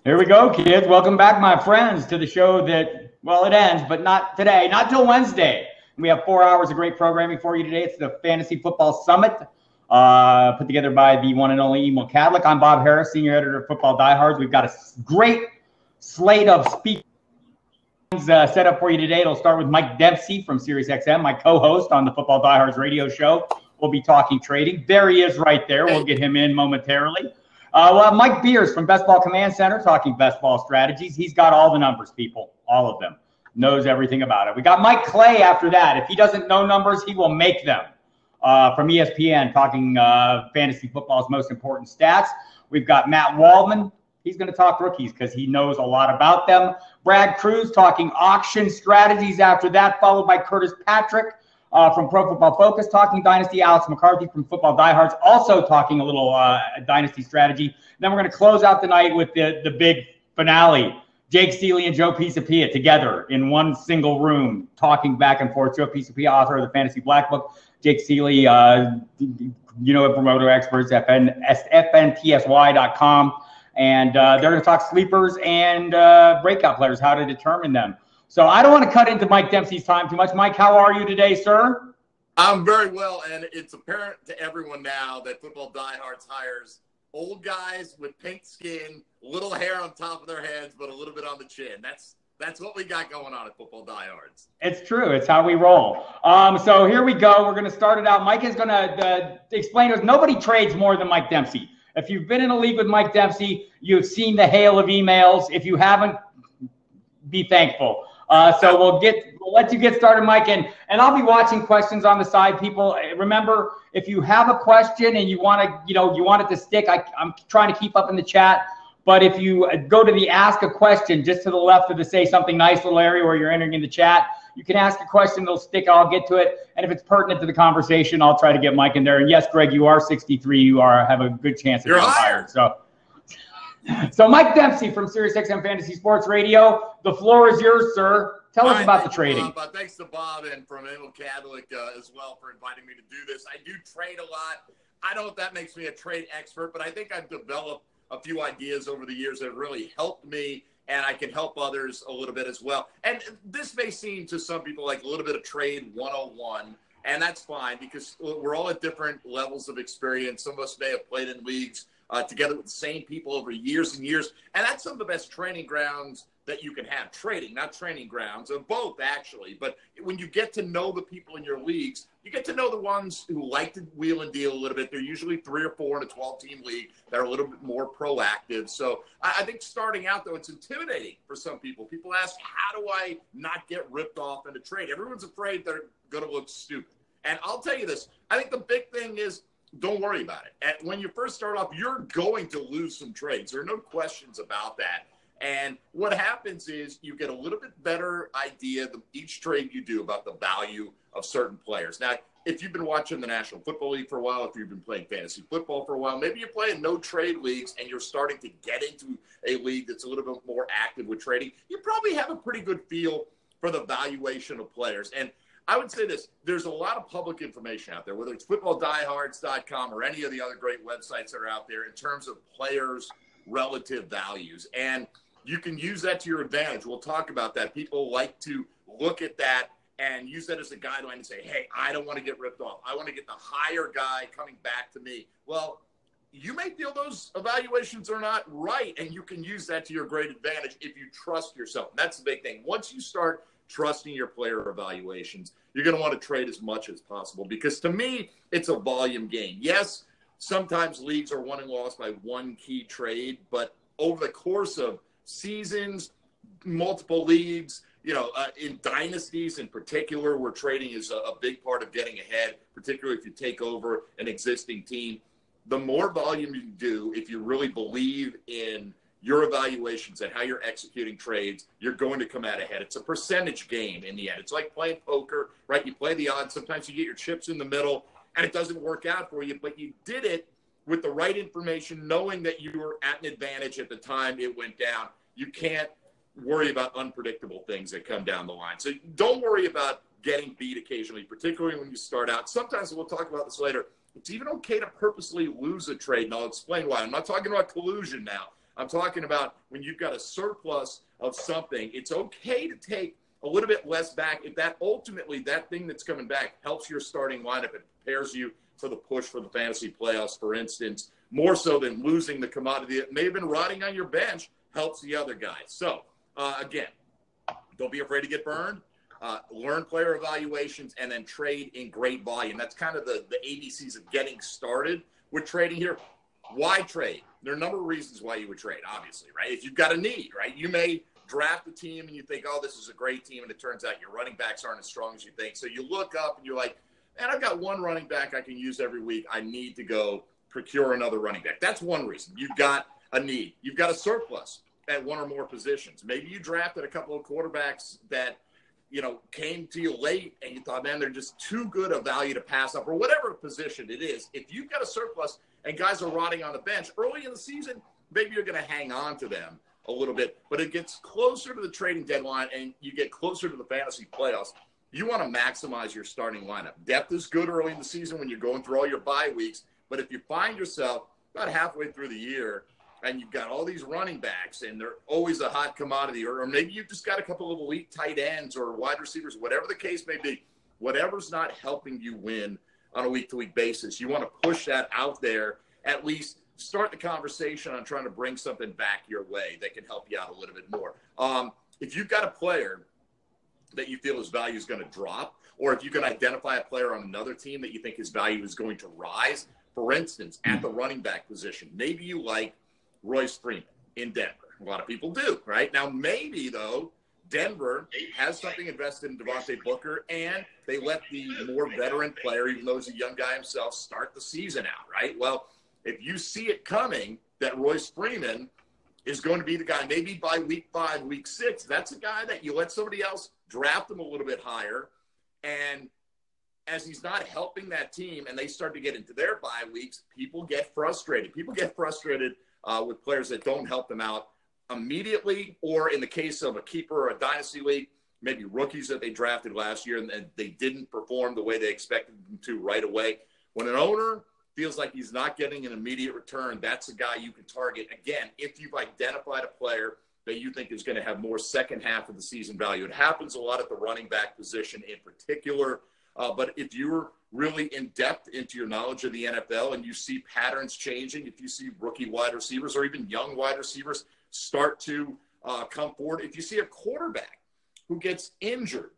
Here we go, kids. Welcome back, my friends, to the show that, well, it ends, but not today, not till Wednesday. We have 4 hours of great programming for you today. It's the Fantasy Football Summit, put together by the one and only Emil Cadlick. I'm Bob Harris, senior editor of Football Diehards. We've got a great slate of speakers set up for you today. It'll start with Mike Dempsey from SiriusXM, my co-host on the Football Diehards radio show. We'll be talking trading. There he is right there. We'll get him in momentarily. We'll have Mike Beers from Best Ball Command Center talking best ball strategies. He's got all the numbers, people, all of them. Knows everything about it. We got Mike Clay after that. If he doesn't know numbers, he will make them. From ESPN talking fantasy football's most important stats. We've got Matt Waldman. He's going to talk rookies because he knows a lot about them. Brad Cruz talking auction strategies after that, followed by Curtis Patrick from Pro Football Focus talking Dynasty. Alex McCarthy from Football Diehards also talking a little Dynasty strategy. And then we're going to close out the night with the big finale. Jake Seeley and Joe Pisapia together in one single room talking back and forth. Joe Pisapia, author of the Fantasy Black Book. Jake Seeley, promoter experts, FNTSY.com. And they're going to talk sleepers and breakout players, how to determine them. So I don't want to cut into Mike Dempsey's time too much. Mike, how are you today, sir? I'm very well, and it's apparent to everyone now that Football Diehards hires old guys with pink skin, little hair on top of their heads, but a little bit on the chin. That's what we got going on at Football Diehards. It's true. It's how we roll. So here we go. We're going to start it out. Mike is going to explain to us. Nobody trades more than Mike Dempsey. If you've been in a league with Mike Dempsey, you've seen the hail of emails. If you haven't, be thankful. So we'll let you get started, Mike, and I'll be watching questions on the side. People, remember, if you have a question and you want to, you want it to stick, I'm trying to keep up in the chat. But if you go to the ask a question just to the left of the say something nice little area where you're entering in the chat, you can ask a question, it'll stick, I'll get to it. And if it's pertinent to the conversation, I'll try to get Mike in there. And yes, Greg, you are 63. You have a good chance of getting hired. So Mike Dempsey from SiriusXM Fantasy Sports Radio, the floor is yours, sir. Tell us about the trading. Thanks to Bob and from Emil Cadlick as well for inviting me to do this. I do trade a lot. I don't know if that makes me a trade expert, but I think I've developed a few ideas over the years that have really helped me, and I can help others a little bit as well. And this may seem to some people like a little bit of trade 101, and that's fine because we're all at different levels of experience. Some of us may have played in leagues together with the same people over years and years. And that's some of the best training grounds that you can have. Trading, not training grounds, of both actually. But when you get to know the people in your leagues, you get to know the ones who like to wheel and deal a little bit. They're usually 3 or 4 in a 12-team league. They're a little bit more proactive. So I think starting out, though, it's intimidating for some people. People ask, how do I not get ripped off in a trade? Everyone's afraid they're going to look stupid. And I'll tell you this. I think the big thing is, don't worry about it. And when you first start off, you're going to lose some trades. There are no questions about that. And what happens is you get a little bit better idea each trade you do about the value of certain players. Now, if you've been watching the National Football League for a while, if you've been playing fantasy football for a while, maybe you're playing no trade leagues and you're starting to get into a league that's a little bit more active with trading, you probably have a pretty good feel for the valuation of players. And I would say this, there's a lot of public information out there, whether it's footballdiehards.com or any of the other great websites that are out there in terms of players' relative values. And you can use that to your advantage. We'll talk about that. People like to look at that and use that as a guideline and say, hey, I don't want to get ripped off. I want to get the higher guy coming back to me. Well, you may feel those evaluations are not right, and you can use that to your great advantage if you trust yourself. That's the big thing. Once you start trusting your player evaluations, you're going to want to trade as much as possible because to me, it's a volume game. Yes, sometimes leagues are won and lost by one key trade, but over the course of seasons, multiple leagues, in dynasties in particular, where trading is a big part of getting ahead, particularly if you take over an existing team, the more volume you do, if you really believe in your evaluations and how you're executing trades, you're going to come out ahead. It's a percentage game in the end. It's like playing poker, right? You play the odds. Sometimes you get your chips in the middle and it doesn't work out for you, but you did it with the right information, knowing that you were at an advantage at the time it went down. You can't worry about unpredictable things that come down the line. So don't worry about getting beat occasionally, particularly when you start out. Sometimes, we'll talk about this later, it's even okay to purposely lose a trade, and I'll explain why. I'm not talking about collusion now. I'm talking about when you've got a surplus of something, it's okay to take a little bit less back if that ultimately that thing that's coming back helps your starting lineup. It prepares you for the push for the fantasy playoffs, for instance, more so than losing the commodity that may have been rotting on your bench helps the other guys. So, again, don't be afraid to get burned. Learn player evaluations and then trade in great volume. That's kind of the ABCs of getting started with trading here. Why trade? There are a number of reasons why you would trade, obviously, right? If you've got a need, right? You may draft a team and you think, oh, this is a great team, and it turns out your running backs aren't as strong as you think. So you look up and you're like, man, I've got one running back I can use every week. I need to go procure another running back. That's one reason. You've got a need. You've got a surplus at one or more positions. Maybe you drafted a couple of quarterbacks that, you know, came to you late and you thought, man, they're just too good a value to pass up, or whatever position it is. If you've got a surplus and guys are rotting on the bench early in the season, maybe you're going to hang on to them a little bit. But it gets closer to the trading deadline and you get closer to the fantasy playoffs. You want to maximize your starting lineup. Depth is good early in the season when you're going through all your bye weeks. But if you find yourself about halfway through the year and you've got all these running backs and they're always a hot commodity, or maybe you've just got a couple of elite tight ends or wide receivers, whatever the case may be, whatever's not helping you win on a week-to-week basis, you want to push that out there, at least start the conversation on trying to bring something back your way that can help you out a little bit more. If you've got a player that you feel his value is going to drop, or if you can identify a player on another team that you think his value is going to rise, for instance, at the running back position, maybe you like Royce Freeman in Denver. A lot of people do, right? Now, maybe, though, Denver has something invested in Devontae Booker, and they let the more veteran player, even though he's a young guy himself, start the season out, right? Well, if you see it coming that Royce Freeman is going to be the guy, maybe by week 5, week 6, that's a guy that you let somebody else draft him a little bit higher, and as he's not helping that team and they start to get into their bye weeks, people get frustrated. People get frustrated with players that don't help them out immediately, or in the case of a keeper or a dynasty league, maybe rookies that they drafted last year and they didn't perform the way they expected them to right away. When an owner feels like he's not getting an immediate return, that's a guy you can target. Again, if you've identified a player that you think is going to have more second half of the season value. It happens a lot at the running back position in particular. But if you're really in depth into your knowledge of the NFL and you see patterns changing, if you see rookie wide receivers or even young wide receivers start to come forward, if you see a quarterback who gets injured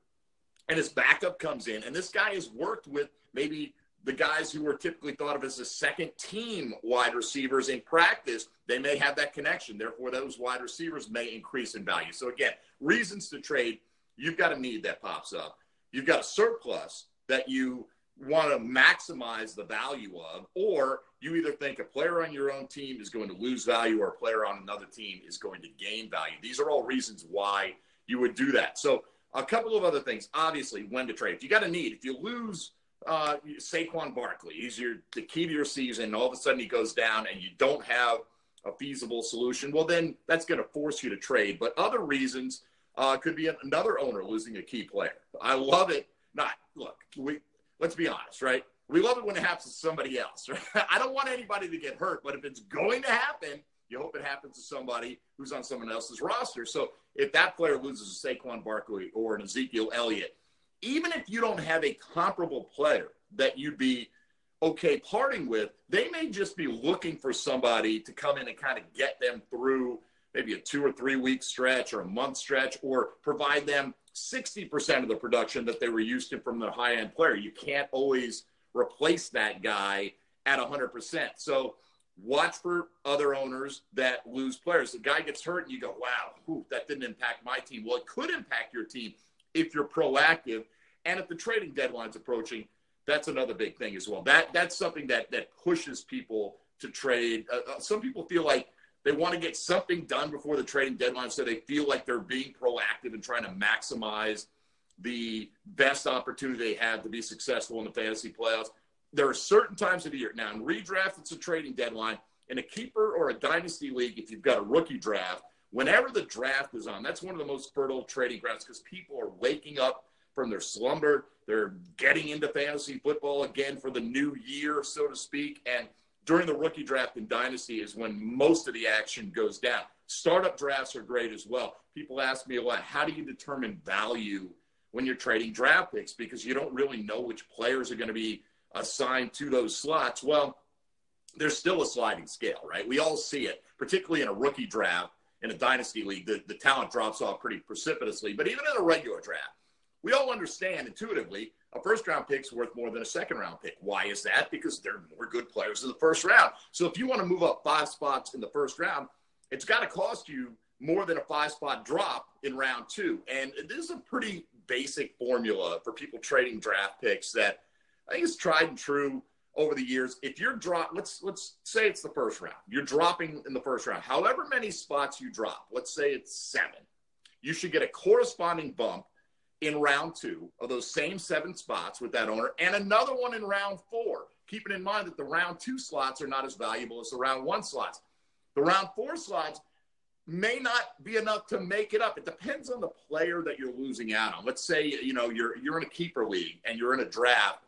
and his backup comes in, and this guy has worked with maybe the guys who are typically thought of as the second team wide receivers in practice, they may have that connection. Therefore, those wide receivers may increase in value. So again, reasons to trade, you've got a need that pops up. You've got a surplus that you want to maximize the value of, or you either think a player on your own team is going to lose value or a player on another team is going to gain value. These are all reasons why you would do that. So a couple of other things, obviously, when to trade. If you got a need, if you lose Saquon Barkley, he's the key to your season, and all of a sudden he goes down and you don't have a feasible solution, well, then that's going to force you to trade. But other reasons could be another owner losing a key player. I love it. Let's be honest, right? We love it when it happens to somebody else, right? I don't want anybody to get hurt, but if it's going to happen, you hope it happens to somebody who's on someone else's roster. So if that player loses a Saquon Barkley or an Ezekiel Elliott, even if you don't have a comparable player that you'd be okay parting with, they may just be looking for somebody to come in and kind of get them through maybe a 2 or 3 week stretch or a month stretch, or provide them 60% of the production that they were used to from the high-end player. You can't always replace that guy at 100%. So watch for other owners that lose players. The guy gets hurt and you go, wow, that didn't impact my team. Well, it could impact your team if you're proactive. And if the trading deadline's approaching, that's another big thing as well. That's something that pushes people to trade. Some people feel like they want to get something done before the trading deadline, so they feel like they're being proactive and trying to maximize the best opportunity they have to be successful in the fantasy playoffs. There are certain times of the year. Now, in redraft, it's a trading deadline. In a keeper or a dynasty league, if you've got a rookie draft, whenever the draft is on, that's one of the most fertile trading grounds because people are waking up from their slumber. They're getting into fantasy football again for the new year, so to speak, and during the rookie draft in Dynasty is when most of the action goes down. Startup drafts are great as well. People ask me a lot, how do you determine value when you're trading draft picks? Because you don't really know which players are going to be assigned to those slots. Well, there's still a sliding scale, right? We all see it, particularly in a rookie draft. In a dynasty league, the talent drops off pretty precipitously. But even in a regular draft, we all understand intuitively a first-round pick's worth more than a second-round pick. Why is that? Because there are more good players in the first round. So if you want to move up 5 spots in the first round, it's got to cost you more than a 5-spot drop in round 2. And this is a pretty basic formula for people trading draft picks that I think is tried and true over the years. If you're let's say it's the first round. You're dropping in the first round. However many spots you drop, let's say it's 7, you should get a corresponding bump in round 2 of those same 7 spots with that owner, and another one in round 4, keeping in mind that the round 2 slots are not as valuable as the round 1 slots. The round 4 slots may not be enough to make it up. It depends on the player that you're losing out on. Let's say, you're in a keeper league and you're in a draft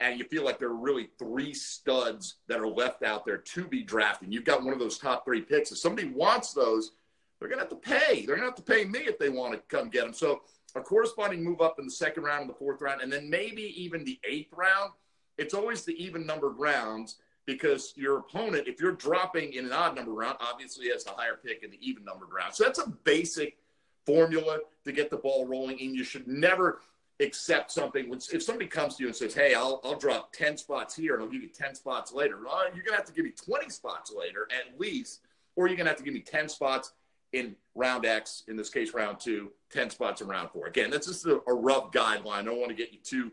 and you feel like there are really 3 studs that are left out there to be drafted. You've got one of those top 3 picks. If somebody wants those, they're going to have to pay. They're going to have to pay me if they want to come get them. So a corresponding move up in the 2nd round and the 4th round, and then maybe even the 8th round. It's always the even-numbered rounds because your opponent, if you're dropping in an odd-numbered round, obviously has the higher pick in the even-numbered round. So that's a basic formula to get the ball rolling, and you should never accept something. If somebody comes to you and says, hey, I'll drop 10 spots here and I'll give you 10 spots later, well, you're going to have to give me 20 spots later at least, or you're going to have to give me 10 spots in round X, in this case, round 2, 10 spots in round 4. Again, that's just a rough guideline. I don't want to get you too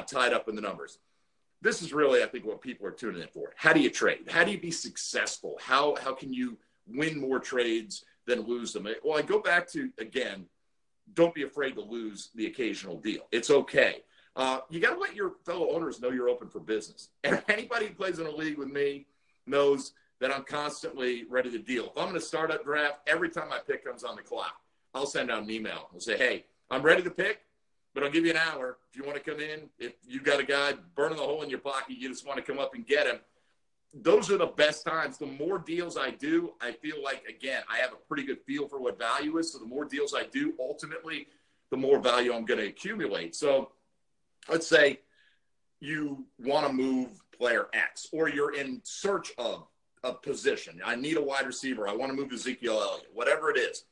tied up in the numbers. This is really, I think, what people are tuning in for. How do you trade? How do you be successful? How can you win more trades than lose them? Well, I go back to, again, don't be afraid to lose the occasional deal. It's okay. You got to let your fellow owners know you're open for business. And anybody who plays in a league with me knows that I'm constantly ready to deal. If I'm going to start up draft, every time my pick comes on the clock, I'll send out an email. I'll say, hey, I'm ready to pick, but I'll give you an hour. If you want to come in, if you got a guy burning a hole in your pocket, you just want to come up and get him. Those are the best times. The more deals I do, I feel like, again, I have a pretty good feel for what value is. So the more deals I do, ultimately, the more value I'm going to accumulate. So let's say you want to move player X, or you're in search of a position. I need a wide receiver. I want to move Ezekiel Elliott, whatever it is.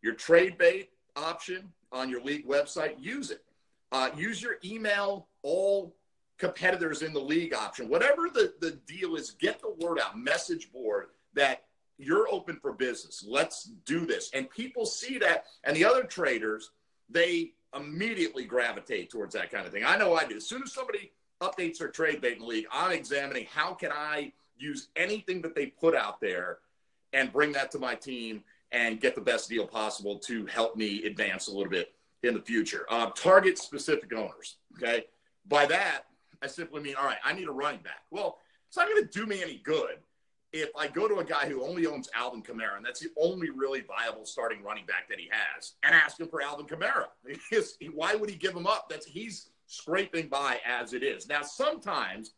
Your trade bait option on your league website, use it. Use your email all competitors in the league option. Whatever the deal is, get the word out, message board that you're open for business. Let's do this. And people see that, and the other traders, they immediately gravitate towards that kind of thing. I know I do. As soon as somebody updates their trade bait in the league, I'm examining how can I use anything that they put out there and bring that to my team and get the best deal possible to help me advance a little bit in the future. Target specific owners, okay? By that, I simply mean, all right, I need a running back. Well, it's not going to do me any good if I go to a guy who only owns Alvin Kamara, and that's the only really viable starting running back that he has, and ask him for Alvin Kamara. Why would he give him up? He's scraping by as it is. Now, sometimes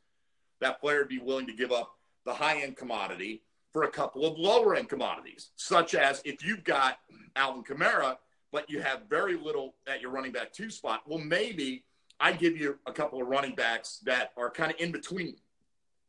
that player would be willing to give up the high-end commodity for a couple of lower-end commodities, such as if you've got Alvin Kamara, but you have very little at your running back 2 spot, well, maybe I give you a couple of running backs that are kind of in between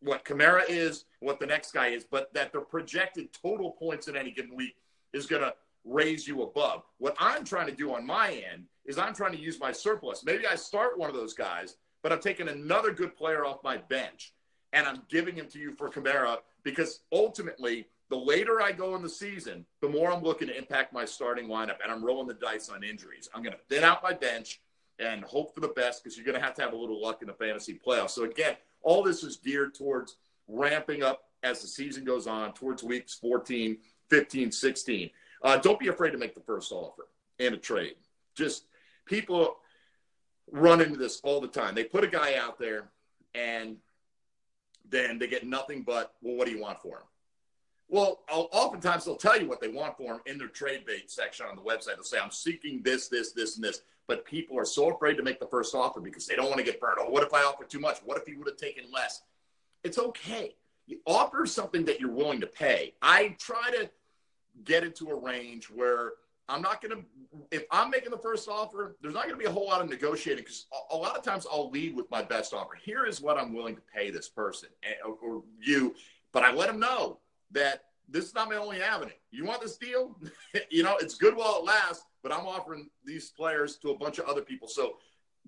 what Kamara is, what the next guy is, but that the projected total points in any given week is going to raise you above. What I'm trying to do on my end is I'm trying to use my surplus. Maybe I start one of those guys, but I'm taking another good player off my bench, and I'm giving him to you for Kamara, because ultimately, the later I go in the season, the more I'm looking to impact my starting lineup, and I'm rolling the dice on injuries. I'm going to thin out my bench and hope for the best, because you're going to have a little luck in the fantasy playoffs. So again, all this is geared towards ramping up as the season goes on, towards weeks 14, 15, 16. Don't be afraid to make the first offer in a trade. Just people run into this all the time. They put a guy out there, and then they get nothing but, well, what do you want for him? Well, oftentimes they'll tell you what they want for him in their trade bait section on the website. They'll say, I'm seeking this, this, this, and this. But people are so afraid to make the first offer because they don't want to get burned. Oh, what if I offer too much? What if he would have taken less? It's okay. You offer something that you're willing to pay. I try to get into a range where I'm not going to, if I'm making the first offer, there's not going to be a whole lot of negotiating, because a lot of times I'll lead with my best offer. Here is what I'm willing to pay this person or you, but I let them know that this is not my only avenue. You want this deal? It's good while it lasts, but I'm offering these players to a bunch of other people. So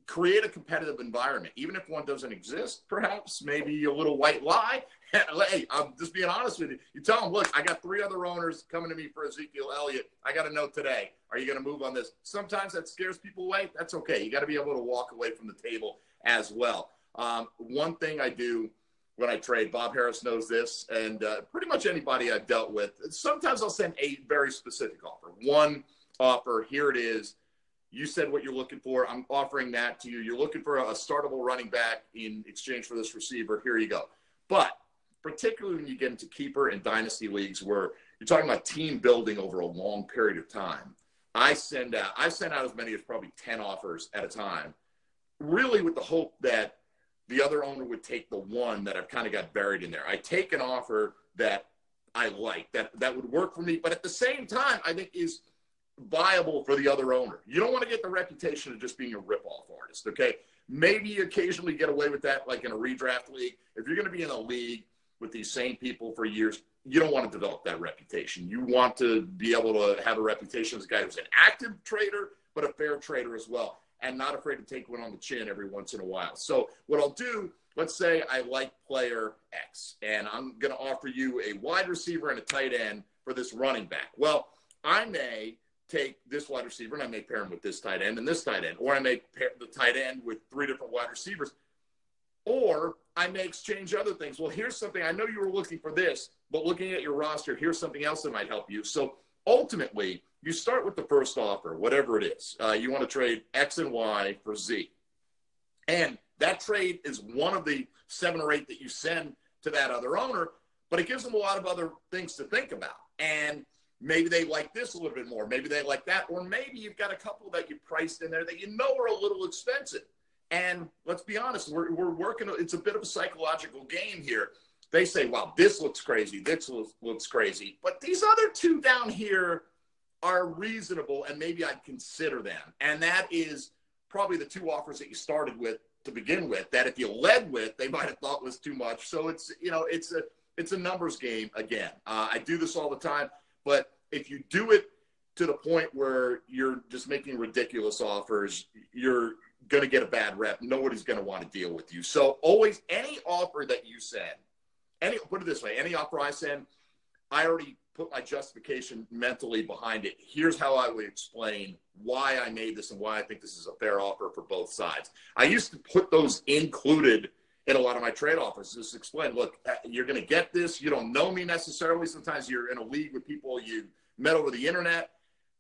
create a competitive environment, even if one doesn't exist, perhaps, maybe a little white lie. Hey, I'm just being honest with you. You tell them, look, I got 3 other owners coming to me for Ezekiel Elliott. I got to know today, are you going to move on this? Sometimes that scares people away. That's okay. You got to be able to walk away from the table as well. One thing I do when I trade, Bob Harris knows this, and pretty much anybody I've dealt with, sometimes I'll send a very specific offer. One offer, here it is. You said what you're looking for. I'm offering that to you. You're looking for a startable running back in exchange for this receiver. Here you go. But particularly when you get into keeper and dynasty leagues where you're talking about team building over a long period of time, I send out as many as probably 10 offers at a time, really with the hope that the other owner would take the one that I've kind of got buried in there. I take an offer that I like, that would work for me, but at the same time, I think is viable for the other owner. You don't want to get the reputation of just being a rip-off artist, okay? Maybe you occasionally get away with that, like in a redraft league. If you're going to be in a league with these same people for years, you don't want to develop that reputation. You want to be able to have a reputation as a guy who's an active trader, but a fair trader as well, and not afraid to take one on the chin every once in a while. So what I'll do, let's say I like player X, and I'm going to offer you a wide receiver and a tight end for this running back. Well, I may take this wide receiver and I may pair him with this tight end and this tight end, or I may pair the tight end with 3 different wide receivers, or I may exchange other things. Well, here's something, I know you were looking for this, but looking at your roster, here's something else that might help you. So ultimately, you start with the first offer, whatever it is. You want to trade X and Y for Z. And that trade is one of the 7 or 8 that you send to that other owner, but it gives them a lot of other things to think about. And maybe they like this a little bit more. Maybe they like that. Or maybe you've got a couple that you priced in there that you know are a little expensive. And let's be honest, we're working, it's a bit of a psychological game here. They say, wow, this looks crazy. This looks crazy. But these other 2 down here are reasonable, and maybe I'd consider them. And that is probably the 2 offers that you started with to begin with, that if you led with, they might have thought was too much. So it's, it's a numbers game again. I do this all the time. But if you do it to the point where you're just making ridiculous offers, you're going to get a bad rep. Nobody's going to want to deal with you. So always, any offer that you send, put it this way, any offer I send, I already put my justification mentally behind it. Here's how I would explain why I made this and why I think this is a fair offer for both sides. I used to put those included in a lot of my trade offers. Just explain, look, you're going to get this. You don't know me necessarily. Sometimes you're in a league with people you met over the internet.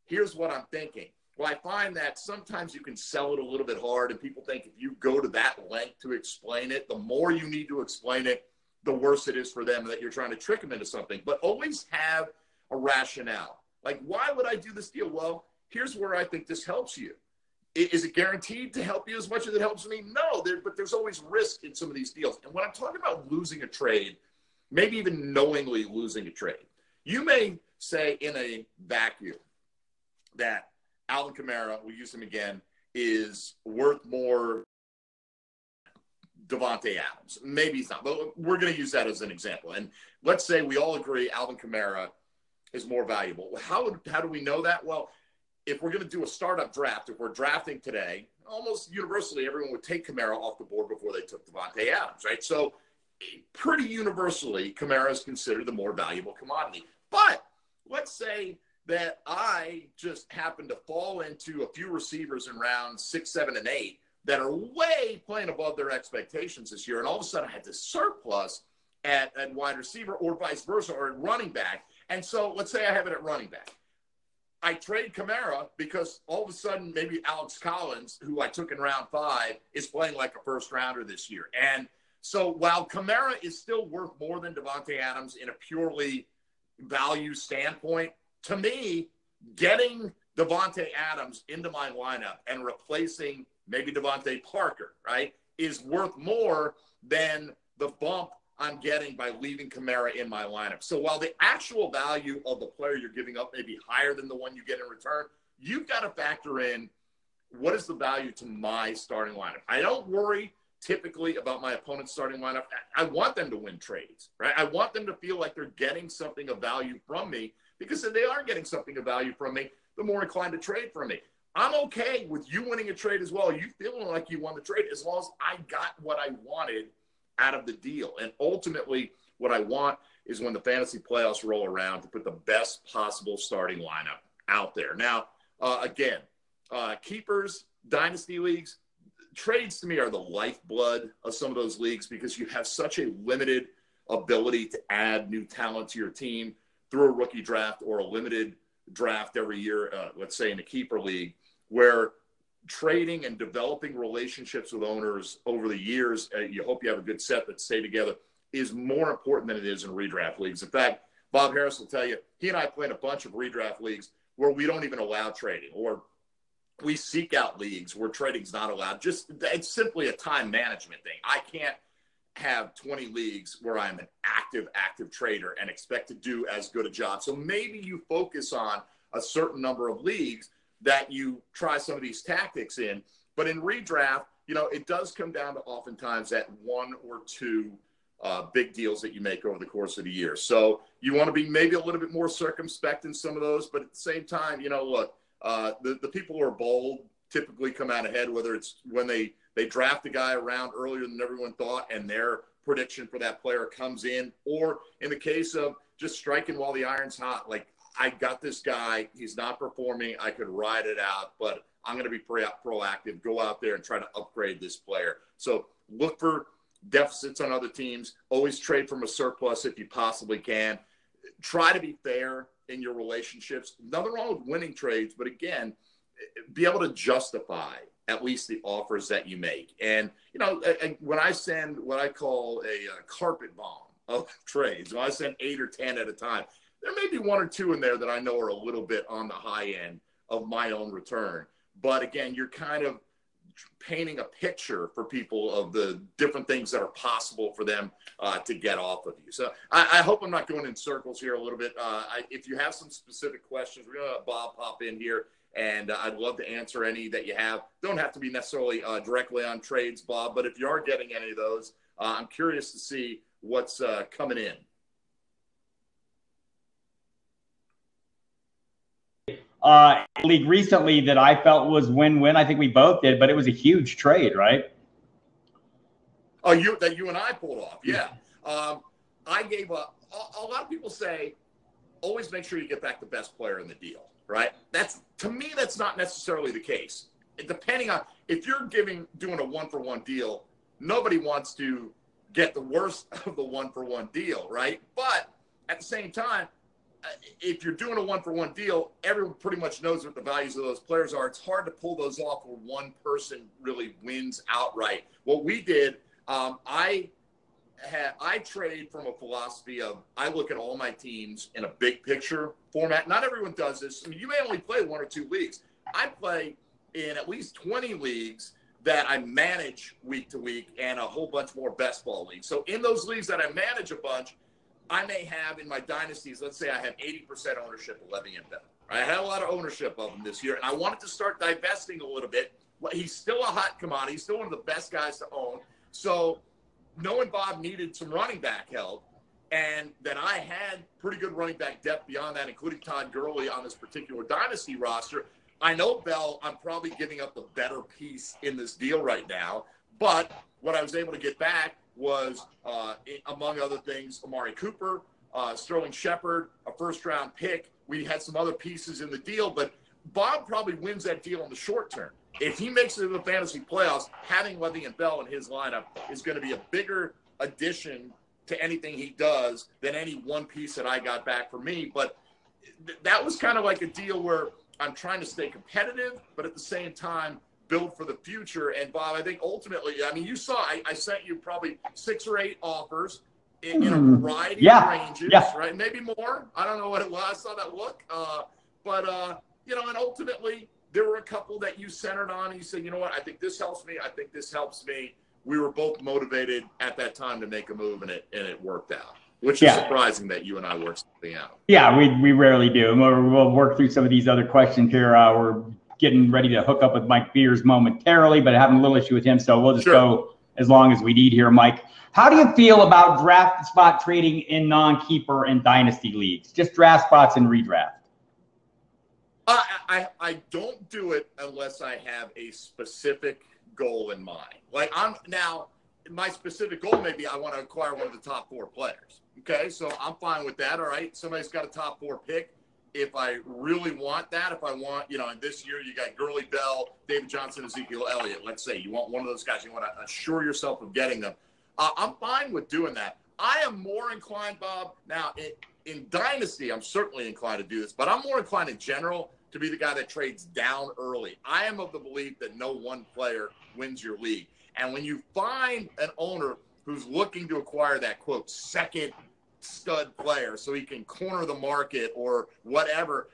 Here's what I'm thinking. Well, I find that sometimes you can sell it a little bit hard, and people think if you go to that length to explain it, the more you need to explain it, the worse it is for them that you're trying to trick them into something. But always have a rationale. Like, why would I do this deal? Well, here's where I think this helps you. Is it guaranteed to help you as much as it helps me? No, but there's always risk in some of these deals. And when I'm talking about losing a trade, maybe even knowingly losing a trade, you may say in a vacuum that Alvin Kamara, we'll use him again, is worth more Davante Adams. Maybe he's not, but we're going to use that as an example. And let's say we all agree Alvin Kamara is more valuable. How do we know that? Well, if we're going to do a startup draft, if we're drafting today, almost universally, everyone would take Kamara off the board before they took Davante Adams, right? So pretty universally, Kamara is considered the more valuable commodity. But let's say that I just happen to fall into a few receivers in rounds 6, 7, and 8 that are way playing above their expectations this year. And all of a sudden I had this surplus at wide receiver or vice versa or at running back. And so let's say I have it at running back. I trade Kamara because all of a sudden maybe Alex Collins, who I took in round 5, is playing like a first rounder this year. And so while Kamara is still worth more than Davante Adams in a purely value standpoint, to me, getting Davante Adams into my lineup and replacing maybe Devontae Parker, right, is worth more than the bump I'm getting by leaving Kamara in my lineup. So while the actual value of the player you're giving up may be higher than the one you get in return, you've got to factor in what is the value to my starting lineup. I don't worry typically about my opponent's starting lineup. I want them to win trades, right? I want them to feel like they're getting something of value from me, because if they are getting something of value from me, they're more inclined to trade from me. I'm okay with you winning a trade as well. You feeling like you won the trade, as long as I got what I wanted out of the deal. And ultimately, what I want is when the fantasy playoffs roll around to put the best possible starting lineup out there. Now, again, keepers, dynasty leagues, trades to me are the lifeblood of some of those leagues, because you have such a limited ability to add new talent to your team through a rookie draft or a limited draft every year, let's say in a keeper league, where trading and developing relationships with owners over the years, you hope you have a good set that stay together, is more important than it is in redraft leagues. In fact, Bob Harris will tell you, he and I play in a bunch of redraft leagues where we don't even allow trading, or we seek out leagues where trading's not allowed. Just, it's simply a time management thing. I can't have 20 leagues where I'm an active trader and expect to do as good a job. So maybe you focus on a certain number of leagues that you try some of these tactics in. But in redraft, it does come down to oftentimes that one or two big deals that you make over the course of the year. So you want to be maybe a little bit more circumspect in some of those, but at the same time, look, the people who are bold typically come out ahead, whether it's when they draft a guy around earlier than everyone thought and their prediction for that player comes in, or in the case of just striking while the iron's hot. Like, I got this guy, he's not performing, I could ride it out, but I'm going to be proactive, go out there and try to upgrade this player. So look for deficits on other teams, always trade from a surplus if you possibly can. Try to be fair in your relationships. Nothing wrong with winning trades, but again, be able to justify at least the offers that you make. And, when I send what I call a carpet bomb of trades, when I send 8 or 10 at a time, there may be 1 or 2 in there that I know are a little bit on the high end of my own return. But again, you're kind of painting a picture for people of the different things that are possible for them to get off of you. So I hope I'm not going in circles here a little bit. If you have some specific questions, we're going to have Bob pop in here, and I'd love to answer any that you have. Don't have to be necessarily directly on trades, Bob, but if you are getting any of those, I'm curious to see what's coming in. League recently that I felt was win-win. I think we both did, but it was a huge trade, right? Oh, that you and I pulled off, yeah. I gave a lot of people say, always make sure you get back the best player in the deal, right? To me, that's not necessarily the case. Depending on, if you're doing a 1-for-1 deal, nobody wants to get the worst of the 1-for-1 deal, right? But at the same time, if you're doing a 1-for-1 deal, everyone pretty much knows what the values of those players are. It's hard to pull those off where one person really wins outright. What we did, I trade from a philosophy of, I look at all my teams in a big picture format. Not everyone does this. I mean, you may only play 1 or 2 leagues. I play in at least 20 leagues that I manage week to week, and a whole bunch more best ball leagues. So in those leagues that I manage a bunch, I may have in my dynasties, let's say I have 80% ownership of Levy and Bell. I had a lot of ownership of him this year, and I wanted to start divesting a little bit. He's still a hot commodity. He's still one of the best guys to own. So knowing Bob needed some running back help, and that I had pretty good running back depth beyond that, including Todd Gurley on this particular dynasty roster, I know Bell, I'm probably giving up the better piece in this deal right now. But what I was able to get back was, among other things, Amari Cooper, Sterling Shepard, a first-round pick. We had some other pieces in the deal, but Bob probably wins that deal in the short term. If he makes it to the fantasy playoffs, having Levy and Bell in his lineup is going to be a bigger addition to anything he does than any one piece that I got back for me. But that was kind of like a deal where I'm trying to stay competitive, but at the same time, build for the future. And Bob, I think ultimately, I mean, you saw, I sent you probably 6 or 8 offers in a variety of ranges, right? Maybe more. I don't know what it was. I saw that look. And ultimately there were a couple that you centered on and you said, you know what, I think this helps me. I think this helps me. we were both motivated at that time to make a move, and it worked out. Which is surprising that you and I work something out. Yeah, we rarely do. And we'll work through some of these other questions here. We're getting ready to hook up with Mike Beers momentarily, but having a little issue with him, so we'll just go as long as we need here, Mike. How do you feel about draft spot trading in non-keeper and dynasty leagues? Just draft spots and redraft. I don't do it unless I have a specific goal in mind. Like my specific goal may be I want to acquire one of the top 4 players. Okay, so I'm fine with that. All right, somebody's got a top 4 pick. If I really want that, if I want, and this year you got Gurley, Bell, David Johnson, Ezekiel Elliott. Let's say you want one of those guys. You want to assure yourself of getting them. I'm fine with doing that. I am more inclined, Bob. Now, in Dynasty, I'm certainly inclined to do this, but I'm more inclined in general to be the guy that trades down early. I am of the belief that no one player wins your league. And when you find an owner who's looking to acquire that, quote, second stud player so he can corner the market or whatever,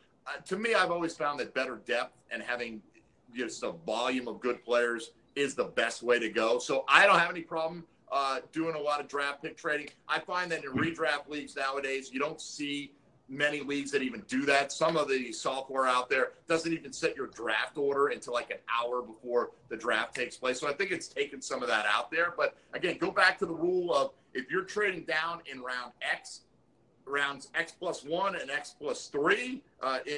to me, I've always found that better depth and having just a volume of good players is the best way to go. So I don't have any problem doing a lot of draft pick trading. I find that in redraft leagues nowadays, you don't see many leagues that even do that. Some of the software out there doesn't even set your draft order until like an hour before the draft takes place. So I think it's taken some of that out there. But again, go back to the rule of if you're trading down in rounds X plus 1 and X plus 3,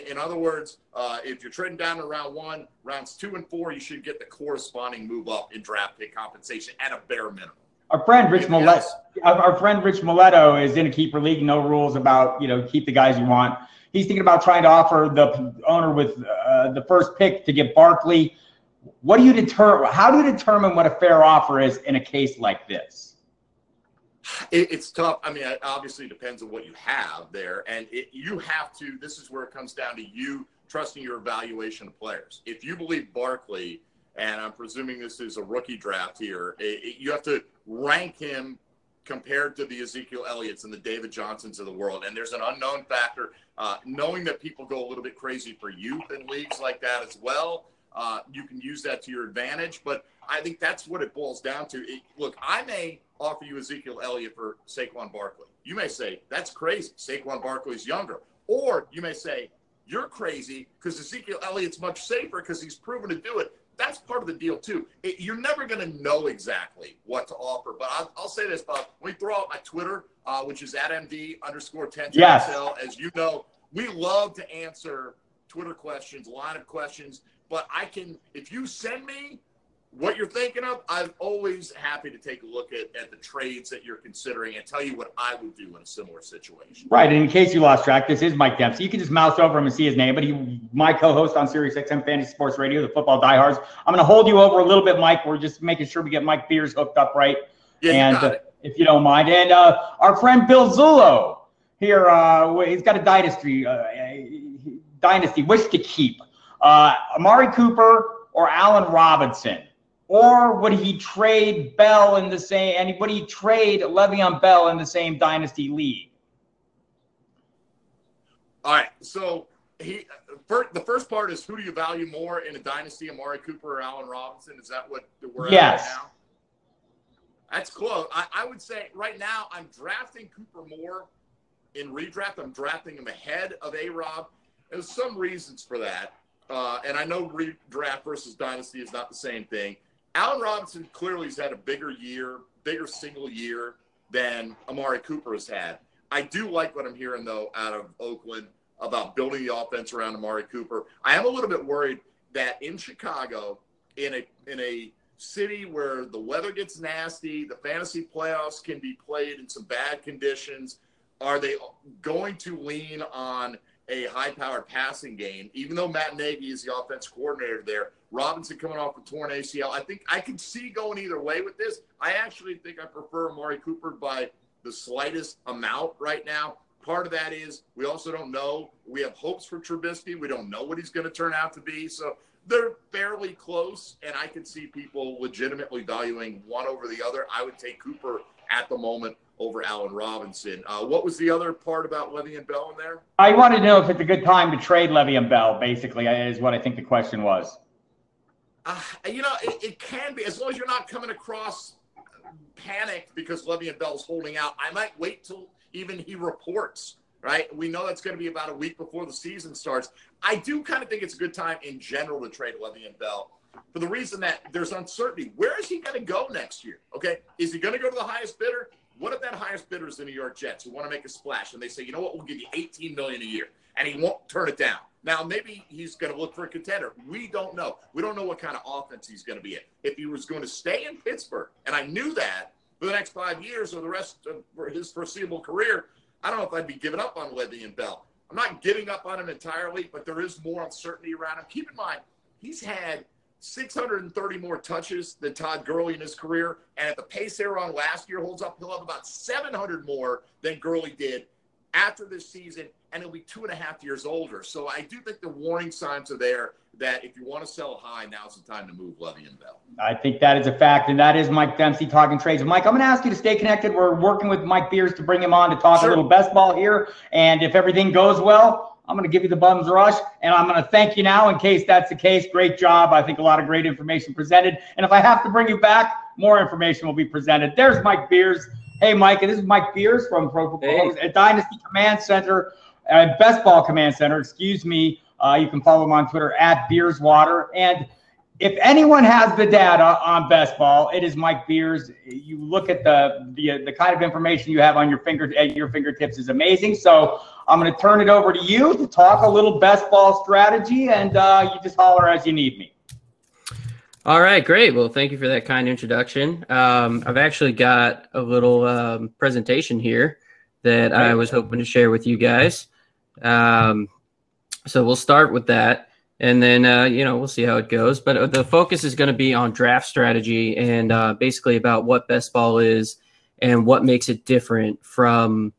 in other words, if you're trading down to round 1, rounds 2 and 4, you should get the corresponding move up in draft pick compensation at a bare minimum. Our friend Rich Mileto is in a keeper league. No rules about, keep the guys you want. He's thinking about trying to offer the owner with the first pick to get Barkley. How do you determine what a fair offer is in a case like this? It's tough. I mean, it obviously depends on what you have there. And you have to, this is where it comes down to you trusting your evaluation of players. If you believe Barkley, and I'm presuming this is a rookie draft here, you have to rank him compared to the Ezekiel Elliott's and the David Johnsons of the world. And there's an unknown factor. Knowing that people go a little bit crazy for youth in leagues like that as well, you can use that to your advantage. But I think that's what it boils down to. Look, I may offer you Ezekiel Elliott for Saquon Barkley. You may say, that's crazy. Saquon Barkley's younger. Or you may say, you're crazy because Ezekiel Elliott's much safer because he's proven to do it. That's part of the deal, too. You're never going to know exactly what to offer. But I'll say this, Bob. Let me throw out my Twitter, which is @MD_10XL. Yes. As you know, we love to answer Twitter questions, line of questions. But if you send me what you're thinking of, I'm always happy to take a look at the trades that you're considering and tell you what I would do in a similar situation. Right. And in case you lost track, this is Mike Dempsey. You can just mouse over him and see his name, but my co-host on Sirius XM Fantasy Sports Radio, the Football Diehards. I'm going to hold you over a little bit, Mike. We're just making sure we get Mike Beers hooked up right. Yeah, and if you don't mind. And our friend Bill Zullo here, he's got a dynasty wish to keep. Amari Cooper or Allen Robinson. Or would he trade Bell in the same, and would he trade Le'Veon Bell in the same dynasty league? All right. So the first part is, who do you value more in a dynasty, Amari Cooper or Allen Robinson? Is that what we're at right now? That's close. I would say right now I'm drafting Cooper more in redraft. I'm drafting him ahead of A-Rob. There's some reasons for that. And I know redraft versus dynasty is not the same thing. Allen Robinson clearly has had a bigger single year than Amari Cooper has had. I do like what I'm hearing, though, out of Oakland about building the offense around Amari Cooper. I am a little bit worried that in Chicago, in a city where the weather gets nasty, the fantasy playoffs can be played in some bad conditions, are they going to lean on a high-powered passing game? Even though Matt Nagy is the offense coordinator there, Robinson coming off a torn ACL, I think I can see going either way with this. I actually think I prefer Amari Cooper by the slightest amount right now. Part of that is we also don't know. We have hopes for Trubisky. We don't know what he's going to turn out to be. So they're fairly close, and I can see people legitimately valuing one over the other. I would take Cooper at the moment over Allen Robinson. What was the other part about Le'Veon Bell in there? I wanted to know if it's a good time to trade Le'Veon Bell, basically, is what I think the question was. It can be, as long as you're not coming across panicked because Le'Veon Bell's holding out. I might wait till even he reports, right? We know that's going to be about a week before the season starts. I do kind of think it's a good time in general to trade Le'Veon Bell for the reason that there's uncertainty. Where is he going to go next year? Okay. Is he going to go to the highest bidder? What if that highest bidder is the New York Jets who want to make a splash and they say, you know what, we'll give you $18 million a year, and he won't turn it down. Now, maybe he's going to look for a contender. We don't know. We don't know what kind of offense he's going to be in. If he was going to stay in Pittsburgh, and I knew that for the next 5 years or the rest of his foreseeable career, I don't know if I'd be giving up on Le'Veon Bell. I'm not giving up on him entirely, but there is more uncertainty around him. Keep in mind, he's had 630 more touches than Todd Gurley in his career, and at the pace they were on last year holds up, he'll have about 700 more than Gurley did after this season, and he'll be 2.5 years older. So I do think the warning signs are there that if you want to sell high, now's the time to move Le'Veon Bell. I think that is a fact, and that is Mike Dempsey talking trades. Mike, I'm going to ask you to stay connected. We're working with Mike Beers to bring him on to talk a little best ball here, and if everything goes well, I'm going to give you the bums rush, and I'm going to thank you now in case that's the case. Great job. I think a lot of great information presented, and if I have to bring you back, more information will be presented. There's Mike Beers. Hey, Mike, and this is Mike Beers from Pro Football Dynasty Command Center, Best Ball Command Center, excuse me. You can follow him on Twitter at Beerswater. And if anyone has the data on best ball, it is Mike Beers. You look at the kind of information you have on at your fingertips is amazing. So I'm going to turn it over to you to talk a little best ball strategy, and you just holler as you need me. All right, great. Well, thank you for that kind introduction. I've actually got a little presentation here that I was hoping to share with you guys. So we'll start with that, and then, we'll see how it goes. But the focus is going to be on draft strategy and basically about what best ball is and what makes it different from,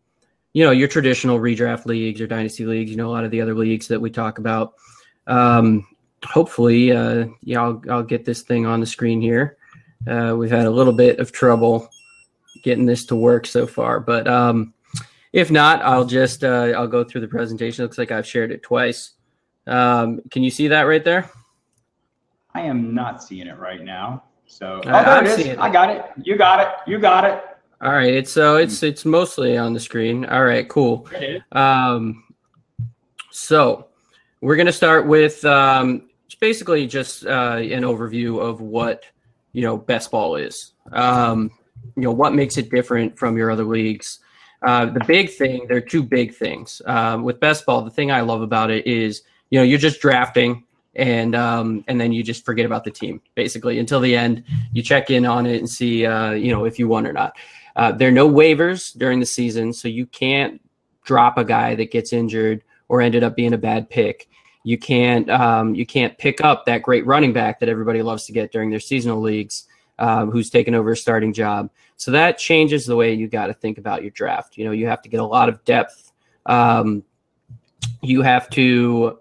your traditional redraft leagues or dynasty leagues, a lot of the other leagues that we talk about. Hopefully, I'll get this thing on the screen here. We've had a little bit of trouble getting this to work so far, but if not, I'll just I'll go through the presentation. It looks like I've shared it twice. Can you see that right there? I am not seeing it right now. So there it is. I got it. You got it. You got it. All right. It's mostly on the screen. All right. Cool. So we're gonna start with basically just an overview of what best ball is. What makes it different from your other leagues. The big thing, there are two big things. With best ball, the thing I love about it is, you're just drafting and then you just forget about the team basically until the end. You check in on it and see, if you won or not. There are no waivers during the season, so you can't drop a guy that gets injured or ended up being a bad pick. You can't pick up that great running back that everybody loves to get during their seasonal leagues, who's taken over a starting job. So that changes the way you got to think about your draft. You have to get a lot of depth. You have to,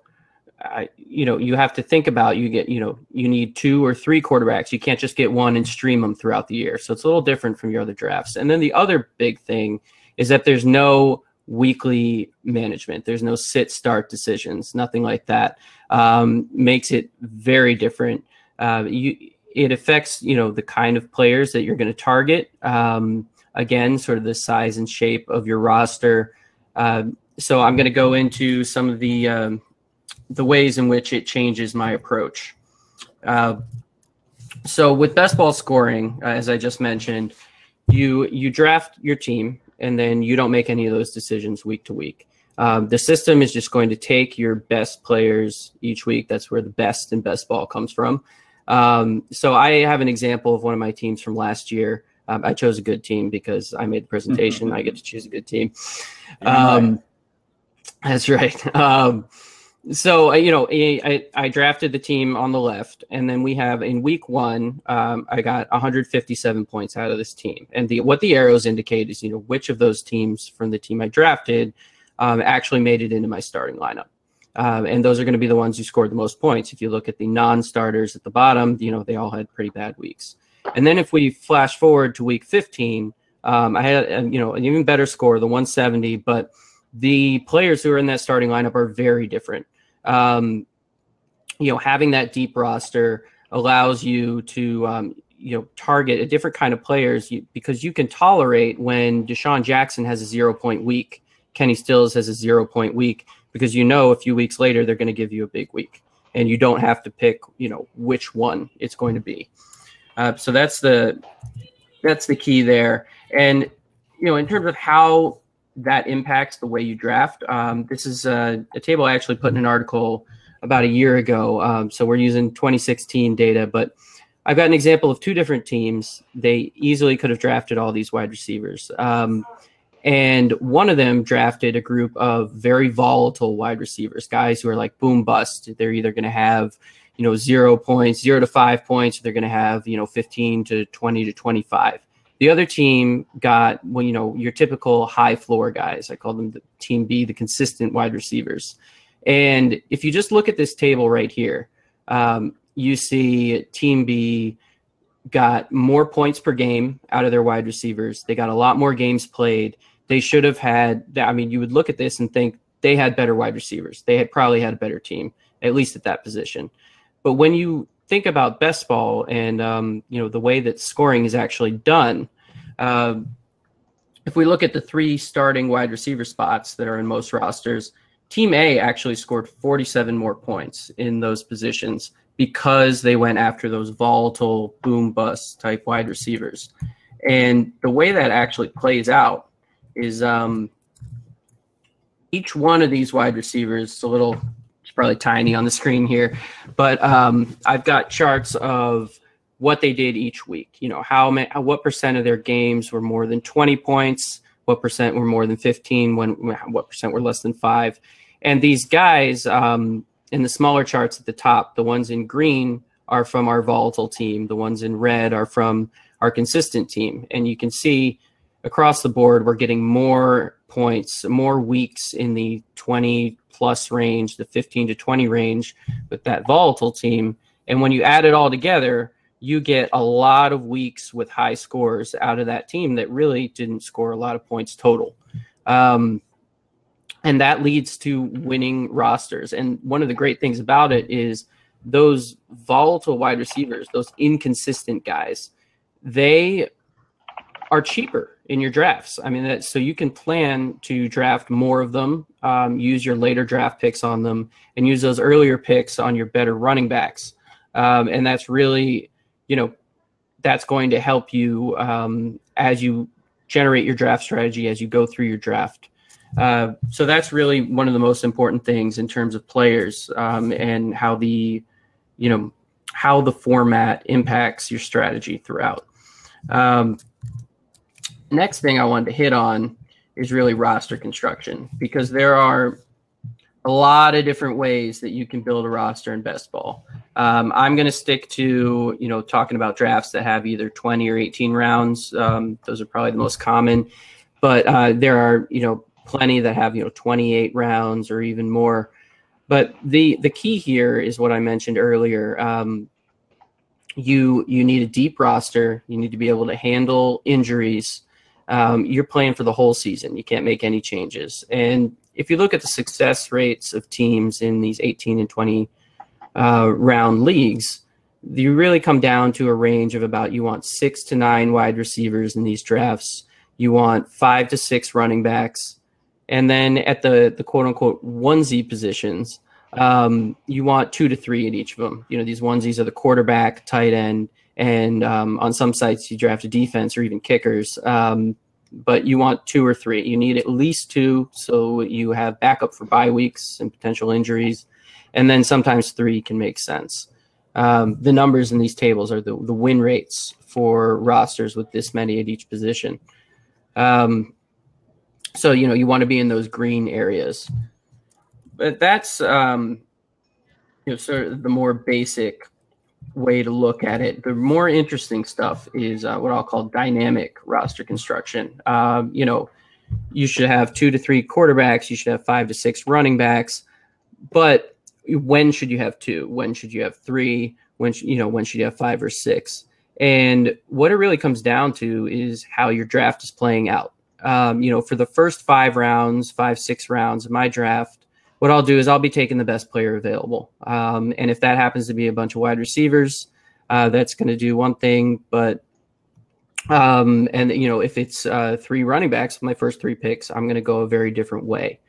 you have to think about, you need 2 or 3 quarterbacks. You can't just get one and stream them throughout the year. So it's a little different from your other drafts. And then the other big thing is that there's no weekly management. There's no sit-start decisions, nothing like that. Makes it very different. It affects, the kind of players that you're going to target. Again, sort of the size and shape of your roster. So I'm going to go into some of the ways in which it changes my approach. So with best ball scoring, as I just mentioned, you draft your team and then you don't make any of those decisions week to week. The system is just going to take your best players each week. That's where the best in best ball comes from. So I have an example of one of my teams from last year. I chose a good team because I made the presentation. I get to choose a good team. That's right. So, I drafted the team on the left, and then we have in week 1, I got 157 points out of this team. And what the arrows indicate is, which of those teams from the team I drafted actually made it into my starting lineup. And those are going to be the ones who scored the most points. If you look at the non-starters at the bottom, they all had pretty bad weeks. And then if we flash forward to week 15, I had, an even better score, the 170, but the players who are in that starting lineup are very different. Having that deep roster allows you to, target a different kind of players because you can tolerate when Deshaun Jackson has a 0-point week, Kenny Stills has a 0-point week, because a few weeks later they're going to give you a big week, and you don't have to pick which one it's going to be. So that's the key there. And in terms of how that impacts the way you draft, this is a table I actually put in an article about a year ago. So we're using 2016 data, but I've got an example of two different teams. They easily could have drafted all these wide receivers. And one of them drafted a group of very volatile wide receivers, guys who are like boom bust. They're either going to have, 0 points, 0 to 5 points. Or they're going to have, 15 to 20 to 25. The other team got, your typical high floor guys. I call them the team B, the consistent wide receivers. And if you just look at this table right here, you see team B got more points per game out of their wide receivers. They got a lot more games played. They should have had, you would look at this and think they had better wide receivers. They had probably had a better team, at least at that position. But when you think about best ball and, the way that scoring is actually done, if we look at the 3 starting wide receiver spots that are in most rosters, Team A actually scored 47 more points in those positions because they went after those volatile boom bust type wide receivers. And the way that actually plays out is each one of these wide receivers, it's probably tiny on the screen here, but I've got charts of what they did each week. What percent of their games were more than 20 points, what percent were more than 15, what percent were less than 5. And these guys in the smaller charts at the top, the ones in green are from our volatile team. The ones in red are from our consistent team. And you can see across the board, we're getting more points, more weeks in the 20 plus range, the 15 to 20 range with that volatile team. And when you add it all together, you get a lot of weeks with high scores out of that team that really didn't score a lot of points total. And that leads to winning rosters. And one of the great things about it is those volatile wide receivers, those inconsistent guys, they are cheaper in your drafts. So you can plan to draft more of them, use your later draft picks on them, and use those earlier picks on your better running backs. And that's really, that's going to help you as you generate your draft strategy, as you go through your draft. So that's really one of the most important things in terms of players and how the format impacts your strategy throughout. Next thing I wanted to hit on is really roster construction, because there are a lot of different ways that you can build a roster in best ball. I'm going to stick to, talking about drafts that have either 20 or 18 rounds. Those are probably the most common, but there are, plenty that have 28 rounds or even more. But the key here is what I mentioned earlier. You need a deep roster. You need to be able to handle injuries. You're playing for the whole season. You can't make any changes. And if you look at the success rates of teams in these 18 and 20 round leagues, you really come down to a range of about, you want 6 to 9 wide receivers in these drafts. You want 5 to 6 running backs. And then at the quote unquote onesie positions, you want 2 to 3 in each of them. These onesies are the quarterback, tight end, and on some sites you draft a defense or even kickers. But you want 2 or 3. You need at least 2 so you have backup for bye weeks and potential injuries. And then sometimes 3 can make sense. The numbers in these tables are the win rates for rosters with this many at each position. So, you want to be in those green areas. But that's, sort of the more basic way to look at it. The more interesting stuff is what I'll call dynamic roster construction. You should have 2 to 3 quarterbacks. You should have 5 to 6 running backs. But when should you have 2? When should you have 3? When should you have 5 or 6? And what it really comes down to is how your draft is playing out. For the first 5 rounds, 6 rounds of my draft, what I'll do is I'll be taking the best player available. And if that happens to be a bunch of wide receivers, that's going to do one thing, but and if it's 3 running backs, my first 3 picks, I'm going to go a very different way.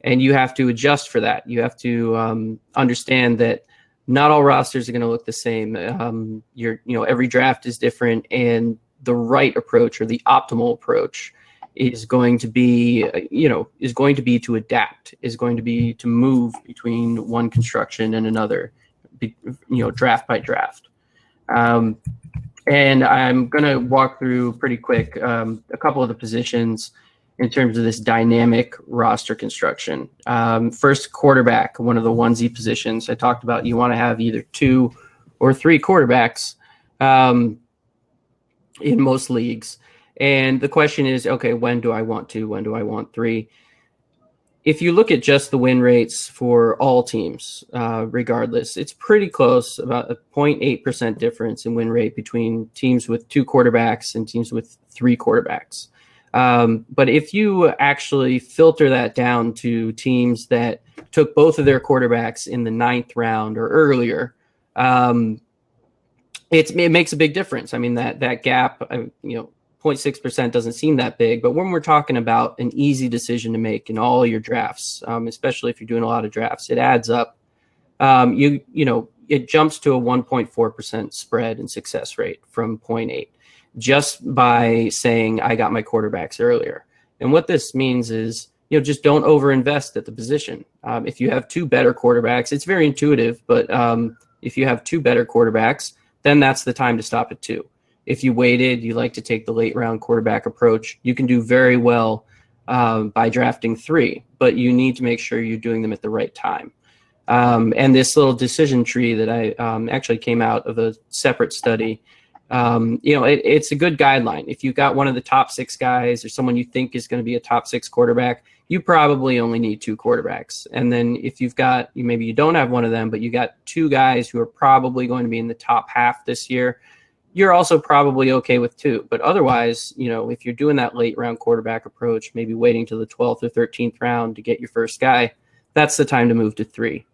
And you have to adjust for that. You have to understand that not all rosters are going to look the same. Every draft is different, and the right approach or the optimal approach is going to be, to adapt, is going to be to move between one construction and another, draft by draft. And I'm going to walk through pretty quick a couple of the positions in terms of this dynamic roster construction. First, quarterback, one of the onesie positions. I talked about you want to have either 2 or 3 quarterbacks in most leagues. And the question is, okay, when do I want 2? When do I want 3? If you look at just the win rates for all teams, regardless, it's pretty close, about a 0.8% difference in win rate between teams with 2 quarterbacks and teams with 3 quarterbacks. But if you actually filter that down to teams that took both of their quarterbacks in the 9th round or earlier, it makes a big difference. I mean, that gap, 0.6% doesn't seem that big, but when we're talking about an easy decision to make in all your drafts, especially if you're doing a lot of drafts, it adds up. It jumps to a 1.4% spread in success rate from 0.8 just by saying I got my quarterbacks earlier. And what this means is, just don't overinvest at the position. If you have 2 better quarterbacks, it's very intuitive, but if you have 2 better quarterbacks, then that's the time to stop at 2. If you waited, you like to take the late round quarterback approach, you can do very well by drafting 3, but you need to make sure you're doing them at the right time. And this little decision tree that I actually came out of a separate study, it's a good guideline. If you've got one of the top 6 guys or someone you think is going to be a top 6 quarterback, you probably only need 2 quarterbacks. And then if maybe you don't have one of them, but you got 2 guys who are probably going to be in the top half this year, you're also probably okay with 2. But otherwise, if you're doing that late round quarterback approach, maybe waiting till the 12th or 13th round to get your first guy, that's the time to move to 3.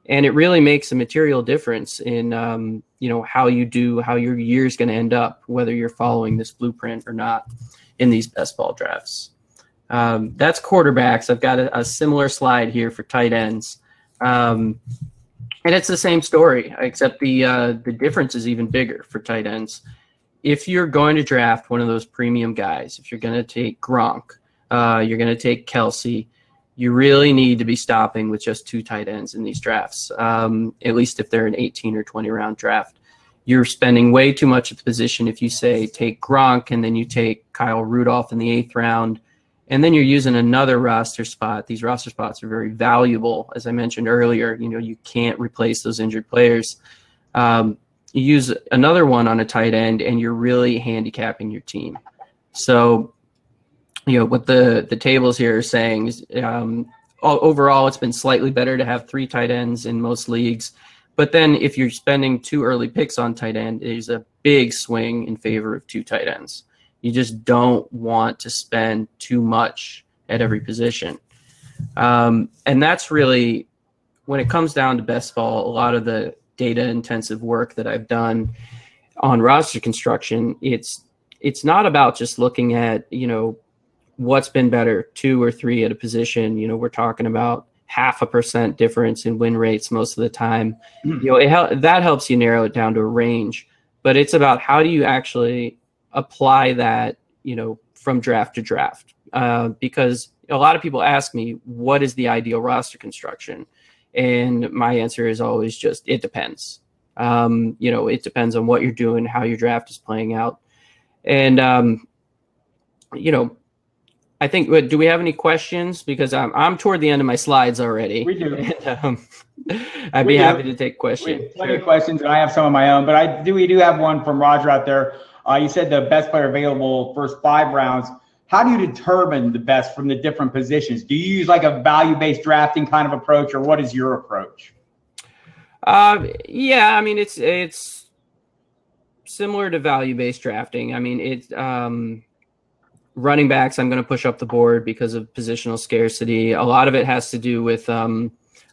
And it really makes a material difference in, how your year's going to end up, whether you're following this blueprint or not in these best ball drafts. That's quarterbacks. I've got a similar slide here for tight ends. And it's the same story, except the difference is even bigger for tight ends. If you're going to draft one of those premium guys, if you're going to take Gronk, you're going to take Kelsey, you really need to be stopping with just 2 tight ends in these drafts, at least if they're an 18 or 20 round draft. You're spending way too much at the position if you say take Gronk and then you take Kyle Rudolph in the 8th round, and then you're using another roster spot. These roster spots are very valuable. As I mentioned earlier, you can't replace those injured players. You use another one on a tight end and you're really handicapping your team. So, what the tables here are saying is overall it's been slightly better to have 3 tight ends in most leagues. But then if you're spending 2 early picks on tight end, there's a big swing in favor of 2 tight ends. You just don't want to spend too much at every position. And that's really, when it comes down to best ball, a lot of the data-intensive work that I've done on roster construction, it's not about just looking at, what's been better, 2 or 3 at a position. We're talking about 0.5% difference in win rates most of the time. That helps you narrow it down to a range. But it's about how do you actually apply that, from draft to draft. Because a lot of people ask me, what is the ideal roster construction? And my answer is always just, it depends. It depends on what you're doing, how your draft is playing out. And, I think, do we have any questions? Because I'm toward the end of my slides already. We do. And, I'd be happy to take questions. We have plenty of questions, and I have some of my own, but we do have one from Roger out there. You said the best player available first 5 rounds. How do you determine the best from the different positions? Do you use like a value-based drafting kind of approach, or what is your approach? Yeah, I mean, it's similar to value-based drafting. I mean, running backs, I'm going to push up the board because of positional scarcity. A lot of it has to do with,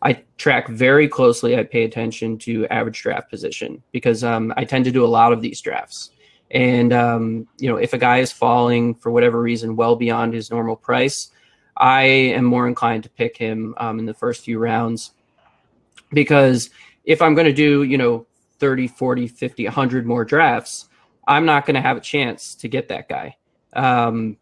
I track very closely. I pay attention to average draft position because I tend to do a lot of these drafts. And, if a guy is falling for whatever reason well beyond his normal price, I am more inclined to pick him in the first few rounds, because if I'm going to do, 30, 40, 50, 100 more drafts, I'm not going to have a chance to get that guy, at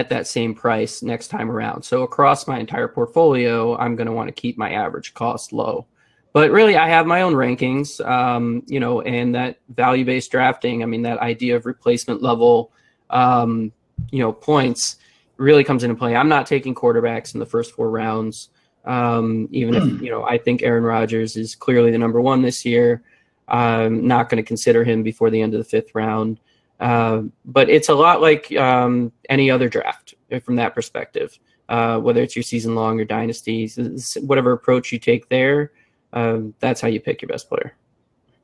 that same price next time around. So across my entire portfolio, I'm going to want to keep my average cost low. But really, I have my own rankings, and that value-based drafting, I mean, that idea of replacement level, points really comes into play. I'm not taking quarterbacks in the first 4 rounds, even if, I think Aaron Rodgers is clearly the number 1 this year. I'm not going to consider him before the end of the 5th round. But it's a lot like any other draft from that perspective, whether it's your season long or dynasty, whatever approach you take there. That's how you pick your best player.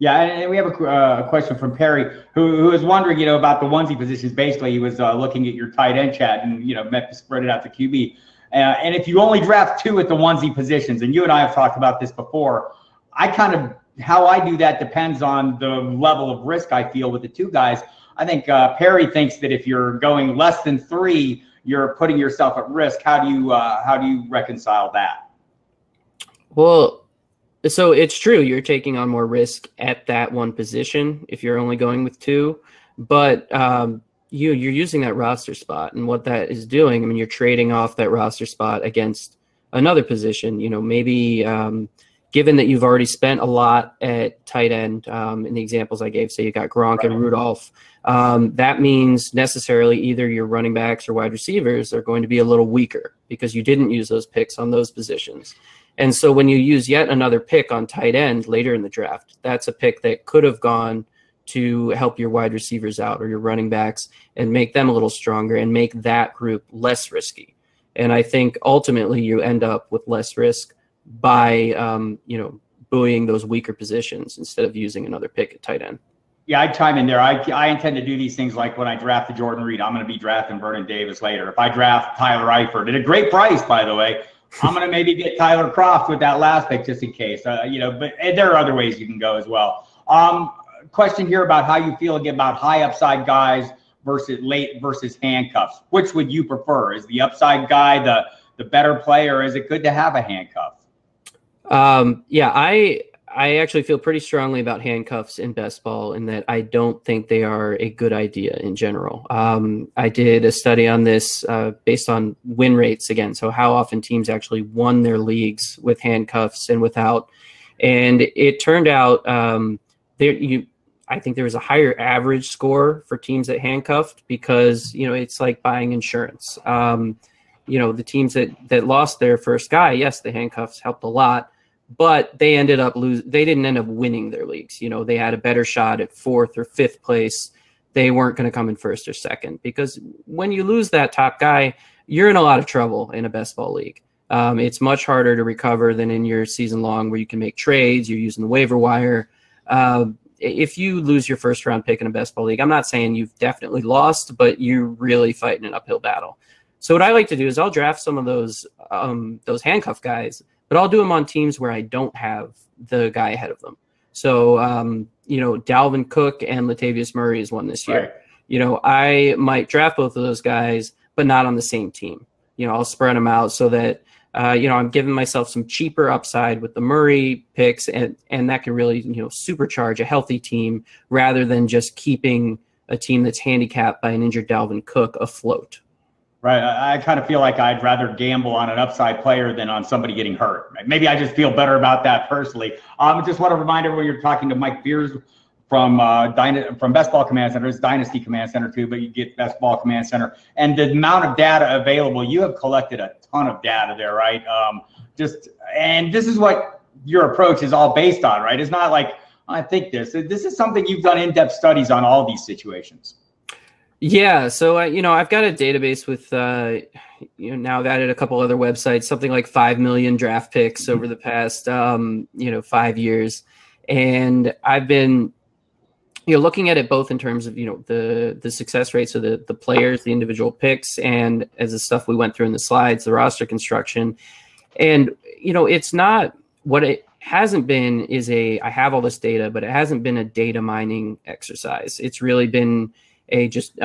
Yeah, and we have a question from Perry, who is wondering, about the onesie positions. Basically, he was looking at your tight end chat and, meant to spread it out to QB. And if you only draft 2 at the onesie positions, and you and I have talked about this before, how I do that depends on the level of risk I feel with the 2 guys. I think Perry thinks that if you're going less than 3, you're putting yourself at risk. How do you reconcile that? Well, so it's true. You're taking on more risk at that one position if you're only going with 2, but you're using that roster spot, and what that is doing, I mean, you're trading off that roster spot against another position. Maybe given that you've already spent a lot at tight end, in the examples I gave, say you got Gronk and Rudolph, that means necessarily either your running backs or wide receivers are going to be a little weaker because you didn't use those picks on those positions. And so when you use yet another pick on tight end later in the draft, that's a pick that could have gone to help your wide receivers out or your running backs and make them a little stronger and make that group less risky. And I think ultimately you end up with less risk by, buoying those weaker positions instead of using another pick at tight end. Yeah, I'd chime in there. I intend to do these things like when I drafted Jordan Reed, I'm going to be drafting Vernon Davis later. If I draft Tyler Eifert at a great price, by the way, I'm going to maybe get Tyler Kroft with that last pick just in case, but there are other ways you can go as well. Question here about how you feel about high upside guys versus handcuffs. Which would you prefer? Is the upside guy the better player, or is it good to have a handcuff? I actually feel pretty strongly about handcuffs in best ball in that I don't think they are a good idea in general. I did a study on this based on win rates again. So how often teams actually won their leagues with handcuffs and without. And it turned out I think there was a higher average score for teams that handcuffed because, it's like buying insurance. The teams that lost their first guy, yes, the handcuffs helped a lot. But they ended up they didn't end up winning their leagues. They had a better shot at 4th or 5th place. They weren't going to come in 1st or 2nd because when you lose that top guy, you're in a lot of trouble in a best ball league. It's much harder to recover than in your season long where you can make trades. You're using the waiver wire. If you lose your 1st round pick in a best ball league, I'm not saying you've definitely lost, but you're really fighting an uphill battle. So what I like to do is I'll draft some of those handcuff guys, but I'll do them on teams where I don't have the guy ahead of them. So, Dalvin Cook and Latavius Murray is one this year. Right. I might draft both of those guys, but not on the same team. I'll spread them out so that, I'm giving myself some cheaper upside with the Murray picks, and that can really, supercharge a healthy team rather than just keeping a team that's handicapped by an injured Dalvin Cook afloat. Right. I kind of feel like I'd rather gamble on an upside player than on somebody getting hurt. Maybe I just feel better about that personally. Just want to remind everyone you're talking to Mike Beers from Best Ball Command Center. It's Dynasty Command Center too, but you get Best Ball Command Center. And the amount of data available, you have collected a ton of data there, right? And this is what your approach is all based on, right? It's not like, I think this is something you've done in-depth studies on all these situations. Yeah, so I've got a database with now I've added a couple other websites, something like 5 million draft picks over the past 5 years, and I've been looking at it both in terms of the success rates of the players, the individual picks, and as the stuff we went through in the slides, the roster construction. And, it's not what it hasn't been is I have all this data, but it hasn't been a data mining exercise. It's really been just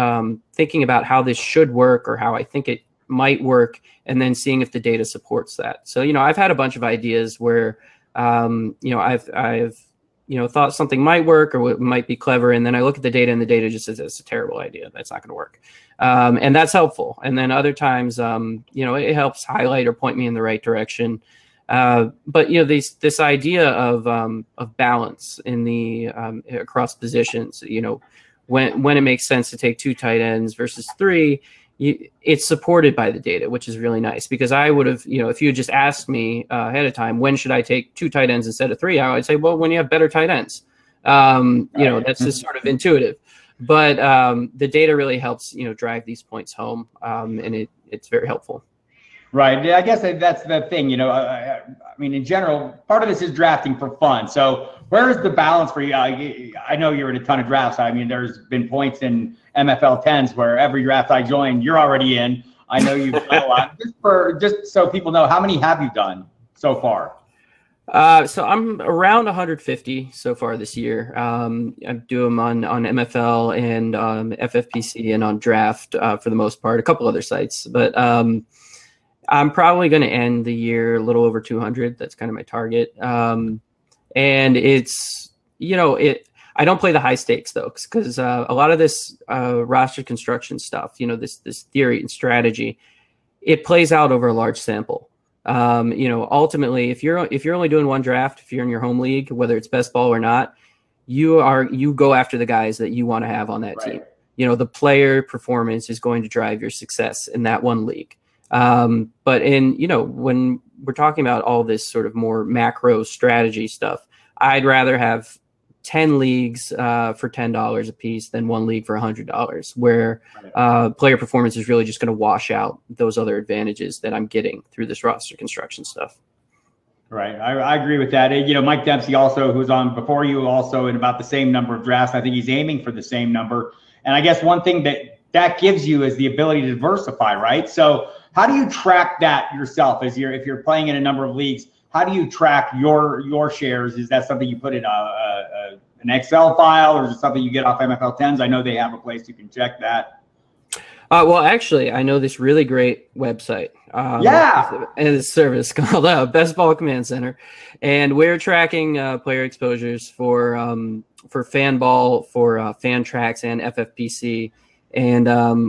thinking about how this should work or how I think it might work, and then seeing if the data supports that. So, I've had a bunch of ideas where, I've thought something might work or it might be clever. And then I look at the data and the data just says it's a terrible idea. That's not going to work. And that's helpful. And then other times, it helps highlight or point me in the right direction. But this idea of balance in the across positions, when it makes sense to take 2 tight ends versus 3, it's supported by the data, which is really nice, because I would have, if you had just asked me ahead of time, when should I take 2 tight ends instead of 3, I would say, well, when you have better tight ends. That's just sort of intuitive, but the data really helps, drive these points home, and it's very helpful. Right. Yeah, I guess that's the thing, I mean, in general, part of this is drafting for fun. So where is the balance for you? I know you're in a ton of drafts. I mean, there's been points in MFL 10s where every draft I join, you're already in. I know you've done a lot. Just so people know, how many have you done so far? So I'm around 150 so far this year. I do them on MFL and FFPC and on Draft for the most part, a couple other sites. But I'm probably going to end the year a little over 200. That's kind of my target. And it's, I don't play the high stakes though, because a lot of this roster construction stuff, this theory and strategy, it plays out over a large sample. Ultimately, if you're only doing one draft, if you're in your home league, whether it's best ball or not, you go after the guys that you want to have on that team. The player performance is going to drive your success in that one league. But when we're talking about all this sort of more macro strategy stuff, I'd rather have 10 leagues for $10 a piece than one league for $100, where player performance is really just going to wash out those other advantages that I'm getting through this roster construction stuff. Right. I agree with that. Mike Dempsey also, who's on before you, also in about the same number of drafts. I think he's aiming for the same number. And I guess one thing that gives you is the ability to diversify, right? So how do you track that yourself if you're playing in a number of leagues? How do you track your shares? Is that something you put in an Excel file, or is it something you get off MFL 10s? I know they have a place you can check that. Well, actually, I know this really great website. And a service called Best Ball Command Center, and we're tracking player exposures for Fanball, for Fantrax, and FFPC. And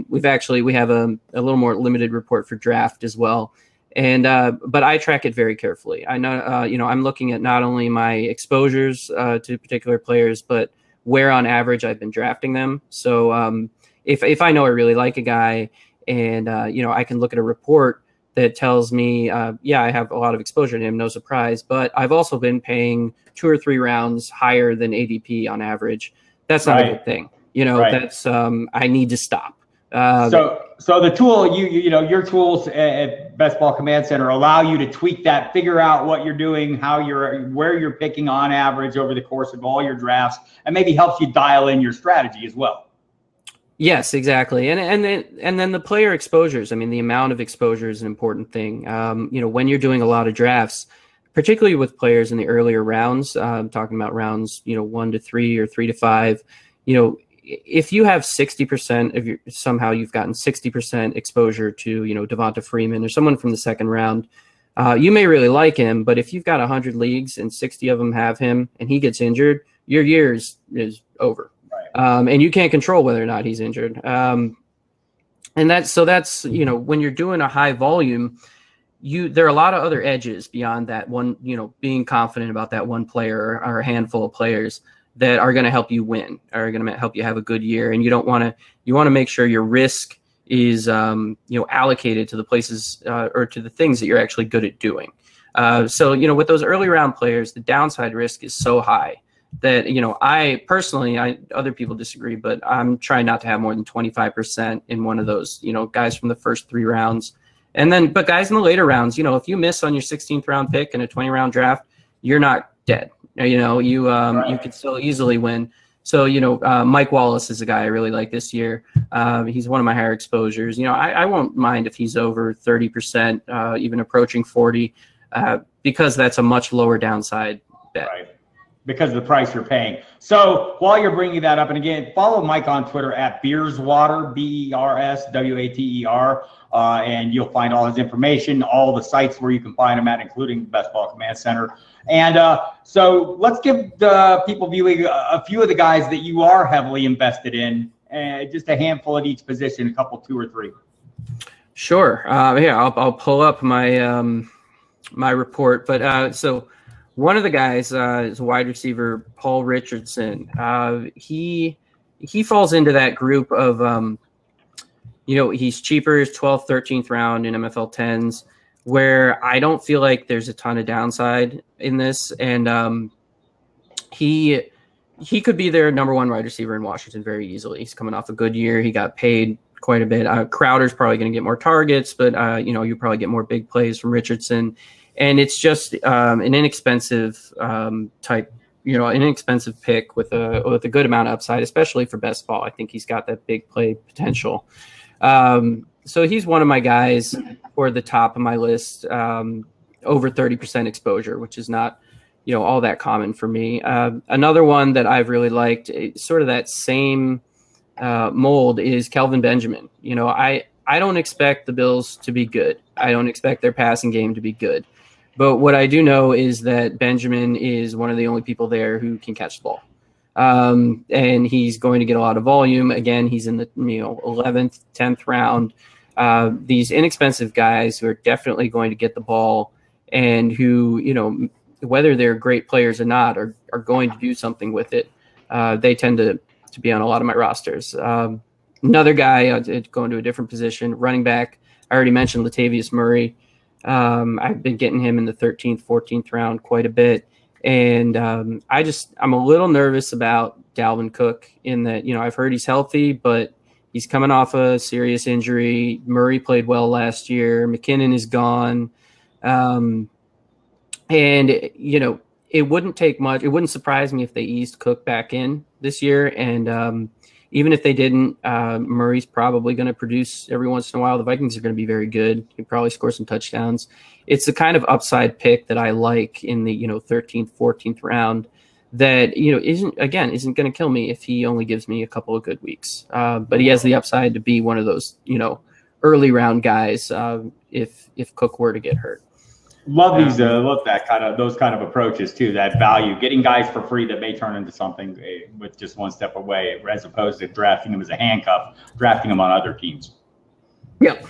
we have a little more limited report for Draft as well. And but I track it very carefully. I know I'm looking at not only my exposures to particular players, but where on average I've been drafting them. So if I know I really like a guy, and I can look at a report that tells me, I have a lot of exposure to him, no surprise. But I've also been paying 2 or 3 rounds higher than ADP on average. That's not a good thing. That's I need to stop. So the tool, your tools at Best Ball Command Center allow you to tweak that, figure out what you're doing, where you're picking on average over the course of all your drafts, and maybe helps you dial in your strategy as well. Yes, exactly. And then the player exposures. I mean, the amount of exposure is an important thing. When you're doing a lot of drafts, particularly with players in the earlier rounds, talking about rounds, 1 to 3 or 3 to 5, if you have 60% somehow you've gotten 60% exposure to, Devonta Freeman or someone from the second round, you may really like him, but if you've got 100 leagues and 60 of them have him and he gets injured, your year is over. And you can't control whether or not he's injured. And that's, when you're doing a high volume, there are a lot of other edges beyond that one, being confident about that one player or a handful of players that are going to help you win, are going to help you have a good year. And you want to make sure your risk is, allocated to the places or to the things that you're actually good at doing. So, with those early round players, the downside risk is so high that, I personally, other people disagree, but I'm trying not to have more than 25% in one of those, guys from the first 3 rounds. But guys in the later rounds, if you miss on your 16th round pick in a 20 round draft, you're not dead. You could still easily win. So, Mike Wallace is a guy I really like this year. He's one of my higher exposures. I won't mind if he's over 30%, even approaching 40, because that's a much lower downside bet. Right. Because of the price you're paying. So while you're bringing that up, and again, follow Mike on Twitter at Beerswater, BERSWATER, and you'll find all his information, all the sites where you can find him at, including Best Ball Command Center. And so let's give the people viewing a few of the guys that you are heavily invested in, just a handful at each position, a couple, 2 or 3. Sure. Here, I'll pull up my my report. But so one of the guys is a wide receiver, Paul Richardson. He falls into that group of, he's cheaper, he's 12th, 13th round in MFL 10s, where I don't feel like there's a ton of downside in this. And he could be their number 1 wide receiver in Washington very easily. He's coming off a good year. He got paid quite a bit. Crowder's probably going to get more targets, but, you probably get more big plays from Richardson. And it's just an inexpensive type, an inexpensive pick with a good amount of upside, especially for best ball. I think he's got that big play potential. So he's one of my guys for the top of my list, over 30% exposure, which is not, all that common for me. Another one that I've really liked, sort of that same mold, is Kelvin Benjamin. I don't expect the Bills to be good. I don't expect their passing game to be good. But what I do know is that Benjamin is one of the only people there who can catch the ball. And he's going to get a lot of volume. Again, he's in the 11th, 10th round. These inexpensive guys who are definitely going to get the ball and who, whether they're great players or not, are going to do something with it. They tend to be on a lot of my rosters. Another guy, going to a different position, running back. I already mentioned Latavius Murray. I've been getting him in the 13th, 14th round quite a bit. And I'm a little nervous about Dalvin Cook in that, I've heard he's healthy, but he's coming off a serious injury. Murray played well last year. McKinnon is gone. And, it wouldn't take much. It wouldn't surprise me if they eased Cook back in this year. And even if they didn't, Murray's probably going to produce every once in a while. The Vikings are going to be very good. He'll probably score some touchdowns. It's the kind of upside pick that I like in the 13th, 14th round that isn't going to kill me if he only gives me a couple of good weeks. But he has the upside to be one of those early round guys if Cook were to get hurt. Love those kind of approaches too. That value, getting guys for free that may turn into something with just one step away, as opposed to drafting them as a handcuff, drafting them on other teams. Yep.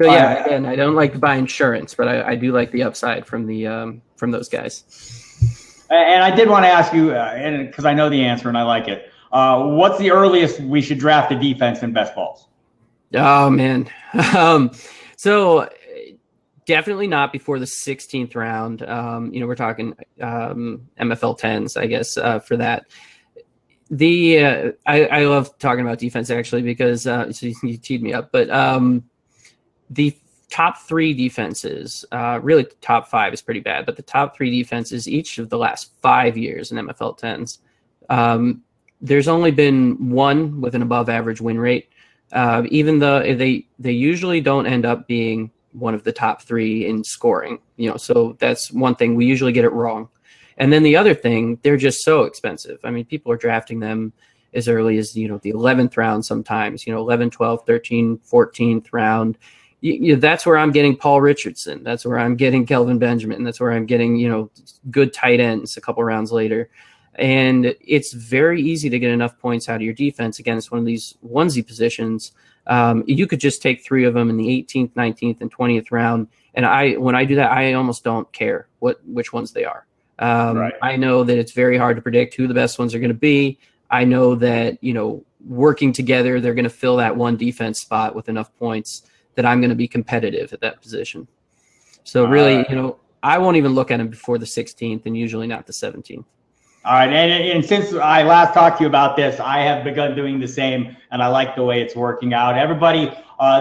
So yeah, again, I don't like to buy insurance, but I do like the upside from those guys. And I did want to ask you, and because I know the answer and I like it, what's the earliest we should draft a defense in best balls? Oh man, so. Definitely not before the 16th round. We're talking MFL 10s, I guess, for that. I love talking about defense actually because so you teed me up. But the top 3 defenses, really top 5 is pretty bad, but the top 3 defenses each of the last 5 years in MFL 10s, there's only been one with an above average win rate, even though they usually don't end up being one of the top 3 in scoring, so that's one thing. We usually get it wrong. And then the other thing, they're just so expensive. I mean, people are drafting them as early as, the 11th round sometimes, 11, 12, 13, 14th round. That's where I'm getting Paul Richardson. That's where I'm getting Kelvin Benjamin. That's where I'm getting, good tight ends a couple rounds later. And it's very easy to get enough points out of your defense against one of these onesie positions. You could just take 3 of them in the 18th, 19th, and 20th round. And when I do that, I almost don't care which ones they are. Right. I know that it's very hard to predict who the best ones are going to be. I know that, working together, they're going to fill that one defense spot with enough points that I'm going to be competitive at that position. So really, I won't even look at them before the 16th and usually not the 17th. All right, and since I last talked to you about this, I have begun doing the same, and I like the way it's working out. Everybody,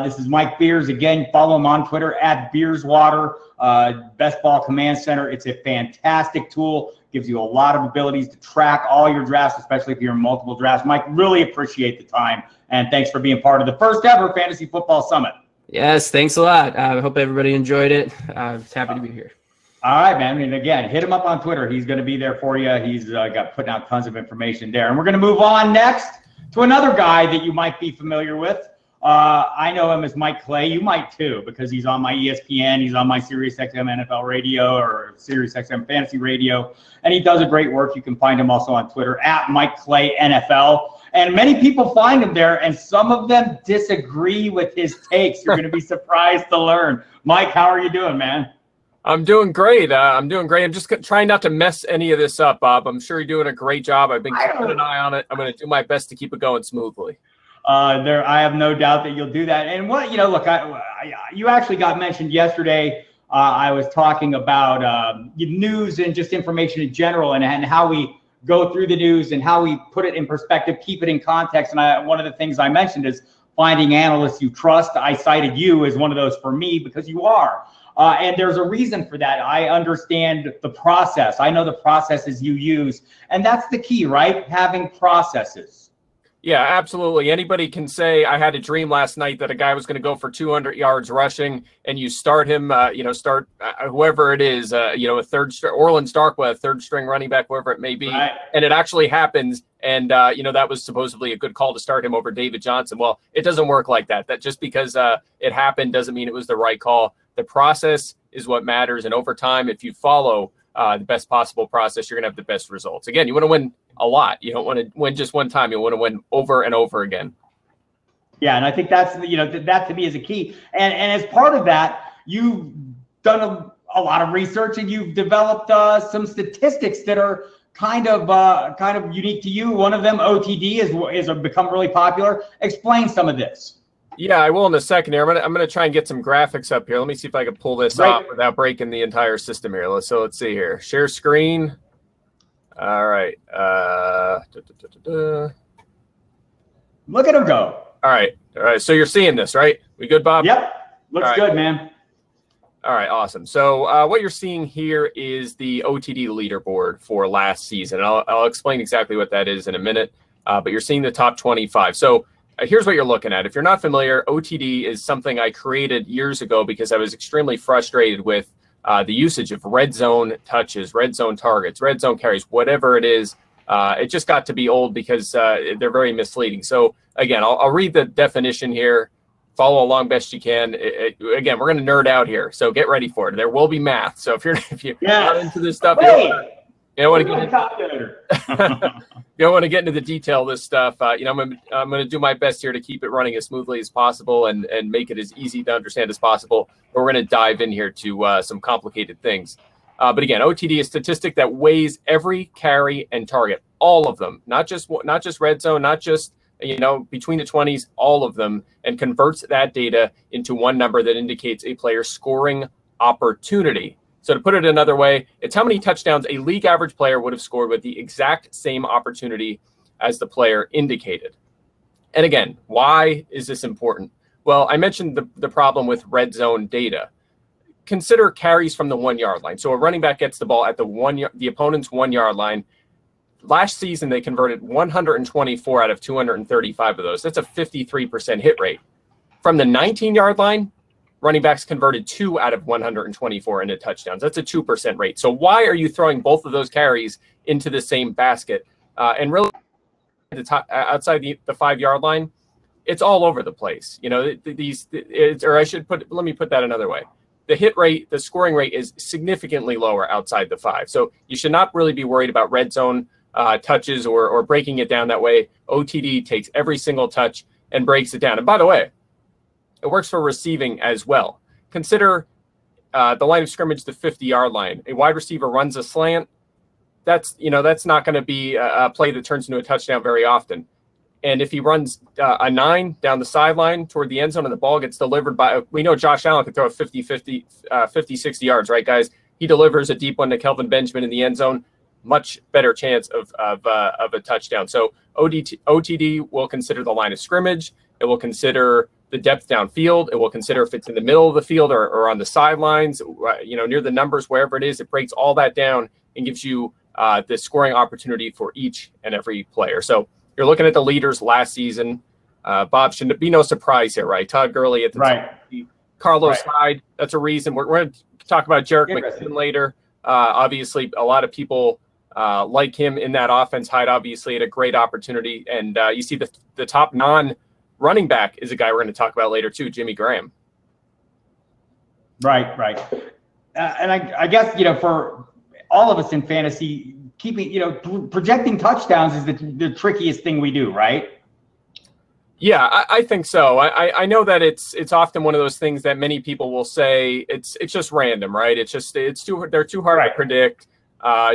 This is Mike Beers. Again, follow him on Twitter at Beerswater, Best Ball Command Center. It's a fantastic tool. Gives you a lot of abilities to track all your drafts, especially if you're in multiple drafts. Mike, really appreciate the time, and thanks for being part of the first ever Fantasy Football Summit. Yes, thanks a lot. I hope everybody enjoyed it. I was happy to be here. All right, man. And again, hit him up on Twitter. He's going to be there for you. He's got putting out tons of information there. And we're going to move on next to another guy that you might be familiar with. I know him as Mike Clay. You might too, because he's on my ESPN. He's on my SiriusXM NFL radio or SiriusXM Fantasy Radio, and he does a great work. You can find him also on Twitter at Mike Clay NFL. And many people find him there, and some of them disagree with his takes. You're going to be surprised to learn. Mike, how are you doing, man? I'm doing great. I'm just trying not to mess any of this up, Bob. I'm sure you're doing a great job. I've been keeping an eye on it. I'm going to do my best to keep it going smoothly. I have no doubt that you'll do that. And look, you actually got mentioned yesterday. I was talking about news and just information in general, and how we go through the news and how we put it in perspective, keep it in context. And one of the things I mentioned is finding analysts you trust. I cited you as one of those for me because you are. And there's a reason for that. I understand the process. I know the processes you use. And that's the key, right? Having processes. Yeah, absolutely. Anybody can say, I had a dream last night that a guy was going to go for 200 yards rushing, and you start him, start whoever it is, a third string, Orland Starkwa, a third string running back, whoever it may be. Right. And it actually happens. And, that was supposedly a good call to start him over David Johnson. Well, it doesn't work like that. That just because it happened doesn't mean it was the right call. The process is what matters. And over time, if you follow the best possible process, you're going to have the best results. Again, you want to win a lot. You don't want to win just one time. You want to win over and over again. Yeah, and I think that's, that to me is a key. And as part of that, you've done a lot of research, and you've developed some statistics that are kind of unique to you. One of them, OTD, is become really popular. Explain some of this. Yeah, I will in a second here. I'm gonna try and get some graphics up here. Let me see if I can pull this off without breaking the entire system here. Let's see here. Share screen. All right. Look at him go. All right. So you're seeing this, right? We good, Bob? Yep. Looks good, man. All right, awesome. So what you're seeing here is the OTD leaderboard for last season. I'll explain exactly what that is in a minute, but you're seeing the top 25. So here's what you're looking at. If you're not familiar, OTD is something I created years ago because I was extremely frustrated with the usage of red zone touches, red zone targets, red zone carries, whatever it is. It just got to be old because they're very misleading. So again, I'll read the definition here. Follow along best you can. Again, we're going to nerd out here, so get ready for it. There will be math. So if you're not into this stuff, you don't want to get into the detail of this stuff. I'm going to do my best here to keep it running as smoothly as possible and make it as easy to understand as possible. But we're going to dive in here to some complicated things. But again, OTD is a statistic that weighs every carry and target, all of them, not just red zone, not just between the 20s, all of them, and converts that data into one number that indicates a player's scoring opportunity. So to put it another way, it's how many touchdowns a league average player would have scored with the exact same opportunity as the player indicated. And again, why is this important? Well, I mentioned the problem with red zone data. Consider carries from the 1 yard line. So a running back gets the ball at the opponent's 1 yard line. Last season, they converted 124 out of 235 of those. That's a 53% hit rate. From the 19-yard line, running backs converted 2 out of 124 into touchdowns. That's a 2% rate. So why are you throwing both of those carries into the same basket? And really, outside the 5 yard line, it's all over the place. Let me put that another way. The hit rate, the scoring rate is significantly lower outside the 5. So you should not really be worried about red zone touches or breaking it down that way. OTD takes every single touch and breaks it down. And by the way, it works for receiving as well. Consider the line of scrimmage, the 50-yard line. A wide receiver runs a slant. That's not going to be a play that turns into a touchdown very often. And if he runs a 9 down the sideline toward the end zone and the ball gets delivered we know Josh Allen can throw 50, 60 yards, right, guys? He delivers a deep one to Kelvin Benjamin in the end zone. Much better chance of a touchdown. So OTD will consider the line of scrimmage. It will consider the depth downfield. It will consider if it's in the middle of the field or on the sidelines, near the numbers, wherever it is. It breaks all that down and gives you the scoring opportunity for each and every player. So you're looking at the leaders last season. Bob, should be no surprise here, right? Todd Gurley at the top. Carlos Hyde, that's a reason. We're going to talk about Jerick McKinnon later. Obviously, a lot of people like him in that offense. Hyde obviously had a great opportunity. And you see the top non-running back is a guy we're going to talk about later too, Jimmy Graham. Right. And I guess, for all of us in fantasy, keeping, projecting touchdowns is the trickiest thing we do, right? Yeah, I think so. I know that it's often one of those things that many people will say it's just random, right? They're too hard to predict.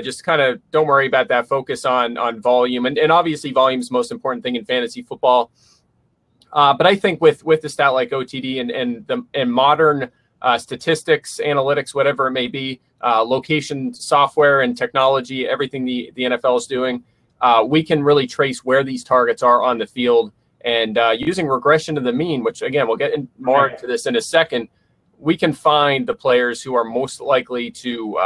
Just kind of don't worry about that. Focus on volume, and obviously volume is the most important thing in fantasy football. But I think with the stat like OTD and modern statistics, analytics, whatever it may be, location software and technology, everything the NFL is doing, we can really trace where these targets are on the field. And using regression to the mean, which, again, we'll get more into this in a second, we can find the players who are most likely to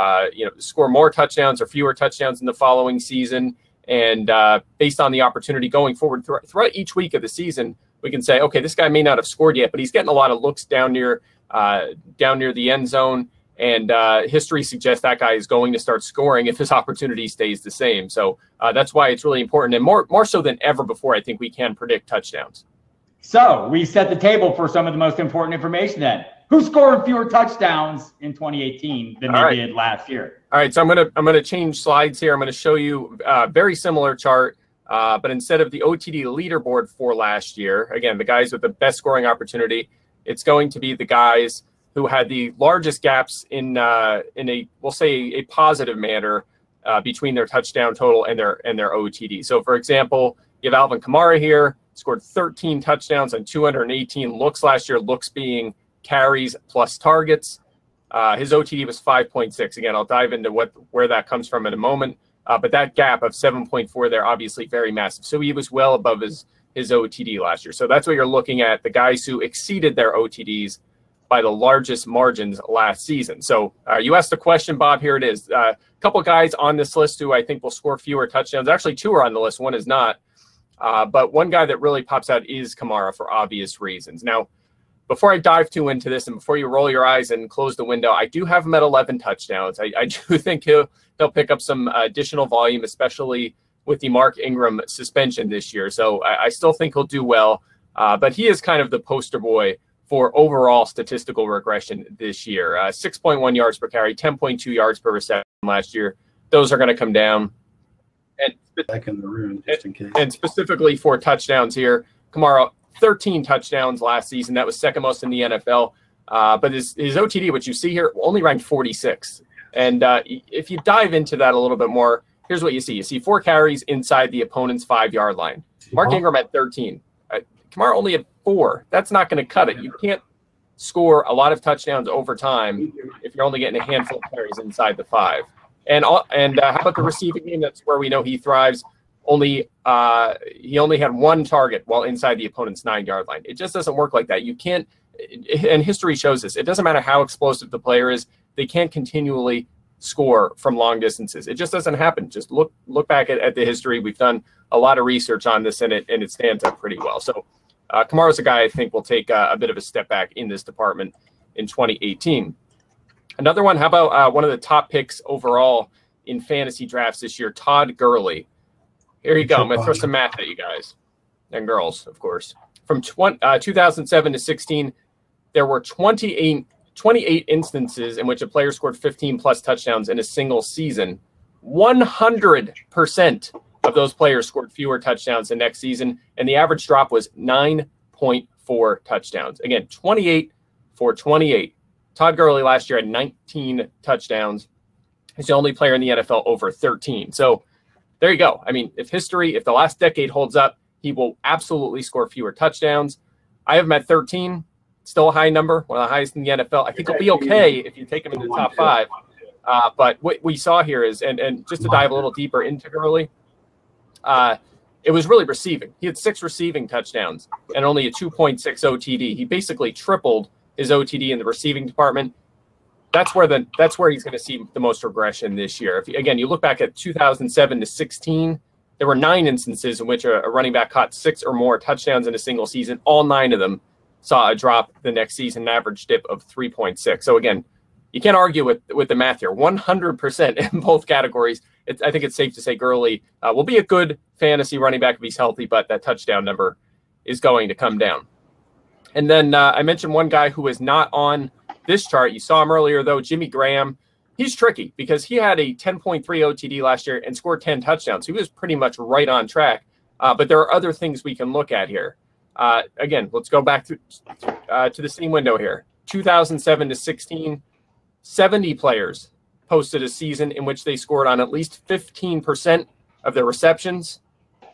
score more touchdowns or fewer touchdowns in the following season. And based on the opportunity going forward throughout each week of the season, we can say, okay, this guy may not have scored yet, but he's getting a lot of looks down near the end zone. And history suggests that guy is going to start scoring if his opportunity stays the same. So that's why it's really important. And more so than ever before, I think we can predict touchdowns. So we set the table for some of the most important information then. Who scored fewer touchdowns in 2018 than they did last year? All right, so I'm gonna change slides here. I'm gonna show you a very similar chart, but instead of the OTD leaderboard for last year, again, the guys with the best scoring opportunity, it's going to be the guys who had the largest gaps in we'll say a positive manner between their touchdown total and their OTD. So, for example, you have Alvin Kamara here, scored 13 touchdowns on 218 looks last year, looks being carries plus targets. His OTD was 5.6. Again, I'll dive into where that comes from in a moment. But that gap of 7.4 there, obviously very massive. So he was well above his OTD last year. So that's what you're looking at, the guys who exceeded their OTDs by the largest margins last season. So you asked the question, Bob, here it is. A couple guys on this list who I think will score fewer touchdowns. Actually, two are on the list. One is not. But one guy that really pops out is Kamara for obvious reasons. Now, before I dive too into this and before you roll your eyes and close the window, I do have him at 11 touchdowns. I do think he'll pick up some additional volume, especially with the Mark Ingram suspension this year. So I still think he'll do well. But he is kind of the poster boy for overall statistical regression this year. 6.1 yards per carry, 10.2 yards per reception last year. Those are going to come down. And back in the room, just in case. And specifically for touchdowns here, Kamara, 13 touchdowns last season. That was second most in the NFL. But his OTD, which you see here, only ranked 46. And if you dive into that a little bit more, here's what you see. You see 4 carries inside the opponent's 5-yard line. Mark Ingram had 13. Kamara only had 4. That's not going to cut it. You can't score a lot of touchdowns over time if you're only getting a handful of carries inside the 5. And how about the receiving game? That's where we know he thrives. He only had 1 target while inside the opponent's 9-yard line. It just doesn't work like that. You can't, and history shows this. It doesn't matter how explosive the player is. They can't continually score from long distances. It just doesn't happen. Just look back at the history. We've done a lot of research on this, and it stands up pretty well. So Kamara's a guy I think will take a bit of a step back in this department in 2018. Another one, how about one of the top picks overall in fantasy drafts this year, Todd Gurley. Here you go. I'm going to throw some math at you guys and girls, of course. From 2007 to 16, there were 28 instances in which a player scored 15-plus touchdowns in a single season. 100% of those players scored fewer touchdowns the next season, and the average drop was 9.4 touchdowns. Again, 28 for 28. Todd Gurley last year had 19 touchdowns. He's the only player in the NFL over 13. So there you go. I mean, if the last decade holds up, he will absolutely score fewer touchdowns. I have him at 13. Still a high number, one of the highest in the NFL. I think he'll be okay if you take him in the top 5. But what we saw here is, and just to dive a little deeper into Gurley, it was really receiving. He had 6 receiving touchdowns and only a 2.6 OTD. He basically tripled his OTD in the receiving department. That's where he's going to see the most regression this year. Again, you look back at 2007 to 16, there were 9 instances in which a running back caught 6 or more touchdowns in a single season. All 9 of them saw a drop the next season, an average dip of 3.6. So again, you can't argue with the math here. 100% in both categories. I think it's safe to say Gurley will be a good fantasy running back if he's healthy, but that touchdown number is going to come down. And then I mentioned one guy who is not on this chart. You saw him earlier, though, Jimmy Graham. He's tricky because he had a 10.3 OTD last year and scored 10 touchdowns. He was pretty much right on track. But there are other things we can look at here. Again, let's go back to the same window here. 2007 to 16, 70 players posted a season in which they scored on at least 15% of their receptions.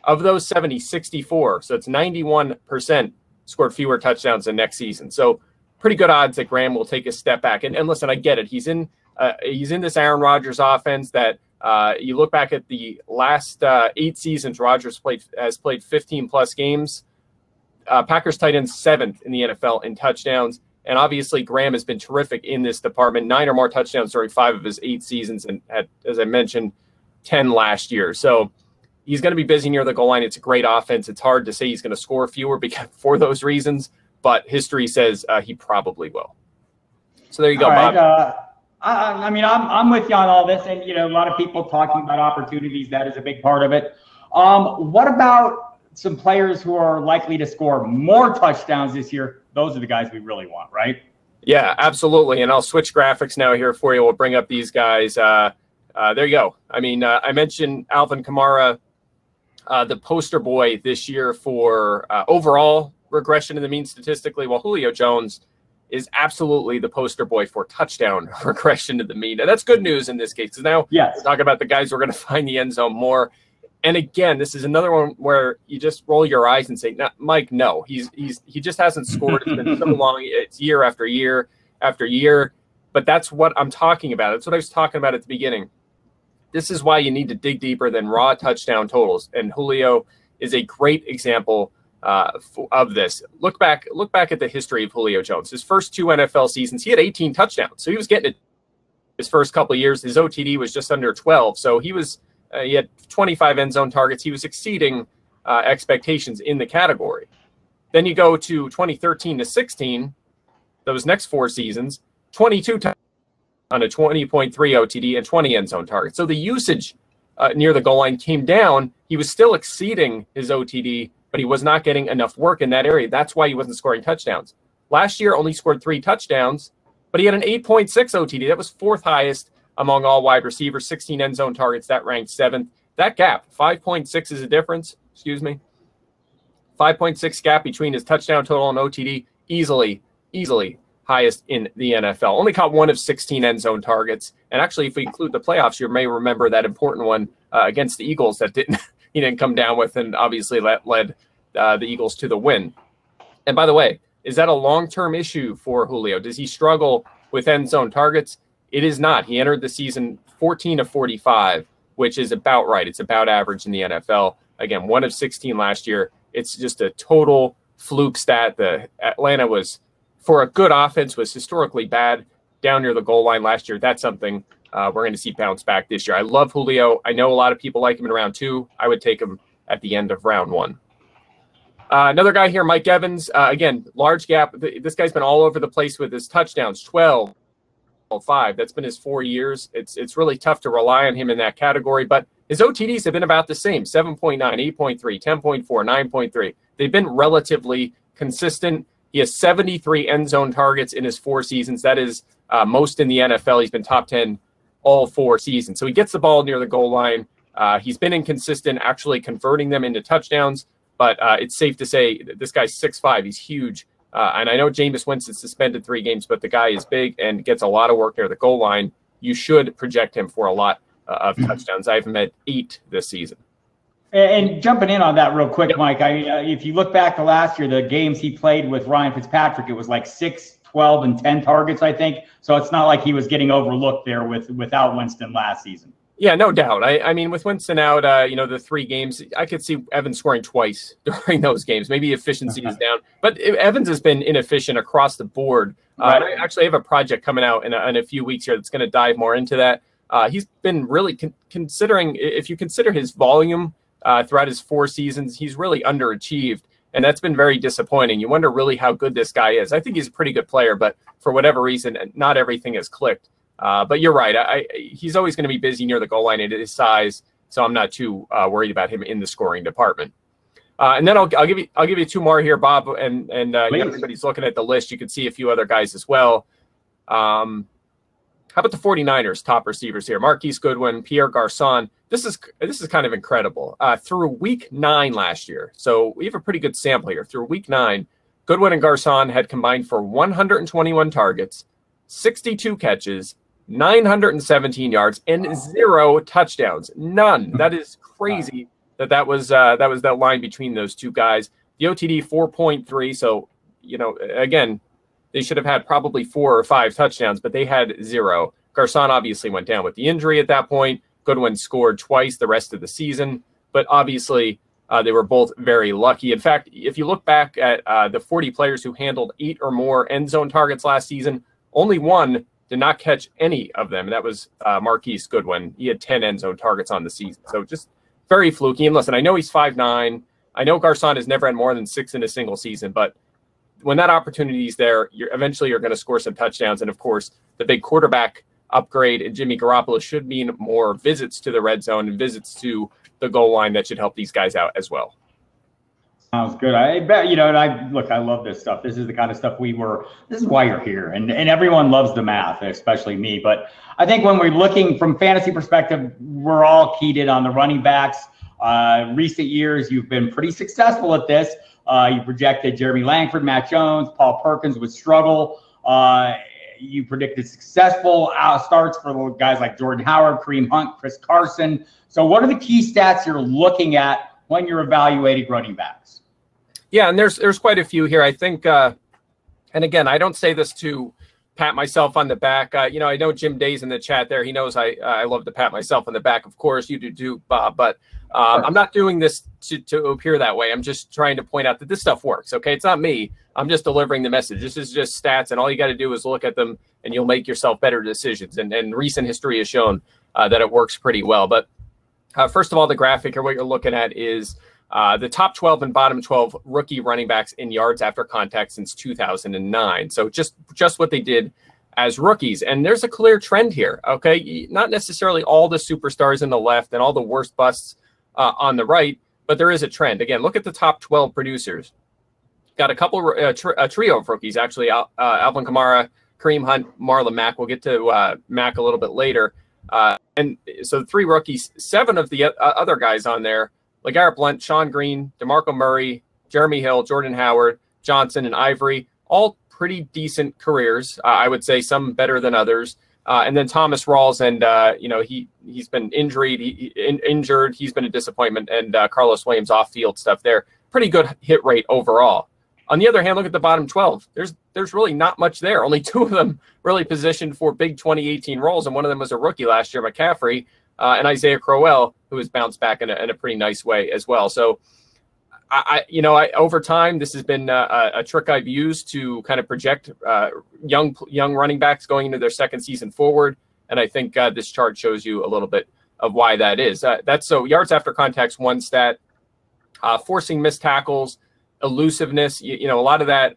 Of those 70, 64, so it's 91%, scored fewer touchdowns than next season. So pretty good odds that Graham will take a step back. And listen, I get it. He's in this Aaron Rodgers offense that you look back at the last 8 seasons, Rodgers has played 15-plus games. Packers tight end 7th in the NFL in touchdowns. And obviously, Graham has been terrific in this department. 9 or more touchdowns during 5 of his 8 seasons, and had, as I mentioned, 10 last year. So he's going to be busy near the goal line. It's a great offense. It's hard to say he's going to score fewer for those reasons, but history says he probably will. So there you go, Bob. Right, I mean, I'm with you on all this, and a lot of people talking about opportunities. That is a big part of it. What about some players who are likely to score more touchdowns this year? Those are the guys we really want, right? Yeah, absolutely. And I'll switch graphics now here for you. We'll bring up these guys. There you go. I mean, I mentioned Alvin Kamara, the poster boy this year for overall regression in the mean statistically, while Julio Jones is absolutely the poster boy for touchdown regression to the mean. And that's good news in this case, because now we're talking about the guys who are going to find the end zone more. And again, this is another one where you just roll your eyes and say, no, Mike, no, he just hasn't scored. It's been so long. It's year after year after year. But that's what I'm talking about. That's what I was talking about at the beginning. This is why you need to dig deeper than raw touchdown totals. And Julio is a great example of this. Look back at the history of Julio Jones. His first 2 NFL seasons, he had 18 touchdowns. So he was getting it his first couple of years. His OTD was just under 12. So he had 25 end zone targets. He was exceeding expectations in the category. Then you go to 2013 to 16, those next 4 seasons, 22 on a 20.3 OTD and 20 end zone targets. So the usage near the goal line came down. He was still exceeding his OTD, but he was not getting enough work in that area. That's why he wasn't scoring touchdowns. Last year, only scored 3 touchdowns, but he had an 8.6 OTD. That was 4th highest among all wide receivers, 16 end zone targets. That ranked 7th. That gap, 5.6 is a difference. 5.6 gap between his touchdown total and OTD, easily highest in the NFL. Only caught 1 of 16 end zone targets. And actually, if we include the playoffs, you may remember that important one against the Eagles that he didn't come down with, and obviously that led the Eagles to the win. And by the way, is that a long-term issue for Julio? Does he struggle with end zone targets? It is not. He entered the season 14 of 45, which is about right. It's about average in the NFL. Again, 1 of 16 last year. It's just a total fluke stat. The Atlanta was, for a good offense, was historically bad down near the goal line last year. That's something we're going to see bounce back this year. I love Julio. I know a lot of people like him in round 2. I would take him at the end of round 1. Another guy here, Mike Evans. Again, large gap. This guy's been all over the place with his touchdowns, 12. 5. That's been his 4 years. It's really tough to rely on him in that category, but his OTDs have been about the same, 7.9, 8.3, 10.4, 9.3. They've been relatively consistent. He has 73 end zone targets in his 4 seasons. That is most in the NFL. He's been top 10 all 4 seasons. So he gets the ball near the goal line. He's been inconsistent actually converting them into touchdowns, but it's safe to say this guy's 6'5". He's huge. And I know Jameis Winston suspended 3 games, but the guy is big and gets a lot of work near the goal line. You should project him for a lot of touchdowns. I have him at 8 this season. And jumping in on that real quick, Mike, if you look back to last year, the games he played with Ryan Fitzpatrick, it was like 6, 12, and 10 targets, I think. So it's not like he was getting overlooked there without Winston last season. Yeah, no doubt. I mean, with Winston out, the 3 games, I could see Evans scoring twice during those games. Maybe efficiency is down, but Evans has been inefficient across the board. Right. I actually have a project coming out in a few weeks here that's going to dive more into that. He's been really considering, if you consider his volume throughout his 4 seasons, he's really underachieved, and that's been very disappointing. You wonder really how good this guy is. I think he's a pretty good player, but for whatever reason, not everything has clicked. But you're right. He's always going to be busy near the goal line at his size, so I'm not too worried about him in the scoring department. And then I'll give you 2 more here, Bob, and everybody's looking at the list. You can see a few other guys as well. How about the 49ers top receivers here? Marquise Goodwin, Pierre Garçon. This is kind of incredible. Through week 9 last year, so we have a pretty good sample here. Through week 9, Goodwin and Garçon had combined for 121 targets, 62 catches, 917 yards, and 0 touchdowns. None. That is crazy. That was that line between those 2 guys. The OTD 4.3. So again, they should have had probably 4 or 5 touchdowns, but they had 0. Garçon obviously went down with the injury at that point. Goodwin scored twice the rest of the season, but obviously they were both very lucky. In fact, if you look back at the 40 players who handled 8 or more end zone targets last season, only 1 did not catch any of them. And that was Marquise Goodwin. He had 10 end zone targets on the season. So just very fluky. And listen, I know he's 5'9". I know Garçon has never had more than 6 in a single season, but when that opportunity is there, eventually you're going to score some touchdowns. And of course, the big quarterback upgrade in Jimmy Garoppolo should mean more visits to the red zone and visits to the goal line that should help these guys out as well. Sounds good. I bet, and I love this stuff. This is the kind of stuff this is why you're here. And everyone loves the math, especially me. But I think when we're looking from fantasy perspective, we're all keyed in on the running backs. Recent years, you've been pretty successful at this. You projected Jeremy Langford, Matt Jones, Paul Perkins would struggle. You predicted successful starts for guys like Jordan Howard, Kareem Hunt, Chris Carson. So what are the key stats you're looking at when you're evaluating running backs? Yeah, and there's quite a few here. I think, and again, I don't say this to pat myself on the back. I know Jim Day's in the chat there. He knows I love to pat myself on the back. Of course, you do too, Bob. But I'm not doing this to appear that way. I'm just trying to point out that this stuff works. Okay, it's not me. I'm just delivering the message. This is just stats, and all you got to do is look at them, and you'll make yourself better decisions. And recent history has shown that it works pretty well. But first of all, the graphic here, what you're looking at is the top 12 and bottom 12 rookie running backs in yards after contact since 2009. So just what they did as rookies. And there's a clear trend here, okay? Not necessarily all the superstars in the left and all the worst busts on the right, but there is a trend. Again, look at the top 12 producers. Got a couple, a trio of rookies, actually, Alvin Kamara, Kareem Hunt, Marlon Mack. We'll get to Mack a little bit later. And so 3 rookies, 7 of the other guys on there, LeGarrette Blount, Sean Green, DeMarco Murray, Jeremy Hill, Jordan Howard, Johnson, and Ivory, all pretty decent careers. I would say some better than others. And then Thomas Rawls, and he's been injured. He's been a disappointment. And Carlos Williams off-field stuff there. Pretty good hit rate overall. On the other hand, look at the bottom 12. There's really not much there. Only 2 of them really positioned for big 2018 roles, and one of them was a rookie last year, McCaffrey, and Isaiah Crowell, who has bounced back in a pretty nice way as well. So, I over time, this has been a trick I've used to kind of project young running backs going into their second season forward, and I think this chart shows you a little bit of why that is. That's so yards after contact's one stat, forcing missed tackles, elusiveness. A lot of that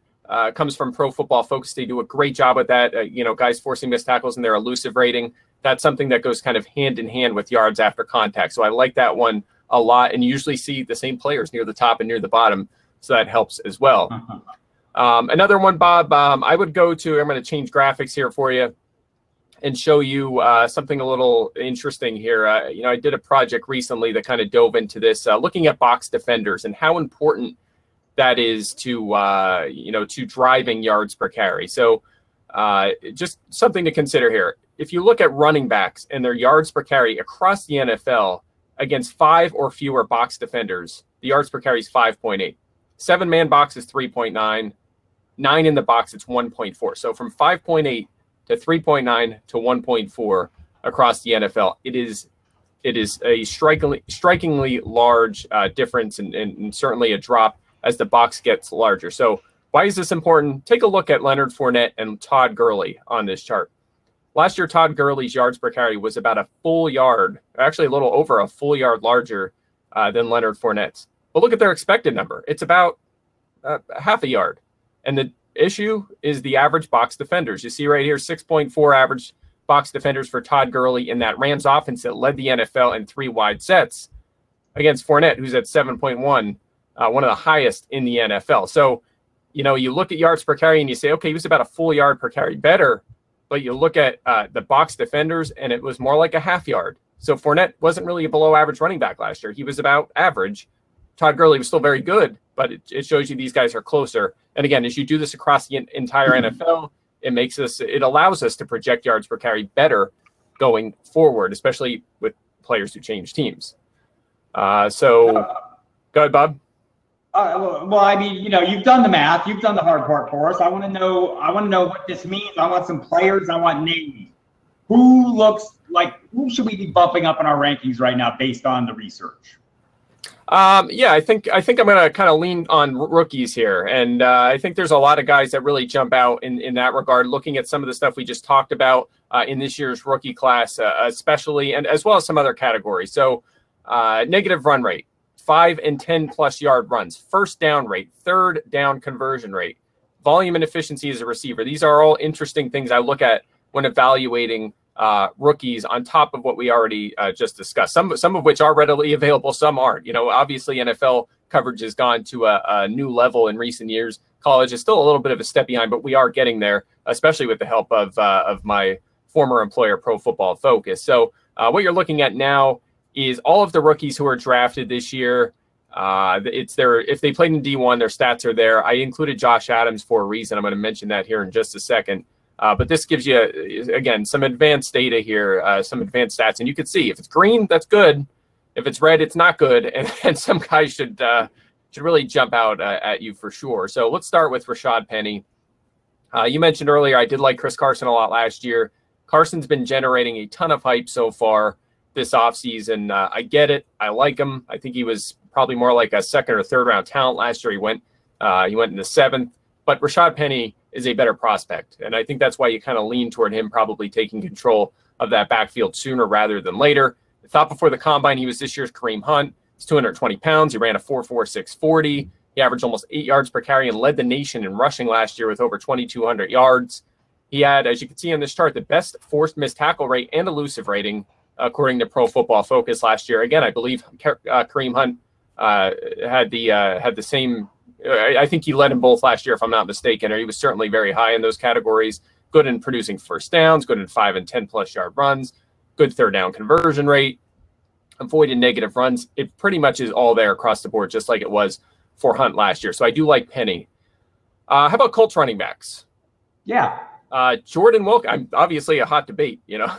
comes from Pro Football Focus. They do a great job with that. Guys forcing missed tackles and their elusive rating. That's something that goes kind of hand in hand with yards after contact. So I like that one a lot, and you usually see the same players near the top and near the bottom, so that helps as well. Another one, Bob, I would go to, I'm going to change graphics here for you and show you something a little interesting here. I did a project recently that kind of dove into this, looking at box defenders and how important that is to driving yards per carry. So just something to consider here. If you look at running backs and their yards per carry across the NFL against 5 or fewer box defenders, the yards per carry is 5.8. 7-man box is 3.9. 9 in the box, it's 1.4. So from 5.8 to 3.9 to 1.4 across the NFL, it is it is a strikingly large difference and certainly a drop as the box gets larger. So why is this important? Take a look at Leonard Fournette and Todd Gurley on this chart. Last year, Todd Gurley's yards per carry was about a full yard, actually a little over a full yard larger than Leonard Fournette's. But look at their expected number. It's about half a yard. And the issue is the average box defenders. You see right here, 6.4 average box defenders for Todd Gurley in that Rams offense that led the NFL in 3 wide sets against Fournette, who's at 7.1, one of the highest in the NFL. So, you know, you look at yards per carry and you say, okay, he was about a full yard per carry better, but you look at the box defenders and it was more like a half yard. So Fournette wasn't really a below average running back last year. He was about average. Todd Gurley was still very good, but it shows you these guys are closer. And again, as you do this across the entire NFL, it allows us to project yards per carry better going forward, especially with players who change teams. So go ahead, Bob. Well, I mean, you know, you've done the math, you've done the hard part for us. I want to know what this means. I want some players. I want names. Who should we be bumping up in our rankings right now based on the research? Yeah, I think I'm going to kind of lean on rookies here. And I think there's a lot of guys that really jump out in that regard, looking at some of the stuff we just talked about in this year's rookie class, especially, and as well as some other categories. So negative run rate, 5 and 10 plus yard runs, first down rate, third down conversion rate, volume and efficiency as a receiver. These are all interesting things I look at when evaluating rookies on top of what we already just discussed, some of which are readily available, some aren't. You know, obviously NFL coverage has gone to a new level in recent years. College is still a little bit of a step behind, but we are getting there, especially with the help of my former employer, Pro Football Focus. So what you're looking at now is all of the rookies who are drafted this year. If they played in D1, their stats are there. I included Josh Adams for a reason. I'm going to mention that here in just a second. But this gives you, again, some advanced data here, some advanced stats. And you can see if it's green, that's good. If it's red, it's not good. And some guys should really jump out at you for sure. So let's start with Rashad Penny. You mentioned earlier, I did like Chris Carson a lot last year. Carson's been generating a ton of hype so far this offseason. I get it. I like him. I think he was probably more like a second or third round talent last year. He went in the 7th. But Rashad Penny is a better prospect. And I think that's why you kind of lean toward him probably taking control of that backfield sooner rather than later. I thought before the combine he was this year's Kareem Hunt. He's 220 pounds. He ran a 4.46 40. He averaged almost 8 yards per carry and led the nation in rushing last year with over 2,200 yards. He had, as you can see on this chart, the best forced missed tackle rate and elusive rating, according to Pro Football Focus last year. Again, I believe Kareem Hunt had the same. I think he led in both last year, if I'm not mistaken, or he was certainly very high in those categories. Good in producing first downs, good in 5 and 10 plus yard runs, good third down conversion rate, avoided negative runs. It pretty much is all there across the board, just like it was for Hunt last year. So I do like Penny. How about Colts running backs? Yeah. Jordan Wilkins, I'm obviously a hot debate. You know,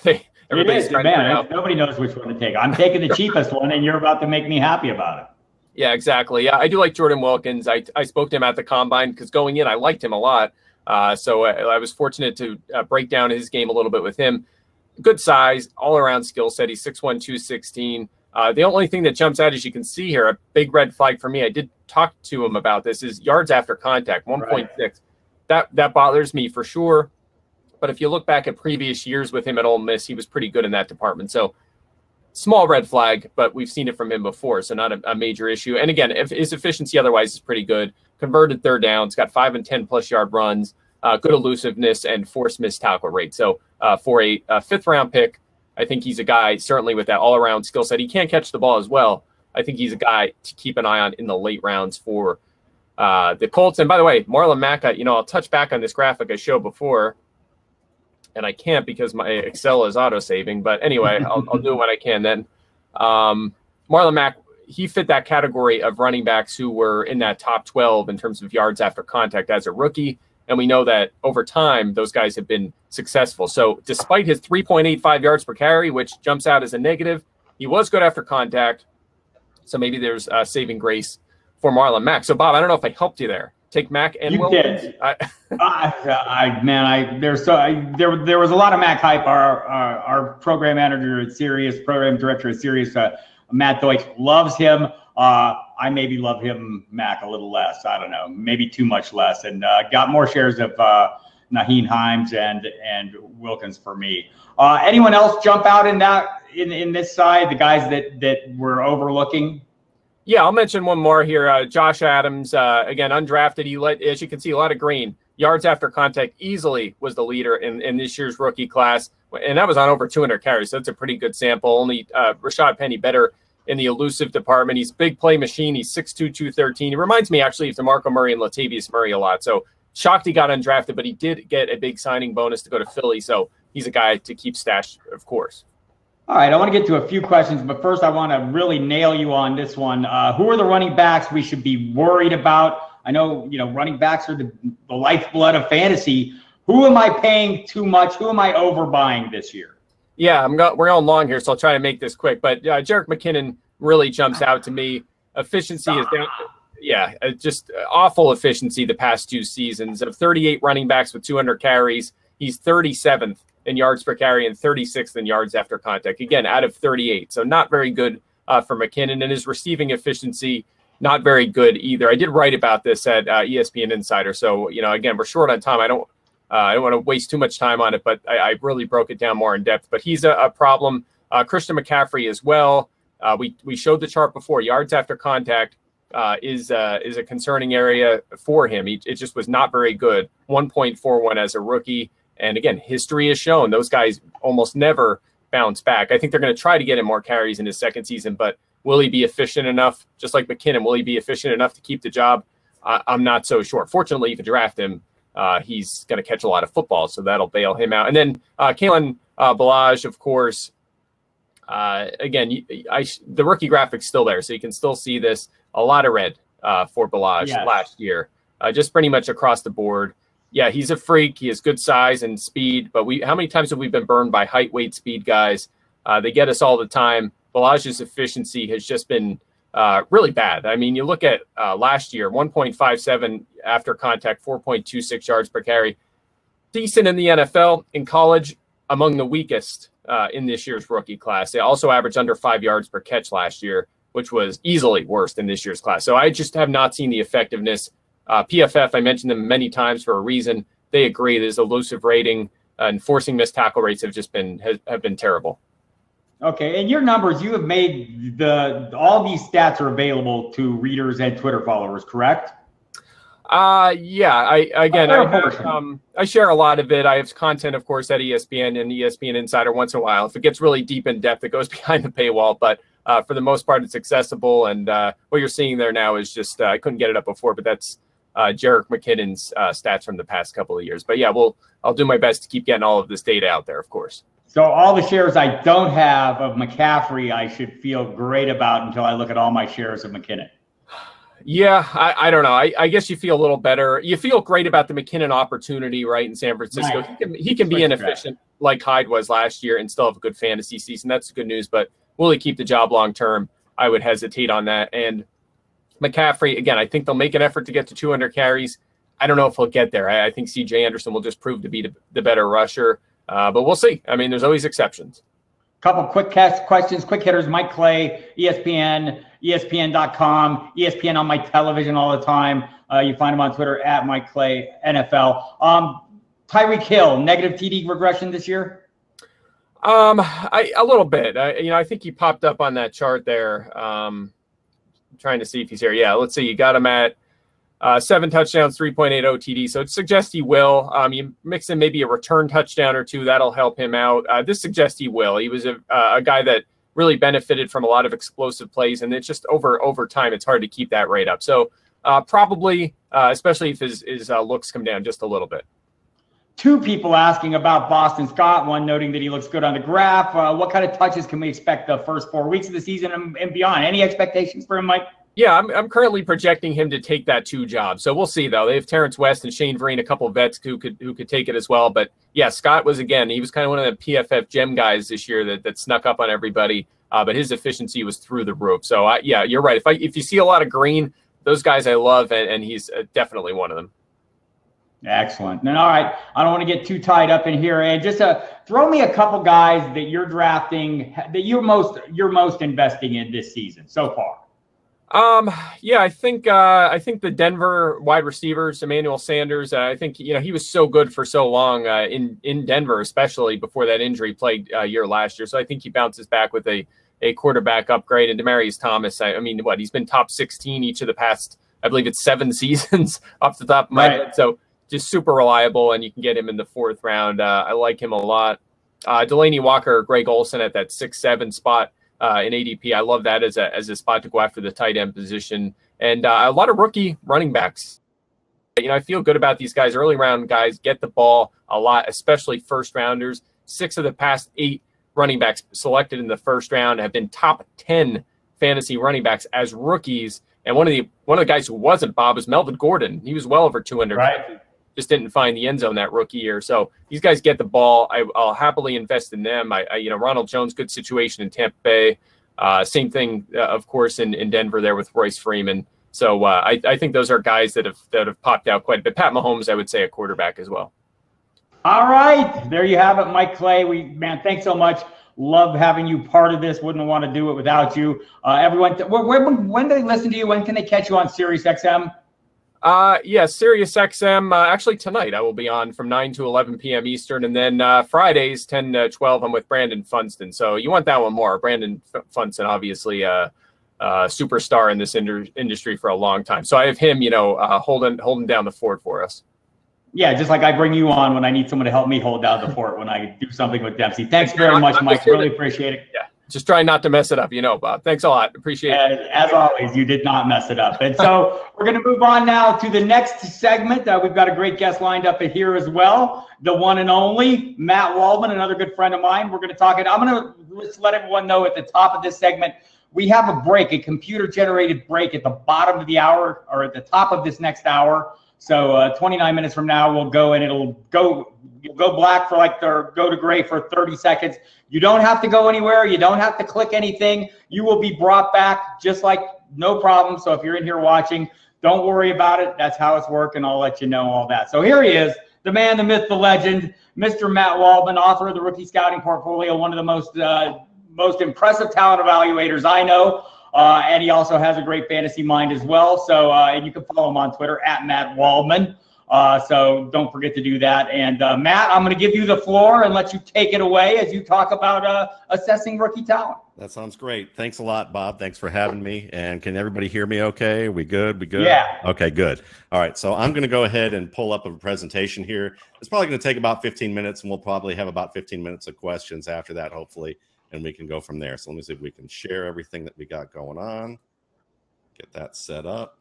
everybody's trying to figure out. Nobody knows which one to take. I'm taking the cheapest one, and you're about to make me happy about it. Yeah, exactly. Yeah, I do like Jordan Wilkins. I spoke to him at the combine because going in, I liked him a lot. So I was fortunate to break down his game a little bit with him. Good size, all-around skill set. He's 6'1", 216. The only thing that jumps out, as you can see here, a big red flag for me, I did talk to him about this, is yards after contact, 1.6. Right. That bothers me for sure. But if you look back at previous years with him at Ole Miss, he was pretty good in that department. So small red flag, but we've seen it from him before, so not a major issue. And again, if his efficiency otherwise is pretty good. Converted third downs, got 5 and 10 plus yard runs, good elusiveness, and forced missed tackle rate. So for a 5th round pick, I think he's a guy certainly with that all around skill set. He can catch the ball as well. I think he's a guy to keep an eye on in the late rounds for the Colts. And by the way, Marlon Mack, I'll touch back on this graphic I showed before. And I can't because my Excel is auto-saving. But anyway, I'll do it when I can then. Marlon Mack, he fit that category of running backs who were in that top 12 in terms of yards after contact as a rookie. And we know that over time, those guys have been successful. So despite his 3.85 yards per carry, which jumps out as a negative, he was good after contact. So maybe there's saving grace for Marlon Mack. So, Bob, I don't know if I helped you there. take Mac and You Wilkins. did. There was a lot of Mac hype. Our program manager at Sirius, program director at Sirius, Matt Deutsch, loves him. I maybe love him, Mac, a little less. I don't know, maybe too much less, and got more shares of Naheem Hines and Wilkins for me. Anyone else jump out in this side? The guys that we're overlooking. Yeah, I'll mention one more here. Josh Adams, again, undrafted. As you can see, a lot of green. Yards after contact easily was the leader in this year's rookie class. And that was on over 200 carries. So that's a pretty good sample. Only Rashad Penny better in the elusive department. He's a big play machine. He's 6'2", 213. He reminds me actually of DeMarco Murray and Latavius Murray a lot. So shocked he got undrafted, but he did get a big signing bonus to go to Philly. So he's a guy to keep stashed, of course. All right, I want to get to a few questions, but first I want to really nail you on this one. Who are the running backs we should be worried about? I know, running backs are the lifeblood of fantasy. Who am I paying too much? Who am I overbuying this year? Yeah, we're going long here, so I'll try to make this quick. But Jerick McKinnon really jumps out to me. Efficiency is down. Yeah, just awful efficiency the past 2 seasons. Of 38 running backs with 200 carries, he's 37th in yards per carry and 36th in yards after contact. Again, out of 38. So not very good for McKinnon. And his receiving efficiency, not very good either. I did write about this at ESPN Insider. So, again, we're short on time. I don't want to waste too much time on it, but I really broke it down more in depth. But he's a problem. Christian McCaffrey as well. We showed the chart before. Yards after contact is a concerning area for him. It just was not very good. 1.41 as a rookie. And again, history has shown those guys almost never bounce back. I think they're going to try to get him more carries in his second season, but will he be efficient enough? Just like McKinnon, will he be efficient enough to keep the job? I'm not so sure. Fortunately, if you draft him, he's going to catch a lot of football, so that'll bail him out. And then Kalen Ballage, of course. Again, the rookie graphic's still there, so you can still see this. A lot of red for Ballage last year, just pretty much across the board. Yeah, he's a freak. He has good size and speed, but how many times have we been burned by height, weight, speed guys? They get us all the time. Ballage's efficiency has just been really bad. I mean, you look at last year, 1.57 after contact, 4.26 yards per carry. Decent in the NFL. In college, among the weakest in this year's rookie class. They also averaged under 5 yards per catch last year, which was easily worse than this year's class. So I just have not seen the effectiveness. PFF, I mentioned them many times for a reason. They agree. There's elusive rating and forcing missed tackle rates have been terrible. Okay, and your numbers, you have made all these stats are available to readers and Twitter followers, correct? Yeah. I share a lot of it. I have content, of course, at ESPN and ESPN Insider once in a while. If it gets really deep in depth, it goes behind the paywall. But for the most part, it's accessible. And what you're seeing there now is just I couldn't get it up before, but that's Jerick McKinnon's stats from the past couple of years. But yeah, I'll do my best to keep getting all of this data out there, of course. So all the shares I don't have of McCaffrey, I should feel great about until I look at all my shares of McKinnon. Yeah, I don't know. I guess you feel a little better. You feel great about the McKinnon opportunity, right, in San Francisco. Right. He can be inefficient like Hyde was last year and still have a good fantasy season. That's good news. But will he keep the job long term? I would hesitate on that. And McCaffrey, again, I think they'll make an effort to get to 200 carries. I don't know if he'll get there. I think C.J. Anderson will just prove to be the better rusher. But we'll see. I mean, there's always exceptions. Couple quick questions, quick hitters. Mike Clay, ESPN, ESPN.com, ESPN on my television all the time. You find him on Twitter at Mike Clay NFL. Tyreek Hill, negative TD regression this year? A little bit. I think he popped up on that chart there. I'm trying to see if he's here. Yeah, let's see. You got him at 7 touchdowns, 3.80 TD. So it suggests he will. You mix in maybe a return touchdown or two. That'll help him out. This suggests he will. He was a guy that really benefited from a lot of explosive plays. And it's just over time, it's hard to keep that rate up. So probably, especially if his looks come down just a little bit. 2 people asking about Boston Scott, one noting that he looks good on the graph. What kind of touches can we expect the first 4 weeks of the season and beyond? Any expectations for him, Mike? Yeah, I'm currently projecting him to take that 2 job. So we'll see, though. They have Terrence West and Shane Vereen, a couple of vets who could take it as well. But, yeah, Scott was kind of one of the PFF gem guys this year that snuck up on everybody. But his efficiency was through the roof. So, yeah, you're right. If you see a lot of green, those guys I love, and he's definitely one of them. Excellent. And all right, I don't want to get too tied up in here, and just throw me a couple guys that you're drafting that you're most investing in this season so far. Yeah, I think the Denver wide receivers, Emmanuel Sanders, I think, he was so good for so long in Denver, especially before that injury plagued year last year. So I think he bounces back with a quarterback upgrade. And Demaryius Thomas, I mean, he's been top 16 each of the past, I believe it's 7 seasons off the top of my head. So just super reliable, and you can get him in the 4th round. I like him a lot. Delaney Walker, Greg Olsen at that 6-7 spot. In ADP, I love that as a spot to go after the tight end position, and a lot of rookie running backs. I feel good about these guys. Early round guys get the ball a lot, especially first rounders. 6 of the past 8 running backs selected in the 1st round have been top 10 fantasy running backs as rookies. And one of the guys who wasn't, Bob, was Melvin Gordon. He was well over 200. Right. Just didn't find the end zone that rookie year. So these guys get the ball. I'll happily invest in them. Ronald Jones, good situation in Tampa Bay. Same thing, of course, in Denver there with Royce Freeman. So I think those are guys that have popped out quite a bit. Pat Mahomes, I would say, a quarterback as well. All right, there you have it, Mike Clay. Thanks so much. Love having you part of this. Wouldn't want to do it without you. Everyone, when do they listen to you? When can they catch you on SiriusXM? Yeah, SiriusXM. Actually, tonight I will be on from 9 to 11 p.m. Eastern, and then Fridays 10 to 12 I'm with Brandon Funston. So you want that one more. Brandon Funston, obviously a superstar in this industry for a long time. So I have him, holding down the fort for us. Yeah, just like I bring you on when I need someone to help me hold down the fort when I do something with Dempsey. Thanks very much, Mike. Really appreciate it. Yeah. Just try not to mess it up, Bob. Thanks a lot. Appreciate it. As always, you did not mess it up. And so we're going to move on now to the next segment. We've got a great guest lined up here as well. The one and only Matt Waldman, another good friend of mine. We're going to talk it. I'm going to just let everyone know at the top of this segment, we have a break, a computer-generated break at the bottom of the hour or at the top of this next hour. So 29 minutes from now, we'll go and you'll go black or go to gray for 30 seconds. You don't have to go anywhere. You don't have to click anything. You will be brought back just like no problem. So if you're in here watching, don't worry about it. That's how it's working. I'll let you know all that. So here he is, the man, the myth, the legend, Mr. Matt Waldman, author of the Rookie Scouting Portfolio, one of the most impressive talent evaluators I know. And he also has a great fantasy mind as well. So, and you can follow him on Twitter at Matt Waldman. So don't forget to do that. And Matt, I'm going to give you the floor and let you take it away as you talk about assessing rookie talent. That sounds great. Thanks a lot, Bob. Thanks for having me. And can everybody hear me okay? We good? We good? Yeah. Okay, good. All right. So I'm going to go ahead and pull up a presentation here. It's probably going to take about 15 minutes, and we'll probably have about 15 minutes of questions after that, hopefully. And we can go from there. So let me see if we can share everything that we got going on. Get that set up.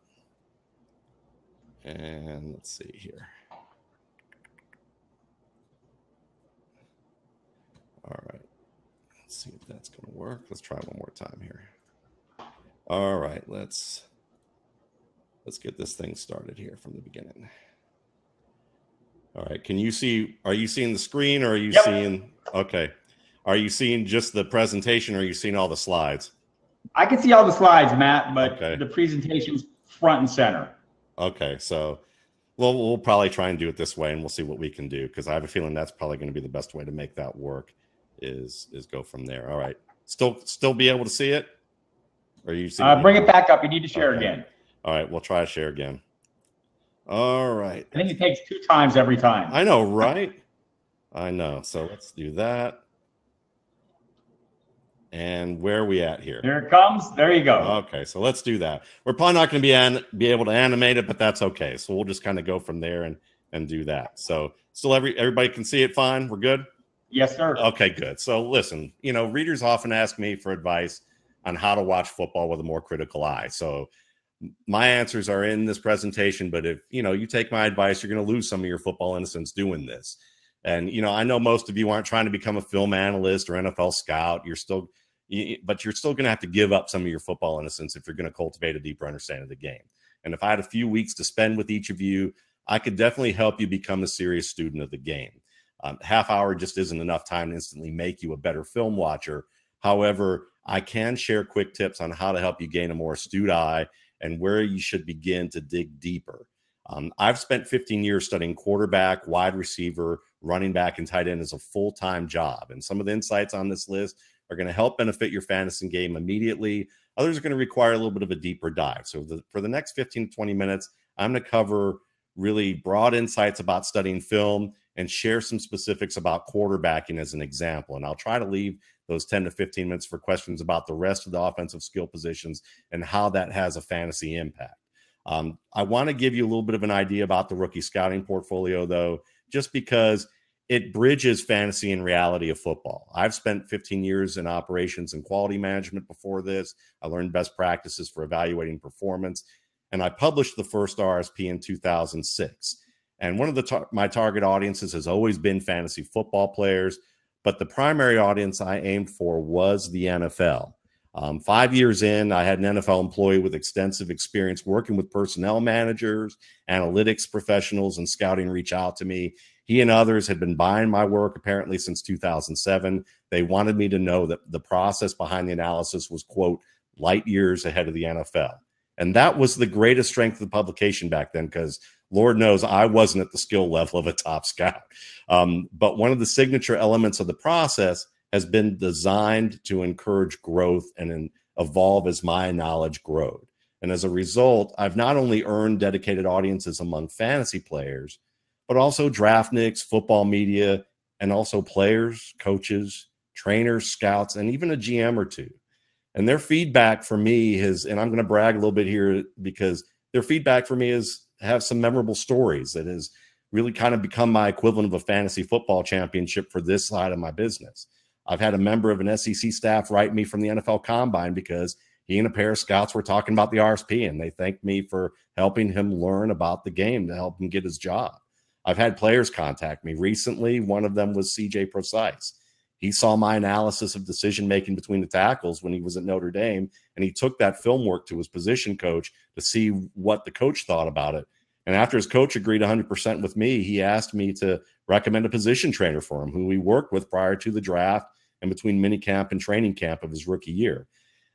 And let's see here. All right. Let's see if that's going to work. Let's try one more time here. All right. Let's get this thing started here from the beginning. All right. Can you see? Are you seeing the screen, or are you seeing? Okay. Are you seeing just the presentation, or are you seeing all the slides? I can see all the slides, Matt, but the presentation's front and center. Okay, so we'll probably try and do it this way, and we'll see what we can do, because I have a feeling that's probably going to be the best way to make that work is go from there. All right. Still be able to see it? Or are you seeing bring it back up. You need to share again. All right, we'll try to share again. All right. I think it takes 2 times every time. I know, right? I know. So let's do that. And where are we at here? Here it comes. There you go. Okay, so let's do that. We're probably not going to be able to animate it, but that's okay. So we'll just kind of go from there and do that. So still everybody can see it fine? We're good? Yes, sir. Okay, good. So listen, readers often ask me for advice on how to watch football with a more critical eye. So my answers are in this presentation, but if you take my advice, you're going to lose some of your football innocence doing this. And I know most of you aren't trying to become a film analyst or NFL scout. But you're still going to have to give up some of your football innocence if you're going to cultivate a deeper understanding of the game. And if I had a few weeks to spend with each of you, I could definitely help you become a serious student of the game. Half hour just isn't enough time to instantly make you a better film watcher. However, I can share quick tips on how to help you gain a more astute eye and where you should begin to dig deeper. I've spent 15 years studying quarterback, wide receiver, running back, and tight end as a full-time job. And some of the insights on this list are going to help benefit your fantasy game immediately. Others are going to require a little bit of a deeper dive. So for the next 15 to 20 minutes, I'm going to cover really broad insights about studying film and share some specifics about quarterbacking as an example. And I'll try to leave those 10 to 15 minutes for questions about the rest of the offensive skill positions and how that has a fantasy impact. I want to give you a little bit of an idea about the rookie scouting portfolio, though, just because it bridges fantasy and reality of football. I've spent 15 years in operations and quality management before this. I learned best practices for evaluating performance, and I published the first RSP in 2006. And one of my target audiences has always been fantasy football players, but the primary audience I aimed for was the NFL. 5 years in, I had an NFL employee with extensive experience working with personnel managers, analytics professionals, and scouting reach out to me. He and others had been buying my work apparently since 2007. They wanted me to know that the process behind the analysis was, quote, light years ahead of the NFL. And that was the greatest strength of the publication back then, because Lord knows I wasn't at the skill level of a top scout. But one of the signature elements of the process has been designed to encourage growth and evolve as my knowledge grows. And as a result, I've not only earned dedicated audiences among fantasy players, but also draftniks, football media, and also players, coaches, trainers, scouts, and even a GM or two. And their feedback for me is, and I'm going to brag a little bit here because their feedback for me is have some memorable stories that has really kind of become my equivalent of a fantasy football championship for this side of my business. I've had a member of an SEC staff write me from the NFL Combine because he and a pair of scouts were talking about the RSP, and they thanked me for helping him learn about the game to help him get his job. I've had players contact me recently. One of them was CJ Precise. He saw my analysis of decision-making between the tackles when he was at Notre Dame, and he took that film work to his position coach to see what the coach thought about it. And after his coach agreed 100% with me, he asked me to recommend a position trainer for him, who we worked with prior to the draft and between minicamp and training camp of his rookie year.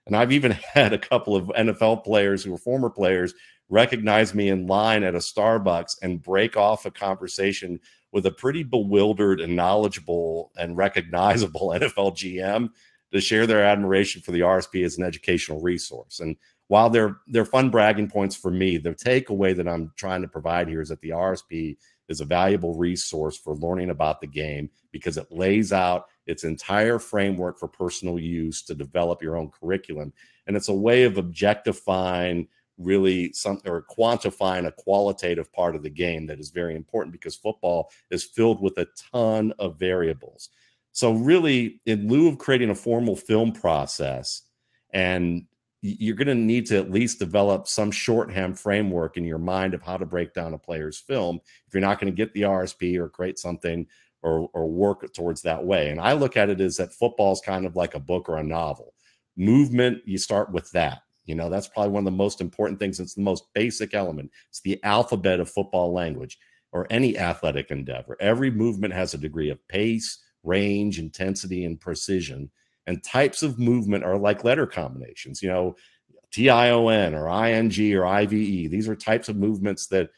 And I've even had a couple of NFL players who were former players recognize me in line at a Starbucks and break off a conversation with a pretty bewildered and knowledgeable and recognizable NFL GM to share their admiration for the RSP as an educational resource. And while they're fun bragging points for me, the takeaway that I'm trying to provide here is that the RSP is a valuable resource for learning about the game because it lays out its entire framework for personal use to develop your own curriculum. And it's a way of objectifying really something or quantifying a qualitative part of the game that is very important because football is filled with a ton of variables. So really, in lieu of creating a formal film process, and you're going to need to at least develop some shorthand framework in your mind of how to break down a player's film if you're not going to get the RSP or create something or work towards that way. And I look at it as that football is kind of like a book or a novel. Movement, you start with that. You know, that's probably one of the most important things. It's the most basic element. It's the alphabet of football language or any athletic endeavor. Every movement has a degree of pace, range, intensity, and precision. And types of movement are like letter combinations, you know, TION or ING or IVE. These are types of movements that,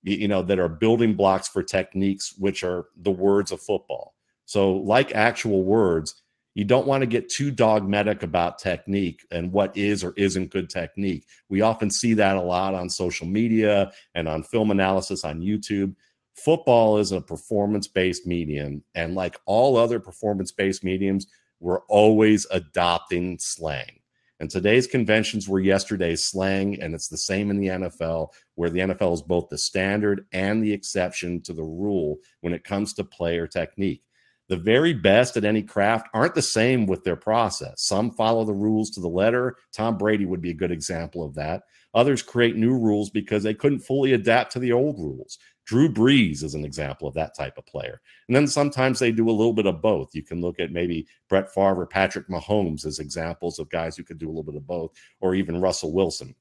you know, that are building blocks for techniques, which are the words of football. So like actual words, you don't want to get too dogmatic about technique and what is or isn't good technique. We often see that a lot on social media and on film analysis on YouTube. Football is a performance-based medium. And like all other performance-based mediums, we're always adopting slang. And today's conventions were yesterday's slang, and it's the same in the NFL, where the NFL is both the standard and the exception to the rule when it comes to player technique. The very best at any craft aren't the same with their process. Some follow the rules to the letter. Tom Brady would be a good example of that. Others create new rules because they couldn't fully adapt to the old rules. Drew Brees is an example of that type of player. And then sometimes they do a little bit of both. You can look at maybe Brett Favre or Patrick Mahomes as examples of guys who could do a little bit of both, or even Russell Wilson.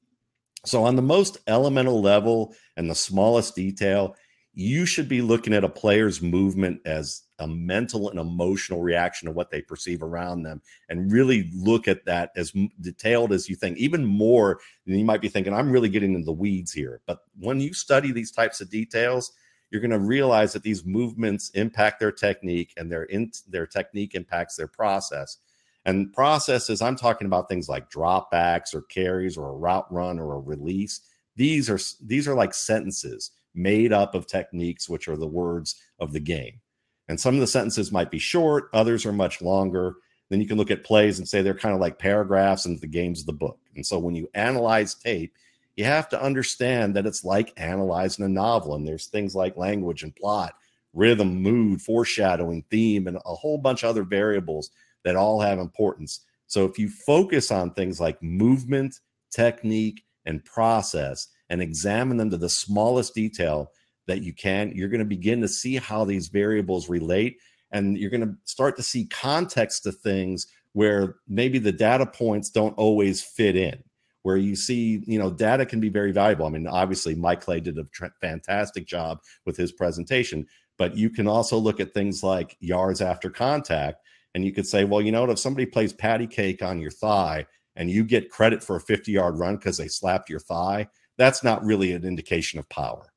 So on the most elemental level and the smallest detail, you should be looking at a player's movement as a mental and emotional reaction to what they perceive around them, and really look at that as detailed as you think, even more than you might be thinking, I'm really getting into the weeds here. But when you study these types of details, you're going to realize that these movements impact their technique, and their technique impacts their process. And processes, I'm talking about things like dropbacks or carries or a route run or a release. These are like sentences made up of techniques, which are the words of the game. And some of the sentences might be short, others are much longer. Then you can look at plays and say they're kind of like paragraphs, and the game's the book. And so when you analyze tape, you have to understand that it's like analyzing a novel. And there's things like language and plot, rhythm, mood, foreshadowing, theme, and a whole bunch of other variables that all have importance. So if you focus on things like movement, technique, and process, and examine them to the smallest detail that you can, you're going to begin to see how these variables relate, and you're going to start to see context to things where maybe the data points don't always fit in, where you see, data can be very valuable. I mean, obviously Mike Clay did a fantastic job with his presentation, but you can also look at things like yards after contact, and you could say, well, if somebody plays patty cake on your thigh and you get credit for a 50-yard run because they slapped your thigh, that's not really an indication of power,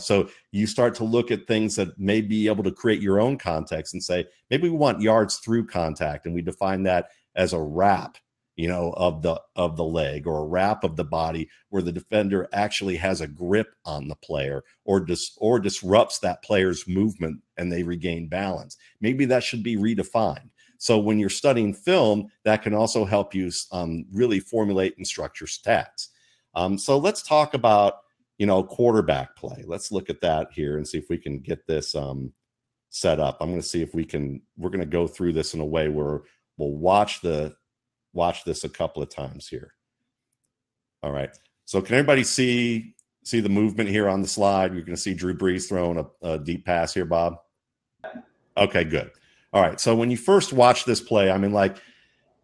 So you start to look at things that may be able to create your own context and say, maybe we want yards through contact, and we define that as a wrap, of the leg, or a wrap of the body where the defender actually has a grip on the player or disrupts that player's movement and they regain balance. Maybe that should be redefined. So when you're studying film, that can also help you really formulate and structure stats. So let's talk about, quarterback play. Let's look at that here and see if we can get this set up. I'm going to see if we're going to go through this in a way where we'll watch this a couple of times here. All right. So can everybody see the movement here on the slide? You're going to see Drew Brees throwing a deep pass here, Bob. Okay, good. All right. So when you first watch this play, I mean, like,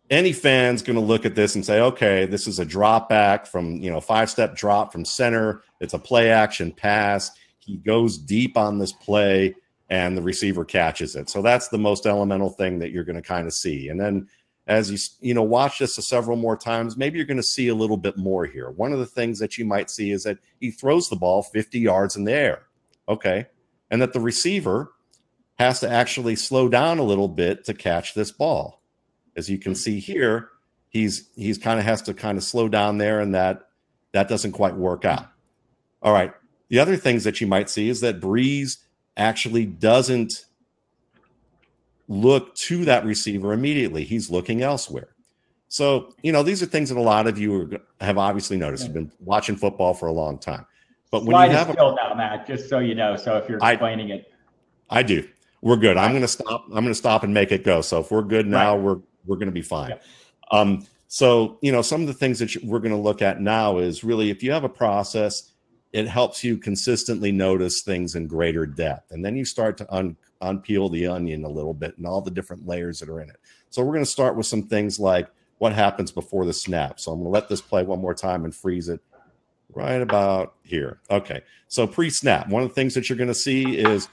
any fan's going to look at this and say, okay, this is a drop back from, 5-step drop from center. It's a play action pass. He goes deep on this play and the receiver catches it. So that's the most elemental thing that you're going to kind of see. And then as you watch this several more times, maybe you're going to see a little bit more here. One of the things that you might see is that he throws the ball 50 yards in the air. Okay. And that the receiver has to actually slow down a little bit to catch this ball. As you can see here, he's kind of has to kind of slow down there, and that doesn't quite work out. All right. The other things that you might see is that Brees actually doesn't look to that receiver immediately. He's looking elsewhere. So, these are things that a lot of you have obviously noticed. You've been watching football for a long time. But when you have still now, Matt, just so you know. So if you're explaining it, I do. We're good. Right. I'm going to stop and make it go. So if we're good now, right, we're going to be fine. Yeah. So, some of the things that we're going to look at now is really, if you have a process, it helps you consistently notice things in greater depth. And then you start to unpeel the onion a little bit and all the different layers that are in it. So we're going to start with some things like what happens before the snap. So I'm going to let this play one more time and freeze it right about here. Okay. So pre-snap, one of the things that you're going to see is,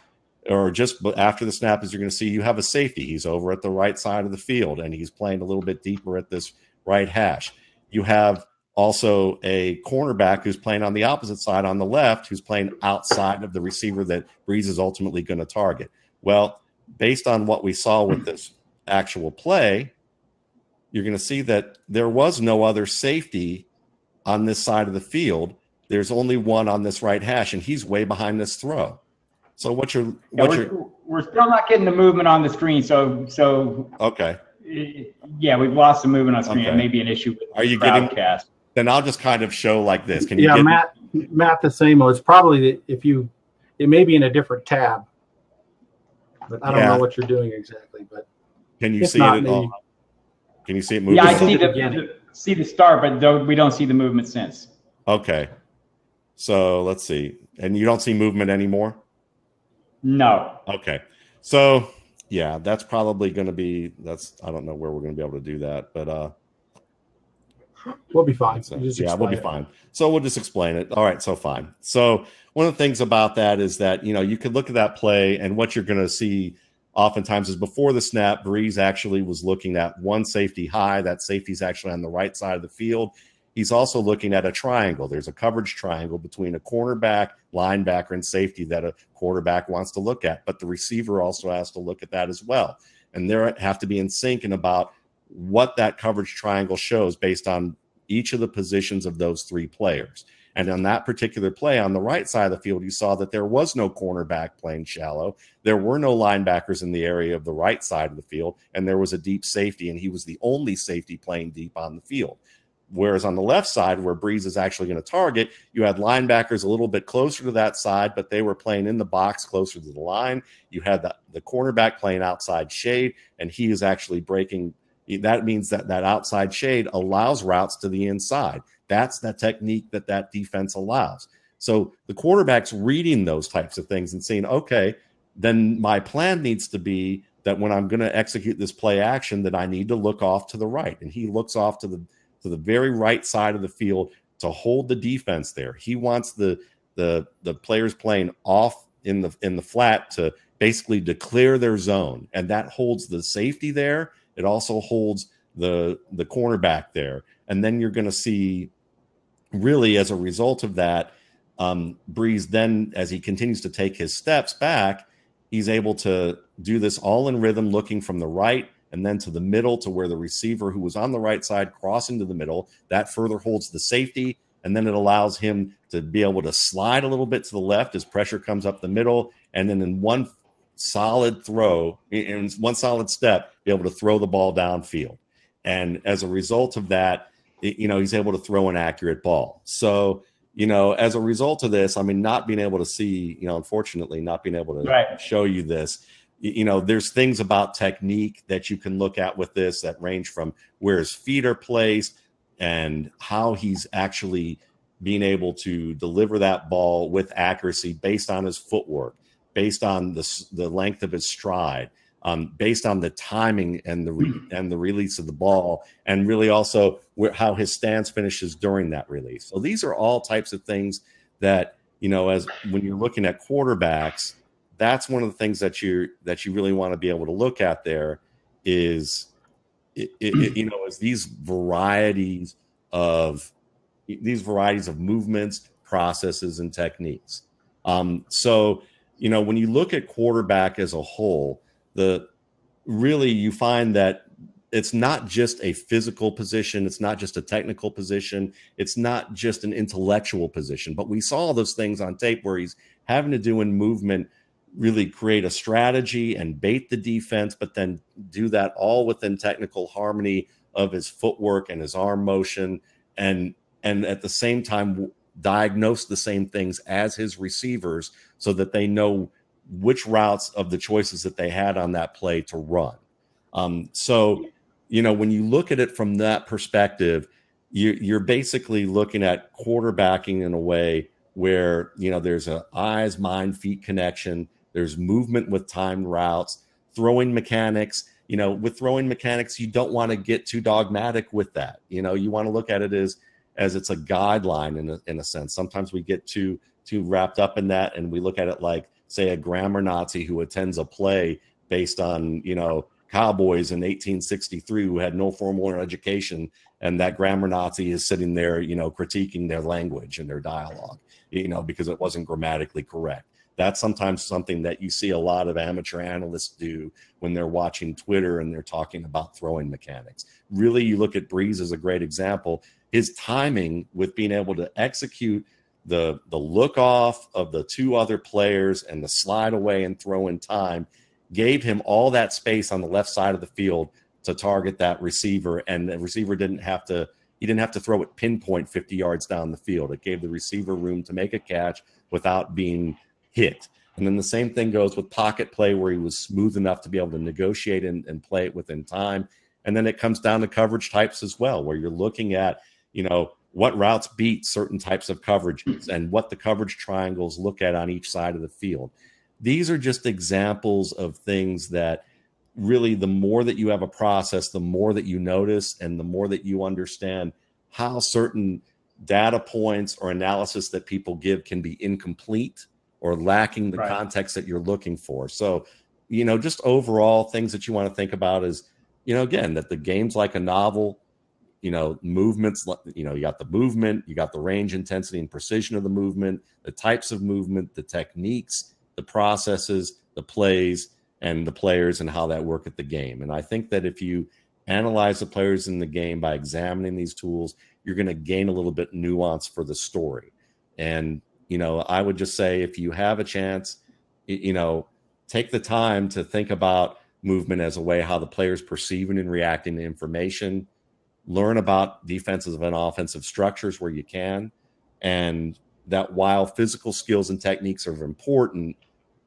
or just after the snap, is you're going to see you have a safety. He's over at the right side of the field, and he's playing a little bit deeper at this right hash. You have also a cornerback who's playing on the opposite side on the left, who's playing outside of the receiver that Brees is ultimately going to target. Well, based on what we saw with this actual play, you're going to see that there was no other safety on this side of the field. There's only one on this right hash, and he's way behind this throw. So we're still not getting the movement on the screen. So okay. Yeah, we've lost the movement on screen. Okay. It may be an issue with the broadcast. Then I'll just kind of show like this. Can you? Yeah, Matt, the same. It's probably it may be in a different tab, but I don't know what you're doing exactly. But can you see it at all? Can you see it moving? Yeah, I see the start, but we don't see the movement since. Okay, so let's see. And you don't see movement anymore? No. Okay. So, yeah, that's probably going to be, I don't know where we're going to be able to do that, but We'll be fine. So, yeah, we'll be fine. So we'll just explain it. All right, so fine. So one of the things about that is that, you could look at that play, and what you're going to see oftentimes is before the snap, Breeze actually was looking at one safety high. That safety's actually on the right side of the field. He's also looking at a triangle. There's a coverage triangle between a cornerback, linebacker, and safety that a quarterback wants to look at. But the receiver also has to look at that as well. And they have to be in sync and about what that coverage triangle shows based on each of the positions of those three players. And on that particular play on the right side of the field, you saw that there was no cornerback playing shallow. There were no linebackers in the area of the right side of the field, and there was a deep safety, and he was the only safety playing deep on the field. Whereas on the left side, where Breeze is actually going to target, you had linebackers a little bit closer to that side, but they were playing in the box closer to the line. You had the cornerback playing outside shade, and he is actually breaking. That means that outside shade allows routes to the inside. That's the technique that defense allows. So the quarterback's reading those types of things and saying, okay, then my plan needs to be that when I'm going to execute this play action, that I need to look off to the right. And he looks off to the very right side of the field to hold the defense there. He wants the players playing off in the flat to basically declare their zone. And that holds the safety there. It also holds the cornerback there. And then you're going to see, really, as a result of that, Breeze then, as he continues to take his steps back, he's able to do this all in rhythm, looking from the right and then to the middle to where the receiver who was on the right side crossing to the middle. That further holds the safety, and then it allows him to be able to slide a little bit to the left as pressure comes up the middle, and then in one solid throw, in one solid step, be able to throw the ball downfield. And as a result of that, he's able to throw an accurate ball. So, as a result of this, not being able to see, unfortunately, not being able to show you this, there's things about technique that you can look at with this that range from where his feet are placed and how he's actually being able to deliver that ball with accuracy based on his footwork, based on the length of his stride, based on the timing and the release of the ball, and really also how his stance finishes during that release. So these are all types of things that, as when you're looking at quarterbacks, that's one of the things that you really want to be able to look at there is, is these varieties of movements, processes, and techniques. So, when you look at quarterback as a whole, you find that it's not just a physical position. It's not just a technical position. It's not just an intellectual position. But we saw those things on tape where he's having to do in movement, really create a strategy and bait the defense, but then do that all within technical harmony of his footwork and his arm motion, and at the same time diagnose the same things as his receivers so that they know which routes of the choices that they had on that play to run. So, when you look at it from that perspective, you're basically looking at quarterbacking in a way where, there's a eyes, mind, feet connection. There's movement with timed routes, throwing mechanics. With throwing mechanics, you don't want to get too dogmatic with that. You want to look at it as it's a guideline in a sense. Sometimes we get too wrapped up in that, and we look at it like, say, a grammar Nazi who attends a play based on, cowboys in 1863 who had no formal education, and that grammar Nazi is sitting there, critiquing their language and their dialogue, because it wasn't grammatically correct. That's sometimes something that you see a lot of amateur analysts do when they're watching Twitter and they're talking about throwing mechanics. Really, you look at Breeze as a great example. His timing with being able to execute the look off of the two other players and the slide away and throw in time gave him all that space on the left side of the field to target that receiver. And the receiver didn't have to throw it pinpoint 50 yards down the field. It gave the receiver room to make a catch without being hit. And then the same thing goes with pocket play, where he was smooth enough to be able to negotiate and play it within time. And then it comes down to coverage types as well, where you're looking at, what routes beat certain types of coverages and what the coverage triangles look at on each side of the field. These are just examples of things that really, the more that you have a process, the more that you notice and the more that you understand how certain data points or analysis that people give can be incomplete or lacking the context that you're looking for. So, just overall things that you want to think about is, again, that the game's like a novel. Movements, you got the movement, you got the range, intensity, and precision of the movement, the types of movement, the techniques, the processes, the plays, and the players and how that work at the game. And I think that if you analyze the players in the game by examining these tools, you're going to gain a little bit nuance for the story. And, I would just say, if you have a chance, take the time to think about movement as a way how the players perceiving and reacting to information, learn about defensive and offensive structures where you can. And that while physical skills and techniques are important,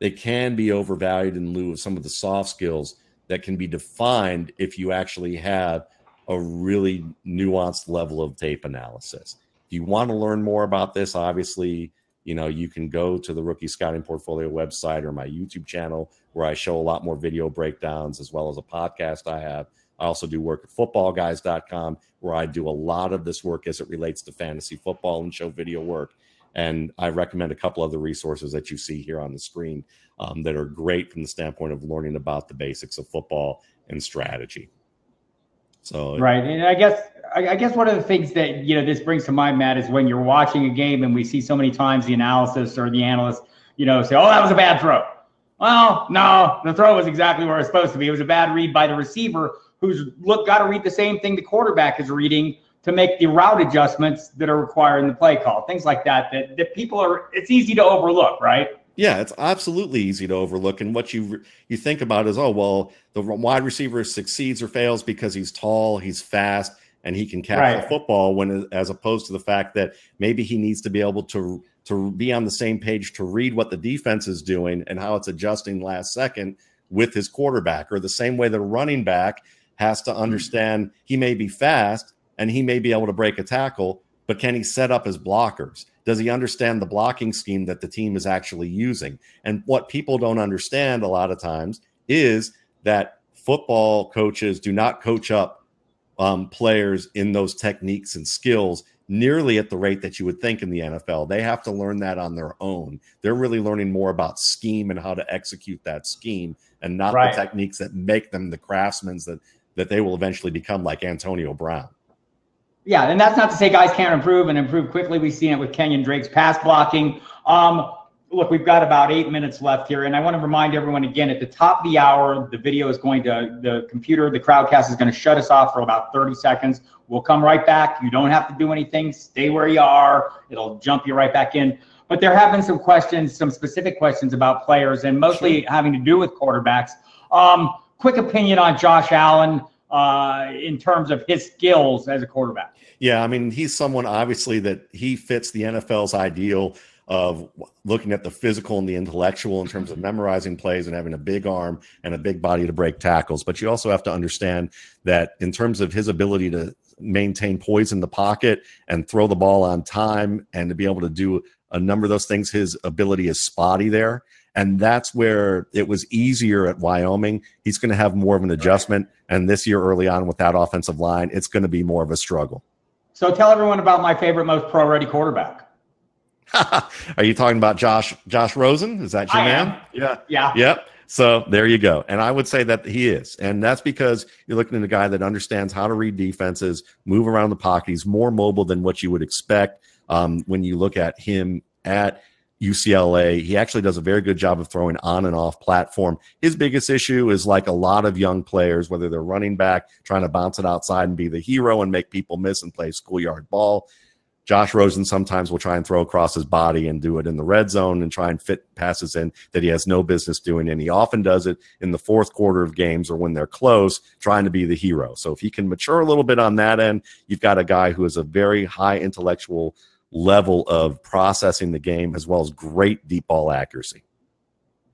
they can be overvalued in lieu of some of the soft skills that can be defined if you actually have a really nuanced level of tape analysis. If you want to learn more about this, obviously, you can go to the Rookie Scouting Portfolio website or my YouTube channel, where I show a lot more video breakdowns, as well as a podcast I have. I also do work at footballguys.com, where I do a lot of this work as it relates to fantasy football and show video work. And I recommend a couple other resources that you see here on the screen that are great from the standpoint of learning about the basics of football and strategy. So, right. And I guess one of the things that, this brings to mind, Matt, is when you're watching a game and we see so many times the analysis or the analyst, say, oh, that was a bad throw. Well, no, the throw was exactly where it was supposed to be. It was a bad read by the receiver, who's got to read the same thing the quarterback is reading to make the route adjustments that are required in the play call. Things like that people it's easy to overlook, right? Yeah, it's absolutely easy to overlook. And what you think about is, oh, well, the wide receiver succeeds or fails because he's tall, he's fast, and he can catch the football, when as opposed to the fact that maybe he needs to be able to be on the same page to read what the defense is doing and how it's adjusting last second with his quarterback, or the same way the running back has to understand he may be fast and he may be able to break a tackle, but can he set up his blockers? Does he understand the blocking scheme that the team is actually using? And what people don't understand a lot of times is that football coaches do not coach up players in those techniques and skills nearly at the rate that you would think in the NFL. They have to learn that on their own. They're really learning more about scheme and how to execute that scheme, and not the techniques that make them the craftsmen that they will eventually become, like Antonio Brown. Yeah, and that's not to say guys can't improve and improve quickly. We've seen it with Kenyon Drake's pass blocking. Look, we've got about 8 minutes left here, and I want to remind everyone again, at the top of the hour, the video is going to, the Crowdcast is going to shut us off for about 30 seconds. We'll come right back. You don't have to do anything. Stay where you are. It'll jump you right back in. But there have been some questions, some specific questions about players, and mostly having to do with quarterbacks. Quick opinion on Josh Allen in terms of his skills as a quarterback. Yeah, I mean, he's someone obviously that he fits the NFL's ideal of looking at the physical and the intellectual in terms of memorizing plays and having a big arm and a big body to break tackles. But you also have to understand that in terms of his ability to maintain poise in the pocket and throw the ball on time and to be able to do a number of those things, his ability is spotty there. And that's where it was easier at Wyoming. He's going to have more of an adjustment. And this year early on with that offensive line, it's going to be more of a struggle. So tell everyone about my favorite, most pro-ready quarterback. Are you talking about Josh Rosen? Is that your man? Yeah. Yep. So there you go. And I would say that he is. And that's because you're looking at a guy that understands how to read defenses, move around the pocket. He's more mobile than what you would expect when you look at him at UCLA. He actually does a very good job of throwing on and off platform. His biggest issue is, like a lot of young players, whether they're running back, trying to bounce it outside and be the hero and make people miss and play schoolyard ball. Josh Rosen sometimes will try and throw across his body and do it in the red zone and try and fit passes in that he has no business doing. And he often does it in the fourth quarter of games or when they're close, trying to be the hero. So if he can mature a little bit on that end, you've got a guy who has a very high intellectual level of processing the game, as well as great deep ball accuracy.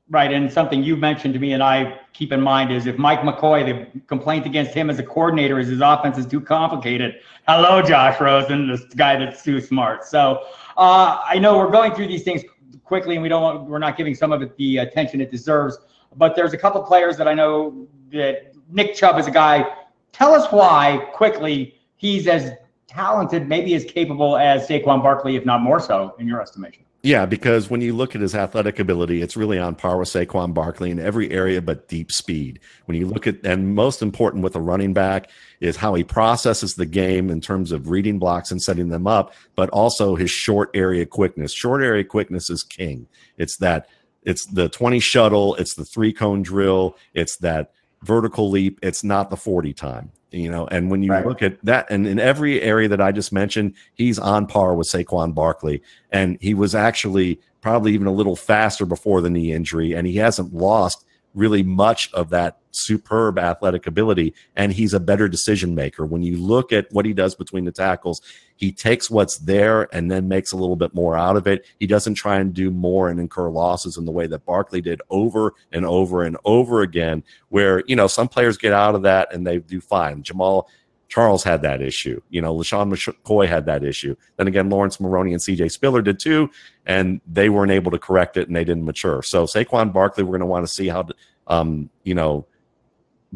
Right, and something you mentioned to me and I keep in mind is, if Mike McCoy, the complaint against him as a coordinator is his offense is too complicated. Hello, Josh Rosen, this guy that's too smart. So I know we're going through these things quickly, and we're not giving some of it the attention it deserves. But there's a couple players that I know that Nick Chubb is a guy. Tell us why quickly he's as talented, maybe as capable as Saquon Barkley, if not more so, in your estimation? Yeah, because when you look at his athletic ability, it's really on par with Saquon Barkley in every area but deep speed. When you look at, and most important with a running back, is how he processes the game in terms of reading blocks and setting them up, but also his short area quickness. Short area quickness is king. It's the 20 shuttle, it's the 3-cone drill, it's that vertical leap, it's not the 40 time. And when you look at that, and in every area that I just mentioned, he's on par with Saquon Barkley. And he was actually probably even a little faster before the knee injury, and he hasn't lost really much of that superb athletic ability, and he's a better decision maker. When you look at what he does between the tackles, he takes what's there and then makes a little bit more out of it. He doesn't try and do more and incur losses in the way that Barkley did over and over and over again, where, some players get out of that and they do fine. Jamal Charles had that issue. LaShawn McCoy had that issue. Then again, Lawrence Maroney and C.J. Spiller did too, and they weren't able to correct it and they didn't mature. So Saquon Barkley, we're going to want to see how,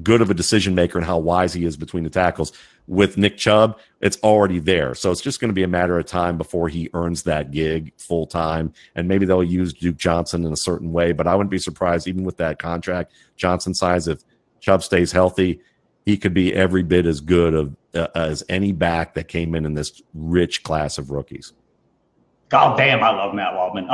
good of a decision maker and how wise he is between the tackles. With Nick Chubb, it's already there. So it's just going to be a matter of time before he earns that gig full time. And maybe they'll use Duke Johnson in a certain way, but I wouldn't be surprised, even with that contract Johnson size, if Chubb stays healthy, he could be every bit as good as any back that came in this rich class of rookies. God damn, I love Matt Waldman.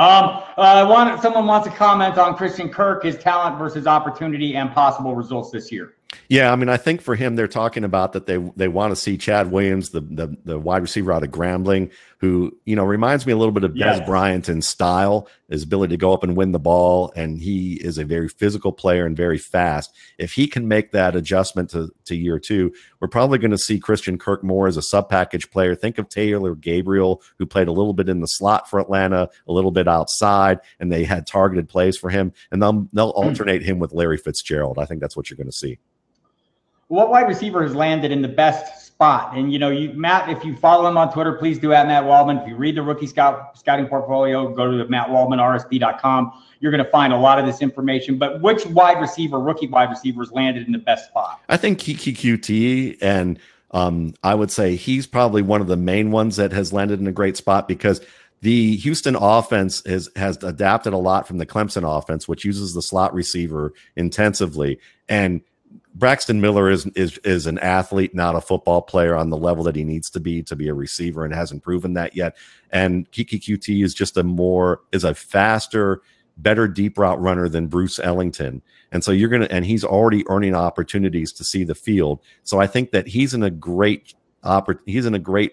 Someone wants to comment on Christian Kirk, his talent versus opportunity and possible results this year. Yeah, I think for him, they're talking about that they want to see Chad Williams, the wide receiver out of Grambling, who, reminds me a little bit of Des Bryant in style, his ability to go up and win the ball, and he is a very physical player and very fast. If he can make that adjustment to year two, we're probably going to see Christian Kirk more as a sub-package player. Think of Taylor Gabriel, who played a little bit in the slot for Atlanta, a little bit outside, and they had targeted plays for him, and they'll alternate him with Larry Fitzgerald. I think that's what you're going to see. What wide receiver has landed in the best spot? And, Matt, if you follow him on Twitter, please do at Matt Waldman. If you read the rookie scouting portfolio, go to the MattWaldmanRSP.com. You're going to find a lot of this information. But which rookie wide receivers landed in the best spot? I think Kiki QT, and I would say he's probably one of the main ones that has landed in a great spot, because the Houston offense has adapted a lot from the Clemson offense, which uses the slot receiver intensively. And Braxton Miller is an athlete, not a football player on the level that he needs to be a receiver, and hasn't proven that yet. And Kiki QT is just a faster, better deep route runner than Bruce Ellington. And so he's already earning opportunities to see the field. So I think that he's in a great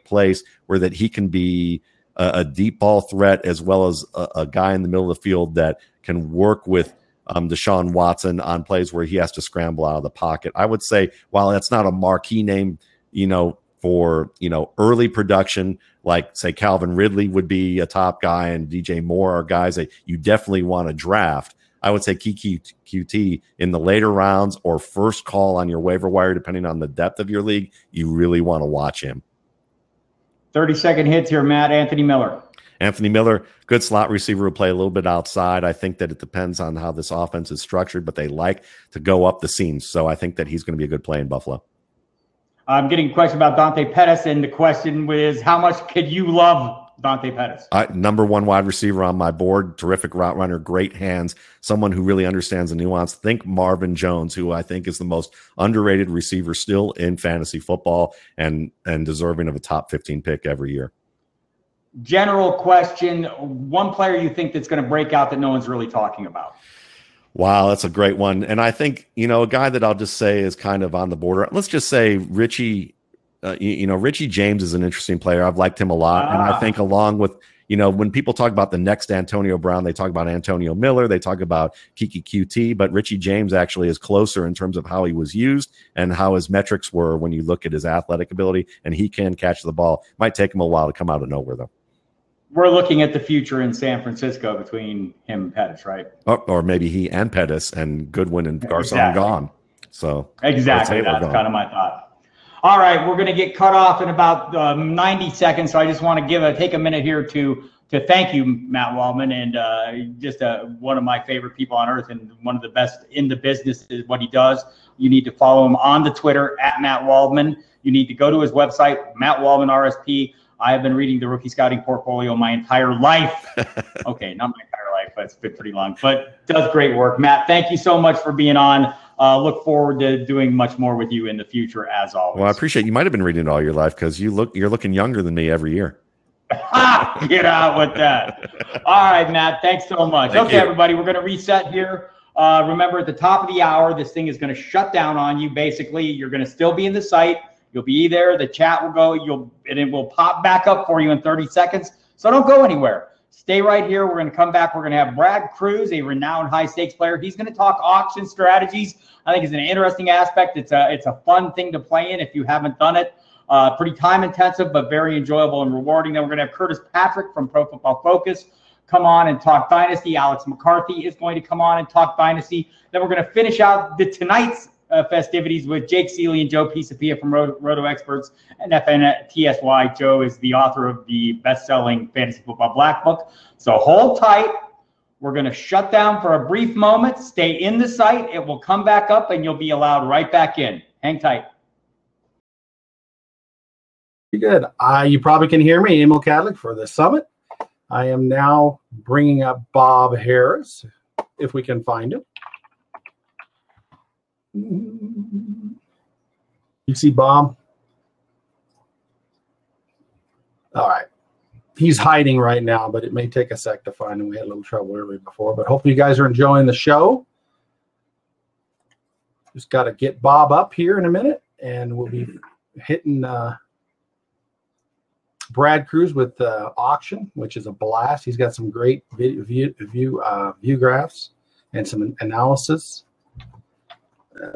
place where that he can be a deep ball threat, as well as a guy in the middle of the field that can work with Deshaun Watson on plays where he has to scramble out of the pocket. I would say, while that's not a marquee name, for early production, like say Calvin Ridley would be a top guy, and DJ Moore are guys that you definitely want to draft. I would say Kiki QT in the later rounds or first call on your waiver wire, depending on the depth of your league. You really want to watch him. 30-second hits here, Matt. Anthony Miller, good slot receiver who play a little bit outside. I think that it depends on how this offense is structured, but they like to go up the seams. So I think that he's going to be a good play in Buffalo. I'm getting a question about Dante Pettis, and the question was, how much could you love Dante Pettis? Number one wide receiver on my board, terrific route runner, great hands, someone who really understands the nuance. Think Marvin Jones, who I think is the most underrated receiver still in fantasy football, and deserving of a top 15 pick every year. General question, one player you think that's going to break out that no one's really talking about? Wow, that's a great one. And I think, a guy that I'll just say is kind of on the border. Let's just say Richie James is an interesting player. I've liked him a lot. And I think along with, when people talk about the next Antonio Brown, they talk about Antonio Miller, they talk about Kiki QT, but Richie James actually is closer in terms of how he was used and how his metrics were when you look at his athletic ability, and he can catch the ball. Might take him a while to come out of nowhere, though. We're looking at the future in San Francisco between him and Pettis, right? Or maybe he and Pettis, and Goodwin and Garcon gone. So exactly, that's kind of my thought. All right, we're going to get cut off in about 90 seconds, so I just want to take a minute here to thank you, Matt Waldman, and just one of my favorite people on earth and one of the best in the business is what he does. You need to follow him on the Twitter at Matt Waldman. You need to go to his website, Matt Waldman RSP. I have been reading the rookie scouting portfolio my entire life. Okay, not my entire life, but it's been pretty long. But does great work. Matt, thank you so much for being on. Look forward to doing much more with you in the future, as always. Well, I appreciate you might have been reading it all your life because you're looking younger than me every year. Get out with that. All right, Matt, thanks so much. Thank okay, you. everybody, we're going to reset here. Remember, at the top of the hour, this thing is going to shut down on you. Basically, you're going to still be in the site. You'll be there. The chat will go. And it will pop back up for you in 30 seconds. So don't go anywhere. Stay right here. We're going to come back. We're going to have Brad Cruz, a renowned high-stakes player. He's going to talk auction strategies. I think it's an interesting aspect. It's a fun thing to play in if you haven't done it. Pretty time-intensive, but very enjoyable and rewarding. Then we're going to have Curtis Patrick from Pro Football Focus come on and talk Dynasty. Alex McCarthy is going to come on and talk Dynasty. Then we're going to finish out tonight's festivities with Jake Seeley and Joe Pisapia from Roto Experts and FNTSY. Joe is the author of the best-selling Fantasy Football Black Book. So hold tight. We're going to shut down for a brief moment. Stay in the site. It will come back up, and you'll be allowed right back in. Hang tight. Good. You probably can hear me, Emil Cadlick, for the summit. I am now bringing up Bob Harris, if we can find him. You see Bob? All right. He's hiding right now, but it may take a sec to find him. We had a little trouble earlier before, but hopefully you guys are enjoying the show. Just got to get Bob up here in a minute, and we'll be hitting Brad Cruz with auction, which is a blast. He's got some great view graphs and some analysis.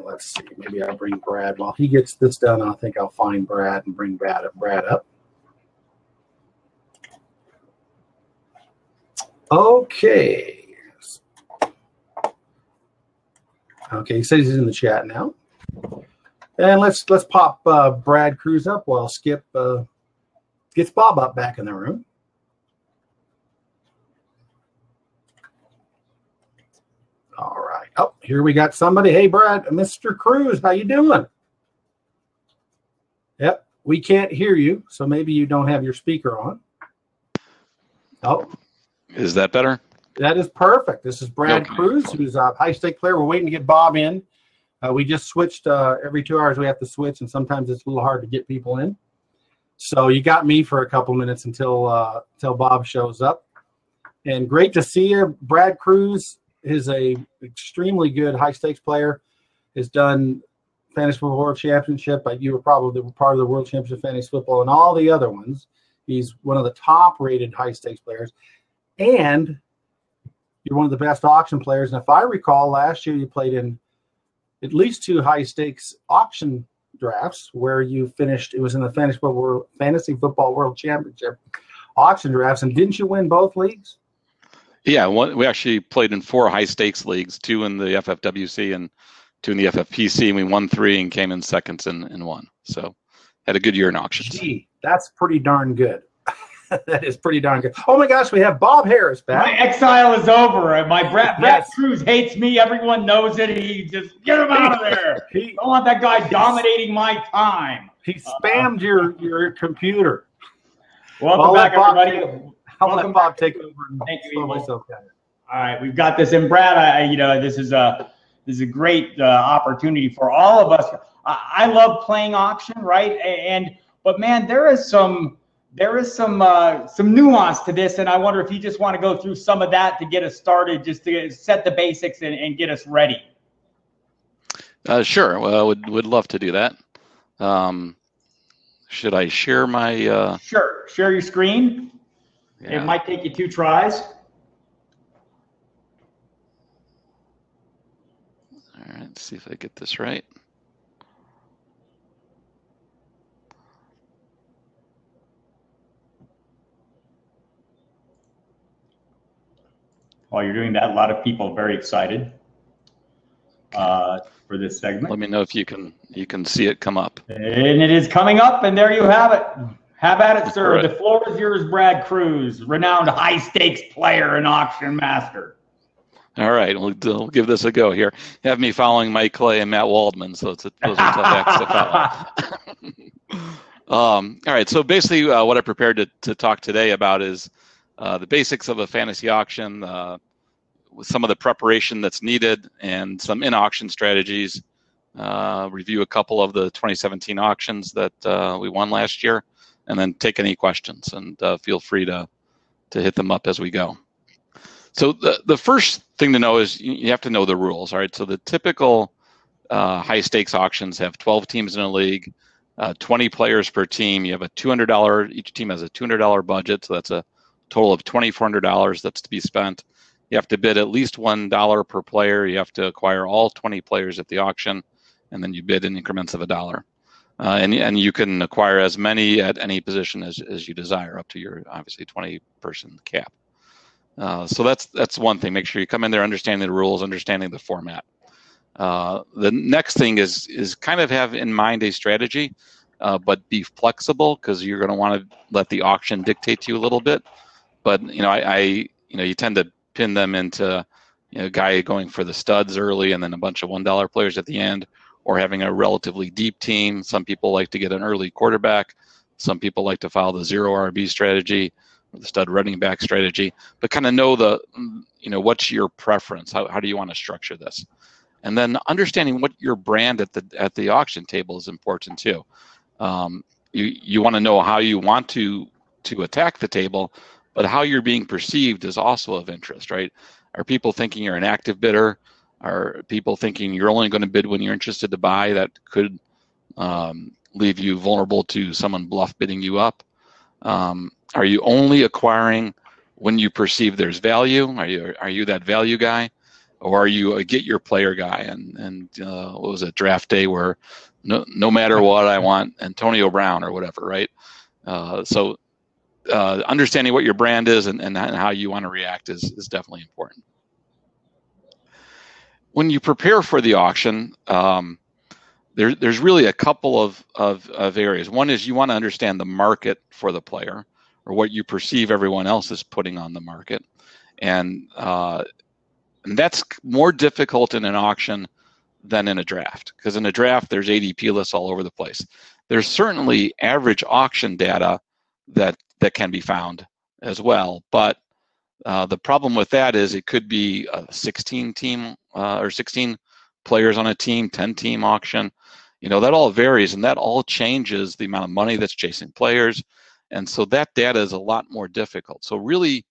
Let's see. Maybe I'll bring Brad. While he gets this done, I think I'll find Brad and bring Brad up. Okay. Okay, he says he's in the chat now. And let's pop Brad Cruz up while Skip gets Bob up back in the room. All right. Oh, here we got somebody. Hey, Brad, Mr. Cruz, how you doing? Yep, we can't hear you, so maybe you don't have your speaker on. Oh. Is that better? That is perfect. This is Brad Cruz, who's a high-stake player. We're waiting to get Bob in. We just switched. Every 2 hours we have to switch, and sometimes it's a little hard to get people in. So you got me for a couple minutes until Bob shows up. And great to see you. Brad Cruz is a extremely good high-stakes player. Has done Fantasy Football World Championship. You were probably part of the World Championship Fantasy Football and all the other ones. He's one of the top-rated high-stakes players. And you're one of the best auction players. And if I recall, last year you played in at least 2 high-stakes auction drafts where you finished. It was in the Fantasy Football World Championship auction drafts. And didn't you win both leagues? Yeah, we actually played in 4 high-stakes leagues, 2 in the FFWC and 2 in the FFPC. And we won 3 and came in seconds in 1. So had a good year in auctions. Gee, that's pretty darn good. That is pretty darn good. Oh my gosh, we have Bob Harris back. My exile is over. My Brad Cruz hates me. Everyone knows it. He just get him out of there. I don't want that guy dominating my time. He spammed your computer. Welcome back, everybody. I'll let Bob take over. Thank you, All right, we've got this, and Brad, this is a great opportunity for all of us. I love playing auction, right? But man, there is some nuance to this, and I wonder if you just want to go through some of that to get us started, just to set the basics and get us ready. Sure. Well, would love to do that. Should I share my? Sure. Share your screen. Yeah. It might take you 2 tries. All right. Let's see if I get this right. While you're doing that, a lot of people are very excited. for this segment. Let me know if you can see it come up. And it is coming up, and there you have it. Have at it, sir. Right. The floor is yours, Brad Cruz, renowned high-stakes player and auction master. All right, we'll give this a go here. Have me following Mike Clay and Matt Waldman, so those are tough acts to follow. All right, so basically what I prepared to talk today about is the basics of a fantasy auction, with some of the preparation that's needed and some in-auction strategies. Review a couple of the 2017 auctions that we won last year, and then take any questions, and feel free to hit them up as we go. So the first thing to know is you have to know the rules. All right, so the typical high stakes auctions have 12 teams in a league, 20 players per team. You have a $200, each team has a $200 budget, so that's a total of $2,400 that's to be spent. You have to bid at least $1 per player. You have to acquire all 20 players at the auction, and then you bid in increments of $1. And you can acquire as many at any position as you desire, up to your obviously 20-person cap. So that's one thing. Make sure you come in there understanding the rules, understanding the format. The next thing is kind of have in mind a strategy, but be flexible, because you're going to want to let the auction dictate to you a little bit. But you tend to pin them into a guy going for the studs early and then a bunch of $1 players at the end, or having a relatively deep team. Some people like to get an early quarterback. Some people like to follow the zero RB strategy, or the stud running back strategy. But kind of know what's your preference? How do you want to structure this? And then understanding what your brand at the auction table is important too. You want to know how you want to attack the table, but how you're being perceived is also of interest, right? Are people thinking you're an active bidder? Are people thinking you're only going to bid when you're interested to buy? That could leave you vulnerable to someone bluff bidding you up. Are you only acquiring when you perceive there's value? Are you that value guy? Or are you a get your player guy? And what was it, draft day, where no matter what, I want Antonio Brown or whatever, right? So understanding what your brand is and how you want to react is definitely important. When you prepare for the auction, there's really a couple of areas. One is you want to understand the market for the player, or what you perceive everyone else is putting on the market. And that's more difficult in an auction than in a draft, because in a draft, there's ADP lists all over the place. There's certainly average auction data that can be found as well, but the problem with that is it could be a 16 team or 16 players on a team, 10-team auction. That all varies, and that all changes the amount of money that's chasing players. And so that data is a lot more difficult. So really,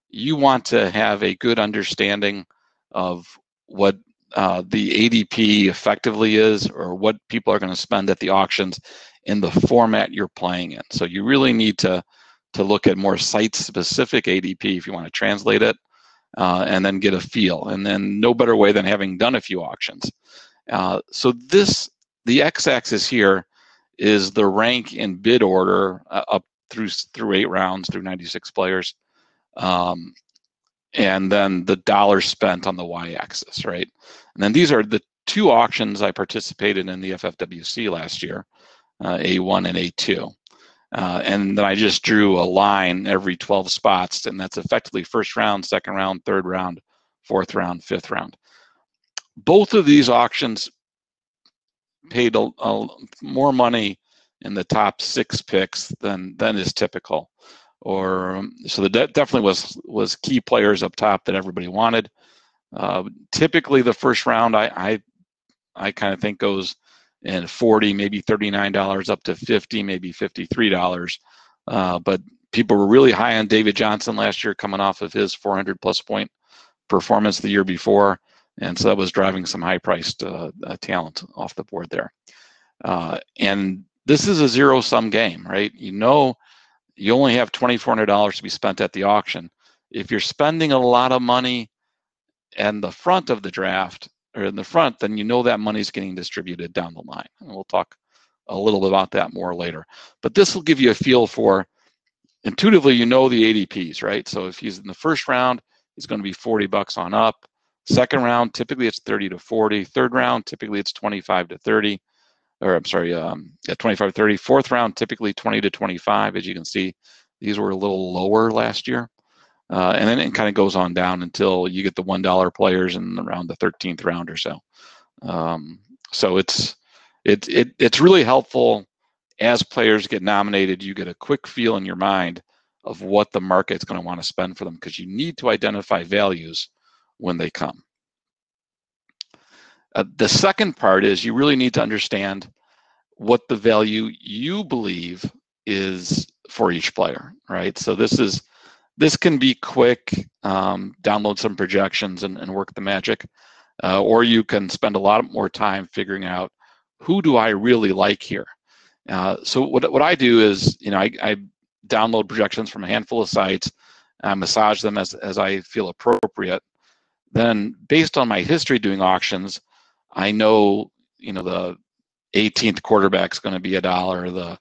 you want to have a good understanding of what the ADP effectively is, or what people are going to spend at the auctions in the format you're playing in. So you really need to look at more site-specific ADP if you want to translate it, and then get a feel. And then no better way than having done a few auctions. So the x-axis here is the rank in bid order up through 8 rounds, through 96 players. And then the dollars spent on the y-axis, right? And then these are the 2 auctions I participated in the FFWC last year, A1 and A2. And then I just drew a line every 12 spots, and that's effectively first round, second round, third round, fourth round, fifth round. Both of these auctions paid more money in the top 6 picks than is typical. So that definitely was key players up top that everybody wanted. Typically, the first round I kind of think goes in $40, maybe $39 up to $50, maybe $53. But people were really high on David Johnson last year, coming off of his 400+ point performance the year before, and so that was driving some high-priced talent off the board there. And this is a zero-sum game, right? You only have $2,400 to be spent at the auction. If you're spending a lot of money in the front of the draft, or in the front, then that money's getting distributed down the line. And we'll talk a little bit about that more later. But this will give you a feel for, intuitively, the ADPs, right? So if he's in the first round, he's going to be $40 on up. Second round, typically it's 30 to 40. Third round, typically it's 25 to 30. Or I'm sorry, 25 to 30. Fourth round, typically 20 to 25. As you can see, these were a little lower last year. And then it kind of goes on down until you get the $1 players in around the 13th round or so. So it's really helpful as players get nominated. You get a quick feel in your mind of what the market's going to want to spend for them, because you need to identify values when they come. The second part is you really need to understand what the value you believe is for each player, right? So this can be quick, download some projections and work the magic, or you can spend a lot more time figuring out, who do I really like here? So what I do is, I download projections from a handful of sites, massage them as I feel appropriate. Then, based on my history doing auctions, I know, the 18th quarterback's going to be $1, the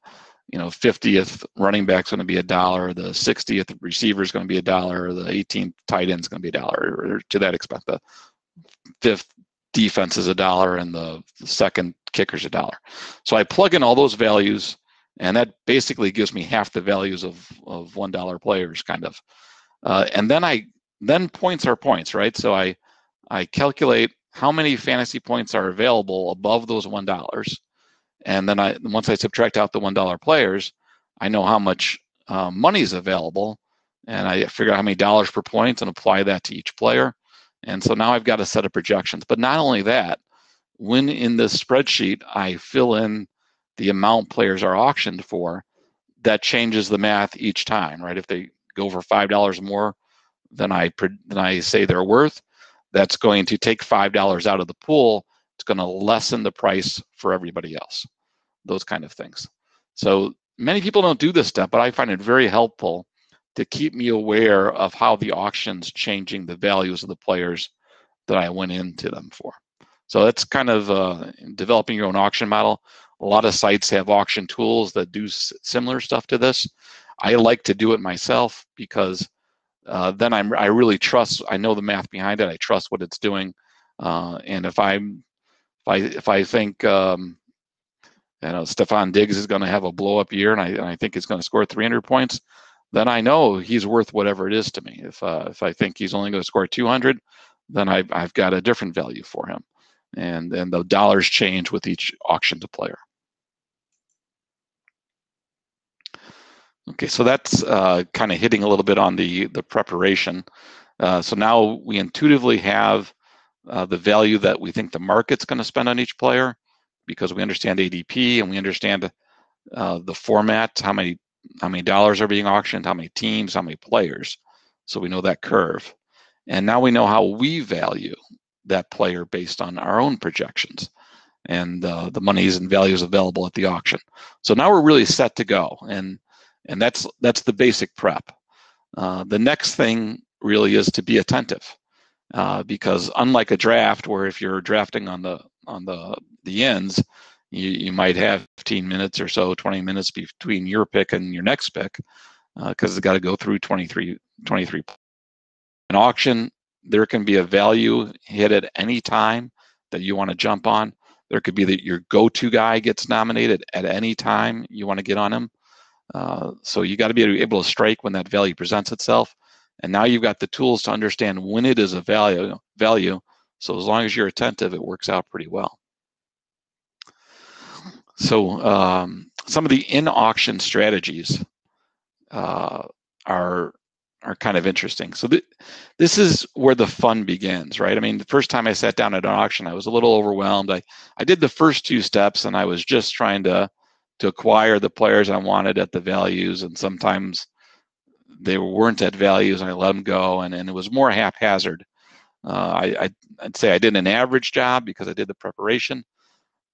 50th running back's going to be $1, the 60th receiver is going to be $1, the 18th tight end's going to be $1, or to that extent, the 5th defense is $1, and the second kicker's $1. So I plug in all those values, and that basically gives me half the values of $1 players, kind of. And then points are points, right? So I calculate how many fantasy points are available above those $1. And then once I subtract out the $1 players, I know how much money is available, and I figure out how many dollars per point and apply that to each player. And so now I've got a set of projections. But not only that, when in this spreadsheet I fill in the amount players are auctioned for, that changes the math each time, right? If they go for $5 more than I say they're worth, that's going to take $5 out of the pool. It's going to lessen the price for everybody else, those kind of things. So many people don't do this step, but I find it very helpful to keep me aware of how the auction's changing the values of the players that I went into them for. So that's kind of developing your own auction model. A lot of sites have auction tools that do similar stuff to this. I like to do it myself because then I really trust. I know the math behind it. I trust what it's doing. And if I think Stephon Diggs is going to have a blow up year, and I think he's going to score 300 points, then I know he's worth whatever it is to me. If I think he's only going to score 200, then I've got a different value for him. And the dollars change with each auction to player. Okay, so that's kind of hitting a little bit on the preparation. So now we intuitively have the value that we think the market's going to spend on each player, because we understand ADP and we understand the format, how many dollars are being auctioned, how many teams, how many players. So we know that curve. And now we know how we value that player based on our own projections and the monies and values available at the auction. So now we're really set to go. And that's the basic prep. The next thing really is to be attentive, because unlike a draft, where if you're drafting on the ends, you might have 15 minutes or so, 20 minutes between your pick and your next pick, because it's got to go through 23. An auction, there can be a value hit at any time that you want to jump on. There could be that your go-to guy gets nominated at any time you want to get on him. So you got to be able to strike when that value presents itself. And now you've got the tools to understand when it is a value. So as long as you're attentive, it works out pretty well. So some of the in-auction strategies are kind of interesting. So this is where the fun begins, right? I mean, the first time I sat down at an auction, I was a little overwhelmed. I did the first 2 steps, and I was just trying to acquire the players I wanted at the values, and sometimes they weren't at values, and I let them go, and it was more haphazard. I'd say I did an average job because I did the preparation,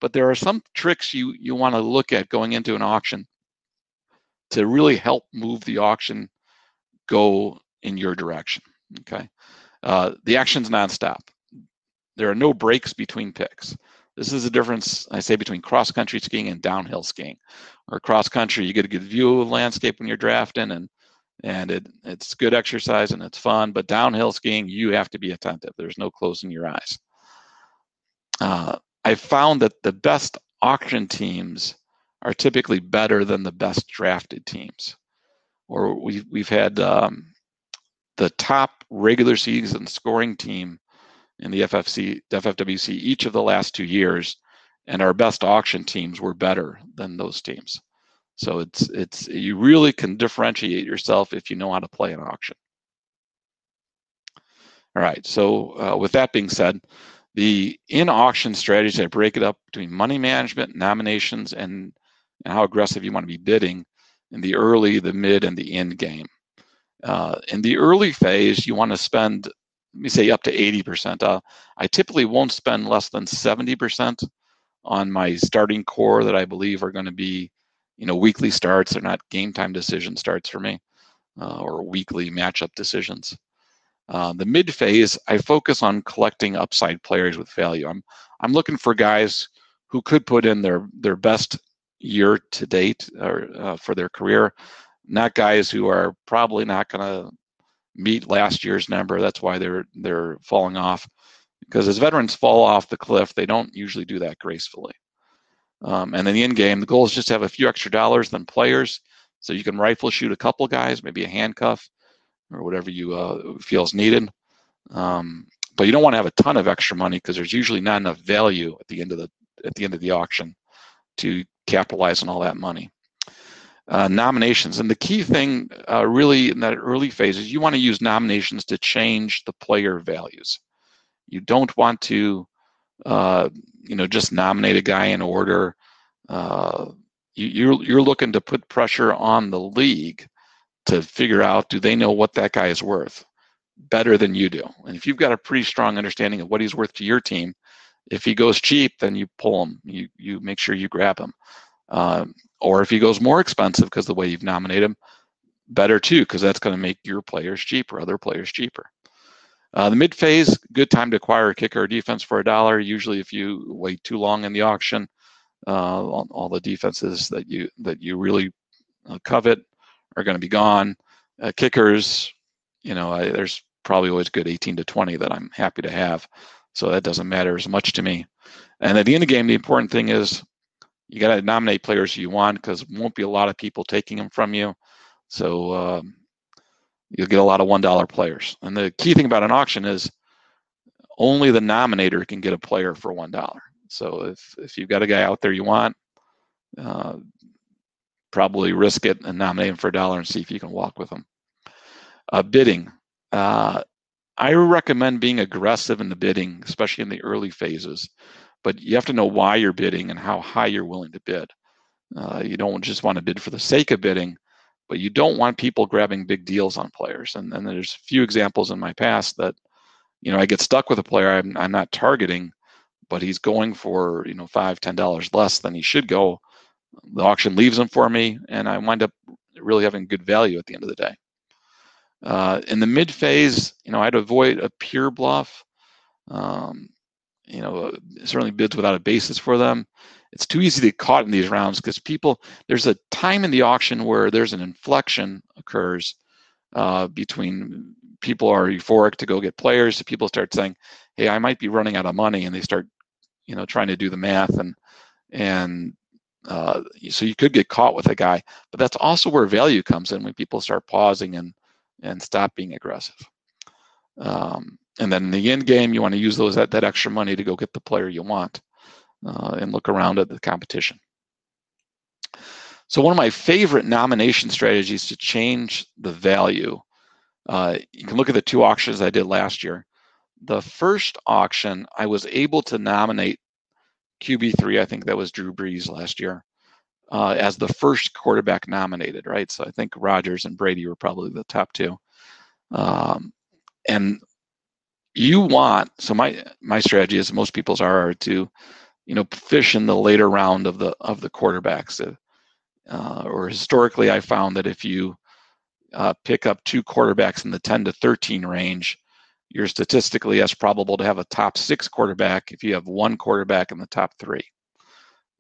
but there are some tricks you want to look at going into an auction to really help move the auction go in your direction. Okay, the action's nonstop. There are no breaks between picks. This is the difference, I say, between cross-country skiing and downhill skiing. Or cross-country, you get a good view of the landscape when you're drafting, and and it's good exercise and it's fun. But downhill skiing, you have to be attentive. There's no closing your eyes. I found that the best auction teams are typically better than the best drafted teams. Or we've had the top regular season scoring team in the FFWC each of the last 2 years, and our best auction teams were better than those teams. So it's you really can differentiate yourself if you know how to play an auction. All right, so with that being said, the in-auction strategies, I break it up between money management, nominations, and how aggressive you want to be bidding in the early, the mid, and the end game. In the early phase, you want to spend, let me say, up to 80%. I typically won't spend less than 70% on my starting core that I believe are going to be, weekly starts. They're not game time decision starts for me, or weekly matchup decisions. The mid phase, I focus on collecting upside players with value. I'm looking for guys who could put in their best year to date or for their career, not guys who are probably not going to meet last year's number. That's why they're falling off, because as veterans fall off the cliff, they don't usually do that gracefully. And in the end game, the goal is just to have a few extra dollars than players, so you can rifle shoot a couple guys, maybe a handcuff or whatever you feel is needed. But you don't want to have a ton of extra money, because there's usually not enough value at the end of the auction to capitalize on all that money. Nominations, and the key thing really in that early phase is you want to use nominations to change the player values. You don't want to just nominate a guy in order. You're looking to put pressure on the league to figure out, do they know what that guy is worth better than you do? And if you've got a pretty strong understanding of what he's worth to your team, if he goes cheap, then you pull him. You make sure you grab him. Or if he goes more expensive because the way you've nominated him, better too, because that's going to make your players cheaper, other players cheaper. The mid phase, good time to acquire a kicker or defense for $1. Usually, if you wait too long in the auction, all the defenses that you really covet are going to be gone. Kickers, there's probably always good 18 to 20 that I'm happy to have, so that doesn't matter as much to me. And at the end of the game, the important thing is you got to nominate players you want, because there won't be a lot of people taking them from you. So you'll get a lot of $1 players. And the key thing about an auction is only the nominator can get a player for $1. So if you've got a guy out there you want, probably risk it and nominate him for $1 and see if you can walk with him. Bidding. I recommend being aggressive in the bidding, especially in the early phases. But you have to know why you're bidding and how high you're willing to bid. You don't just want to bid for the sake of bidding, but you don't want people grabbing big deals on players. And there's a few examples in my past that, I get stuck with a player I'm not targeting, but he's going for, $5, $10 less than he should go. The auction leaves him for me, and I wind up really having good value at the end of the day. In the mid phase, I'd avoid a pure bluff. Certainly bids without a basis for them. It's too easy to get caught in these rounds, because there's a time in the auction where there's an inflection occurs between people are euphoric to go get players. So people start saying, hey, I might be running out of money, and they start, trying to do the math, and so you could get caught with a guy. But that's also where value comes in, when people start pausing and stop being aggressive. And then in the end game, you want to use that extra money to go get the player you want, and look around at the competition. So one of my favorite nomination strategies to change the value, you can look at the 2 auctions I did last year. The first auction, I was able to nominate QB3, I think that was Drew Brees last year, as the first quarterback nominated, right? So I think Rodgers and Brady were probably the top 2. And you want, so my strategy, as most people's are to, fish in the later round of the quarterbacks. Or historically, I found that if you pick up 2 quarterbacks in the 10 to 13 range, you're statistically as probable to have a top 6 quarterback if you have 1 quarterback in the top 3.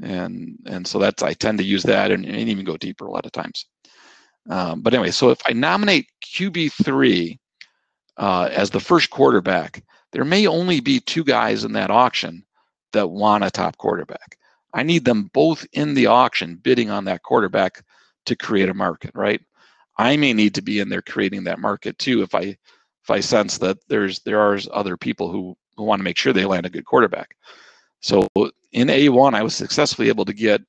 And so I tend to use that and even go deeper a lot of times. But anyway, so if I nominate QB3 as the first quarterback, there may only be 2 guys in that auction that want a top quarterback. I need them both in the auction bidding on that quarterback to create a market, right? I may need to be in there creating that market too if I sense that there are other people who want to make sure they land a good quarterback. So in A1, I was successfully able to get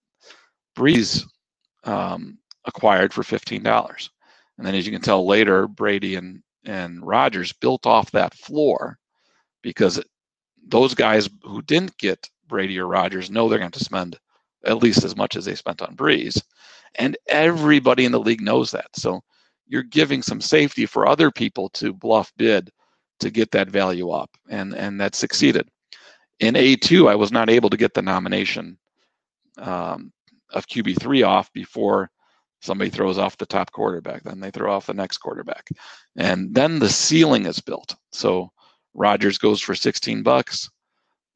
Breeze acquired for $15. And then as you can tell later, Brady and Rodgers built off that floor because those guys who didn't get Brady or Rodgers know they're going to spend at least as much as they spent on Breeze. And everybody in the league knows that. So you're giving some safety for other people to bluff bid to get that value up. And that succeeded. In A2, I was not able to get the nomination of QB3 off before somebody throws off the top quarterback. Then they throw off the next quarterback. And then the ceiling is built. So Rodgers goes for $16.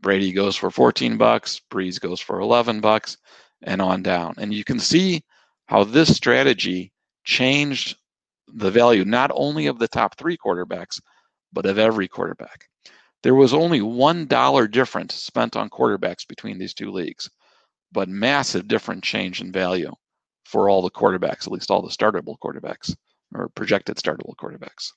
Brady goes for $14. Breeze goes for $11, and on down. And you can see how this strategy changed the value not only of the top 3 quarterbacks, but of every quarterback. There was only $1 difference spent on quarterbacks between these 2 leagues, but massive different change in value for all the quarterbacks, at least all the startable quarterbacks or projected startable quarterbacks.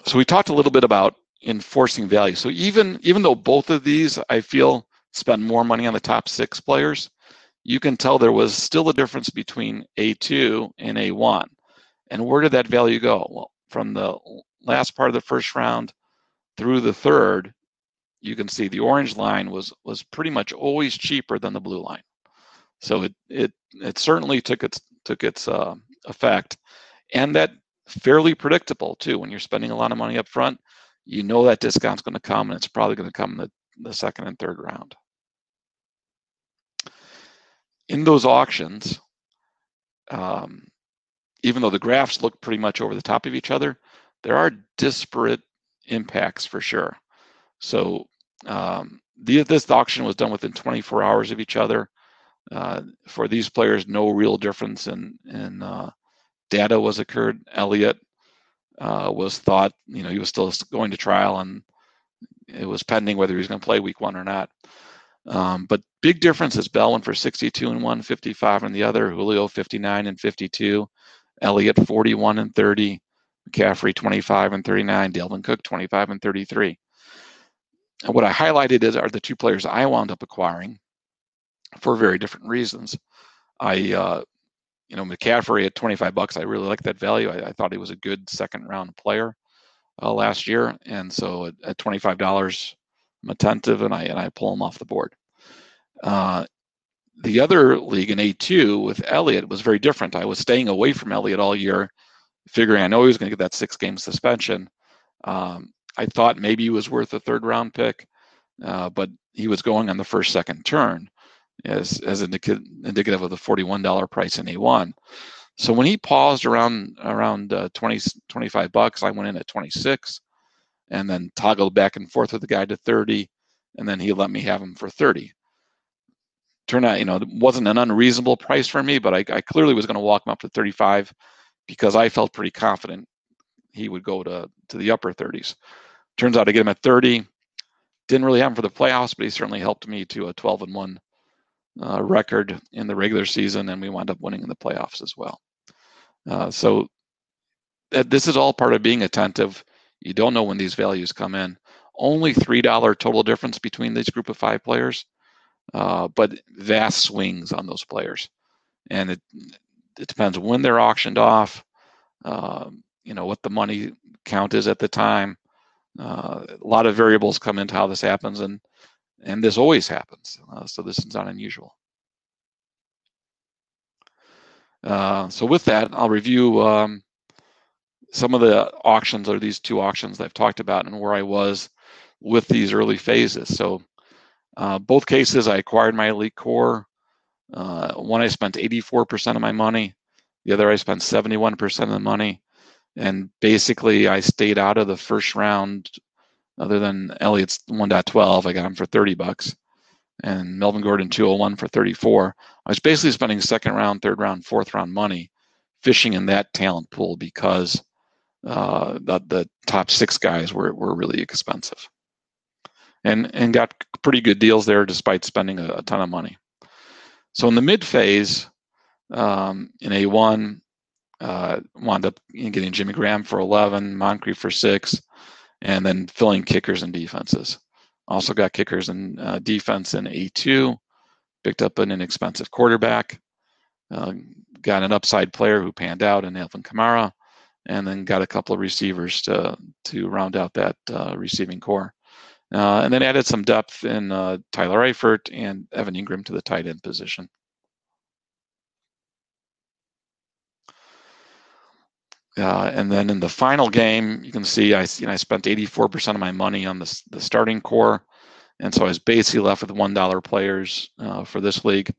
So we talked a little bit about enforcing value. So even though both of these, I feel, spend more money on the top 6 players, you can tell there was still a difference between A2 and A1. And where did that value go? Well, from the last part of the first round through the third, you can see the orange line was pretty much always cheaper than the blue line. So it certainly took its effect, and that fairly predictable too. When you're spending a lot of money up front, you know that discount's going to come, and it's probably going to come in the second and third round. In those auctions, even though the graphs look pretty much over the top of each other, there are disparate impacts for sure. So this auction was done within 24 hours of each other. For these players, no real difference in data was occurred. Elliott was thought, he was still going to trial, and it was pending whether he was going to play week 1 or not. But big differences. Bell went for 62 and 1, 55 and the other. Julio 59 and 52. Elliott 41 and 30. McCaffrey 25 and 39. Dalvin Cook 25 and 33. And what I highlighted are the 2 players I wound up acquiring for very different reasons. McCaffrey at $25, I really like that value. I thought he was a good second round player last year, and so at $25, I'm attentive and I pull him off the board. The other league in A2 with Elliott was very different. I was staying away from Elliott all year, figuring I know he was going to get that 6-game suspension. I thought maybe he was worth a third round pick, but he was going on the second turn as indicative of the $41 price in A1. So when he paused around $25, I went in at 26 and then toggled back and forth with the guy to 30, and then he let me have him for 30. Turned out, it wasn't an unreasonable price for me, but I clearly was going to walk him up to 35 because I felt pretty confident he would go to the upper 30s. Turns out I get him at 30. Didn't really have him for the playoffs, but he certainly helped me to a 12-1 record in the regular season, and we wound up winning in the playoffs as well. So this is all part of being attentive. You don't know when these values come in. Only $3 total difference between this group of 5 players, but vast swings on those players. And it depends when they're auctioned off, what the money count is at the time. A lot of variables come into how this happens, and this always happens. So this is not unusual. So with that, I'll review some of the auctions, or these 2 auctions that I've talked about, and where I was with these early phases. So both cases, I acquired my elite core. One I spent 84% of my money. The other I spent 71% of the money. And basically, I stayed out of the first round, other than Elliott's 1.12. I got him for $30. and Melvin Gordon 201 for 34. I was basically spending second round, third round, fourth round money fishing in that talent pool because the top 6 guys were really expensive, and got pretty good deals there despite spending a ton of money. So in the mid phase, in A1, wound up getting Jimmy Graham for 11, Moncrief for 6, and then filling kickers and defenses. Also got kickers and defense in A2, picked up an inexpensive quarterback, got an upside player who panned out in Alvin Kamara, and then got a couple of receivers to round out that receiving core. And then added some depth in Tyler Eifert and Evan Ingram to the tight end position. And then in the final game, you can see I spent 84% of my money on the starting core, and so I was basically left with $1 players for this league.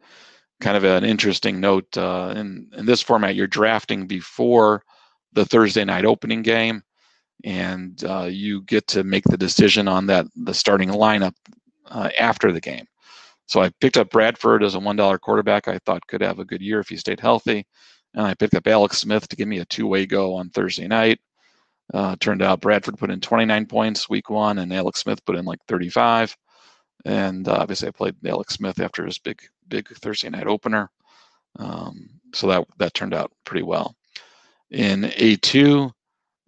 Kind of an interesting note, in this format, you're drafting before the Thursday night opening game, and you get to make the decision on the starting lineup after the game. So I picked up Bradford as a $1 quarterback I thought could have a good year if he stayed healthy. And I picked up Alex Smith to give me a 2-way go on Thursday night. Turned out Bradford put in 29 points week 1, and Alex Smith put in like 35. And obviously I played Alex Smith after his big Thursday night opener. So that turned out pretty well. In A2,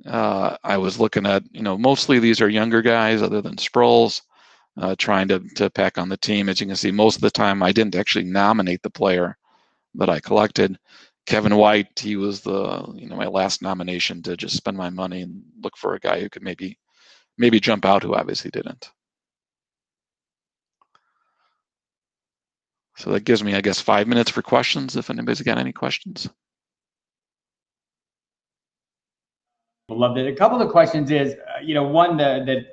I was looking at, mostly these are younger guys other than Sproles, trying to pack on the team. As you can see, most of the time I didn't actually nominate the player that I collected. Kevin White, he was my last nomination to just spend my money and look for a guy who could maybe jump out, who obviously didn't. So that gives me, I guess, 5 minutes for questions, if anybody's got any questions. Loved it. A couple of the questions is, one that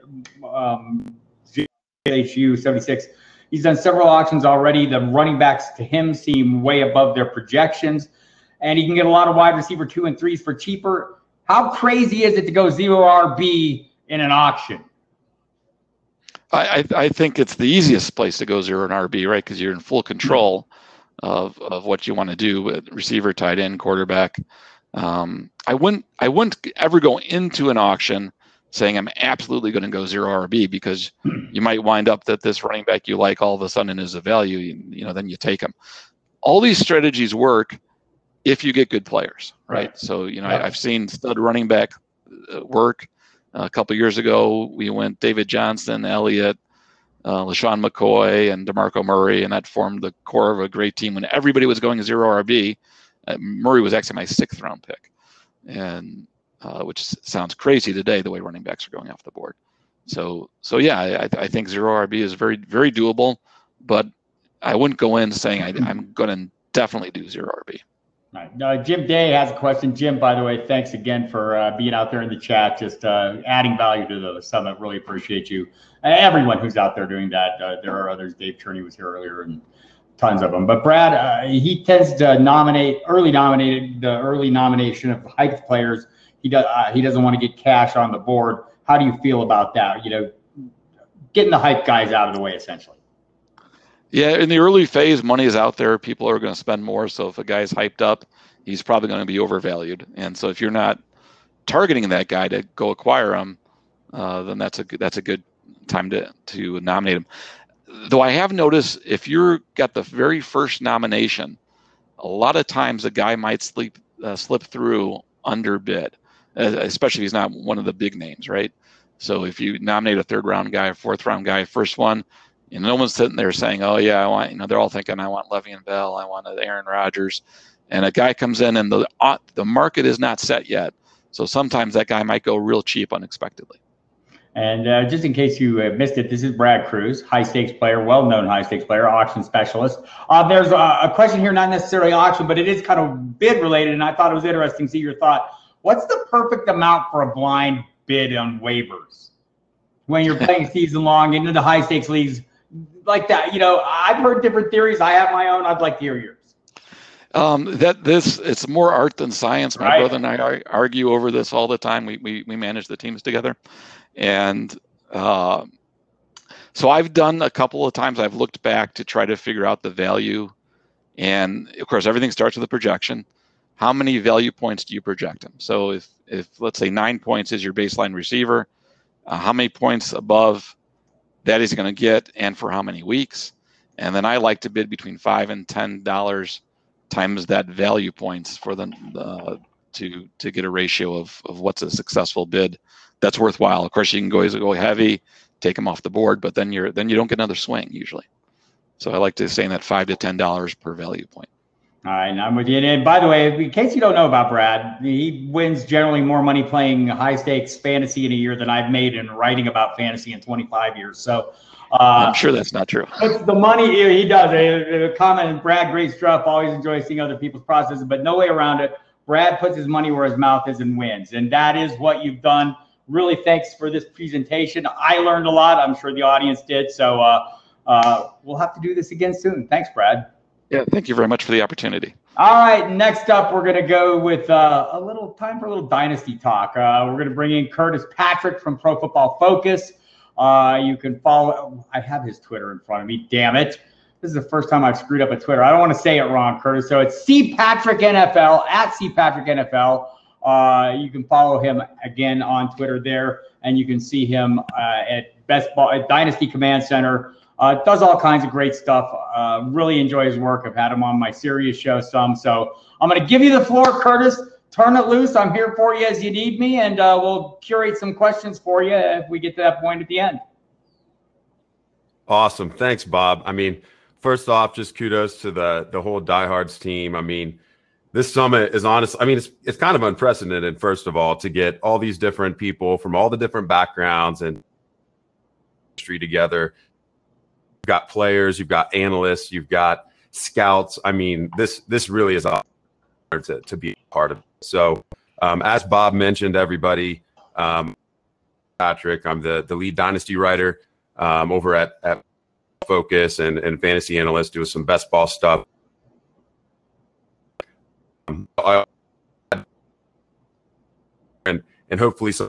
GHU 76, he's done several auctions already. The running backs to him seem way above their projections, and he can get a lot of wide receiver 2 and 3s for cheaper. How crazy is it to go 0 RB in an auction? I think it's the easiest place to go 0 and RB, right? Because you're in full control of what you want to do with receiver, tight end, quarterback. I wouldn't ever go into an auction saying I'm absolutely going to go 0 RB, because you might wind up that this running back you like all of a sudden is a value. Then you take him. All these strategies work if you get good players, right? So I've seen stud running back work. A couple of years ago, we went David Johnson, Elliott, LaShawn McCoy, and DeMarco Murray, and that formed the core of a great team when everybody was going 0 RB. Murray was actually my 6th round pick, and which sounds crazy today, the way running backs are going off the board. So yeah, I think 0 RB is very, very doable, but I wouldn't go in saying I'm going to definitely do 0 RB. Right. Jim Day has a question. Jim, by the way, thanks again for being out there in the chat, just adding value to the summit. Really appreciate you. Everyone who's out there doing that. There are others. Dave Turney was here earlier, and tons of them. But Brad, he tends to early nomination of hyped players. He doesn't want to get cash on the board. How do you feel about that? Getting the hype guys out of the way, essentially. Yeah, in the early phase, money is out there. People are going to spend more. So if a guy's hyped up, he's probably going to be overvalued. And so if you're not targeting that guy to go acquire him, then that's a good time to nominate him. Though I have noticed, if you're got the very first nomination, a lot of times a guy might slip through underbid, especially if he's not one of the big names, right? So if you nominate a 3rd round guy, a 4th round guy, first one, and no one's sitting there saying, "Oh yeah, I want," they're all thinking, "I want Le'Veon Bell, I want Aaron Rodgers," and a guy comes in and the market is not set yet. So sometimes that guy might go real cheap unexpectedly. And just in case you missed it, this is Brad Cruz, high-stakes player, well-known high-stakes player, auction specialist. There's a question here, not necessarily auction, but it is kind of bid-related, and I thought it was interesting to see your thought. What's the perfect amount for a blind bid on waivers when you're playing season long into the high-stakes leagues like that? I've heard different theories. I have my own. I'd like to hear yours. It's more art than science. My Right. brother and I argue over this all the time. We manage the teams together. And So I've done a couple of times. I've looked back to try to figure out the value, and of course everything starts with a projection. How many value points do you project him? So if let's say 9 points is your baseline receiver, how many points above that he's going to get, and for how many weeks? And then I like to bid between $5 and $10 times that value points for to get a ratio of what's a successful bid that's worthwhile. Of course, you can go heavy, take them off the board, but then you don't get another swing usually. So I like to say in that $5 to $10 per value point. All right, I'm with you. And by the way, in case you don't know about Brad, he wins generally more money playing high stakes fantasy in a year than I've made in writing about fantasy in 25 years. So I'm sure that's not true. It's the money he does. A comment, Brad, great stuff. Always enjoy seeing other people's processes, but no way around it. Brad puts his money where his mouth is and wins. And that is what you've done. Really, thanks for this presentation. I learned a lot. I'm sure the audience did. So we'll have to do this again soon. Thanks, Brad. Yeah, thank you very much for the opportunity. All right, next up, we're going to go with a little dynasty talk. We're going to bring in Curtis Patrick from Pro Football Focus. You can follow. I have his Twitter in front of me. Damn it. This is the first time I've screwed up a Twitter. I don't want to say it wrong, Curtis. So it's CPatrickNFL, at CPatrickNFL. You can follow him again on Twitter there, and you can see him at Dynasty Command Center. Does all kinds of great stuff. Really enjoy his work. I've had him on my Sirius show some. So I'm going to give you the floor, Curtis. Turn it loose. I'm here for you as you need me, and we'll curate some questions for you if we get to that point at the end. Awesome. Thanks, Bob. I mean, first off, just kudos to the whole Diehards team. I mean, this summit is honest. I mean, it's kind of unprecedented, first of all, to get all these different people from all the different backgrounds and industry together. You've got players, you've got analysts, you've got scouts. I mean, this really is an honor to be a part of it. So as Bob mentioned, everybody, Patrick, I'm the lead dynasty writer over at Focus and fantasy analyst, doing some best ball stuff. And hopefully some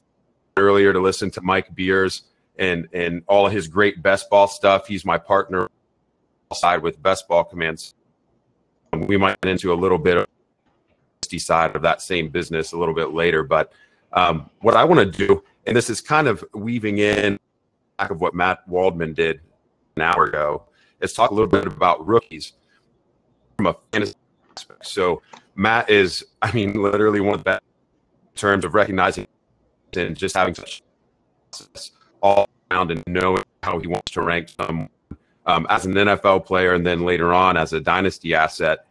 earlier to listen to Mike Beers and all of his great best ball stuff. He's my partner side with Best Ball Commands. We might get into a little bit of the side of that same business a little bit later. But what I want to do, and this is kind of weaving in back of what Matt Waldman did an hour ago, is talk a little bit about rookies from a fantasy aspect. So Matt is, I mean, literally one of the best in terms of recognizing and just having such all around and knowing how he wants to rank someone as an NFL player, and then later on as a dynasty asset.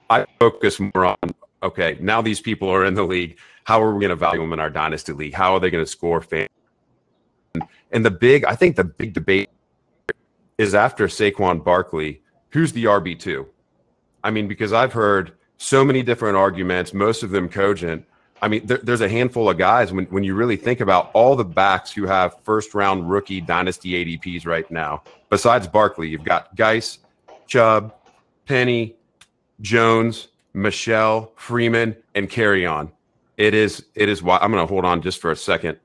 I focus more on, okay, now these people are in the league. How are we going to value them in our dynasty league? How are they going to score fans? And I think the big debate is after Saquon Barkley, who's the RB2? I mean, because I've heard so many different arguments, most of them cogent. I mean, there's a handful of guys when you really think about all the backs who have first-round rookie dynasty ADPs right now. Besides Barkley, you've got Geis, Chubb, Penny, Jones, Michelle, Freeman, and Carry-On. It is why I'm going to hold on just for a second.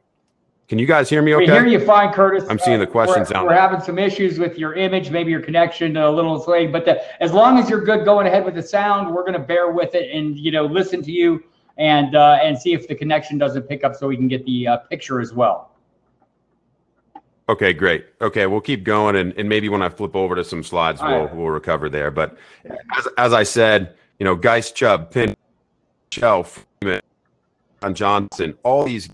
Can you guys hear me okay? We hear you fine, Curtis. I'm seeing the questions down there. We're having some issues with your image, maybe your connection a little delayed, but as long as you're good going ahead with the sound, we're going to bear with it and, listen to you and see if the connection doesn't pick up so we can get the picture as well. Okay, great. Okay, we'll keep going, and maybe when I flip over to some slides, we'll recover there. But as I said, Geis, Chubb, Penn, Michelle, Freeman, Johnson, all these,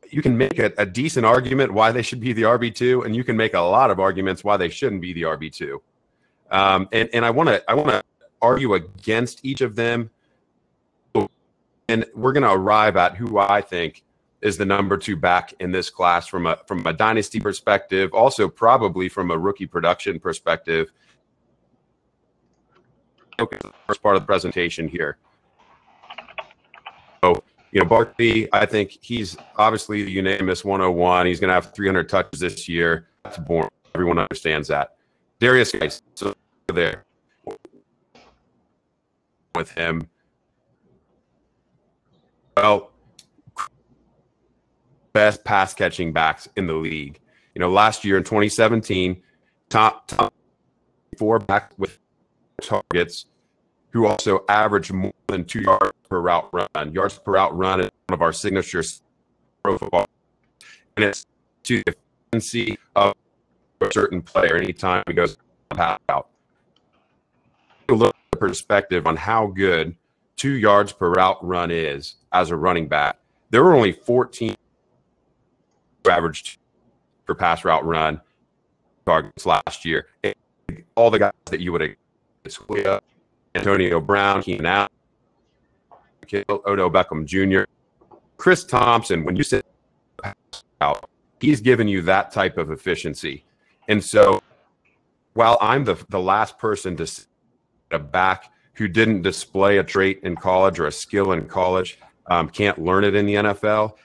you can make a decent argument why they should be the RB2, and you can make a lot of arguments why they shouldn't be the RB2. And I want to argue against each of them, and we're going to arrive at who I think is the number 2 back in this class from a dynasty perspective, also probably from a rookie production perspective. Okay, first part of the presentation here. So, Barkley, I think he's obviously the unanimous 101. He's going to have 300 touches this year. That's boring. Everyone understands that. Darius Geis, so there with him. Well, best pass catching backs in the league. Last year in 2017, top 4 back with targets who also averaged more than 2 yards per route run. Yards per route run is one of our signatures pro football, and it's to the efficiency of a certain player anytime he goes pass out. A little perspective on how good 2 yards per route run is as a running back. There were only 14 who averaged per pass route run targets last year. And all the guys that you would expect, Antonio Brown, Keenan Allen, Odell Beckham Jr., Chris Thompson, when you sit out, he's given you that type of efficiency. And so while I'm the last person to sit a back who didn't display a trait in college or a skill in college, can't learn it in the NFL.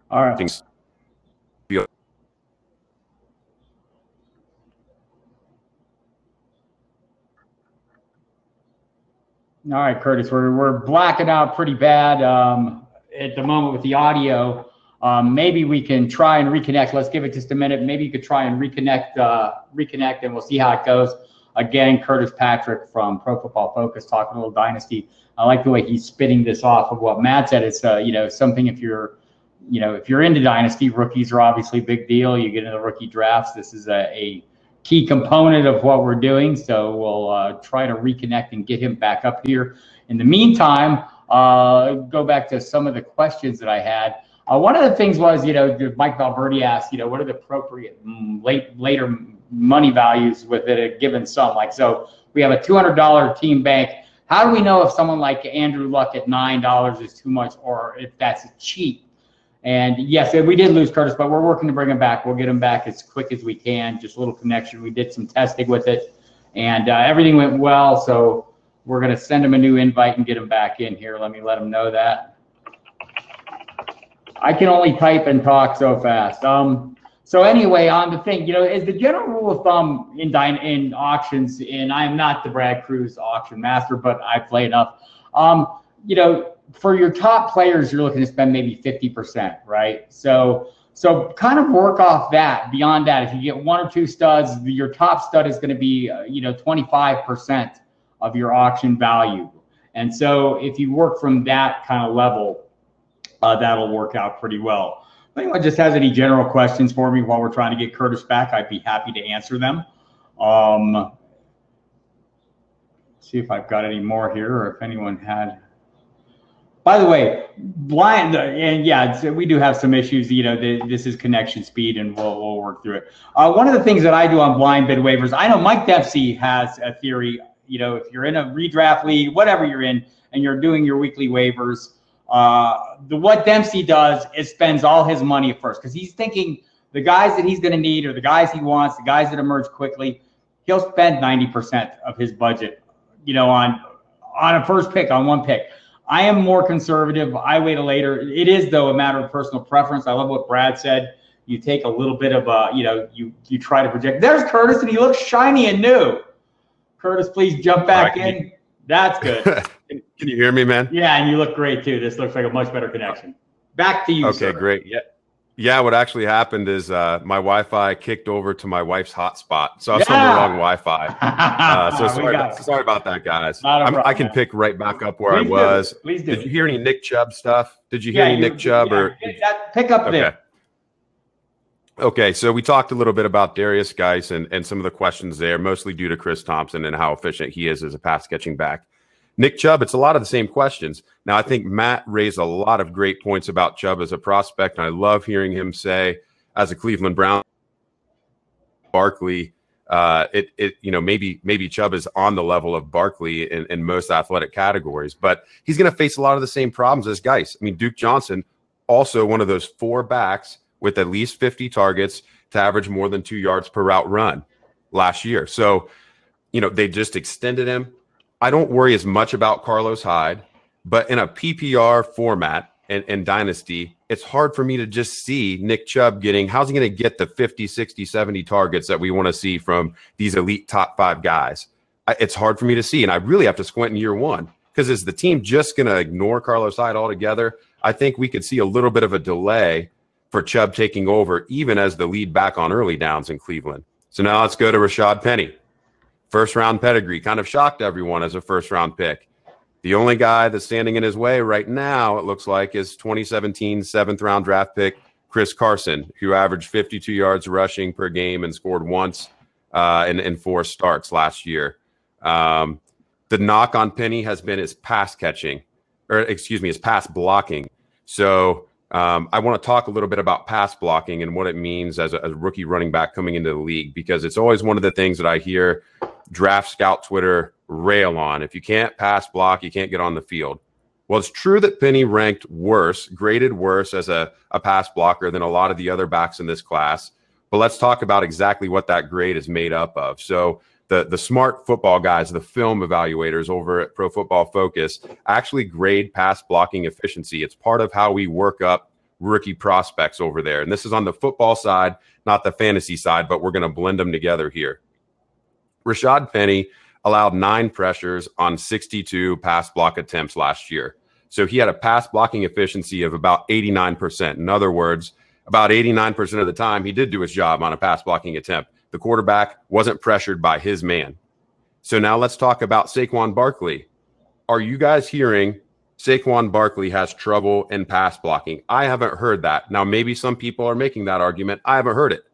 All right. All right, Curtis, we're blacking out pretty bad at the moment with the audio. Maybe we can try and reconnect. Let's give it just a minute. Maybe you could try and reconnect, and we'll see how it goes. Again, Curtis Patrick from Pro Football Focus talking a little Dynasty. I like the way he's spitting this off of what Matt said. It's something if you're into Dynasty, rookies are obviously a big deal. You get into the rookie drafts. This is a key component of what we're doing. So we'll try to reconnect and get him back up here. In the meantime, go back to some of the questions that I had. One of the things was, Mike Valverde asked, what are the appropriate later money values with it a given sum? Like, so we have a $200 team bank. How do we know if someone like Andrew Luck at $9 is too much or if that's cheap? And yes, we did lose Curtis, but we're working to bring him back. We'll get him back as quick as we can. Just a little connection. We did some testing with it, and everything went well. So we're going to send him a new invite and get him back in here. Let me let him know that. I can only type and talk so fast. So anyway, on the thing, is the general rule of thumb in auctions, and I'm not the Brad Cruz auction master, but I play enough. For your top players, you're looking to spend maybe 50%, right? So kind of work off that. Beyond that, if you get 1 or 2 studs, your top stud is going to be 25% of your auction value. And so if you work from that kind of level, that'll work out pretty well. If anyone just has any general questions for me while we're trying to get Curtis back, I'd be happy to answer them. See if I've got any more here, or if anyone had. By the way, blind, and yeah, we do have some issues. This is connection speed, and we'll work through it. One of the things that I do on blind bid waivers, I know Mike Dempsey has a theory. If you're in a redraft league, whatever you're in, and you're doing your weekly waivers, what Dempsey does is spends all his money at first because he's thinking the guys that he's going to need or the guys he wants, the guys that emerge quickly. He'll spend 90% of his budget, on a first pick, on one pick. I am more conservative. I wait a later. It is, though, a matter of personal preference. I love what Brad said. You take a little bit of you try to project. There's Curtis, and he looks shiny and new. Curtis, please jump back in. That's good. Can you hear me, man? Yeah, and you look great, too. This looks like a much better connection. Back to you, Okay, sir. Great. Yeah, what actually happened is my Wi-Fi kicked over to my wife's hotspot. So I was on the wrong Wi-Fi. So sorry about that, guys. I can pick right back up where I was. Please do. Did you hear any Nick Chubb stuff? Did you hear any Nick Chubb? Pick up there. Okay, so we talked a little bit about Darius Geis and some of the questions there, mostly due to Chris Thompson and how efficient he is as a pass-catching back. Nick Chubb, it's a lot of the same questions. Now, I think Matt raised a lot of great points about Chubb as a prospect, and I love hearing him say, as a Cleveland Brown, Barkley, maybe Chubb is on the level of Barkley in most athletic categories, but he's going to face a lot of the same problems as Geis. I mean, Duke Johnson, also one of those 4 backs with at least 50 targets to average more than 2 yards per route run last year. So, they just extended him. I don't worry as much about Carlos Hyde, but in a PPR format and Dynasty, it's hard for me to just see Nick Chubb how's he going to get the 50, 60, 70 targets that we want to see from these elite top 5 guys? It's hard for me to see, and I really have to squint in year 1 Because is the team just going to ignore Carlos Hyde altogether? I think we could see a little bit of a delay for Chubb taking over, even as the lead back on early downs in Cleveland. So now let's go to Rashad Penny. First-round pedigree. Kind of shocked everyone as a first-round pick. The only guy that's standing in his way right now, it looks like, is 2017 seventh-round draft pick Chris Carson, who averaged 52 yards rushing per game and scored once in 4 starts last year. The knock on Penny has been his pass catching, his pass blocking. So I want to talk a little bit about pass blocking and what it means as a rookie running back coming into the league, because it's always one of the things that I hear draft scout Twitter rail on. If you can't pass block, you can't get on the field. Well, it's true that Penny ranked worse, graded worse as a pass blocker than a lot of the other backs in this class. But let's talk about exactly what that grade is made up of. So the smart football guys, the film evaluators over at Pro Football Focus, actually grade pass blocking efficiency. It's part of how we work up rookie prospects over there. And this is on the football side, not the fantasy side, but we're going to blend them together here. Rashad Penny allowed 9 pressures on 62 pass block attempts last year. So he had a pass blocking efficiency of about 89%. In other words, about 89% of the time, he did do his job on a pass blocking attempt. The quarterback wasn't pressured by his man. So now let's talk about Saquon Barkley. Are you guys hearing Saquon Barkley has trouble in pass blocking? I haven't heard that. Now, maybe some people are making that argument. I haven't heard it.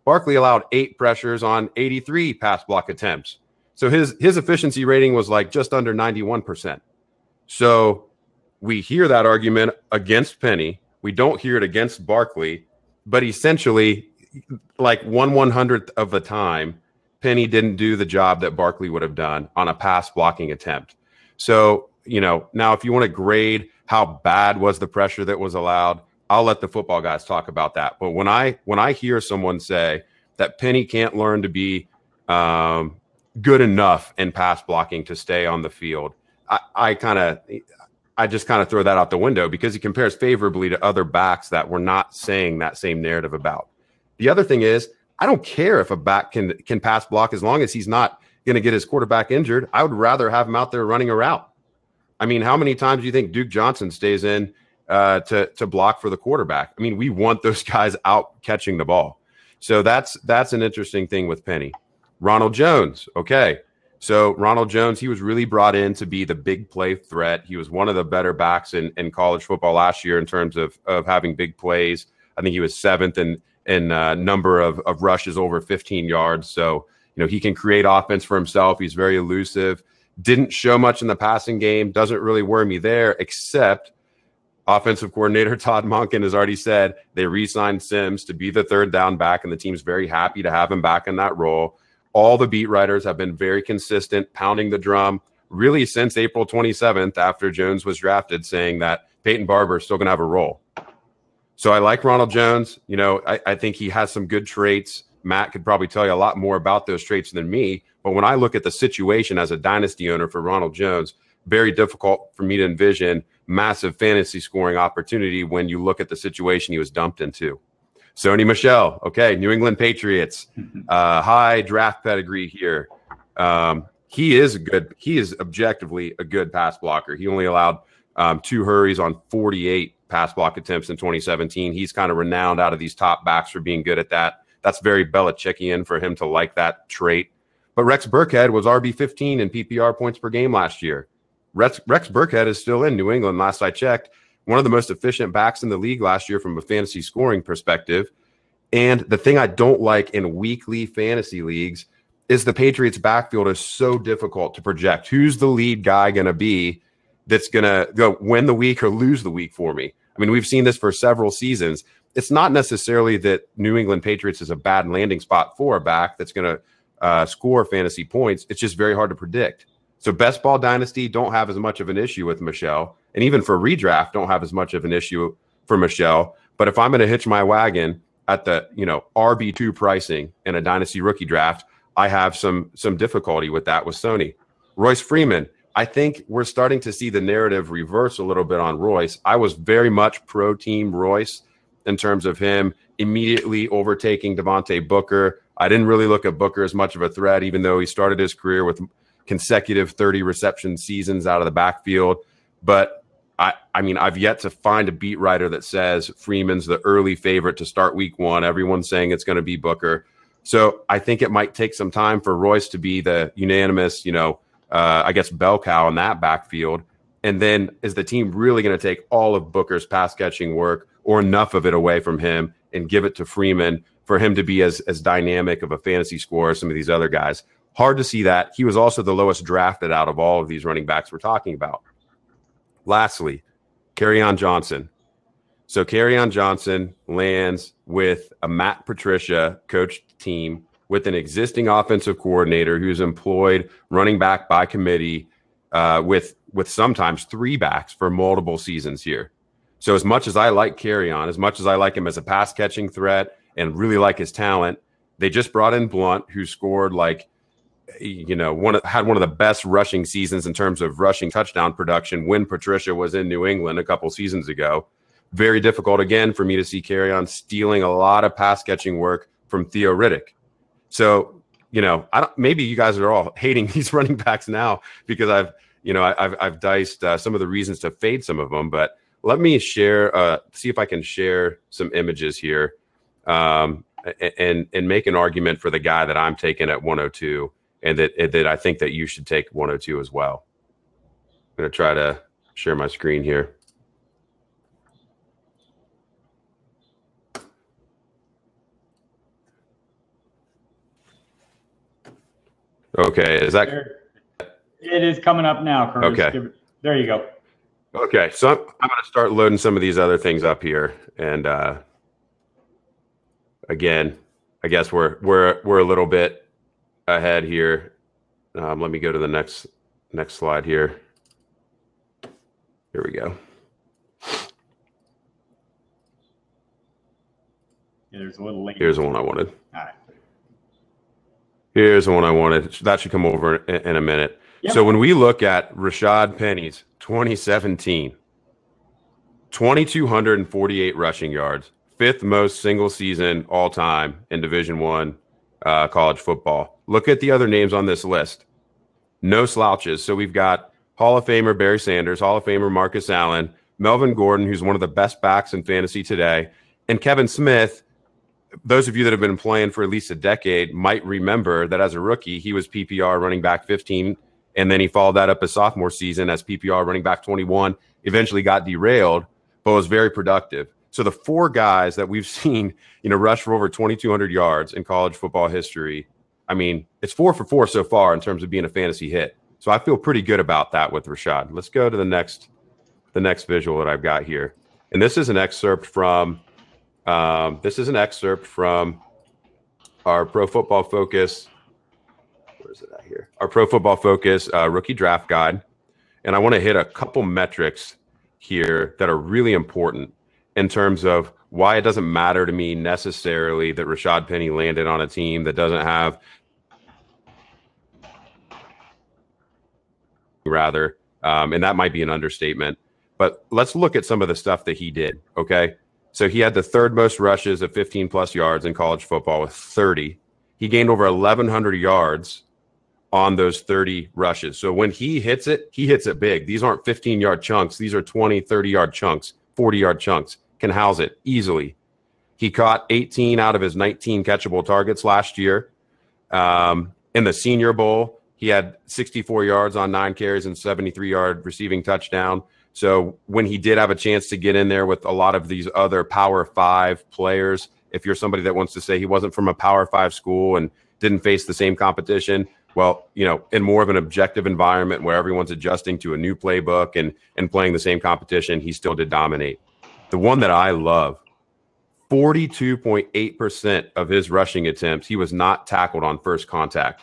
Barkley allowed 8 pressures on 83 pass block attempts. So his efficiency rating was like just under 91%. So we hear that argument against Penny. We don't hear it against Barkley, but essentially like 1/100th of the time, Penny didn't do the job that Barkley would have done on a pass blocking attempt. So, now if you want to grade how bad was the pressure that was allowed, I'll let the football guys talk about that. But when I hear someone say that Penny can't learn to be good enough in pass blocking to stay on the field, I just kind of throw that out the window, because he compares favorably to other backs that we're not saying that same narrative about. The other thing is, I don't care if a back can pass block as long as he's not going to get his quarterback injured. I would rather have him out there running a route. I mean, how many times do you think Duke Johnson stays in to block for the quarterback? I mean, we want those guys out catching the ball. So that's an interesting thing with Penny. Ronald Jones. Okay. So Ronald Jones, he was really brought in to be the big play threat. He was one of the better backs in college football last year in terms of having big plays. I think he was 7th in number of rushes over 15 yards. So, he can create offense for himself. He's very elusive. Didn't show much in the passing game. Doesn't really worry me there, except offensive coordinator Todd Monken has already said they re-signed Sims to be the 3rd down back, and the team's very happy to have him back in that role. All the beat writers have been very consistent, pounding the drum really since April 27th after Jones was drafted, saying that Peyton Barber is still going to have a role. So I like Ronald Jones. I think he has some good traits. Matt could probably tell you a lot more about those traits than me. But when I look at the situation as a dynasty owner for Ronald Jones, very difficult for me to envision massive fantasy scoring opportunity when you look at the situation he was dumped into. Sony Michel, okay, New England Patriots, high draft pedigree here. He is objectively a good pass blocker. He only allowed 2 hurries on 48 pass block attempts in 2017. He's kind of renowned out of these top backs for being good at that. That's very Belichickian for him to like that trait. But Rex Burkhead was RB15 in PPR points per game last year. Rex Burkhead is still in New England, last I checked. One of the most efficient backs in the league last year from a fantasy scoring perspective. And the thing I don't like in weekly fantasy leagues is the Patriots' backfield is so difficult to project. Who's the lead guy going to be that's going to go win the week or lose the week for me? I mean, we've seen this for several seasons. It's not necessarily that New England Patriots is a bad landing spot for a back that's going to score fantasy points. It's just very hard to predict. So Best Ball Dynasty don't have as much of an issue with Michel. And even for redraft, don't have as much of an issue for Michel. But if I'm going to hitch my wagon at the RB2 pricing in a dynasty rookie draft, I have some difficulty with that with Sony. Royce Freeman, I think we're starting to see the narrative reverse a little bit on Royce. I was very much pro team Royce in terms of him immediately overtaking Devontae Booker. I didn't really look at Booker as much of a threat, even though he started his career with consecutive 30 reception seasons out of the backfield. But I mean, I've yet to find a beat writer that says Freeman's the early favorite to start week 1. Everyone's saying it's going to be Booker. So I think it might take some time for Royce to be the unanimous, I guess, bell cow in that backfield. And then is the team really going to take all of Booker's pass catching work or enough of it away from him and give it to Freeman for him to be as dynamic of a fantasy scorer as some of these other guys? Hard to see that. He was also the lowest drafted out of all of these running backs we're talking about. Lastly, Kerryon Johnson. So Kerryon Johnson lands with a Matt Patricia coached team with an existing offensive coordinator who's employed running back by committee with sometimes 3 backs for multiple seasons here. So as much as I like Kerryon, as much as I like him as a pass catching threat and really like his talent, they just brought in Blunt, who scored had one of the best rushing seasons in terms of rushing touchdown production when Patricia was in New England a couple seasons ago. Very difficult again for me to see Kerryon stealing a lot of pass catching work from Theo Riddick. So, maybe you guys are all hating these running backs now because I've diced some of the reasons to fade some of them, but let me share, see if I can share some images here and make an argument for the guy that I'm taking at 102 and that I think that you should take 102 as well. I'm going to try to share my screen here. Okay, is that? It is coming up now, Curtis. Okay. There you go. Okay, so I'm going to start loading some of these other things up here, and again, I guess we're a little bit ahead here. Let me go to the next slide here. Here we go. Yeah, there's a little late. Here's the one I wanted. All right. Here's the one I wanted. That should come over in a minute. Yep. So when we look at Rashad Penny's 2017, 2,248 rushing yards, 5th most single season all time in Division I college football. Look at the other names on this list. No slouches. So we've got Hall of Famer Barry Sanders, Hall of Famer Marcus Allen, Melvin Gordon, who's one of the best backs in fantasy today, and Kevin Smith. Those of you that have been playing for at least a decade might remember that as a rookie, he was PPR running back 15, and then he followed that up his sophomore season as PPR running back 21, eventually got derailed, but was very productive. So the 4 guys that we've seen, rush for over 2,200 yards in college football history, I mean, it's 4 for 4 so far in terms of being a fantasy hit. So I feel pretty good about that with Rashad. Let's go to the next visual that I've got here. And this is an excerpt from our Pro Football Focus. Where is it at here? Our Pro Football Focus rookie draft guide. And I want to hit a couple metrics here that are really important in terms of why it doesn't matter to me necessarily that Rashad Penny landed on a team that doesn't have and that might be an understatement. But let's look at some of the stuff that he did, okay? So he had the 3rd most rushes of 15-plus yards in college football with 30. He gained over 1,100 yards on those 30 rushes. So when he hits it big. These aren't 15-yard chunks. These are 20, 30-yard chunks, 40-yard chunks. Can house it easily. He caught 18 out of his 19 catchable targets last year. In the Senior Bowl, he had 64 yards on 9 carries and 73-yard receiving touchdown. So when he did have a chance to get in there with a lot of these other Power 5 players, if you're somebody that wants to say he wasn't from a Power 5 school and didn't face the same competition, well, in more of an objective environment where everyone's adjusting to a new playbook and playing the same competition, he still did dominate. The one that I love, 42.8% of his rushing attempts, he was not tackled on first contact.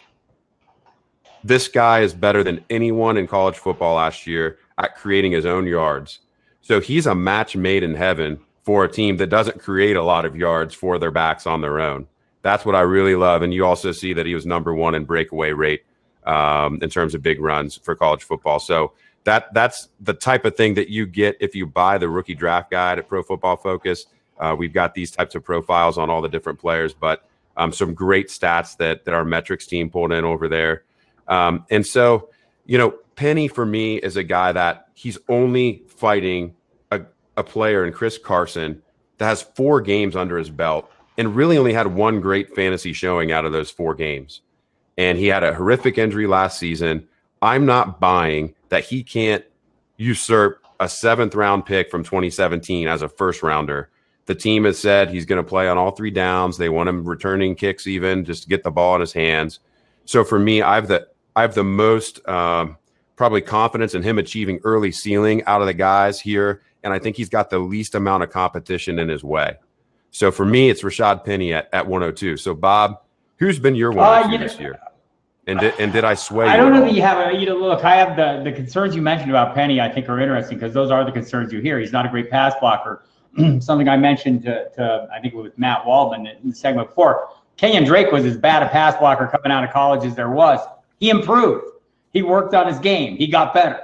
This guy is better than anyone in college football last year at creating his own yards. So he's a match made in heaven for a team that doesn't create a lot of yards for their backs on their own. That's what I really love. And you also see that he was number 1 in breakaway rate in terms of big runs for college football. So that's the type of thing that you get if you buy the rookie draft guide at Pro Football Focus. We've got these types of profiles on all the different players, but some great stats that our metrics team pulled in over there. And so, Penny for me is a guy that he's only fighting a player in Chris Carson that has 4 games under his belt and really only had one great fantasy showing out of those 4 games. And he had a horrific injury last season. I'm not buying that he can't usurp a 7th round pick from 2017 as a first rounder. The team has said he's going to play on all 3 downs. They want him returning kicks even just to get the ball in his hands. So for me, I have the most probably confidence in him achieving early ceiling out of the guys here. And I think he's got the least amount of competition in his way. So for me, it's Rashad Penny at 102. So Bob, who's been your 102 this year? And did I sway you? I don't know that you have look, I have the concerns you mentioned about Penny, I think are interesting because those are the concerns you hear. He's not a great pass blocker. Something I mentioned to I think it was Matt Waldman in the segment before. Kenyon Drake was as bad a pass blocker coming out of college as there was. He improved. He worked on his game. He got better.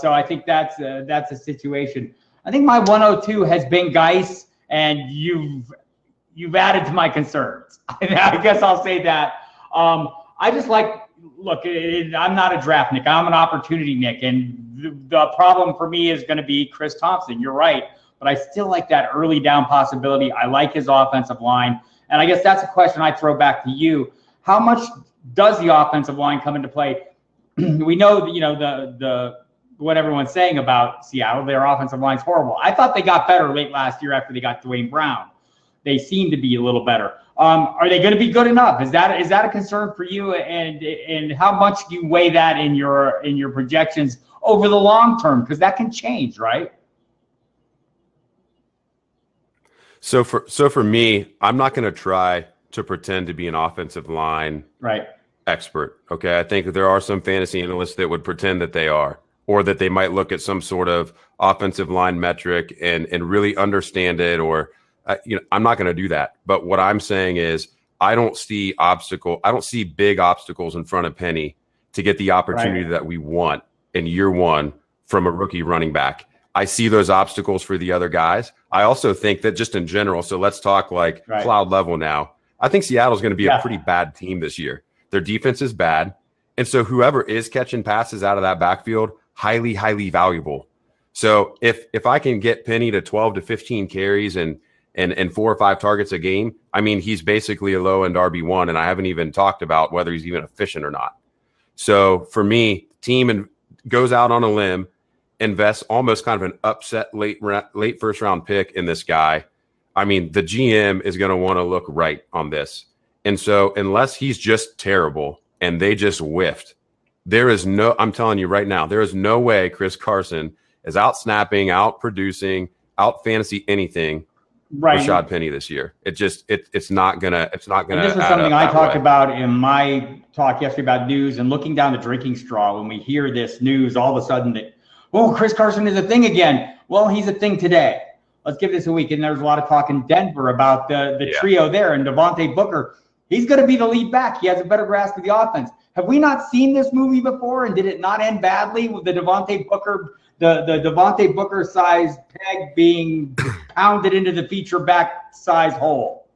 So I think that's a situation. I think my 102 has been Geis, and you've added to my concerns. I guess I'll say that. I just look, I'm not a draft Nick. I'm an opportunity Nick, and the problem for me is going to be Chris Thompson. You're right, but I still like that early down possibility. I like his offensive line, and I guess that's a question I throw back to you. How much does the offensive line come into play? We know that, the what everyone's saying about Seattle, their offensive line's horrible. I thought they got better late last year after they got Dwayne Brown. They seem to be a little better. Are they going to be good enough? Is that a concern for you? And how much do you weigh that in your projections over the long term? Because that can change, right? So for me, I'm not going to try to pretend to be an offensive line expert. Okay, I think there are some fantasy analysts that would pretend that they are, or that they might look at some sort of offensive line metric and really understand it. Or I'm not going to do that. But what I'm saying is, I don't see big obstacles in front of Penny to get the opportunity that we want in year one from a rookie running back. I see those obstacles for the other guys. I also think that just in general, so let's talk cloud level now. I think Seattle's going to be a pretty bad team this year. Their defense is bad. And so whoever is catching passes out of that backfield, highly, highly valuable. So if I can get Penny to 12 to 15 carries and 4 or 5 targets a game, I mean, he's basically a low-end RB1, and I haven't even talked about whether he's even efficient or not. So for me, team goes out on a limb, invests almost kind of an upset late first-round pick in this guy. I mean, the GM is going to want to look right on this. And so unless he's just terrible and they just whiffed, I'm telling you right now, there is no way Chris Carson is out snapping, out producing, out fantasy anything Rashad Penny this year. It's not gonna. This is something I talked about in my talk yesterday about news and looking down the drinking straw. When we hear this news, all of a sudden that, Chris Carson is a thing again. Well, he's a thing today. Let's give this a week. And there's a lot of talk in Denver about the trio there, and Devontae Booker. He's going to be the lead back. He has a better grasp of the offense. Have we not seen this movie before? And did it not end badly with the Devontae Booker? The Devontae Booker size peg being pounded into the feature back size hole.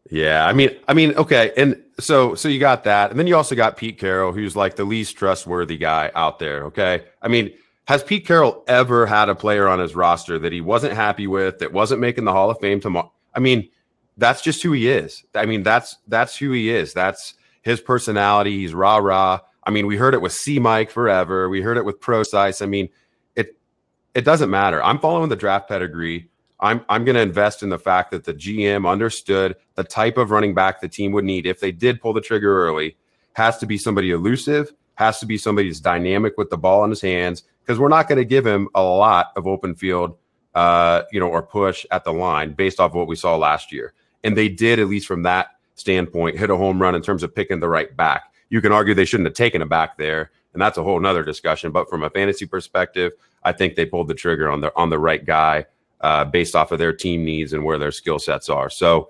Yeah, I mean, okay, and so you got that, and then you also got Pete Carroll, who's like the least trustworthy guy out there. Okay, I mean, has Pete Carroll ever had a player on his roster that he wasn't happy with, that wasn't making the Hall of Fame tomorrow? I mean, that's just who he is. I mean, that's who he is. That's his personality. He's rah-rah. I mean, we heard it with C-Mike forever. We heard it with Procise. I mean, it doesn't matter. I'm following the draft pedigree. I'm going to invest in the fact that the GM understood the type of running back the team would need if they did pull the trigger early. Has to be somebody elusive, has to be somebody that's dynamic with the ball in his hands, because we're not going to give him a lot of open field, or push at the line based off of what we saw last year. And they did, at least from that standpoint, hit a home run in terms of picking the right back. You can argue they shouldn't have taken a back there, and that's a whole nother discussion. But from a fantasy perspective, I think they pulled the trigger on the right guy based off of their team needs and where their skill sets are. So,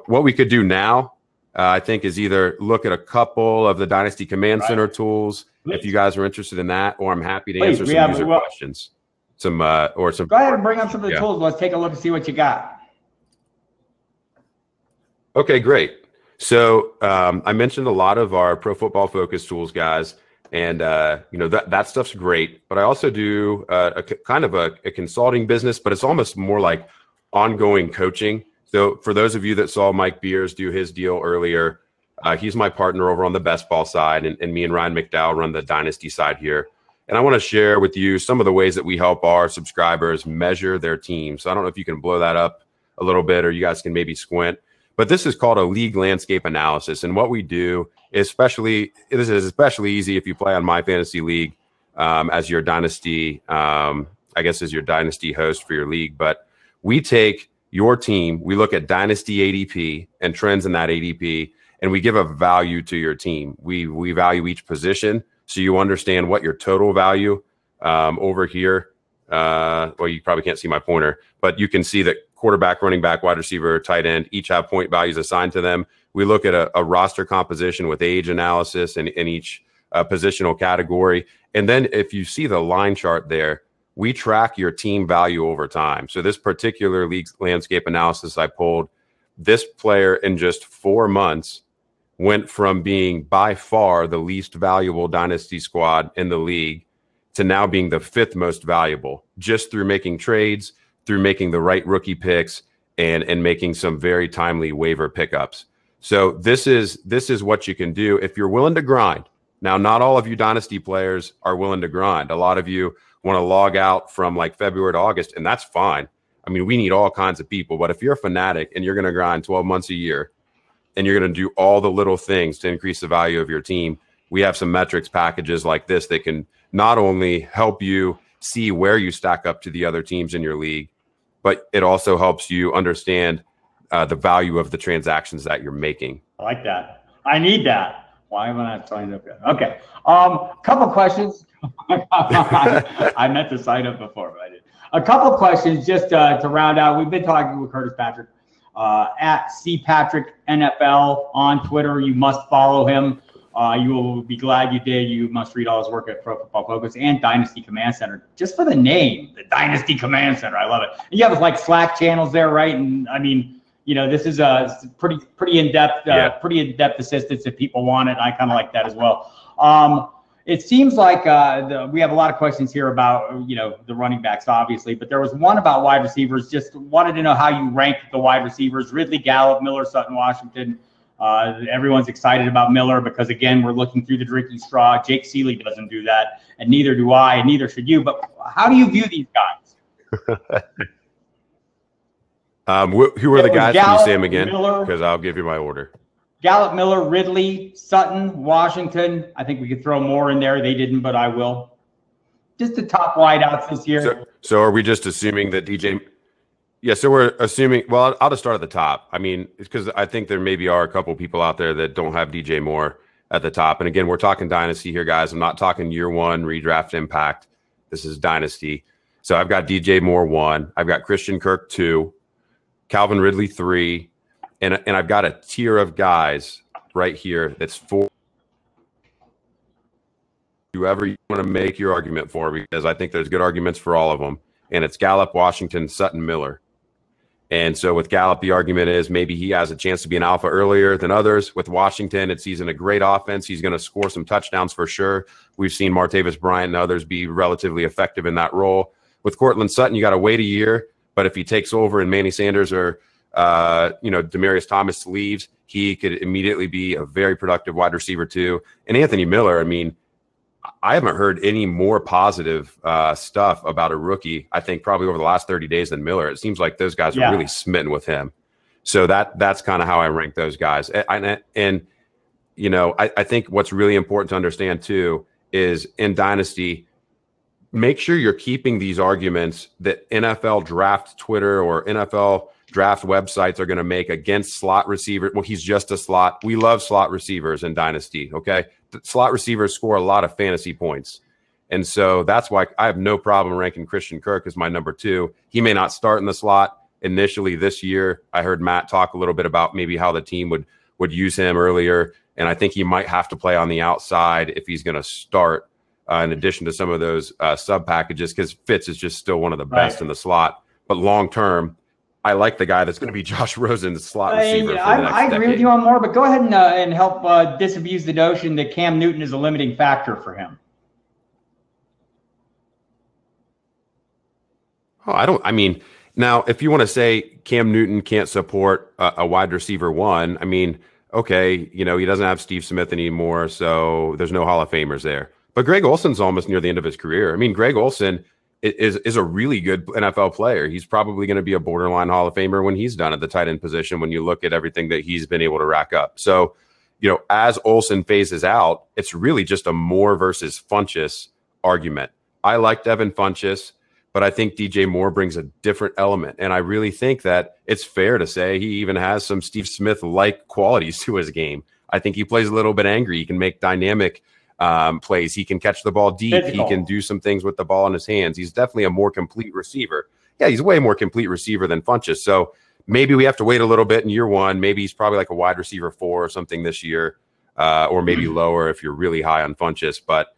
what we could do now, I think, is either look at a couple of the Dynasty Command Center tools, if you guys are interested in that, or I'm happy to answer some user questions. Go ahead and bring up some of the tools. Let's take a look and see what you got. Okay, great. So I mentioned a lot of our Pro Football Focus tools, guys, and that stuff's great. But I also do a kind of a consulting business, but it's almost more like ongoing coaching. So for those of you that saw Mike Beers do his deal earlier, he's my partner over on the best ball side, and me and Ryan McDowell run the Dynasty side here. And I want to share with you some of the ways that we help our subscribers measure their team. So I don't know if you can blow that up a little bit, or you guys can maybe squint. But this is called a league landscape analysis. And what we do, this is especially easy if you play on My Fantasy League as your dynasty, as your dynasty host for your league. But we take your team, we look at dynasty ADP and trends in that ADP, and we give a value to your team. We value each position, so you understand what your total value over here. Well, you probably can't see my pointer, but you can see that quarterback, running back, wide receiver, tight end, each have point values assigned to them. We look at a roster composition with age analysis in each positional category. And then if you see the line chart there, we track your team value over time. So this particular league landscape analysis I pulled, this player in just 4 months went from being by far the least valuable dynasty squad in the league to now being the 5th most valuable, just through making trades, through making the right rookie picks, and making some very timely waiver pickups. So this is what you can do if you're willing to grind. Now, not all of you dynasty players are willing to grind. A lot of you want to log out from like February to August, and that's fine. I mean, we need all kinds of people, but if you're a fanatic and you're going to grind 12 months a year and you're going to do all the little things to increase the value of your team, we have some metrics packages like this that can not only help you see where you stack up to the other teams in your league, but it also helps you understand the value of the transactions that you're making. I like that. I need that. Why am I not signed up yet? Okay. Couple questions. I meant to sign up before, but I didn't. A couple questions just to round out. We've been talking with Curtis Patrick at CPatrickNFL on Twitter. You must follow him. You will be glad you did. You must read all his work at Pro Football Focus and Dynasty Command Center. Just for the name, the Dynasty Command Center. I love it. And you have like Slack channels there, right? And I mean, this is a pretty in-depth, pretty in-depth assistance if people want it. I kind of like that as well. It seems like we have a lot of questions here about, the running backs, obviously, but there was one about wide receivers. Just wanted to know how you rank the wide receivers: Ridley, Gallup, Miller, Sutton, Washington. Everyone's excited about Miller because, again, we're looking through the drinking straw. Jake Seeley doesn't do that, and neither do I, and neither should you. But how do you view these guys? Who are the guys? Can you say them again? Because I'll give you my order. Gallup, Miller, Ridley, Sutton, Washington. I think we could throw more in there. They didn't, but I will. Just the top wideouts this year. So are we just assuming that DJ? Yeah, so we're assuming. Well, I'll just start at the top. I mean, because I think there maybe are a couple people out there that don't have DJ Moore at the top. And again, we're talking dynasty here, guys. I'm not talking year one redraft impact. This is dynasty. So I've got DJ Moore 1. I've got Christian Kirk 2, Calvin Ridley 3. And I've got a tier of guys right here that's 4. Whoever you want to make your argument for, because I think there's good arguments for all of them. And it's Gallup, Washington, Sutton, Miller. And so with Gallup, the argument is maybe he has a chance to be an alpha earlier than others. With Washington, he's in a great offense. He's going to score some touchdowns for sure. We've seen Martavis Bryant and others be relatively effective in that role. With Cortland Sutton, you got to wait a year. But if he takes over and Manny Sanders or Demaryius Thomas leaves, he could immediately be a very productive wide receiver too. And Anthony Miller, I mean, I haven't heard any more positive stuff about a rookie, I think, probably over the last 30 days than Miller. It seems like those guys are really smitten with him. So that's kind of how I rank those guys. And I think what's really important to understand too is in Dynasty, make sure you're keeping these arguments that NFL draft Twitter or NFL draft websites are going to make against slot receiver. Well, he's just a slot. We love slot receivers in Dynasty, okay? The slot receivers score a lot of fantasy points. And so that's why I have no problem ranking Christian Kirk as my number 2. He may not start in the slot initially this year. I heard Matt talk a little bit about maybe how the team would use him earlier. And I think he might have to play on the outside if he's going to start in addition to some of those sub packages, because Fitz is just still one of the best in the slot. But long term, I like the guy that's going to be Josh Rosen, the slot receiver. I agree with you on more, but go ahead and help disabuse the notion that Cam Newton is a limiting factor for him. Now, if you want to say Cam Newton can't support a wide receiver one, okay, he doesn't have Steve Smith anymore, so there's no Hall of Famers there. But Greg Olson's almost near the end of his career. Greg Olson is a really good NFL player. He's probably going to be a borderline Hall of Famer when he's done at the tight end position when you look at everything that he's been able to rack up. So, as Olson phases out, it's really just a Moore versus Funchess argument. I like Devin Funchess, but I think DJ Moore brings a different element. And I really think that it's fair to say he even has some Steve Smith-like qualities to his game. I think he plays a little bit angry. He can make dynamic plays. He can catch the ball deep. Physical. He can do some things with the ball in his hands. He's definitely a more complete receiver. Yeah, he's a way more complete receiver than Funchess. So maybe we have to wait a little bit in year one. Maybe he's probably like a wide receiver 4 or something this year, or maybe lower if you're really high on Funchess. But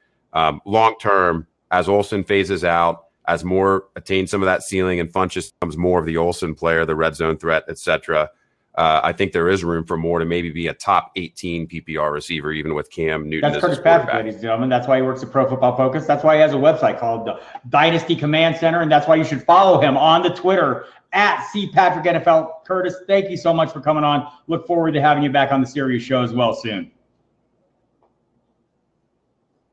long term, as Olson phases out, as Moore attains some of that ceiling and Funchess becomes more of the Olson player, the red zone threat, etc., I think there is room for Moore to maybe be a top 18 PPR receiver, even with Cam Newton. That's Curtis Patrick, ladies and gentlemen. That's why he works at Pro Football Focus. That's why he has a website called the Dynasty Command Center, and that's why you should follow him on the Twitter at CPatrickNFL. Curtis, thank you so much for coming on. Look forward to having you back on the Sirius show as well soon.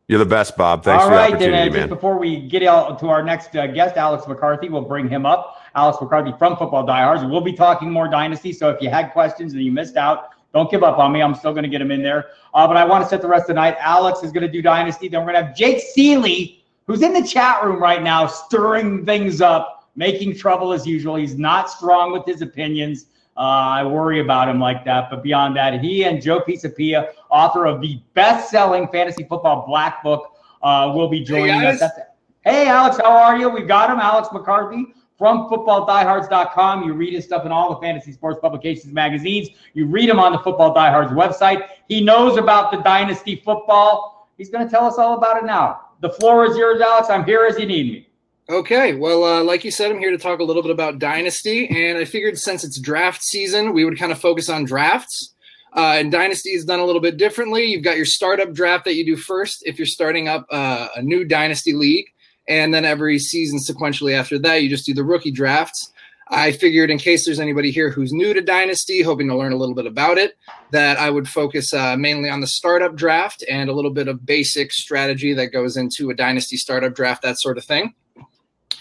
You're the best, Bob. Thanks for the opportunity, man. Just before we get out to our next guest, Alex McCarthy, we'll bring him up. Alex McCarthy from Football Diehards. We'll be talking more Dynasty, so if you had questions and you missed out, don't give up on me. I'm still going to get him in there. But I want to set the rest of the night. Alex is going to do Dynasty. Then we're going to have Jake Seeley, who's in the chat room right now, stirring things up, making trouble as usual. He's not strong with his opinions. I worry about him like that. But beyond that, he and Joe Pisapia, author of the best-selling fantasy football black book, will be joining us. Hey, Alex, how are you? We got him, Alex McCarthy from footballdiehards.com. You read his stuff in all the fantasy sports publications, magazines. You read him on the Football Diehards website. He knows about the Dynasty football. He's going to tell us all about it now. The floor is yours, Alex. I'm here as you need me. Okay, well, like you said, I'm here to talk a little bit about Dynasty, and I figured since it's draft season, we would kind of focus on drafts. And Dynasty is done a little bit differently. You've got your startup draft that you do first if you're starting up a new Dynasty league, and then every season sequentially after that, you just do the rookie drafts. I figured in case there's anybody here who's new to Dynasty, hoping to learn a little bit about it, that I would focus mainly on the startup draft and a little bit of basic strategy that goes into a Dynasty startup draft, that sort of thing.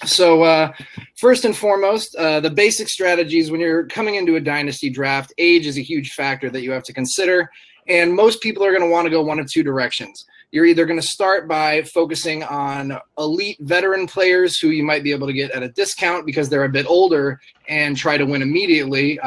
So first and foremost, the basic strategies when you're coming into a Dynasty draft, age is a huge factor that you have to consider. And most people are going to want to go one of two directions. You're either going to start by focusing on elite veteran players who you might be able to get at a discount because they're a bit older and try to win immediately,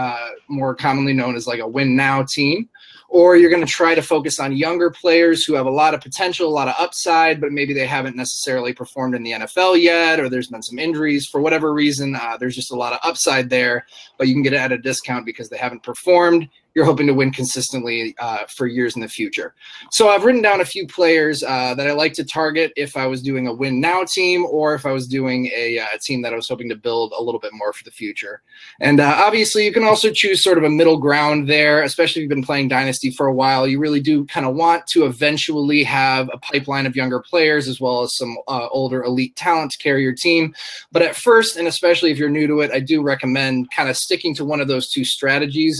more commonly known as like a win now team. Or you're going to try to focus on younger players who have a lot of potential, a lot of upside, but maybe they haven't necessarily performed in the NFL yet, or there's been some injuries for whatever reason. There's just a lot of upside there, but you can get it at a discount because they haven't performed. You're hoping to win consistently for years in the future. So I've written down a few players that I like to target if I was doing a win now team or if I was doing a team that I was hoping to build a little bit more for the future. And obviously you can also choose sort of a middle ground there, especially if you've been playing Dynasty for a while. You really do kind of want to eventually have a pipeline of younger players as well as some older elite talent to carry your team. But at first, and especially if you're new to it, I do recommend kind of sticking to one of those two strategies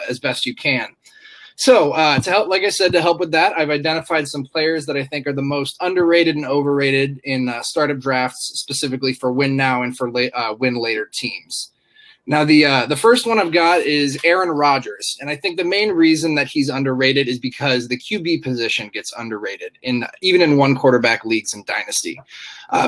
as best you can. So to help, like I said, to help with that, I've identified some players that I think are the most underrated and overrated in startup drafts, specifically for win now and for win later teams. Now, the first one I've got is Aaron Rodgers, and I think the main reason that he's underrated is because the QB position gets underrated even in one quarterback leagues in Dynasty,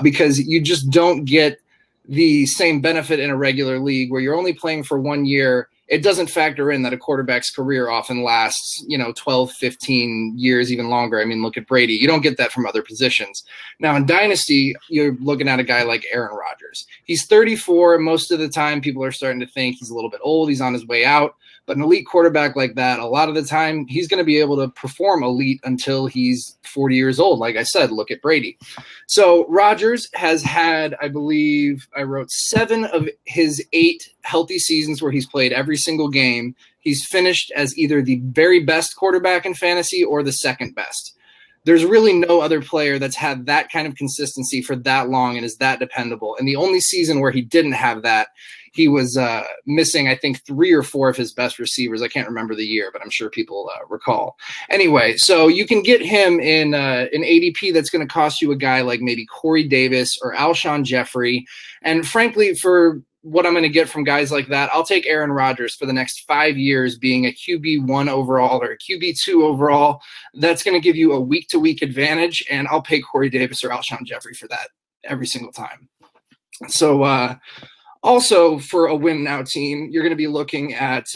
because you just don't get the same benefit in a regular league where you're only playing for 1 year. It doesn't factor in that a quarterback's career often lasts, 12, 15 years, even longer. I mean, look at Brady. You don't get that from other positions. Now, in Dynasty, you're looking at a guy like Aaron Rodgers. He's 34. Most of the time, people are starting to think he's a little bit old. He's on his way out. But an elite quarterback like that, a lot of the time, he's going to be able to perform elite until he's 40 years old. Like I said, look at Brady. So Rodgers has had, I believe, I wrote 7 of his 8 healthy seasons where he's played every single game. He's finished as either the very best quarterback in fantasy or the second best. There's really no other player that's had that kind of consistency for that long and is that dependable. And the only season where he didn't have that, he was missing, I think, 3 or 4 of his best receivers. I can't remember the year, but I'm sure people recall. Anyway, so you can get him in an ADP that's going to cost you a guy like maybe Corey Davis or Alshon Jeffrey. And frankly, for what I'm going to get from guys like that, I'll take Aaron Rodgers for the next 5 years being a QB1 overall or a QB2 overall. That's going to give you a week-to-week advantage, and I'll pay Corey Davis or Alshon Jeffrey for that every single time. So also for a win now team, you're going to be looking at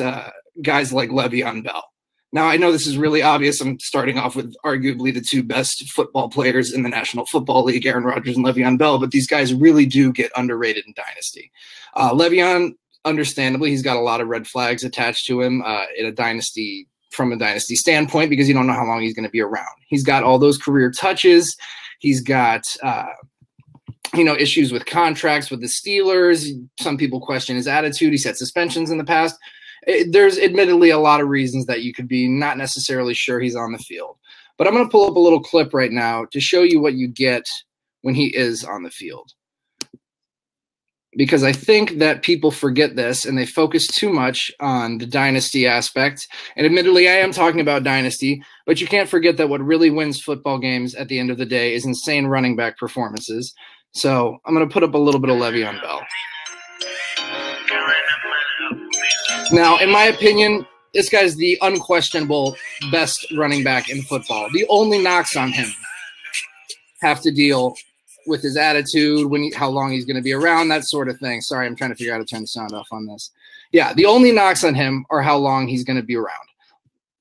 guys like Le'Veon Bell. Now, I know this is really obvious. I'm starting off with arguably the 2 best football players in the National Football League, Aaron Rodgers and Le'Veon Bell, but these guys really do get underrated in Dynasty. Le'Veon, understandably, he's got a lot of red flags attached to him in a dynasty from a dynasty standpoint because you don't know how long he's going to be around. He's got all those career touches. He's got issues with contracts with the Steelers. Some people question his attitude. He's had suspensions in the past. There's admittedly a lot of reasons that you could be not necessarily sure he's on the field. But I'm going to pull up a little clip right now to show you what you get when he is on the field. Because I think that people forget this and they focus too much on the dynasty aspect. And admittedly, I am talking about dynasty, but you can't forget that what really wins football games at the end of the day is insane running back performances. So I'm going to put up a little bit of Le'Veon Bell. Now, in my opinion, this guy's the unquestionable best running back in football. The only knocks on him have to deal with his attitude, how long he's going to be around, that sort of thing. Sorry, I'm trying to figure out how to turn the sound off on this. Yeah, the only knocks on him are how long he's going to be around.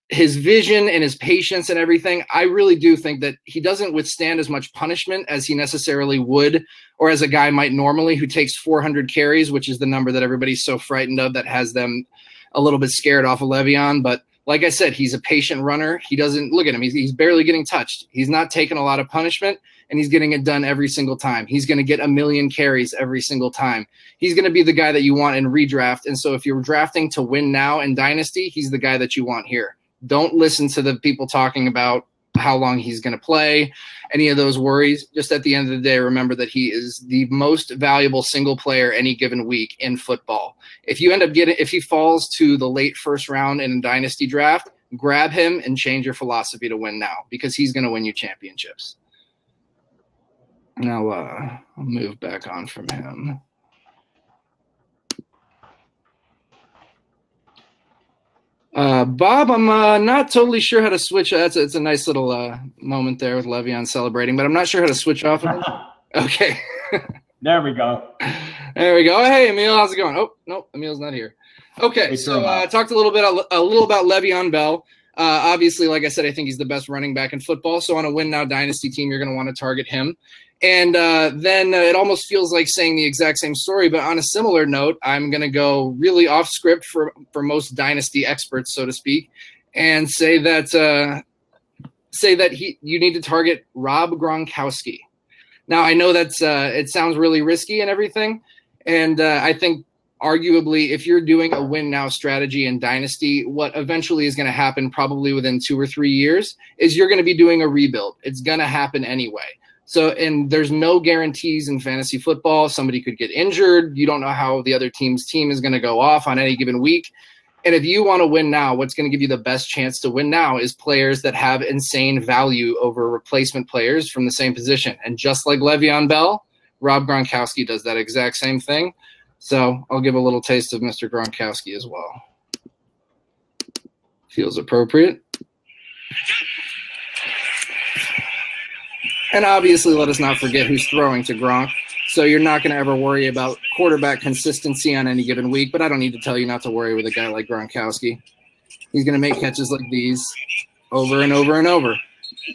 His vision and his patience and everything, I really do think that he doesn't withstand as much punishment as he necessarily would, or as a guy might normally who takes 400 carries, which is the number that everybody's so frightened of that has them a little bit scared off of Le'Veon. But like I said, he's a patient runner. He doesn't look at him. He's barely getting touched. He's not taking a lot of punishment, and he's getting it done every single time. He's going to get 1 million carries every single time. He's going to be the guy that you want in redraft. And so if you're drafting to win now in Dynasty, he's the guy that you want here. Don't listen to the people talking about how long he's going to play, any of those worries. Just at the end of the day, remember that he is the most valuable single player any given week in football. If he falls to the late first round in a dynasty draft, grab him and change your philosophy to win now because he's going to win you championships. Now I'll move back on from him. Bob, I'm not totally sure how to switch. It's a nice little moment there with Le'Veon celebrating, but I'm not sure how to switch off of it. Okay. There we go. There we go. Hey, Emil, how's it going? Oh, no, Emil's not here. Okay, so I talked a little about Le'Veon Bell. Obviously, like I said, I think he's the best running back in football. So on a win now dynasty team, you're going to want to target him. And then it almost feels like saying the exact same story, but on a similar note, I'm going to go really off script for most dynasty experts, so to speak, and say that you need to target Rob Gronkowski. Now, I know that's it sounds really risky and everything, and I think arguably if you're doing a win now strategy in dynasty, what eventually is going to happen probably within 2 or 3 years is you're going to be doing a rebuild. It's going to happen anyway. So, and there's no guarantees in fantasy football. Somebody could get injured. You don't know how the other team's team is going to go off on any given week. And if you want to win now, what's going to give you the best chance to win now is players that have insane value over replacement players from the same position. And just like Le'Veon Bell, Rob Gronkowski does that exact same thing. So I'll give a little taste of Mr. Gronkowski as well. Feels appropriate. And obviously, let us not forget who's throwing to Gronk. So you're not going to ever worry about quarterback consistency on any given week, but I don't need to tell you not to worry with a guy like Gronkowski. He's going to make catches like these over and over and over.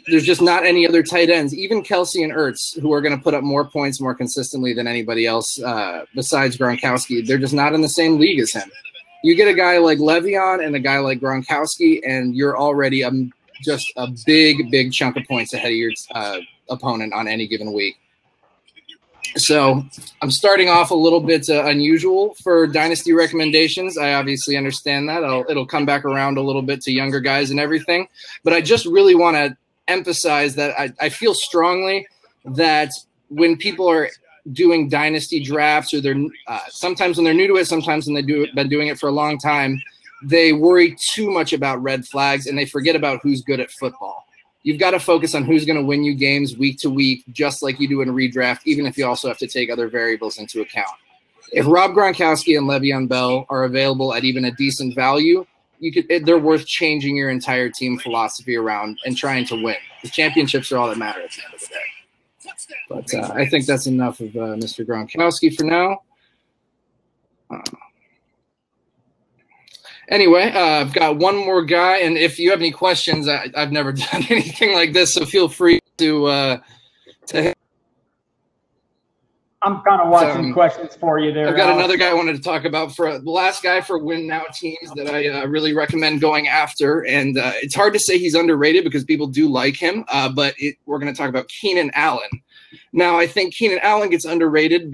There's just not any other tight ends, even Kelsey and Ertz, who are going to put up more points more consistently than anybody else besides Gronkowski. They're just not in the same league as him. You get a guy like Le'Veon and a guy like Gronkowski, and you're already just a big chunk of points ahead of your opponent on any given week. So I'm starting off a little bit unusual for dynasty recommendations. I obviously understand that. It'll come back around a little bit to younger guys and everything. But I just really want to emphasize that I feel strongly that when people are doing dynasty drafts, or they're sometimes when they're new to it, sometimes when been doing it for a long time, they worry too much about red flags and they forget about who's good at football. You've got to focus on who's going to win you games week to week, just like you do in a redraft, even if you also have to take other variables into account. If Rob Gronkowski and Le'Veon Bell are available at even a decent value, they're worth changing your entire team philosophy around and trying to win. The championships are all that matter at the end of the day. But I think that's enough of Mr. Gronkowski for now. Anyway, I've got one more guy, and if you have any questions, I've never done anything like this, so feel free to I'm kind of watching questions for you there. I've got another guy I wanted to talk about for the last guy for win now teams that I really recommend going after, and it's hard to say he's underrated because people do like him, but we're going to talk about Keenan Allen. Now, I think Keenan Allen gets underrated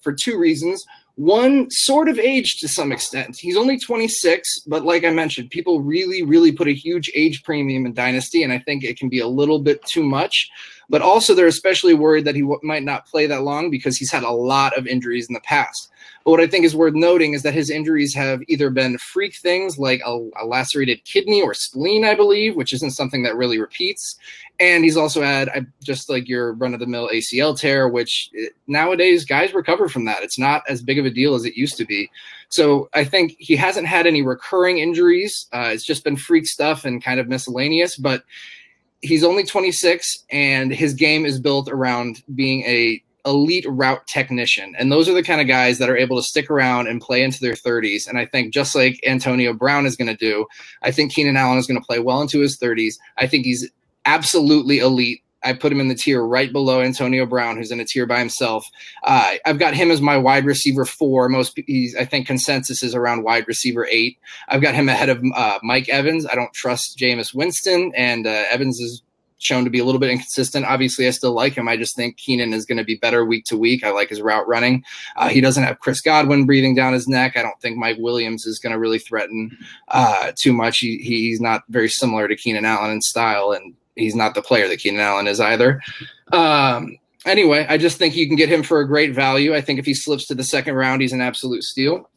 for two reasons. One, sort of age to some extent. He's only 26, but like I mentioned, people really put a huge age premium in Dynasty, and I think it can be a little bit too much. But also they're especially worried that he might not play that long because he's had a lot of injuries in the past. But what I think is worth noting is that his injuries have either been freak things like a lacerated kidney or spleen, I believe, which isn't something that really repeats. And he's also had just like your run-of-the-mill ACL tear, which nowadays guys recover from that. It's not as big of a deal as it used to be. So I think he hasn't had any recurring injuries. It's just been freak stuff and kind of miscellaneous. But he's only 26, and his game is built around being a elite route technician. And those are the kind of guys that are able to stick around and play into their 30s. And I think just like Antonio Brown is going to do, I think Keenan Allen is going to play well into his 30s. I think he's absolutely elite. I put him in the tier right below Antonio Brown, who's in a tier by himself. I've got him as my wide receiver 4. I think consensus is around wide receiver 8. I've got him ahead of Mike Evans. I don't trust Jameis Winston, and Evans is shown to be a little bit inconsistent. Obviously, I still like him. I just think Keenan is going to be better week to week. I like his route running. He doesn't have Chris Godwin breathing down his neck. I don't think Mike Williams is going to really threaten too much. He's not very similar to Keenan Allen in style, and he's not the player that Keenan Allen is either. Anyway, I just think you can get him for a great value. I think if he slips to the second round, he's an absolute steal.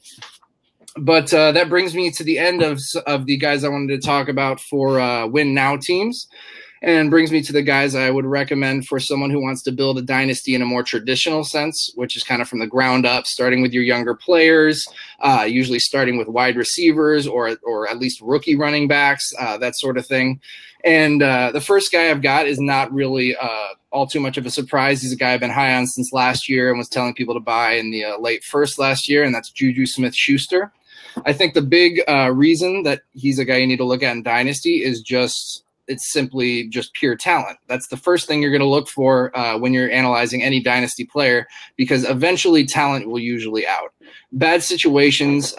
But that brings me to the end of the guys I wanted to talk about for win now teams, and brings me to the guys I would recommend for someone who wants to build a dynasty in a more traditional sense, which is kind of from the ground up, starting with your younger players, usually starting with wide receivers or at least rookie running backs, that sort of thing. And the first guy I've got is not really all too much of a surprise. He's a guy I've been high on since last year and was telling people to buy in the late first last year, and that's Juju Smith-Schuster. I think the big reason that he's a guy you need to look at in Dynasty is it's simply just pure talent. That's the first thing you're going to look for when you're analyzing any Dynasty player, because eventually talent will usually out. Bad situations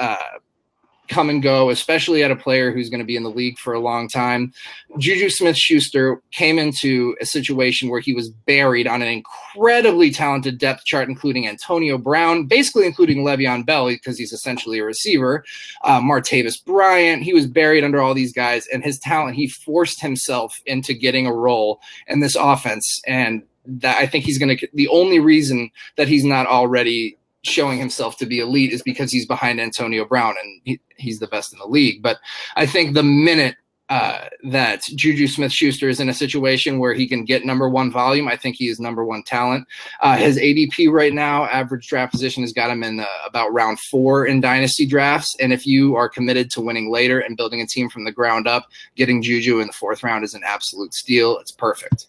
come and go, especially at a player who's going to be in the league for a long time. Juju Smith-Schuster came into a situation where he was buried on an incredibly talented depth chart, including Antonio Brown, basically including Le'Veon Bell, because he's essentially a receiver, Martavis Bryant. He was buried under all these guys, and his talent, he forced himself into getting a role in this offense. And that, I think the only reason that he's not already showing himself to be elite is because he's behind Antonio Brown, and he's the best in the league. But I think the minute that Juju Smith-Schuster is in a situation where he can get number one volume, I think he is number one talent. His ADP right now, average draft position, has got him in about round 4 in dynasty drafts. And if you are committed to winning later and building a team from the ground up, getting Juju in the 4th round is an absolute steal. It's perfect.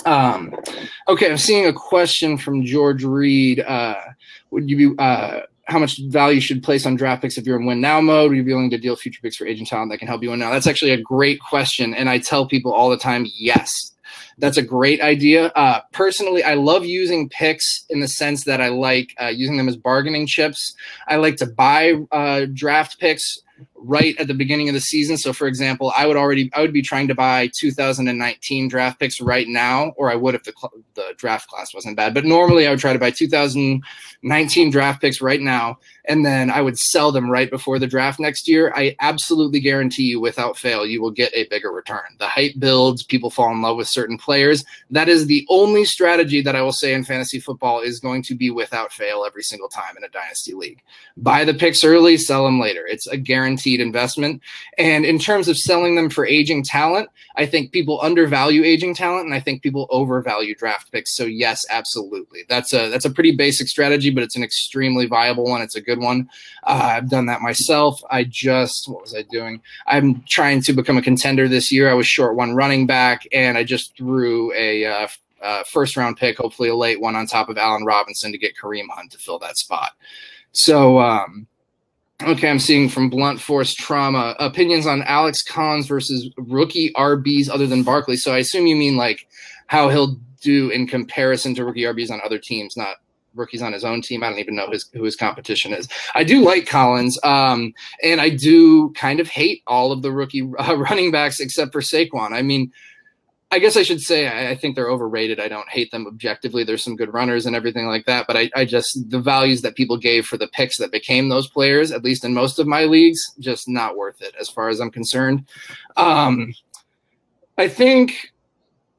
Okay, I'm seeing a question from George Reed. Would you be how much value you should place on draft picks if you're in win now mode? Would you be willing to deal future picks for agent talent that can help you win now? That's actually a great question, and I tell people all the time, yes. That's a great idea. Personally, I love using picks in the sense that I like using them as bargaining chips. I like to buy draft picks right at the beginning of the season. So, for example, I would be trying to buy 2019 draft picks right now, or I would if the draft class wasn't bad. But normally I would try to buy 2019 draft picks right now, and then I would sell them right before the draft next year. I absolutely guarantee you, without fail, you will get a bigger return. The hype builds, people fall in love with certain players. That is the only strategy that I will say in fantasy football is going to be without fail every single time in a dynasty league. Buy the picks early, sell them later. It's a guaranteed investment. And in terms of selling them for aging talent, I think people undervalue aging talent, and I think people overvalue draft picks. So yes, absolutely. That's a pretty basic strategy, but it's an extremely viable one. It's a good one. I've done that myself. What was I doing? I'm trying to become a contender this year. I was short one running back, and I just threw a first round pick, hopefully a late one, on top of Allen Robinson to get Kareem Hunt to fill that spot. So, okay, I'm seeing from Blunt Force Trauma opinions on Alex Collins versus rookie RBs other than Barkley. So I assume you mean like how he'll do in comparison to rookie RBs on other teams, not rookies on his own team. I don't even know who his competition is. I do like Collins, and I do kind of hate all of the rookie running backs except for Saquon. I mean, I guess I should say I think they're overrated. I don't hate them objectively. There's some good runners and everything like that, but I just, the values that people gave for the picks that became those players, at least in most of my leagues, just not worth it as far as I'm concerned. I think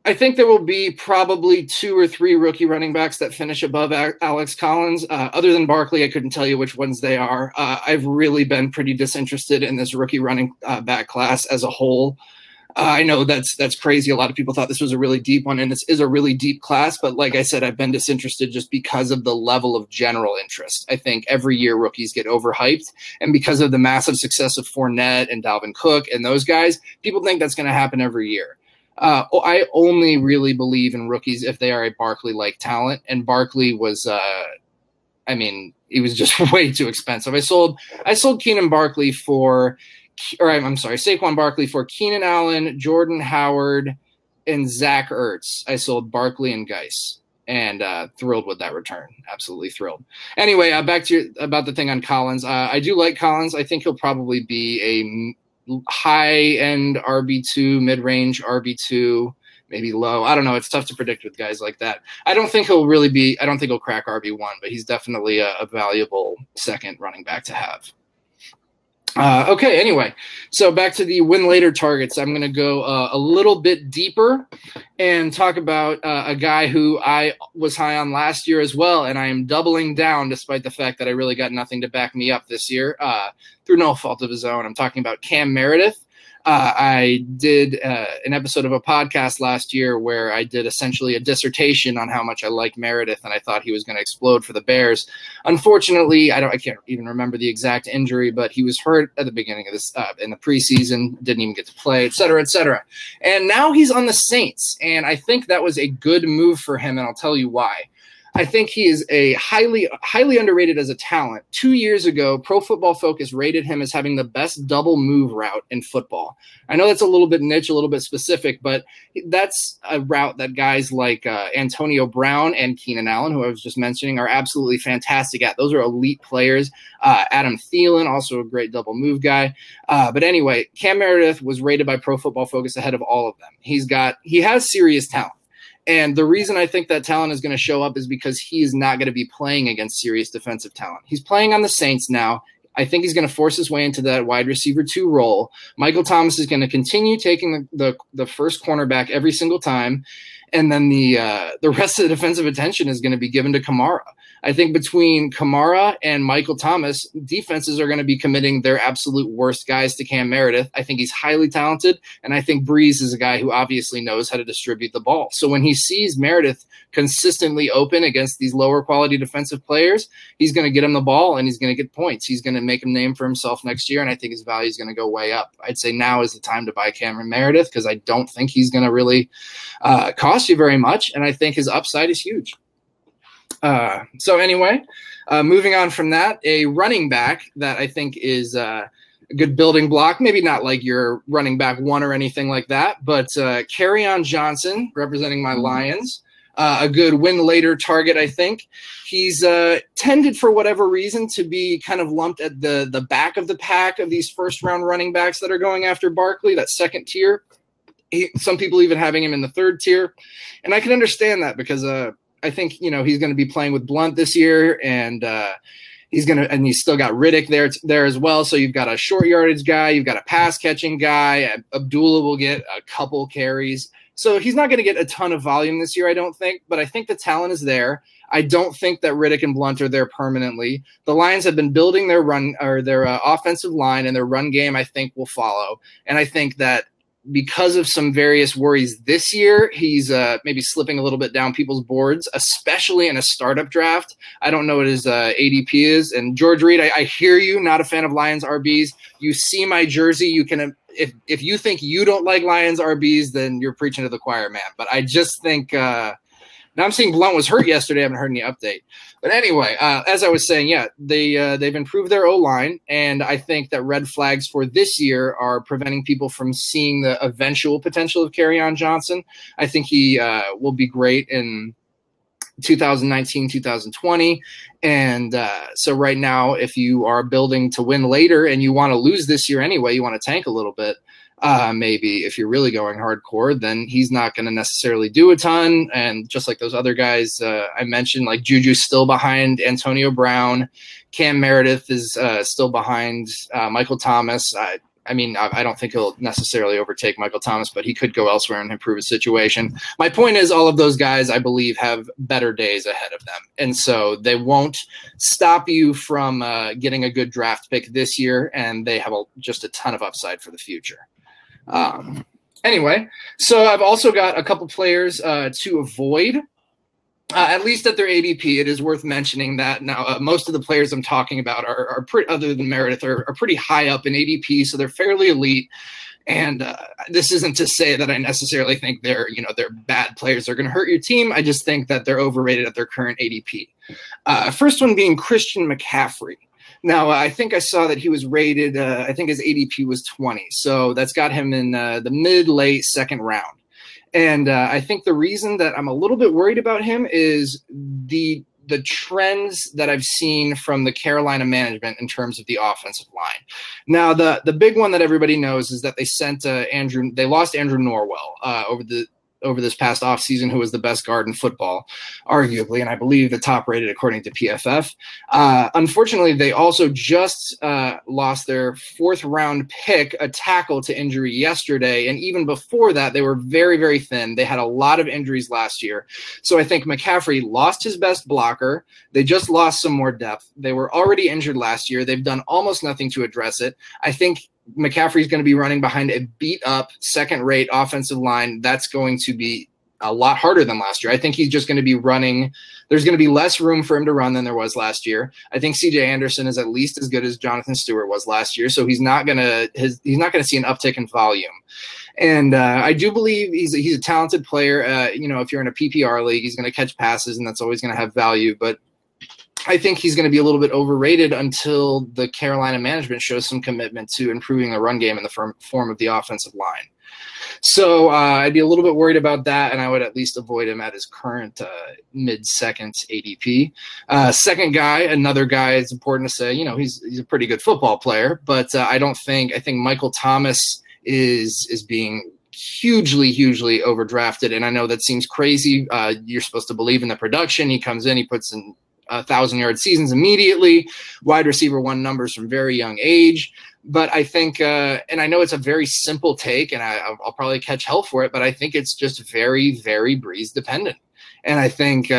there will be probably 2 or 3 rookie running backs that finish above Alex Collins. Other than Barkley, I couldn't tell you which ones they are. I've really been pretty disinterested in this rookie running back class as a whole. I know that's crazy. A lot of people thought this was a really deep one, and this is a really deep class. But like I said, I've been disinterested just because of the level of general interest. I think every year rookies get overhyped, and because of the massive success of Fournette and Dalvin Cook and those guys, people think that's going to happen every year. I only really believe in rookies if they are a Barkley-like talent, and Barkley was, he was just way too expensive. I sold Saquon Barkley for Keenan Allen, Jordan Howard, and Zach Ertz. I sold Barkley and Geis, and thrilled with that return. Absolutely thrilled. Anyway, back to about the thing on Collins. I do like Collins. I think he'll probably be a high-end RB2, mid-range RB2, maybe low. I don't know. It's tough to predict with guys like that. I don't think he'll crack RB1, but he's definitely a valuable second running back to have. Okay, anyway, so back to the win later targets. I'm going to go a little bit deeper and talk about a guy who I was high on last year as well, and I am doubling down despite the fact that I really got nothing to back me up this year through no fault of his own. I'm talking about Cam Meredith. I did an episode of a podcast last year where I did essentially a dissertation on how much I liked Meredith, and I thought he was going to explode for the Bears. Unfortunately, I can't even remember the exact injury, but he was hurt at the beginning of this in the preseason, didn't even get to play, et cetera, et cetera. And now he's on the Saints, and I think that was a good move for him, and I'll tell you why. I think he is a highly underrated as a talent. 2 years ago, Pro Football Focus rated him as having the best double move route in football. I know that's a little bit niche, a little bit specific, but that's a route that guys like Antonio Brown and Keenan Allen, who I was just mentioning, are absolutely fantastic at. Those are elite players. Adam Thielen, also a great double move guy. But anyway, Cam Meredith was rated by Pro Football Focus ahead of all of them. He has serious talent. And the reason I think that talent is going to show up is because he is not going to be playing against serious defensive talent. He's playing on the Saints now. I think he's going to force his way into that wide receiver 2 role. Michael Thomas is going to continue taking the first cornerback every single time. And then the rest of the defensive attention is going to be given to Kamara. I think between Kamara and Michael Thomas, defenses are going to be committing their absolute worst guys to Cam Meredith. I think he's highly talented, and I think Breeze is a guy who obviously knows how to distribute the ball. So when he sees Meredith consistently open against these lower quality defensive players, he's going to get him the ball and he's going to get points. He's going to make a name for himself next year, and I think his value is going to go way up. I'd say now is the time to buy Cameron Meredith because I don't think he's going to really cost you very much, and I think his upside is huge. So anyway, moving on from that, a running back that I think is good building block. Maybe not like your running back one or anything like that, but Kerryon Johnson representing my Lions. A good win later target, I think. He's tended, for whatever reason, to be kind of lumped at the back of the pack of these first-round running backs that are going after Barkley, that second tier. Some people even having him in the third tier. And I can understand that because I think, he's going to be playing with Blunt this year, and he's still got Riddick there as well. So you've got a short yardage guy, you've got a pass catching guy. Abdullah will get a couple carries. So he's not going to get a ton of volume this year, I don't think, but I think the talent is there. I don't think that Riddick and Blunt are there permanently. The Lions have been building their offensive line, and their run game, I think, will follow. And I think that because of some various worries this year, he's maybe slipping a little bit down people's boards, especially in a startup draft. I don't know what his ADP is. And George Reed, I hear you, not a fan of Lions RBs. You see my jersey. You can, if you think you don't like Lions RBs, then you're preaching to the choir, man. But I just think now I'm seeing Blunt was hurt yesterday. I haven't heard any update. But anyway, as I was saying, yeah, they've improved their O-line, and I think that red flags for this year are preventing people from seeing the eventual potential of Kerryon Johnson. I think he will be great in 2019, 2020. And so right now, if you are building to win later and you want to lose this year anyway, you want to tank a little bit, maybe if you're really going hardcore, then he's not going to necessarily do a ton. And just like those other guys I mentioned, like Juju's still behind Antonio Brown. Cam Meredith is still behind Michael Thomas. I don't think he'll necessarily overtake Michael Thomas, but he could go elsewhere and improve his situation. My point is all of those guys, I believe, have better days ahead of them. And so they won't stop you from getting a good draft pick this year, and they have just a ton of upside for the future. Anyway, so I've also got a couple players to avoid. At least at their ADP, it is worth mentioning that now most of the players I'm talking about are pretty, other than Meredith, are pretty high up in ADP, so they're fairly elite. And this isn't to say that I necessarily think they're bad players that are going to hurt your team. I just think that they're overrated at their current ADP. First one being Christian McCaffrey. Now, I think I saw that he was rated, I think his ADP was 20. So that's got him in the mid-late second round. And I think the reason that I'm a little bit worried about him is the trends that I've seen from the Carolina management in terms of the offensive line. Now, the big one that everybody knows is that they lost Andrew Norwell over this past offseason, who was the best guard in football, arguably, and I believe the top rated according to PFF. Unfortunately, they also just lost their fourth round pick, a tackle, to injury yesterday. And even before that, they were very, very thin. They had a lot of injuries last year. So I think McCaffrey lost his best blocker. They just lost some more depth. They were already injured last year. They've done almost nothing to address it. I think McCaffrey's going to be running behind a beat-up, second-rate offensive line. That's going to be a lot harder than last year. I think he's just going to be running. There's going to be less room for him to run than there was last year. I think C.J. Anderson is at least as good as Jonathan Stewart was last year, so he's not going to see an uptick in volume. And I do believe he's a talented player. If you're in a PPR league, he's going to catch passes, and that's always going to have value. But I think he's going to be a little bit overrated until the Carolina management shows some commitment to improving the run game in the form of the offensive line. So I'd be a little bit worried about that, and I would at least avoid him at his current mid-second ADP. Second guy, another guy, it's important to say, he's a pretty good football player, but I think Michael Thomas is being hugely overdrafted, and I know that seems crazy. You're supposed to believe in the production. He comes in, he puts in 1,000-yard seasons immediately, wide receiver one numbers from very young age. But I think, and I know it's a very simple take, and I'll probably catch hell for it, but I think it's just very, very Breeze dependent. And I think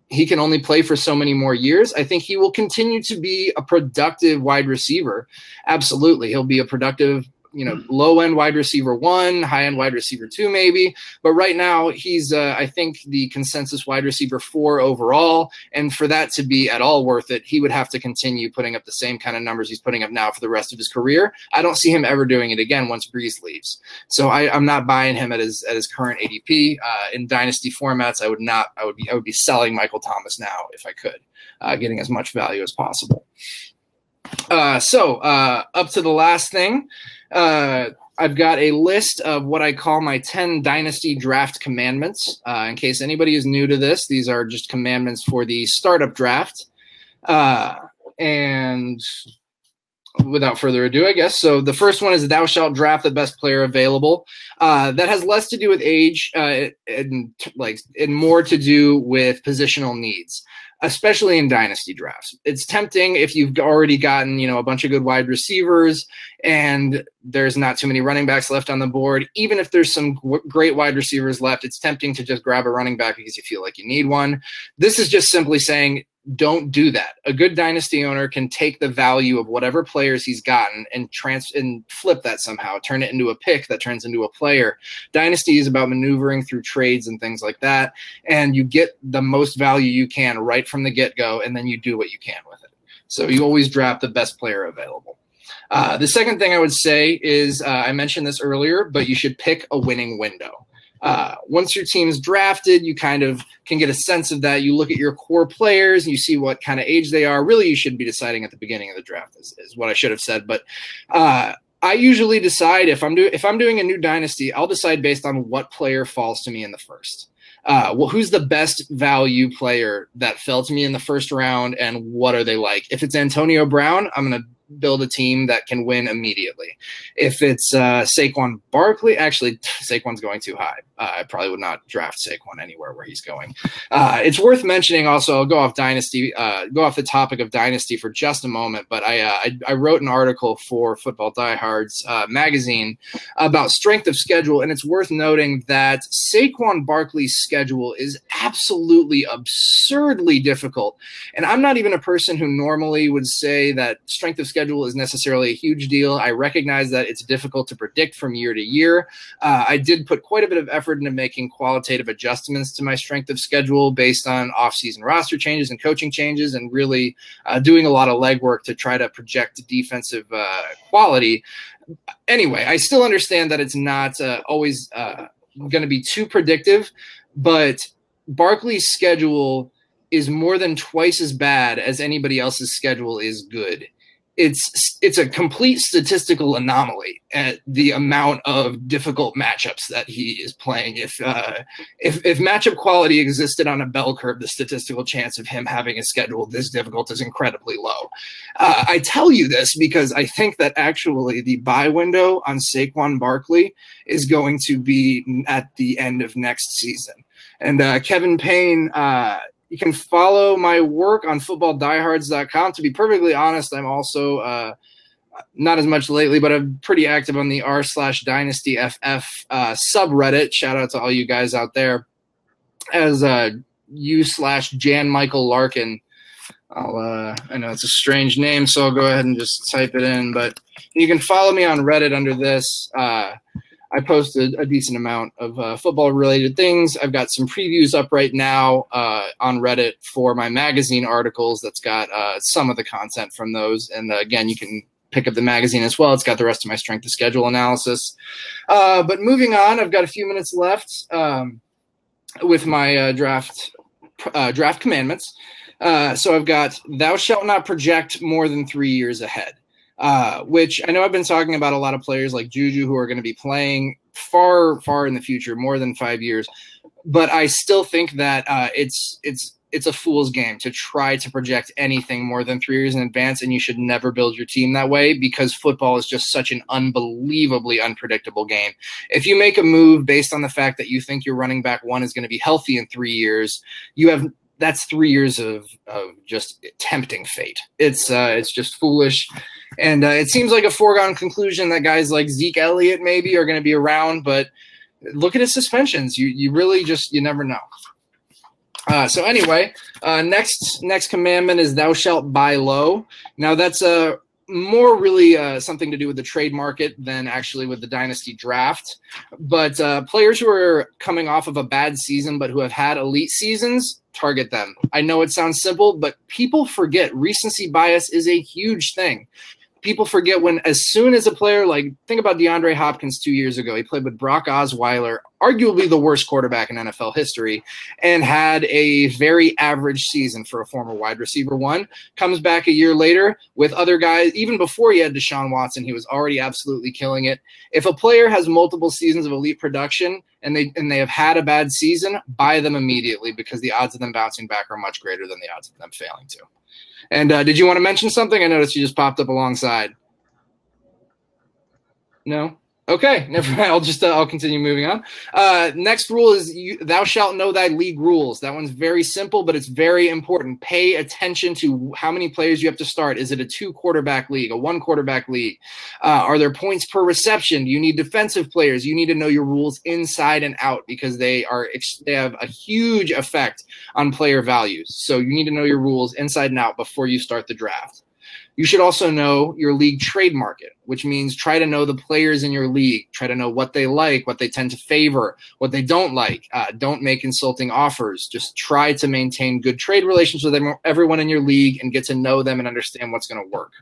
he can only play for so many more years. I think he will continue to be a productive wide receiver. Absolutely. He'll be a productive low-end wide receiver 1, high-end wide receiver 2 maybe. But right now he's, I think, the consensus wide receiver 4 overall. And for that to be at all worth it, he would have to continue putting up the same kind of numbers he's putting up now for the rest of his career. I don't see him ever doing it again once Breeze leaves. So I'm not buying him at his current ADP. In dynasty formats, I would be selling Michael Thomas now if I could, getting as much value as possible. So up to the last thing, I've got a list of what I call my 10 Dynasty Draft Commandments. In case anybody is new to this, these are just commandments for the startup draft. And without further ado, I guess. So the first one is thou shalt draft the best player available. That has less to do with age and more to do with positional needs, especially in dynasty drafts. It's tempting if you've already gotten, a bunch of good wide receivers and there's not too many running backs left on the board. Even if there's some great wide receivers left, it's tempting to just grab a running back because you feel like you need one. This is just simply saying, don't do that. A good dynasty owner can take the value of whatever players he's gotten and flip that somehow, turn it into a pick that turns into a player. Dynasty is about maneuvering through trades and things like that, and you get the most value you can right from the get-go, and then you do what you can with it. So you always draft the best player available. The second thing I would say is, I mentioned this earlier, but you should pick a winning window. Once your team's drafted, you kind of can get a sense of that. You look at your core players and you see what kind of age they are. Really, you should be deciding at the beginning of the draft is what I should have said. But I usually decide if I'm doing a new dynasty, I'll decide based on what player falls to me in the first. Who's the best value player that fell to me in the first round and what are they like? If it's Antonio Brown, I'm going to build a team that can win immediately. If it's Saquon Barkley, actually Saquon's going too high. I probably would not draft Saquon anywhere where he's going. It's worth mentioning also, I'll go off the topic of dynasty for just a moment, but I wrote an article for Football Diehards magazine about strength of schedule, and it's worth noting that Saquon Barkley's schedule is absolutely absurdly difficult. And I'm not even a person who normally would say that strength of schedule is necessarily a huge deal. I recognize that it's difficult to predict from year to year. I did put quite a bit of effort into making qualitative adjustments to my strength of schedule based on off-season roster changes and coaching changes, and really doing a lot of legwork to try to project defensive quality. Anyway, I still understand that it's not always going to be too predictive, but Barkley's schedule is more than twice as bad as anybody else's schedule is good. It's a complete statistical anomaly at the amount of difficult matchups that he is playing. If matchup quality existed on a bell curve, the statistical chance of him having a schedule this difficult is incredibly low. I tell you this because I think that actually the buy window on Saquon Barkley is going to be at the end of next season. And Kevin Payne, you can follow my work on footballdiehards.com. To be perfectly honest, I'm also not as much lately, but I'm pretty active on the r/DynastyFF subreddit. Shout out to all you guys out there. As u/Jan Michael Larkin. I know it's a strange name, so I'll go ahead and just type it in. But you can follow me on Reddit under this. I posted a decent amount of football-related things. I've got some previews up right now on Reddit for my magazine articles that's got some of the content from those. And, again, you can pick up the magazine as well. It's got the rest of my strength of schedule analysis. But moving on, I've got a few minutes left with my draft commandments. So I've got thou shalt not project more than 3 years ahead. Which I know I've been talking about a lot of players like Juju who are going to be playing far, far in the future, more than 5 years. But I still think that it's a fool's game to try to project anything more than 3 years in advance, and you should never build your team that way because football is just such an unbelievably unpredictable game. If you make a move based on the fact that you think your running back one is going to be healthy in 3 years, that's 3 years of just tempting fate. It's just foolish. And it seems like a foregone conclusion that guys like Zeke Elliott maybe are going to be around, but look at his suspensions. You really just, you never know. So anyway, next commandment is thou shalt buy low. Now that's more really something to do with the trade market than actually with the dynasty draft. But players who are coming off of a bad season but who have had elite seasons, target them. I know it sounds simple, but people forget recency bias is a huge thing. People forget when as soon as a player, like think about DeAndre Hopkins 2 years ago, he played with Brock Osweiler arguably the worst quarterback in NFL history, and had a very average season for a former wide receiver one. Comes back a year later with other guys. Even before he had Deshaun Watson, he was already absolutely killing it. If a player has multiple seasons of elite production and they have had a bad season, buy them immediately, because the odds of them bouncing back are much greater than the odds of them failing to. And did you want to mention something? I noticed you just popped up alongside. No? Okay, never mind. I'll continue moving on. Next rule is thou shalt know thy league rules. That one's very simple, but it's very important. Pay attention to how many players you have to start. Is it a 2-quarterback league, a 1-quarterback league? Are there points per reception? Do you need defensive players? You need to know your rules inside and out, because they have a huge effect on player values. So you need to know your rules inside and out before you start the draft. You should also know your league trade market, which means try to know the players in your league. Try to know what they like, what they tend to favor, what they don't like. Don't make insulting offers. Just try to maintain good trade relations with everyone in your league and get to know them and understand what's going to work.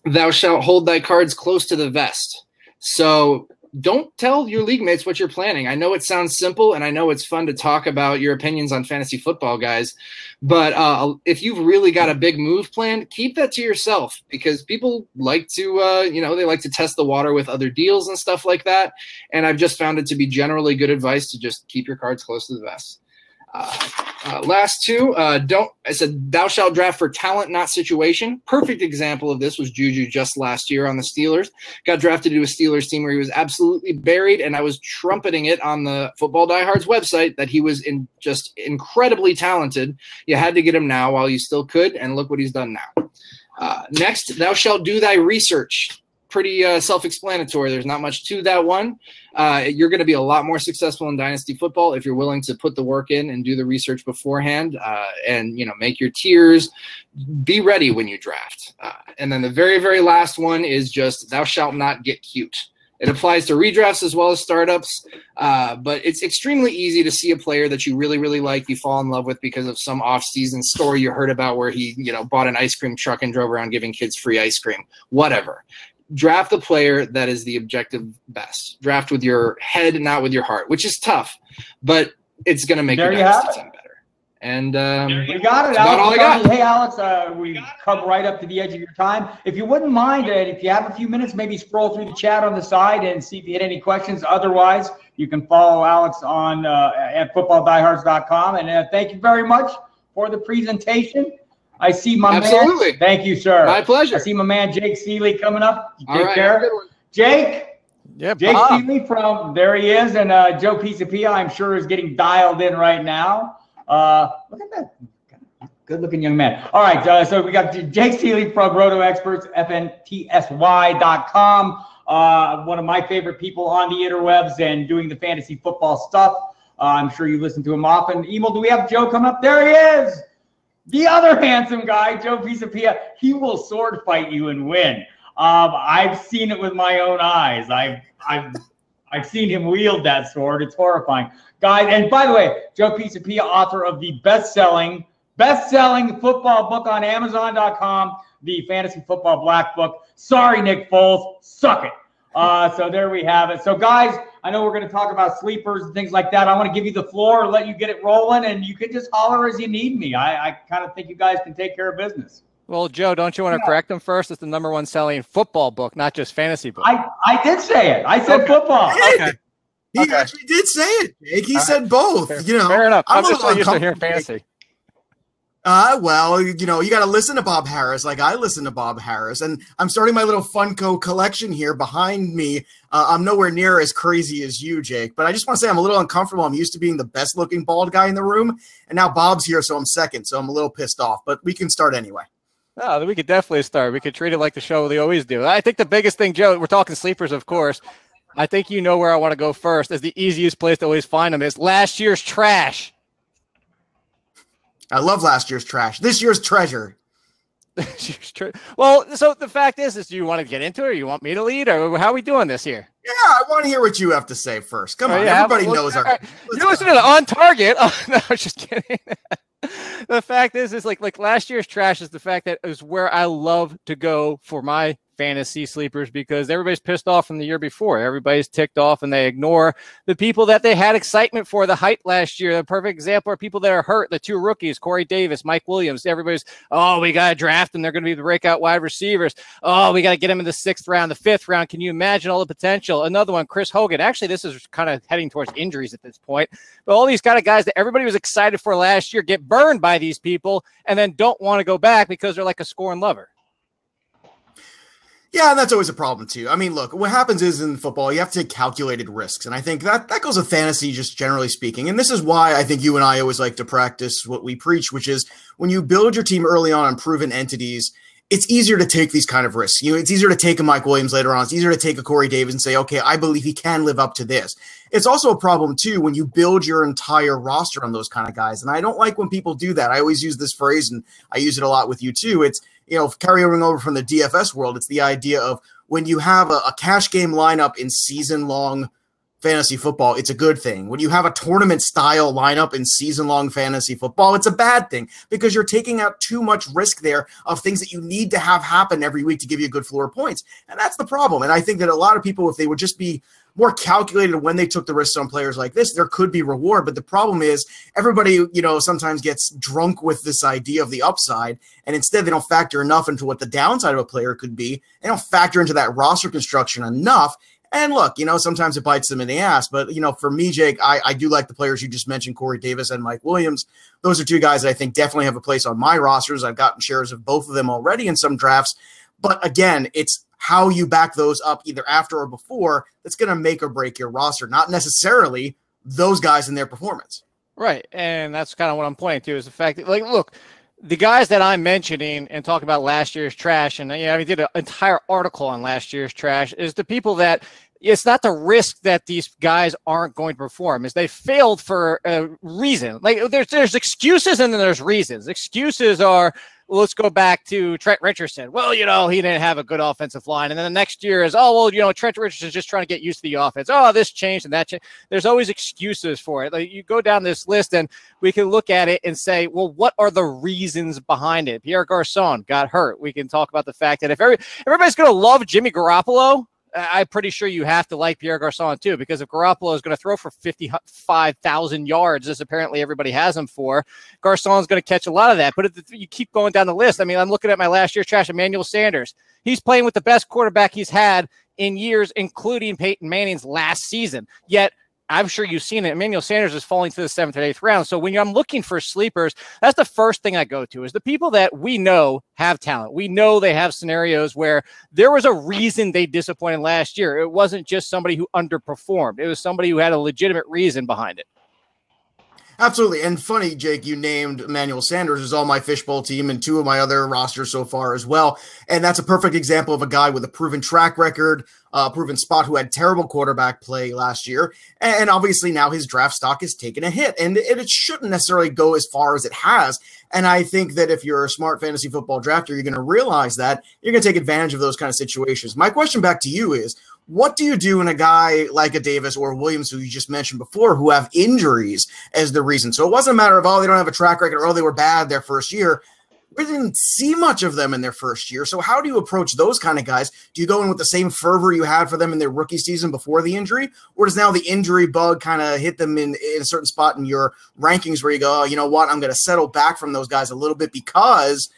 Thou shalt hold thy cards close to the vest. So don't tell your league mates what you're planning. I know it sounds simple, and I know it's fun to talk about your opinions on fantasy football, guys. But if you've really got a big move planned, keep that to yourself, because people like to, they like to test the water with other deals and stuff like that. And I've just found it to be generally good advice to just keep your cards close to the vest. Last two, I said thou shalt draft for talent, not situation. Perfect example of this was Juju just last year on the Steelers. Got drafted to a Steelers team where he was absolutely buried, and I was trumpeting it on the Football Diehards website that he was just incredibly talented. You had to get him now while you still could, and look what he's done now. Next, thou shalt do thy research. Pretty self-explanatory. There's not much to that one. You're going to be a lot more successful in dynasty football if you're willing to put the work in and do the research beforehand, and make your tiers. Be ready when you draft. And then the very, very last one is just thou shalt not get cute. It applies to redrafts as well as startups, but it's extremely easy to see a player that you really, really like, you fall in love with because of some off-season story you heard about where he, bought an ice cream truck and drove around giving kids free ice cream. Whatever. Draft the player that is the objective best. Draft with your head, not with your heart, which is tough, but it's going to make your dynasty team better. And we got it, Alex. All I got. Hey, Alex, we come right up to the edge of your time. If you wouldn't mind, if you have a few minutes, maybe scroll through the chat on the side and see if you hit any questions. Otherwise, you can follow Alex on at footballdiehards.com. And thank you very much for the presentation. I see my man. Thank you, sir. My pleasure. I see my man Jake Seeley coming up. Take care. Jake. Yeah, Jake Seeley there he is, and Joe Pisapia, I'm sure, is getting dialed in right now. Look at that good-looking young man. All right, so we got Jake Seeley from Roto Experts, FNTSY.com. One of my favorite people on the interwebs and doing the fantasy football stuff. I'm sure you listen to him often. Emil, do we have Joe come up? There he is. The other handsome guy, Joe Pisapia. He will sword fight you and win. I've seen it with my own eyes. I've seen him wield that sword. It's horrifying, guys. And by the way, Joe Pisapia, author of the best-selling football book on Amazon.com, the Fantasy Football Black Book. Sorry, Nick Foles, suck it. So there we have it. So guys, I know we're going to talk about sleepers and things like that. I want to give you the floor, let you get it rolling, and you can just holler as you need me. I kind of think you guys can take care of business. Well, Joe, don't you want to correct him first? It's the #1 selling football book, not just fantasy book. I did say it. I said football. Okay. He actually did say it, Jake. He said both. Fair enough. I'm just so used to hearing fantasy. Well, you got to listen to Bob Harris like I listen to Bob Harris. And I'm starting my little Funko collection here behind me. I'm nowhere near as crazy as you, Jake, but I just want to say I'm a little uncomfortable. I'm used to being the best looking bald guy in the room, and now Bob's here, so I'm second. So I'm a little pissed off, but we can start anyway. Oh, we could definitely start. We could treat it like the show they always do. I think the biggest thing, Joe, we're talking sleepers, of course. I think you know where I want to go first, is the easiest place to always find them is last year's trash. I love last year's trash. This year's treasure. Well, so the fact is do you want to get into it, or you want me to lead, or how are we doing this here? Yeah, I want to hear what you have to say first. Come on, everybody knows our. You listen to the On Target. Oh, no, I was just kidding. The fact is like last year's trash is the fact that it was where I love to go for my fantasy sleepers because everybody's pissed off from the year before. Everybody's ticked off and they ignore the people that they had excitement for, the hype last year. The perfect example are people that are hurt, the 2 rookies, Corey Davis, Mike Williams. Everybody's, oh, we got to draft them. They're going to be the breakout wide receivers. Oh, we got to get them in the 6th round, the 5th round. Can you imagine all the potential? Another one, Chris Hogan. Actually, this is kind of heading towards injuries at this point. But all these kind of guys that everybody was excited for last year get burned by these people and then don't want to go back because they're like a scoring lover. Yeah, and that's always a problem too. I mean, look, what happens is in football, you have to take calculated risks. And I think that goes with fantasy, just generally speaking. And this is why I think you and I always like to practice what we preach, which is when you build your team early on proven entities, it's easier to take these kind of risks. It's easier to take a Mike Williams later on. It's easier to take a Corey Davis and say, okay, I believe he can live up to this. It's also a problem too when you build your entire roster on those kind of guys. And I don't like when people do that. I always use this phrase, and I use it a lot with you too. It's, carrying over from the DFS world, it's the idea of when you have a cash game lineup in season-long fantasy football, it's a good thing. When you have a tournament-style lineup in season-long fantasy football, it's a bad thing because you're taking out too much risk there of things that you need to have happen every week to give you a good floor of points. And that's the problem. And I think that a lot of people, if they would just be more calculated when they took the risks on players like this, there could be reward. But the problem is everybody, sometimes gets drunk with this idea of the upside, and instead they don't factor enough into what the downside of a player could be. They don't factor into that roster construction enough. And look, sometimes it bites them in the ass. But, for me, Jake, I do like the players you just mentioned, Corey Davis and Mike Williams. Those are 2 guys that I think definitely have a place on my rosters. I've gotten shares of both of them already in some drafts. But again, it's how you back those up either after or before that's going to make or break your roster, not necessarily those guys in their performance. Right. And that's kind of what I'm pointing to is the fact that, look, the guys that I'm mentioning and talking about last year's trash, and we did an entire article on last year's trash, is the people that it's not the risk that these guys aren't going to perform, is they failed for a reason. There's excuses and then there's reasons. Excuses are, let's go back to Trent Richardson. Well, he didn't have a good offensive line. And then the next year is, Trent Richardson's just trying to get used to the offense. Oh, this changed and that changed. There's always excuses for it. You go down this list and we can look at it and say, well, what are the reasons behind it? Pierre Garçon got hurt. We can talk about the fact that if everybody's going to love Jimmy Garoppolo, I'm pretty sure you have to like Pierre Garçon too, because if Garoppolo is going to throw for 55,000 yards, as apparently everybody has him for, Garçon's going to catch a lot of that. But if you keep going down the list, I'm looking at my last year's trash, Emmanuel Sanders. He's playing with the best quarterback he's had in years, including Peyton Manning's last season. Yet, I'm sure you've seen it. Emmanuel Sanders is falling to the 7th or 8th round. So when I'm looking for sleepers, that's the first thing I go to is the people that we know have talent. We know they have scenarios where there was a reason they disappointed last year. It wasn't just somebody who underperformed. It was somebody who had a legitimate reason behind it. Absolutely. And funny, Jake, you named Emmanuel Sanders as all my fishbowl team and 2 of my other rosters so far as well. And that's a perfect example of a guy with a proven track record, proven spot who had terrible quarterback play last year. And obviously now his draft stock has taken a hit, and it shouldn't necessarily go as far as it has. And I think that if you're a smart fantasy football drafter, you're going to realize that you're going to take advantage of those kind of situations. My question back to you is, what do you do in a guy like a Davis or Williams, who you just mentioned before, who have injuries as the reason? So it wasn't a matter of, they don't have a track record, or they were bad their first year. We didn't see much of them in their first year. So how do you approach those kind of guys? Do you go in with the same fervor you had for them in their rookie season before the injury? Or does now the injury bug kind of hit them in a certain spot in your rankings where you go, you know what, I'm going to settle back from those guys a little bit because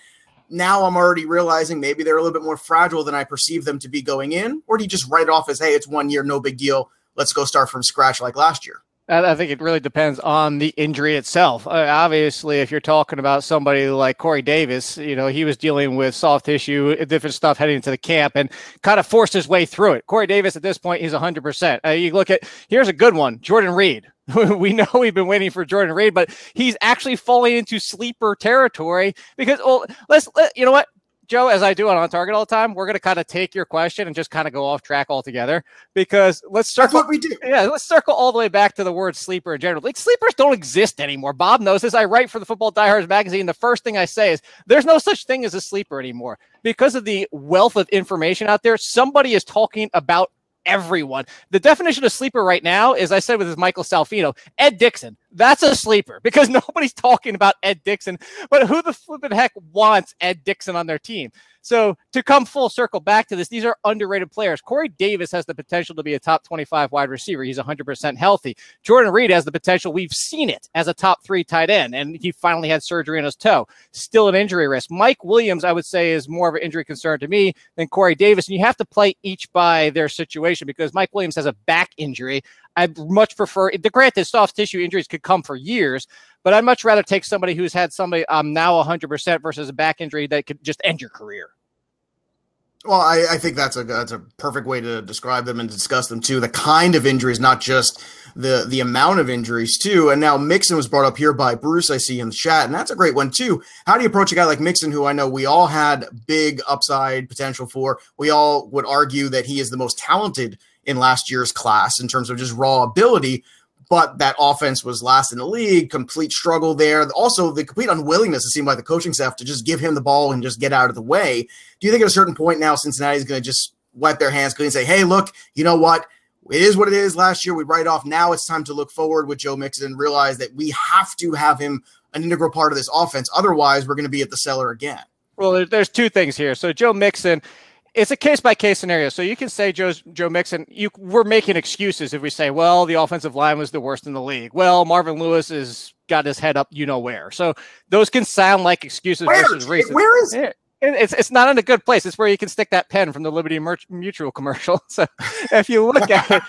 now I'm already realizing maybe they're a little bit more fragile than I perceive them to be going in? Or do you just write it off as, hey, it's 1 year, no big deal, let's go start from scratch like last year? I think it really depends on the injury itself. Obviously, if you're talking about somebody like Corey Davis, he was dealing with soft tissue, different stuff heading into the camp and kind of forced his way through it. Corey Davis, at this point, he's 100%. You look at, here's a good one, Jordan Reed. We know we've been waiting for Jordan Reed, but he's actually falling into sleeper territory because, you know what? Joe, as I do on Target all the time, we're going to kind of take your question and just kind of go off track altogether because let's circle. That's what we do. Yeah, let's circle all the way back to the word sleeper in general. Sleepers don't exist anymore. Bob knows this. I write for the Football Diehards magazine. The first thing I say is there's no such thing as a sleeper anymore because of the wealth of information out there. Somebody is talking about everyone. The definition of sleeper right now is, I said with his Michael Salfino, Ed Dixon. That's a sleeper because nobody's talking about Ed Dixon, but who the flippin' heck wants Ed Dixon on their team? So to come full circle back to this, these are underrated players. Corey Davis has the potential to be a top 25 wide receiver. He's 100% healthy. Jordan Reed has the potential. We've seen it as a top 3 tight end, and he finally had surgery on his toe. Still an injury risk. Mike Williams, I would say, is more of an injury concern to me than Corey Davis. And you have to play each by their situation because Mike Williams has a back injury. I'd much prefer, granted, soft tissue injuries could come for years, but I'd much rather take somebody who's had somebody now 100% versus a back injury that could just end your career. Well, I think that's a perfect way to describe them and discuss them too. The kind of injuries, not just the amount of injuries too. And now Mixon was brought up here by Bruce, I see in the chat, and that's a great one too. How do you approach a guy like Mixon, who I know we all had big upside potential for? We all would argue that he is the most talented in last year's class in terms of just raw ability, but that offense was last in the league, complete struggle there. Also, the complete unwillingness, it seemed like the coaching staff, to just give him the ball and just get out of the way. Do you think at a certain point now Cincinnati's going to just wipe their hands clean and say, hey, look, you know what? It is what it is. Last year we write off. Now it's time to look forward with Joe Mixon and realize that we have to have him an integral part of this offense. Otherwise, we're going to be at the cellar again. Well, there's two things here. So Joe Mixon, it's a case-by-case scenario. So you can say Joe Mixon, we're making excuses if we say, well, the offensive line was the worst in the league. Well, Marvin Lewis has got his head up where. So those can sound like excuses versus reasons. Where is it? It's not in a good place. It's where you can stick that pen from the Liberty Mutual commercial. So if you look at it,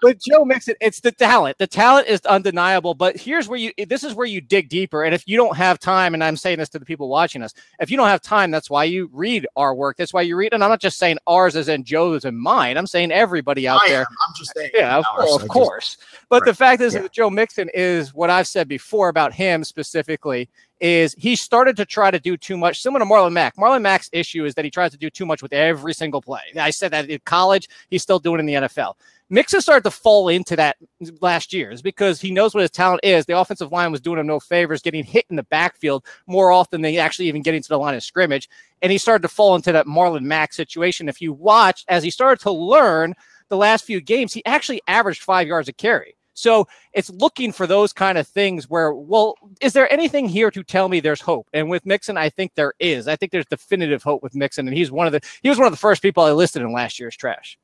but Joe Mixon, it's the talent. The talent is undeniable, but this is where you dig deeper. And if you don't have time, and I'm saying this to the people watching us, if you don't have time, that's why you read our work. That's why you read. And I'm not just saying ours as in Joe's and mine. I'm saying everybody out there. I'm just saying. Yeah, of course. But the fact is that Joe Mixon is what I've said before about him specifically is he started to try to do too much, similar to Marlon Mack. Marlon Mack's issue is that he tries to do too much with every single play. I said that in college. He's still doing it in the NFL. Mixon started to fall into that last year is because he knows what his talent is. The offensive line was doing him no favors, getting hit in the backfield more often than actually even getting to the line of scrimmage. And he started to fall into that Marlon Mack situation. If you watched, as he started to learn the last few games, he actually averaged 5 yards a carry. So it's looking for those kind of things where, well, is there anything here to tell me there's hope? And with Mixon, I think there is. I think there's definitive hope with Mixon, and he was one of the first people I listed in last year's trash.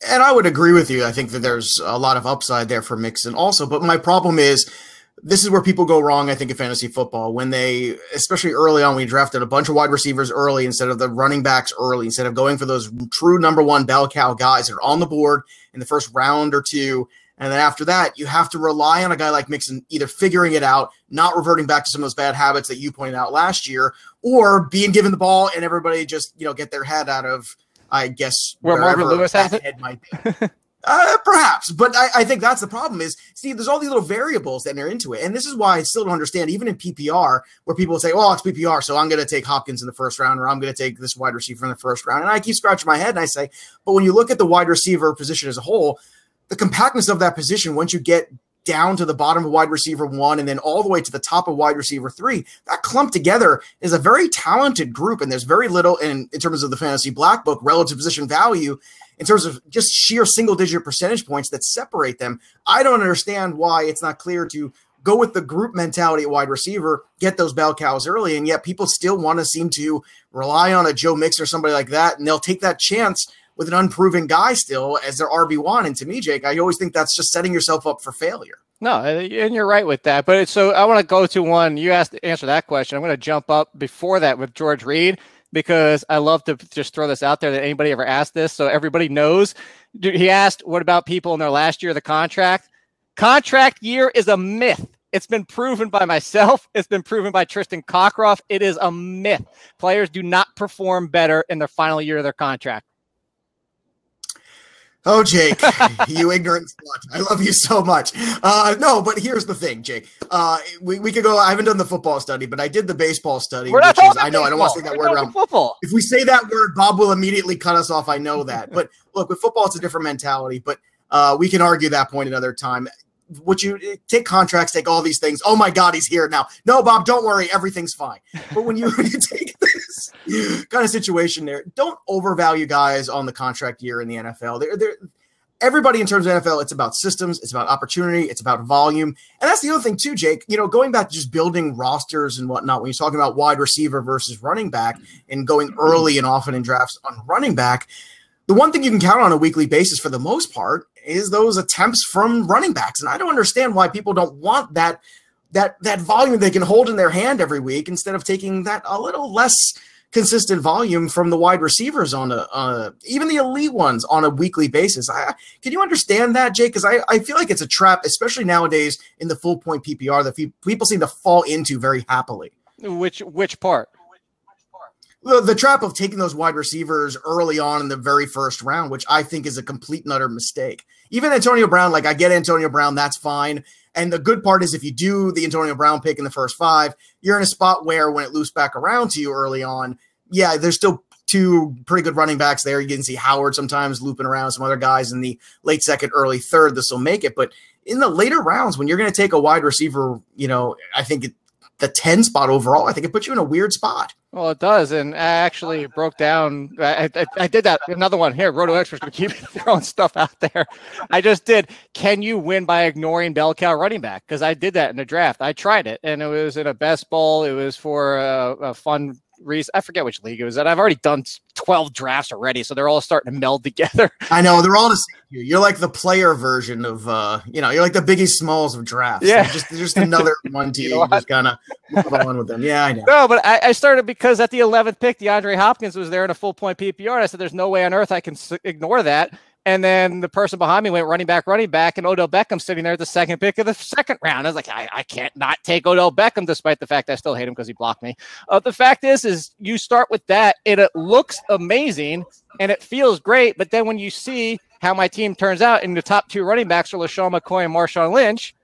And I would agree with you. I think that there's a lot of upside there for Mixon also. But my problem is, this is where people go wrong, I think, in fantasy football. When they, especially early on, we drafted a bunch of wide receivers early instead of the running backs early, instead of going for those true number one bell cow guys that are on the board in the first round or two. And then after that, you have to rely on a guy like Mixon either figuring it out, not reverting back to some of those bad habits that you pointed out last year, or being given the ball and everybody just, get their head out of, I guess, where Marvin Lewis has it. Head might be. Perhaps, but I think that's the problem is, Steve, there's all these little variables that are into it. And this is why I still don't understand, even in PPR, where people say, oh, it's PPR, so I'm going to take Hopkins in the first round, or I'm going to take this wide receiver in the first round. And I keep scratching my head and I say, but when you look at the wide receiver position as a whole, the compactness of that position, once you get down to the bottom of wide receiver 1 and then all the way to the top of wide receiver 3, that clump together is a very talented group. And there's very little in terms of the fantasy black book relative position value in terms of just sheer single-digit percentage points that separate them. I don't understand why it's not clear to go with the group mentality at wide receiver, get those bell cows early, and yet people still want to seem to rely on a Joe Mixon or somebody like that, and they'll take that chance with an unproven guy still as their RB1. And to me, Jake, I always think that's just setting yourself up for failure. No, and you're right with that. But so I want to go to one. You asked to answer that question. I'm going to jump up before that with George Reed, because I love to just throw this out there that anybody ever asked this, so everybody knows. He asked, what about people in their last year of the contract? Contract year is a myth. It's been proven by myself. It's been proven by Tristan Cockcroft. It is a myth. Players do not perform better in their final year of their contract. Oh, Jake, you ignorant slut. I love you so much. No, but here's the thing, Jake. We could go. I haven't done the football study, but I did the baseball study. We're not talking I know, baseball. I don't want to say that word around. Football. If we say that word, Bob will immediately cut us off. I know that. But look, with football, it's a different mentality. But we can argue that point another time. Would you take contracts, take all these things? Oh, my God, he's here now. No, Bob, don't worry. Everything's fine. But when you take this kind of situation there, don't overvalue guys on the contract year in the NFL. everybody in terms of NFL, it's about systems, it's about opportunity, it's about volume. And that's the other thing too, Jake, going back to just building rosters and whatnot, when you're talking about wide receiver versus running back and going early and often in drafts on running back, the one thing you can count on a weekly basis for the most part is those attempts from running backs. And I don't understand why people don't want that volume they can hold in their hand every week instead of taking that a little less consistent volume from the wide receivers on even the elite ones on a weekly basis. Can you understand that, Jake? Because I feel like it's a trap, especially nowadays in the full point PPR, that people seem to fall into very happily. Which part? The trap of taking those wide receivers early on in the very first round, which I think is a complete and utter mistake. Even Antonio Brown, like I get Antonio Brown, that's fine. And the good part is if you do the Antonio Brown pick in the first 5, you're in a spot where when it loops back around to you early on, yeah, there's still 2 pretty good running backs there. You can see Howard sometimes looping around, some other guys in the late second, early third. This will make it. But in the later rounds, when you're going to take a wide receiver, I think the 10 spot overall, I think it puts you in a weird spot. Well, it does, and I actually broke down. I did that. Another one here. Roto Experts going to keep throwing stuff out there. I just did. Can you win by ignoring bell cow running back? Because I did that in the draft. I tried it, and it was in a best ball. It was for a fun reason. I forget which league it was. And I've already done 12 drafts already, so they're all starting to meld together. I know they're all the same. You're like the player version of, you're like the Biggie Smalls of drafts. Yeah, just another one to you just kind of move on with them. Yeah, I know. No, but I started because at the 11th pick, DeAndre Hopkins was there in a full point PPR. And I said, "There's no way on earth I can ignore that." And then the person behind me went running back, and Odell Beckham sitting there at the second pick of the second round. I was like, I can't not take Odell Beckham, despite the fact I still hate him because he blocked me. The fact is you start with that, and it looks amazing, and it feels great. But then when you see how my team turns out, and the top 2 running backs are LaShawn McCoy and Marshawn Lynch,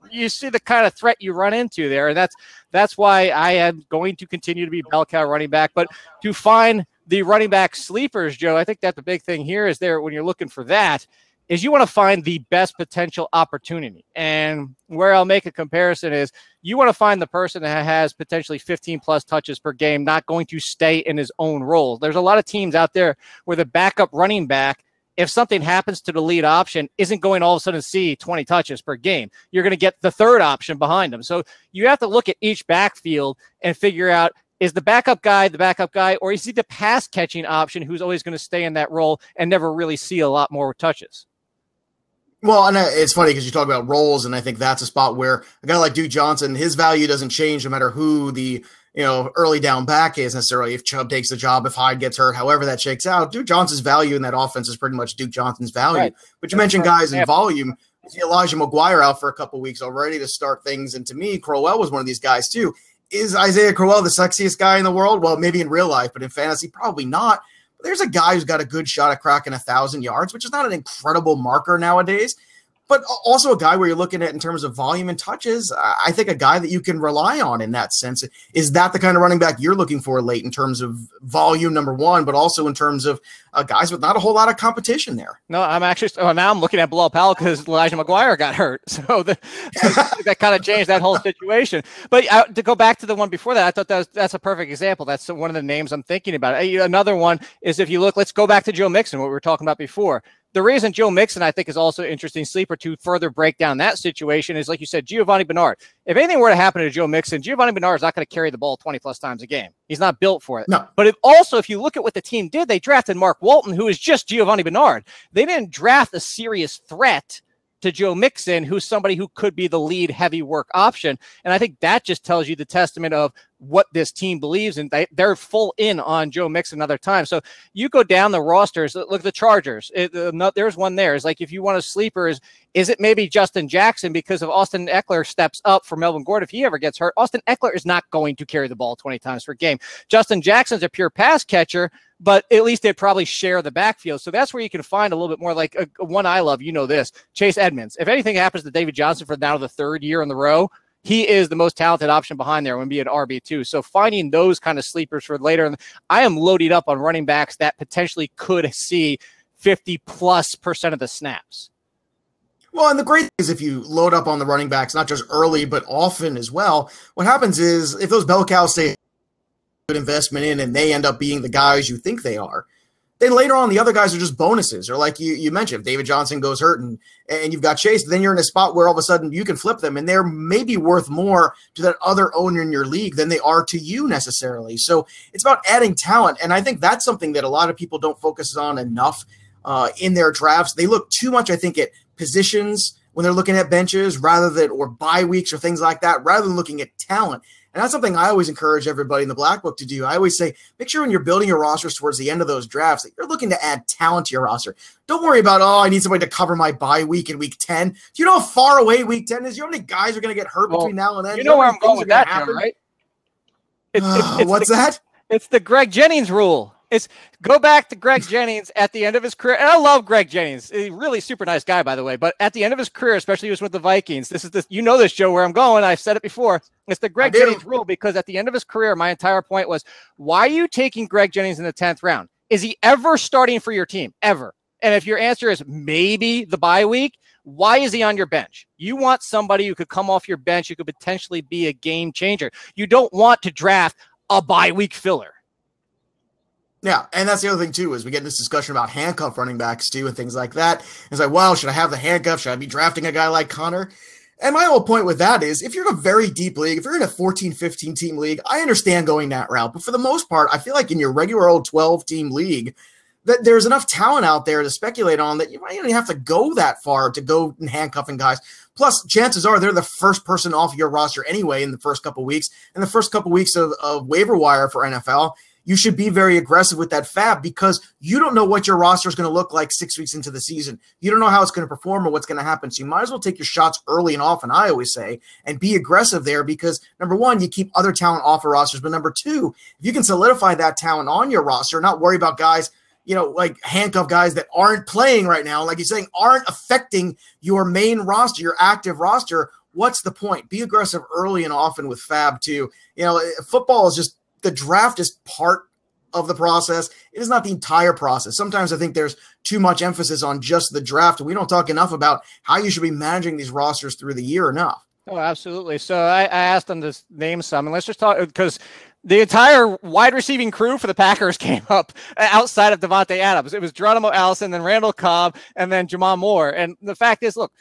you see the kind of threat you run into there. And that's why I am going to continue to be bell cow running back. But to find the running back sleepers, Joe, I think that the big thing here is there when you're looking for that is you want to find the best potential opportunity. And where I'll make a comparison is you want to find the person that has potentially 15 plus touches per game, not going to stay in his own role. There's a lot of teams out there where the backup running back, if something happens to the lead option, isn't going all of a sudden to see 20 touches per game. You're going to get the third option behind them. So you have to look at each backfield and figure out, is the backup guy, or is he the pass catching option who's always going to stay in that role and never really see a lot more touches? Well, and it's funny because you talk about roles, and I think that's a spot where a guy like Duke Johnson, his value doesn't change no matter who the early down back is necessarily. If Chubb takes the job, if Hyde gets hurt, however that shakes out, Duke Johnson's value in that offense is pretty much Duke Johnson's value. Right. But you mentioned guys in volume. You see Elijah McGuire out for a couple weeks already to start things, and to me, Crowell was one of these guys too. Is Isaiah Crowell the sexiest guy in the world? Well, maybe in real life, but in fantasy, probably not. But there's a guy who's got a good shot at cracking 1,000 yards, which is not an incredible marker nowadays, but also a guy where you're looking at in terms of volume and touches. I think a guy that you can rely on in that sense. Is that the kind of running back you're looking for late in terms of volume, number one, but also in terms of guys with not a whole lot of competition there? No, I'm actually now I'm looking at Bilal Powell because Elijah McGuire got hurt. So that kind of changed that whole situation. But to go back to the one before that, I thought that's a perfect example. That's one of the names I'm thinking about. Another one is if you look, let's go back to Joe Mixon, what we were talking about before. The reason Joe Mixon, I think, is also an interesting sleeper to further break down that situation is, like you said, Giovanni Bernard. If anything were to happen to Joe Mixon, Giovanni Bernard is not going to carry the ball 20-plus times a game. He's not built for it. No. But if you look at what the team did, they drafted Mark Walton, who is just Giovanni Bernard. They didn't draft a serious threat to Joe Mixon, who's somebody who could be the lead heavy work option. And I think that just tells you the testament of what this team believes, and they're full in on Joe Mixon another time. So you go down the rosters, look at the Chargers. There's one there. It's like, if you want a sleeper, is it maybe Justin Jackson because of Austin Eckler steps up for Melvin Gordon if he ever gets hurt? Austin Eckler is not going to carry the ball 20 times per game. Justin Jackson's a pure pass catcher, but at least they'd probably share the backfield. So that's where you can find a little bit more like one I love, this, Chase Edmonds. If anything happens to David Johnson for now the third year in the row, he is the most talented option behind there when be an RB2. So finding those kind of sleepers for later, and I am loaded up on running backs that potentially could see 50+% of the snaps. Well, and the great thing is if you load up on the running backs, not just early, but often as well, what happens is if those bell cows say good investment in and they end up being the guys you think they are, then later on, the other guys are just bonuses. Or like you mentioned, if David Johnson goes hurt and you've got Chase, then you're in a spot where all of a sudden you can flip them, and they're maybe worth more to that other owner in your league than they are to you necessarily. So it's about adding talent, and I think that's something that a lot of people don't focus on enough in their drafts. They look too much, I think, at positions when they're looking at benches or bye weeks or things like that, rather than looking at talent. And that's something I always encourage everybody in the Black Book to do. I always say, make sure when you're building your rosters towards the end of those drafts that you're looking to add talent to your roster. Don't worry about, I need somebody to cover my bye week in week 10. Do you know how far away week 10 is? You know how many guys are going to get hurt between now and then? You know where I'm going with that, Joe, right? What's that? It's the Greg Jennings rule. It's go back to Greg Jennings at the end of his career. And I love Greg Jennings. He's a really super nice guy, by the way. But at the end of his career, especially he was with the Vikings, you know this, Joe, where I'm going. I've said it before. It's the Greg Jennings rule, because at the end of his career, my entire point was, why are you taking Greg Jennings in the 10th round? Is he ever starting for your team? Ever? And if your answer is maybe the bye week, why is he on your bench? You want somebody who could come off your bench, who could potentially be a game changer. You don't want to draft a bye week filler. Yeah, and that's the other thing, too, is we get in this discussion about handcuff running backs, too, and things like that. It's like, well, should I have the handcuff? Should I be drafting a guy like Connor? And my whole point with that is, if you're in a very deep league, if you're in a 14, 15-team league, I understand going that route. But for the most part, I feel like in your regular old 12-team league, that there's enough talent out there to speculate on that you might not have to go that far to go and handcuffing guys. Plus, chances are they're the first person off your roster anyway in the first couple weeks. And the first couple weeks of waiver wire for NFL, you should be very aggressive with that fab, because you don't know what your roster is going to look like 6 weeks into the season. You don't know how it's going to perform or what's going to happen. So you might as well take your shots early and often, I always say, and be aggressive there, because number one, you keep other talent off your rosters. But number two, if you can solidify that talent on your roster, not worry about guys, like handcuff guys that aren't playing right now, like you're saying, aren't affecting your main roster, your active roster, what's the point? Be aggressive early and often with fab too. Football is just, the draft is part of the process. It is not the entire process. Sometimes I think there's too much emphasis on just the draft, and we don't talk enough about how you should be managing these rosters through the year enough. Oh, absolutely. So I asked them to name some, and let's just talk, because the entire wide receiving crew for the Packers came up outside of Devontae Adams. It was Geronimo Allison, then Randall Cobb, and then Jamal Moore. And the fact is, look,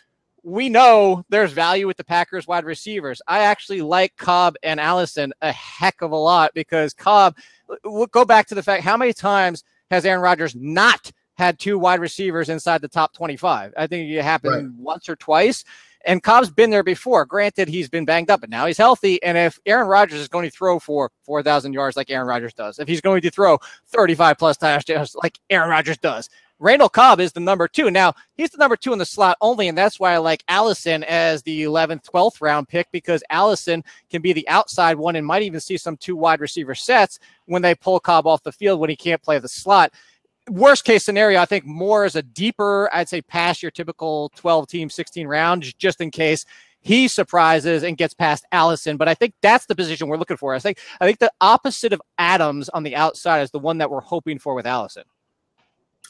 we know there's value with the Packers wide receivers. I actually like Cobb and Allison a heck of a lot, because Cobb, we'll go back to the fact, how many times has Aaron Rodgers not had two wide receivers inside the top 25? I think it happened once or twice. And Cobb's been there before. Granted, he's been banged up, but now he's healthy. And if Aaron Rodgers is going to throw for 4,000 yards like Aaron Rodgers does, if he's going to throw 35-plus touchdowns like Aaron Rodgers does, Randall Cobb is the number 2. Now, he's the number 2 in the slot only, and that's why I like Allison as the 11th, 12th round pick, because Allison can be the outside one and might even see some 2 wide receiver sets when they pull Cobb off the field when he can't play the slot. Worst case scenario, I think Moore is a deeper, I'd say past your typical 12-team, 16 round, just in case he surprises and gets past Allison. But I think that's the position we're looking for. I think the opposite of Adams on the outside is the one that we're hoping for with Allison.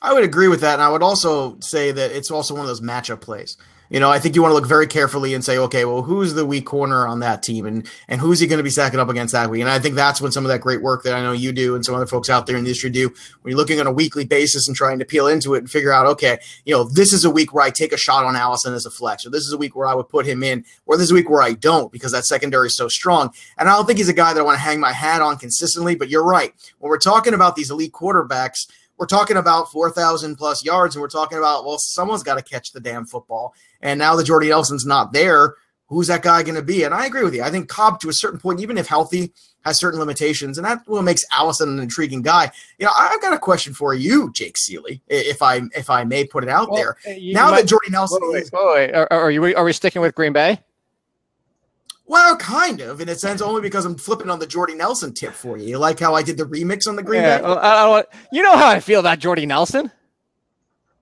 I would agree with that, and I would also say that it's also one of those matchup plays. I think you want to look very carefully and say, okay, well, who's the weak corner on that team, and who's he going to be stacking up against that week? And I think that's when some of that great work that I know you do and some other folks out there in the industry do, when you're looking on a weekly basis and trying to peel into it and figure out, okay, this is a week where I take a shot on Allison as a flex, or this is a week where I would put him in, or this is a week where I don't, because that secondary is so strong. And I don't think he's a guy that I want to hang my hat on consistently, but you're right. When we're talking about these elite quarterbacks, we're talking about 4,000 plus yards, and we're talking about, well, someone's got to catch the damn football. And now that Jordy Nelson's not there, who's that guy going to be? And I agree with you. I think Cobb, to a certain point, even if healthy, has certain limitations, and that what makes Allison an intriguing guy. I've got a question for you, Jake Seeley, if I may put it out there. Now that Jordy Nelson are we sticking with Green Bay? Well, kind of, in a sense, only because I'm flipping on the Jordy Nelson tip for you. You like how I did the remix on the Green Bay? You know how I feel about Jordy Nelson.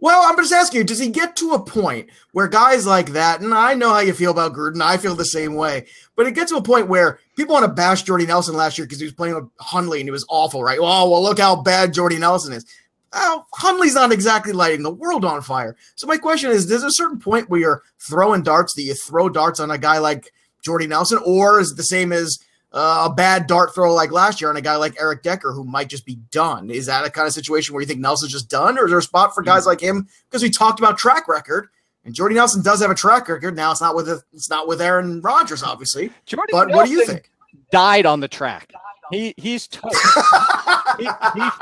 Well, I'm just asking you, does he get to a point where guys like that, and I know how you feel about Gruden, I feel the same way, but it gets to a point where people want to bash Jordy Nelson last year because he was playing with Hundley and he was awful, right? Oh, well, look how bad Jordy Nelson is. Well, Hundley's not exactly lighting the world on fire. So my question is, there's a certain point where you're throwing darts that you throw darts on a guy like Jordy Nelson, or is it the same as a bad dart throw like last year on a guy like Eric Decker who might just be done? Is that a kind of situation where you think Nelson's just done, or is there a spot for guys like him? Because we talked about track record, and Jordy Nelson does have a track record. Now it's not with Aaron Rodgers, obviously. But what do you think? Died on the track. He's toast. he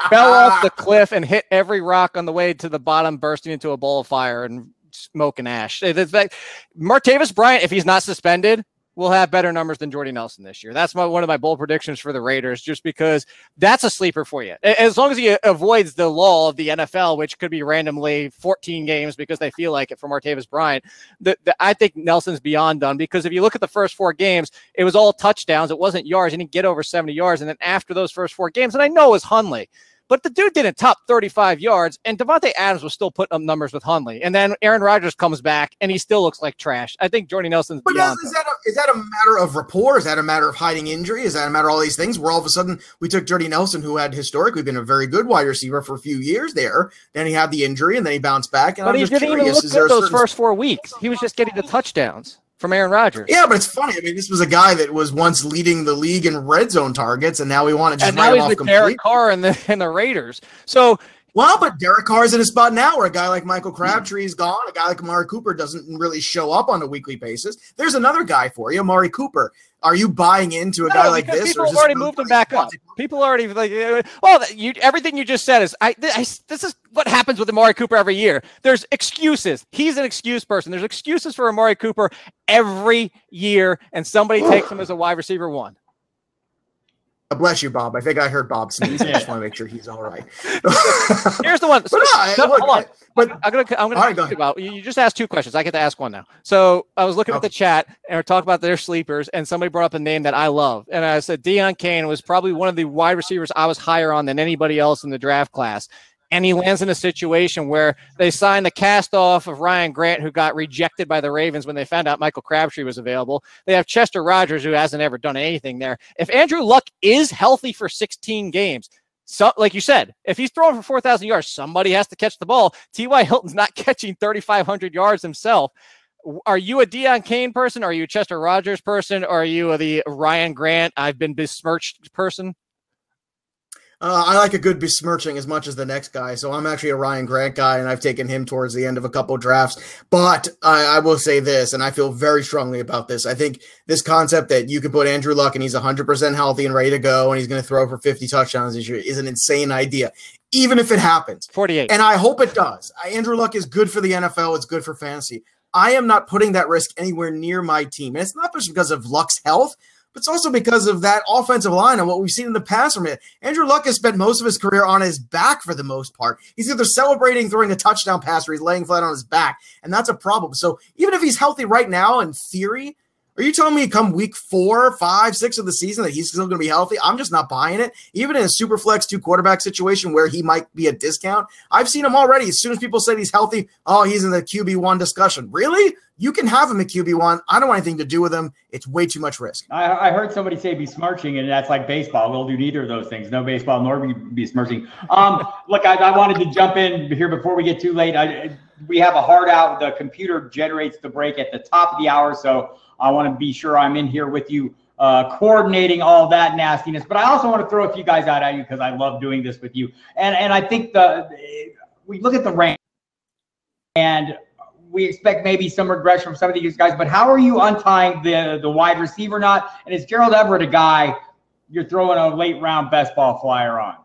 fell off the cliff and hit every rock on the way to the bottom, bursting into a bowl of fire and smoke and ash. Martavis Bryant, if he's not suspended, will have better numbers than Jordy Nelson this year. That's one of my bold predictions for the Raiders, just because that's a sleeper for you. As long as he avoids the law of the NFL, which could be randomly 14 games because they feel like it for Martavis Bryant, I think Nelson's beyond done, because if you look at the first 4 games, it was all touchdowns. It wasn't yards. He didn't get over 70 yards. And then after those first 4 games, and I know it was Hundley, but the dude didn't top 35 yards, and Devontae Adams was still putting up numbers with Hundley. And then Aaron Rodgers comes back, and he still looks like trash. I think Jordy Nelson's beyond. But is that a matter of rapport? Is that a matter of hiding injury? Is that a matter of all these things where all of a sudden we took Jordy Nelson, who had historically been a very good wide receiver for a few years there, then he had the injury, and then he bounced back. And but he didn't even look good those first 4 weeks. He was just getting the touchdowns from Aaron Rodgers. Yeah, but it's funny. I mean, this was a guy that was once leading the league in red zone targets, and now we want to just write him off completely. Derek Carr and the Raiders. So, well, but Derek Carr's in a spot now where a guy like Michael Crabtree's gone. A guy like Amari Cooper doesn't really show up on a weekly basis. There's another guy for you, Amari Cooper. Are you buying into a guy like this? People have already moved him back up. People already everything you just said is this is what happens with Amari Cooper every year. There's excuses. He's an excuse person. There's excuses for Amari Cooper every year, and somebody takes him as a wide receiver 1. Bless you, Bob. I think I heard Bob sneeze. I just want to make sure he's all right. Here's the one. Hold on. But I'm gonna talk about. You just asked 2 questions. I get to ask one now. So I was looking at the chat and we're talking about their sleepers, and somebody brought up a name that I love, and I said Deion Kane was probably one of the wide receivers I was higher on than anybody else in the draft class. And he lands in a situation where they signed the cast off of Ryan Grant, who got rejected by the Ravens when they found out Michael Crabtree was available. They have Chester Rogers, who hasn't ever done anything there. If Andrew Luck is healthy for 16 games, so like you said, if he's throwing for 4,000 yards, somebody has to catch the ball. T.Y. Hilton's not catching 3,500 yards himself. Are you a Deion Kane person? Are you a Chester Rogers person? Or are you the Ryan Grant, I've been besmirched person? I like a good besmirching as much as the next guy. So I'm actually a Ryan Grant guy, and I've taken him towards the end of a couple of drafts. But I will say this, and I feel very strongly about this. I think this concept that you could put Andrew Luck and he's 100% healthy and ready to go, and he's going to throw for 50 touchdowns this year is an insane idea, even if it happens. 48. And I hope it does. Andrew Luck is good for the NFL. It's good for fantasy. I am not putting that risk anywhere near my team. And it's not just because of Luck's health, but it's also because of that offensive line and what we've seen in the past from it. Andrew Luck has spent most of his career on his back for the most part. He's either celebrating throwing a touchdown pass or he's laying flat on his back, and that's a problem. So even if he's healthy right now, in theory, are you telling me come week 4, 5, 6 of the season that he's still going to be healthy? I'm just not buying it. Even in a super flex 2 quarterback situation where he might be a discount, I've seen him already. As soon as people said he's healthy, oh, he's in the QB1 discussion. Really? You can have him at QB1. I don't want anything to do with him. It's way too much risk. I heard somebody say besmirching, and that's like baseball. We'll do neither of those things. No baseball nor besmirching. Look, I wanted to jump in here before we get too late. We have a hard out. The computer generates the break at the top of the hour, so I want to be sure I'm in here with you, coordinating all that nastiness. But I also want to throw a few guys out at you because I love doing this with you. And I think we look at the rank, and we expect maybe some regression from some of these guys. But how are you untying the wide receiver knot? And is Gerald Everett a guy you're throwing a late round best ball flyer on?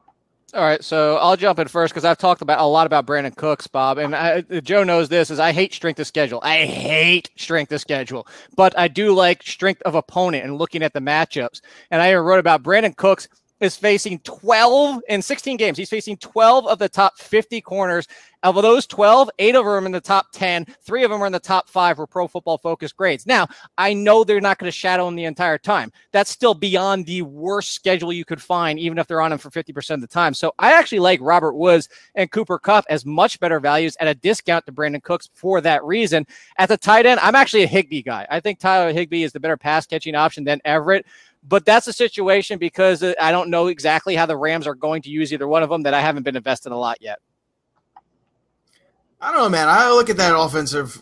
All right, so I'll jump in first because I've talked a lot about Brandon Cooks, Bob, and Joe knows this, is I hate strength of schedule. I hate strength of schedule, but I do like strength of opponent and looking at the matchups. And I wrote about Brandon Cooks is facing 12 in 16 games. He's facing 12 of the top 50 corners. Of those 12, 8 of them are in the top 10. 3 of them are in the top 5 for Pro Football Focus grades. Now, I know they're not going to shadow him the entire time. That's still beyond the worst schedule you could find, even if they're on him for 50% of the time. So I actually like Robert Woods and Cooper Kupp as much better values at a discount to Brandon Cooks for that reason. At the tight end, I'm actually a Higbee guy. I think Tyler Higbee is the better pass-catching option than Everett. But that's a situation because I don't know exactly how the Rams are going to use either one of them that I haven't been invested a lot yet. I don't know, man. I look at that offensive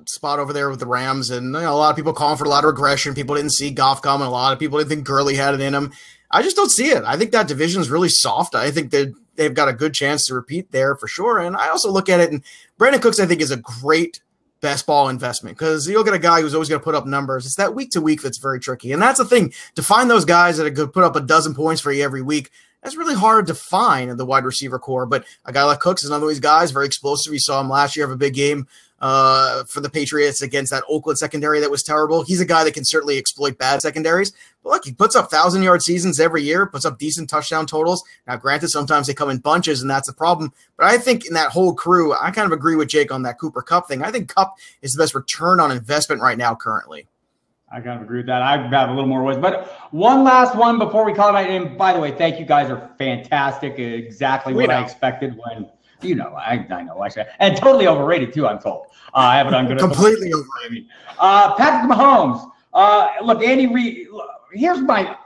spot over there with the Rams, and a lot of people calling for a lot of regression. People didn't see Goff coming. A lot of people didn't think Gurley had it in him. I just don't see it. I think that division is really soft. I think that they've got a good chance to repeat there for sure. And I also look at it, and Brandon Cooks, I think, is a great best ball investment because you look at a guy who's always going to put up numbers. It's that week to week that's very tricky. And that's the thing, to find those guys that are going to put up a dozen points for you every week. That's really hard to find in the wide receiver core, but a guy like Cooks is another of these guys, very explosive. You saw him last year have a big game for the Patriots against that Oakland secondary that was terrible. He's a guy that can certainly exploit bad secondaries. But look, he puts up 1,000-yard seasons every year, puts up decent touchdown totals. Now, granted, sometimes they come in bunches, and that's the problem. But I think in that whole crew, I kind of agree with Jake on that Cooper Kupp thing. I think Kupp is the best return on investment right now currently. I kind of agree with that. I have a little more words. But one last one before we call it night. And by the way, thank you guys are fantastic. Exactly what I expected when, I know. Actually, and totally overrated too, I'm told. I have it on good. Completely overrated. Patrick Mahomes. Look, Andy Reid. Here's my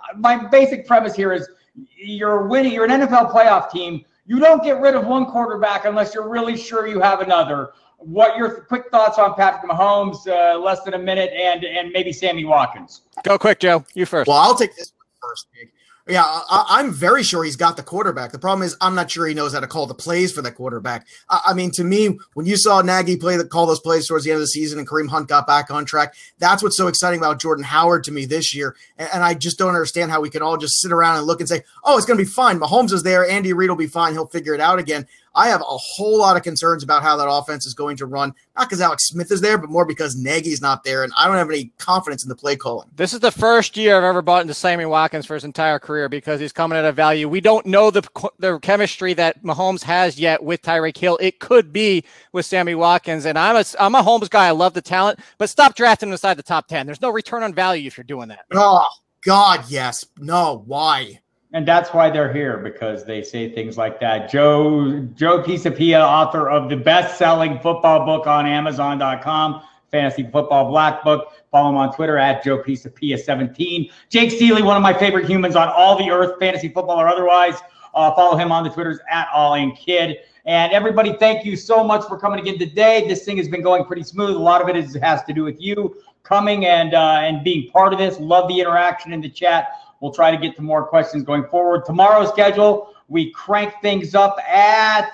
basic premise here is you're winning. You're an NFL playoff team. You don't get rid of one quarterback unless you're really sure you have another. What your quick thoughts on Patrick Mahomes, less than a minute, and maybe Sammy Watkins? Go quick, Joe. You first. Well, I'll take this one first, Nick. Yeah, I'm very sure he's got the quarterback. The problem is I'm not sure he knows how to call the plays for the quarterback. I mean, to me, when you saw Nagy call those plays towards the end of the season and Kareem Hunt got back on track, that's what's so exciting about Jordan Howard to me this year. And I just don't understand how we can all just sit around and look and say, oh, it's going to be fine. Mahomes is there. Andy Reid will be fine. He'll figure it out again. I have a whole lot of concerns about how that offense is going to run, not because Alex Smith is there, but more because Nagy's not there, and I don't have any confidence in the play calling. This is the first year I've ever bought into Sammy Watkins for his entire career because he's coming at a value. We don't know the chemistry that Mahomes has yet with Tyreek Hill. It could be with Sammy Watkins, and I'm a Holmes guy. I love the talent, but stop drafting him inside the top 10. There's no return on value if you're doing that. Oh, God, yes. No, why? And that's why they're here, because they say things like that. Joe Pisapia, author of the best-selling football book on Amazon.com, Fantasy Football Black Book. Follow him on Twitter at Joe Pisapia17. Jake Steely, one of my favorite humans on all the earth, fantasy football or otherwise. Follow him on the Twitters at AllInKid. And everybody, thank you so much for coming again today. This thing has been going pretty smooth. A lot of it has to do with you coming and being part of this. Love the interaction in the chat. We'll try to get to more questions going forward. Tomorrow's schedule, we crank things up at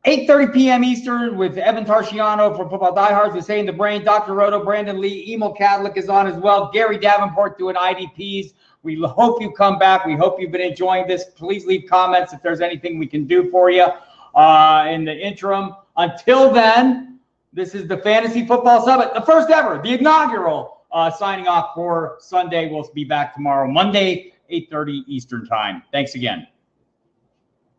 8:30 p.m. Eastern with Evan Tarciano from Football Diehards, The Saying the Brain, Dr. Roto, Brandon Lee, Emil Cadlick is on as well, Gary Davenport doing IDPs. We hope you come back. We hope you've been enjoying this. Please leave comments if there's anything we can do for you in the interim. Until then, this is the Fantasy Football Summit, the first ever, the inaugural. Signing off for Sunday. We'll be back tomorrow, Monday, 8:30 Eastern time. Thanks again.